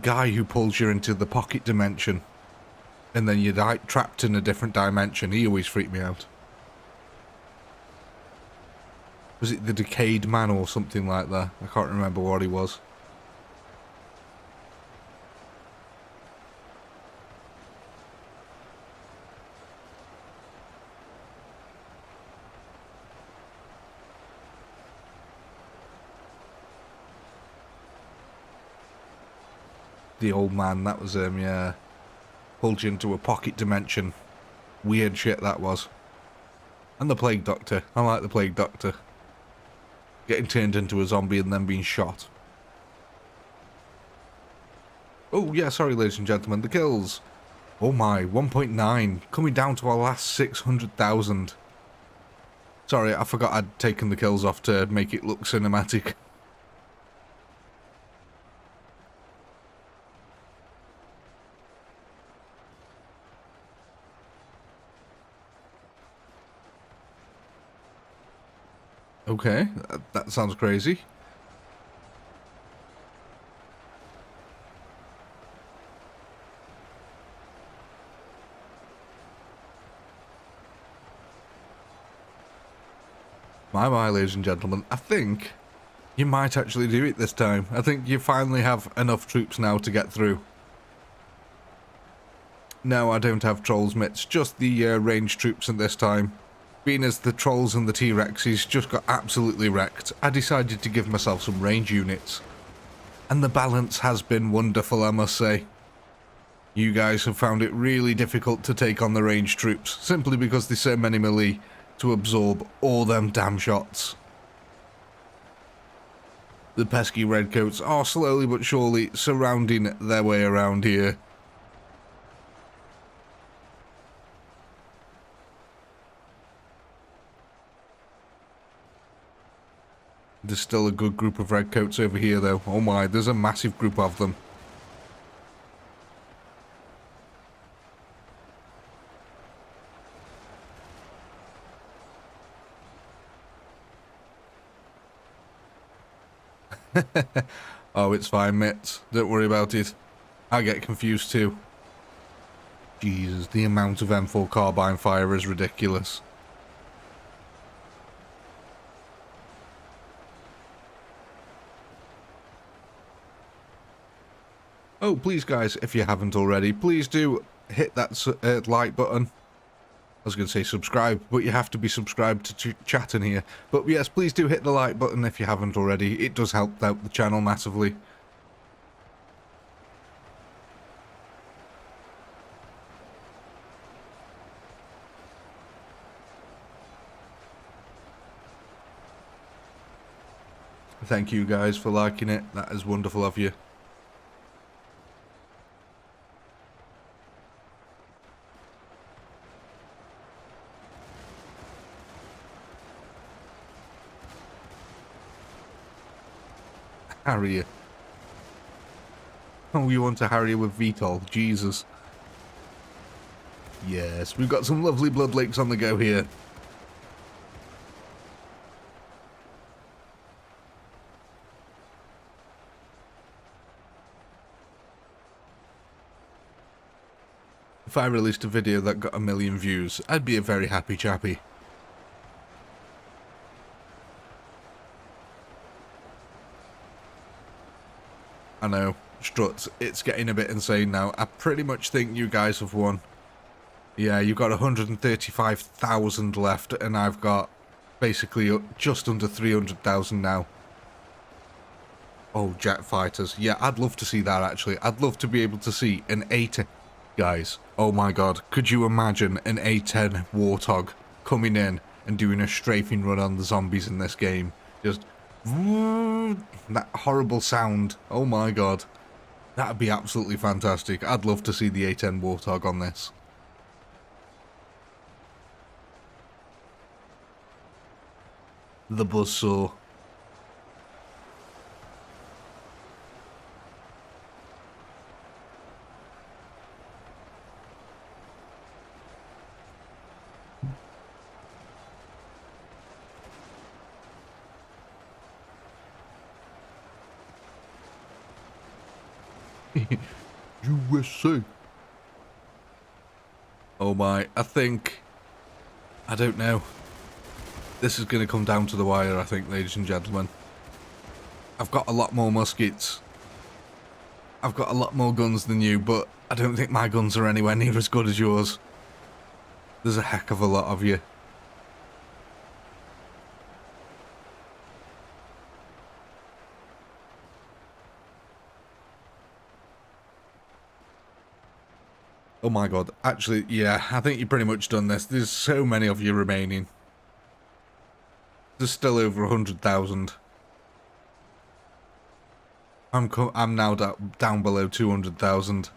guy who pulls you into the pocket dimension and then you're like trapped in a different dimension? He always freaked me out. Was it the decayed man or something like that? I can't remember what he was. The old man, that was him, yeah. Pulled you into a pocket dimension. Weird shit that was. And the Plague Doctor. I like the Plague Doctor. Getting turned into a zombie and then being shot. Oh, yeah, sorry, ladies and gentlemen. The kills. Oh my, 1.9. Coming down to our last 600,000. Sorry, I forgot I'd taken the kills off to make it look cinematic. Okay, that sounds crazy. My, ladies and gentlemen, I think you might actually do it this time. I think you finally have enough troops now to get through. No, I don't have trolls mitts, just the ranged troops at this time. Being as the trolls and the T-Rexes just got absolutely wrecked, I decided to give myself some range units. And the balance has been wonderful, I must say. You guys have found it really difficult to take on the ranged troops, simply because there's so many melee to absorb all them damn shots. The pesky redcoats are slowly but surely surrounding their way around here. There's still a good group of redcoats over here though. Oh my, there's a massive group of them. Oh, it's fine, mates. Don't worry about it. I get confused too. Jesus, the amount of M4 carbine fire is ridiculous. Oh, please guys, if you haven't already, please do hit that like button. I was going to say subscribe, but you have to be subscribed to chat in here. But yes, please do hit the like button if you haven't already. It does help out the channel massively. Thank you guys for liking it. That is wonderful of you. Harrier. Oh, you want to Harrier with VTOL? Jesus. Yes, we've got some lovely blood lakes on the go here. If I released a video that got 1 million views, I'd be a very happy chappy. I know, Struts, it's getting a bit insane now. I pretty much think you guys have won. Yeah, you've got 135,000 left, and I've got basically just under 300,000 now. Oh, jet fighters. Yeah, I'd love to see that, actually. I'd love to be able to see an A10... Guys, oh my god, could you imagine an A10 Warthog coming in and doing a strafing run on the zombies in this game? Just... that horrible sound. Oh my god. That'd be absolutely fantastic. I'd love to see the A10 Warthog on this. The buzzsaw. USA. Oh my, I don't know. This is going to come down to the wire, I think, ladies and gentlemen. I've got a lot more muskets. I've got a lot more guns than you, but I don't think my guns are anywhere near as good as yours. There's a heck of a lot of you. Oh my god, actually, yeah, I think you've pretty much done this. There's so many of you remaining. There's still over 100,000. I'm now down below 200,000.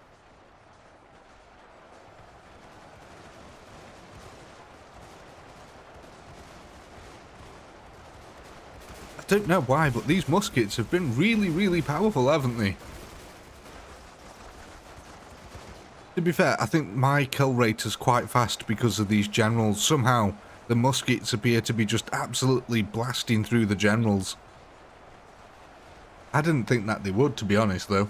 don't know why, but these muskets have been really, really powerful, haven't they? To be fair, I think my kill rate is quite fast because of these generals. Somehow, the muskets appear to be just absolutely blasting through the generals. I didn't think that they would, to be honest, though.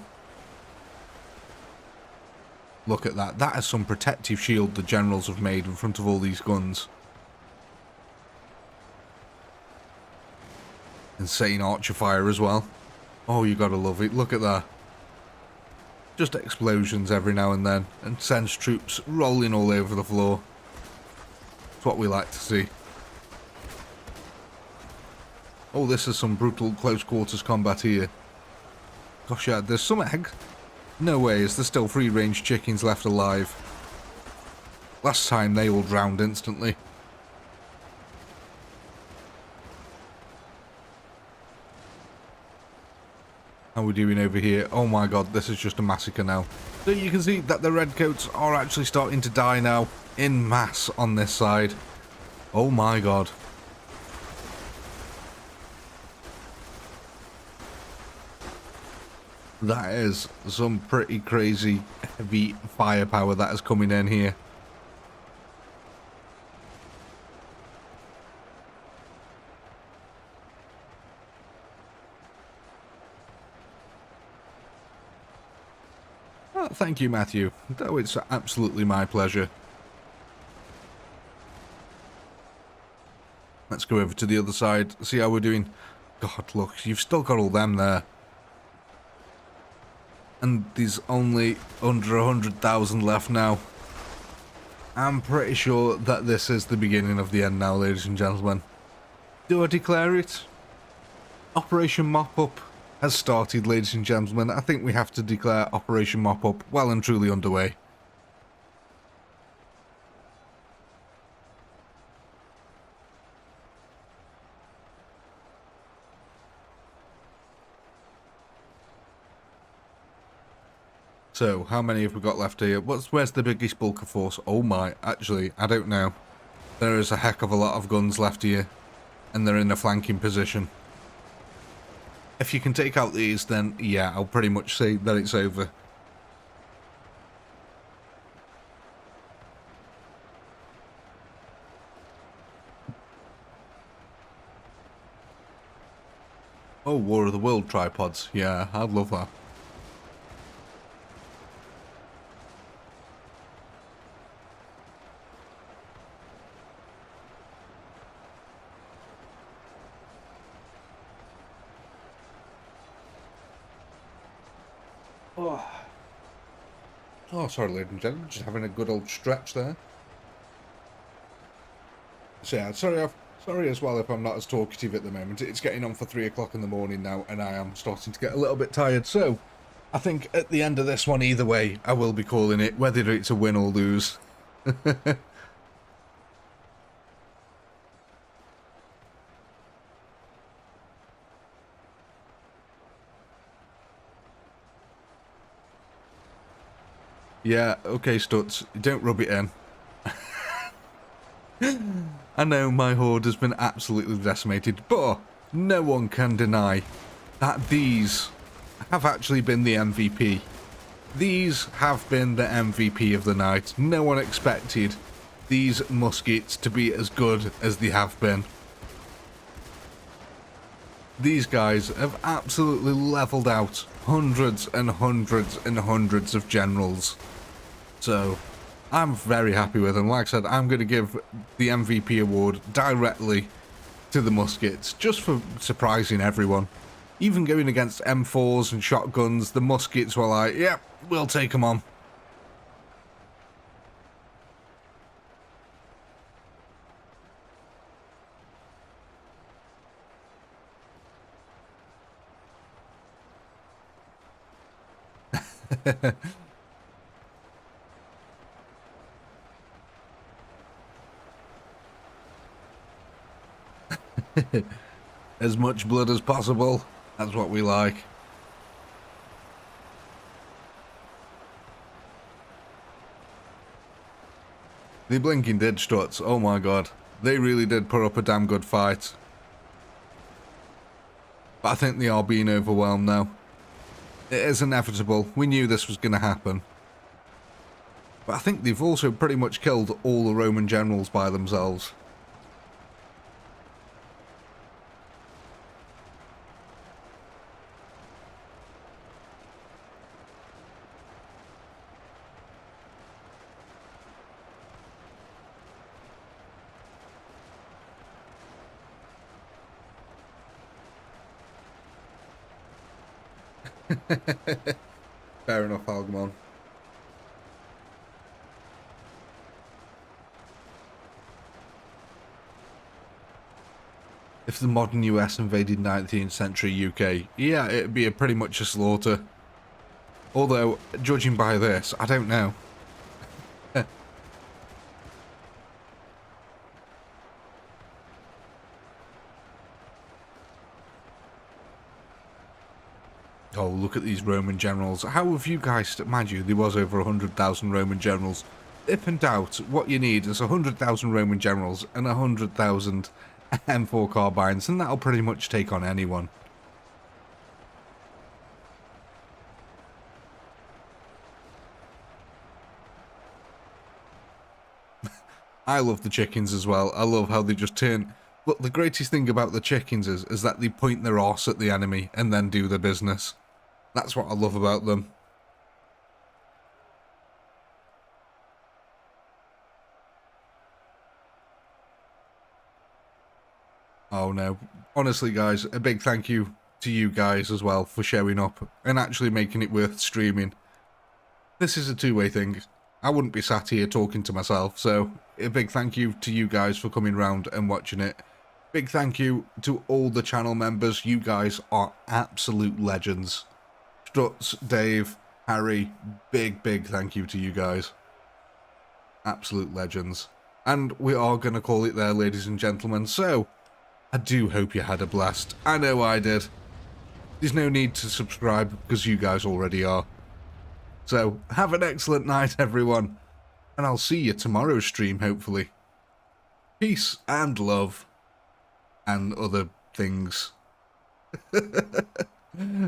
Look at that. That is some protective shield the generals have made in front of all these guns. Insane archer fire as well. Oh, you gotta love it. Look at that. Just explosions every now and then, and sends troops rolling all over the floor. It's what we like to see. Oh, this is some brutal close quarters combat here. Gosh, yeah, there's some egg. No way is there still free range chickens left alive. Last time they all drowned instantly. How are we doing over here? Oh my god, this is just a massacre now. So you can see that the redcoats are actually starting to die now in mass on this side. Oh my god. That is some pretty crazy heavy firepower that is coming in here. Oh, thank you, Matthew. Though it's absolutely my pleasure. Let's go over to the other side, see how we're doing. God, look, you've still got all them there. And there's only under 100,000 left now. I'm pretty sure that this is the beginning of the end now, ladies and gentlemen. Do I declare it? Operation Mop-Up has started, ladies and gentlemen. I think we have to declare Operation Mop-Up well and truly underway. So, how many have we got left here? Where's the biggest bulk of force? Oh my, actually, I don't know. There is a heck of a lot of guns left here, and they're in a flanking position. If you can take out these, then yeah, I'll pretty much say that it's over. Oh, War of the World tripods. Yeah, I'd love that. Oh, sorry, ladies and gentlemen, just having a good old stretch there. So yeah, sorry as well if I'm not as talkative at the moment. It's getting on for 3 o'clock in the morning now, and I am starting to get a little bit tired. So, I think at the end of this one, either way, I will be calling it, whether it's a win or lose. Yeah, okay, Stutz, don't rub it in. I know my horde has been absolutely decimated, but no one can deny that these have actually been the MVP. These have been the MVP of the night. No one expected these muskets to be as good as they have been. These guys have absolutely leveled out hundreds and hundreds and hundreds of generals. So, I'm very happy with them. Like I said, I'm going to give the MVP award directly to the muskets, just for surprising everyone. Even going against M4s and shotguns, the muskets were like, yep, we'll take them on. As much blood as possible. That's what we like. The blinking did struts. Oh my god. They really did put up a damn good fight. But I think they are being overwhelmed now. It is inevitable. We knew this was going to happen. But I think they've also pretty much killed all the Roman generals by themselves. Fair enough, Algamon. If the modern US invaded 19th century UK, yeah, it'd be pretty much a slaughter. Although, judging by this, I don't know. Oh, look at these Roman generals. How have you guys, mind you, there was over 100,000 Roman generals. If in doubt, what you need is 100,000 Roman generals and 100,000 M4 carbines, and that'll pretty much take on anyone. I love the chickens as well. I love how they just turn... Look, the greatest thing about the chickens is that they point their arse at the enemy and then do their business. That's what I love about them. Oh no. Honestly, guys, a big thank you to you guys as well for showing up and actually making it worth streaming. This is a two-way thing. I wouldn't be sat here talking to myself, so a big thank you to you guys for coming round and watching it. Big thank you to all the channel members. You guys are absolute legends. Struts, Dave, Harry, big thank you to you guys. Absolute legends. And we are going to call it there, ladies and gentlemen. So, I do hope you had a blast. I know I did. There's no need to subscribe because you guys already are. So, have an excellent night, everyone. And I'll see you tomorrow's stream, hopefully. Peace and love. And other things.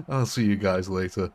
I'll see you guys later.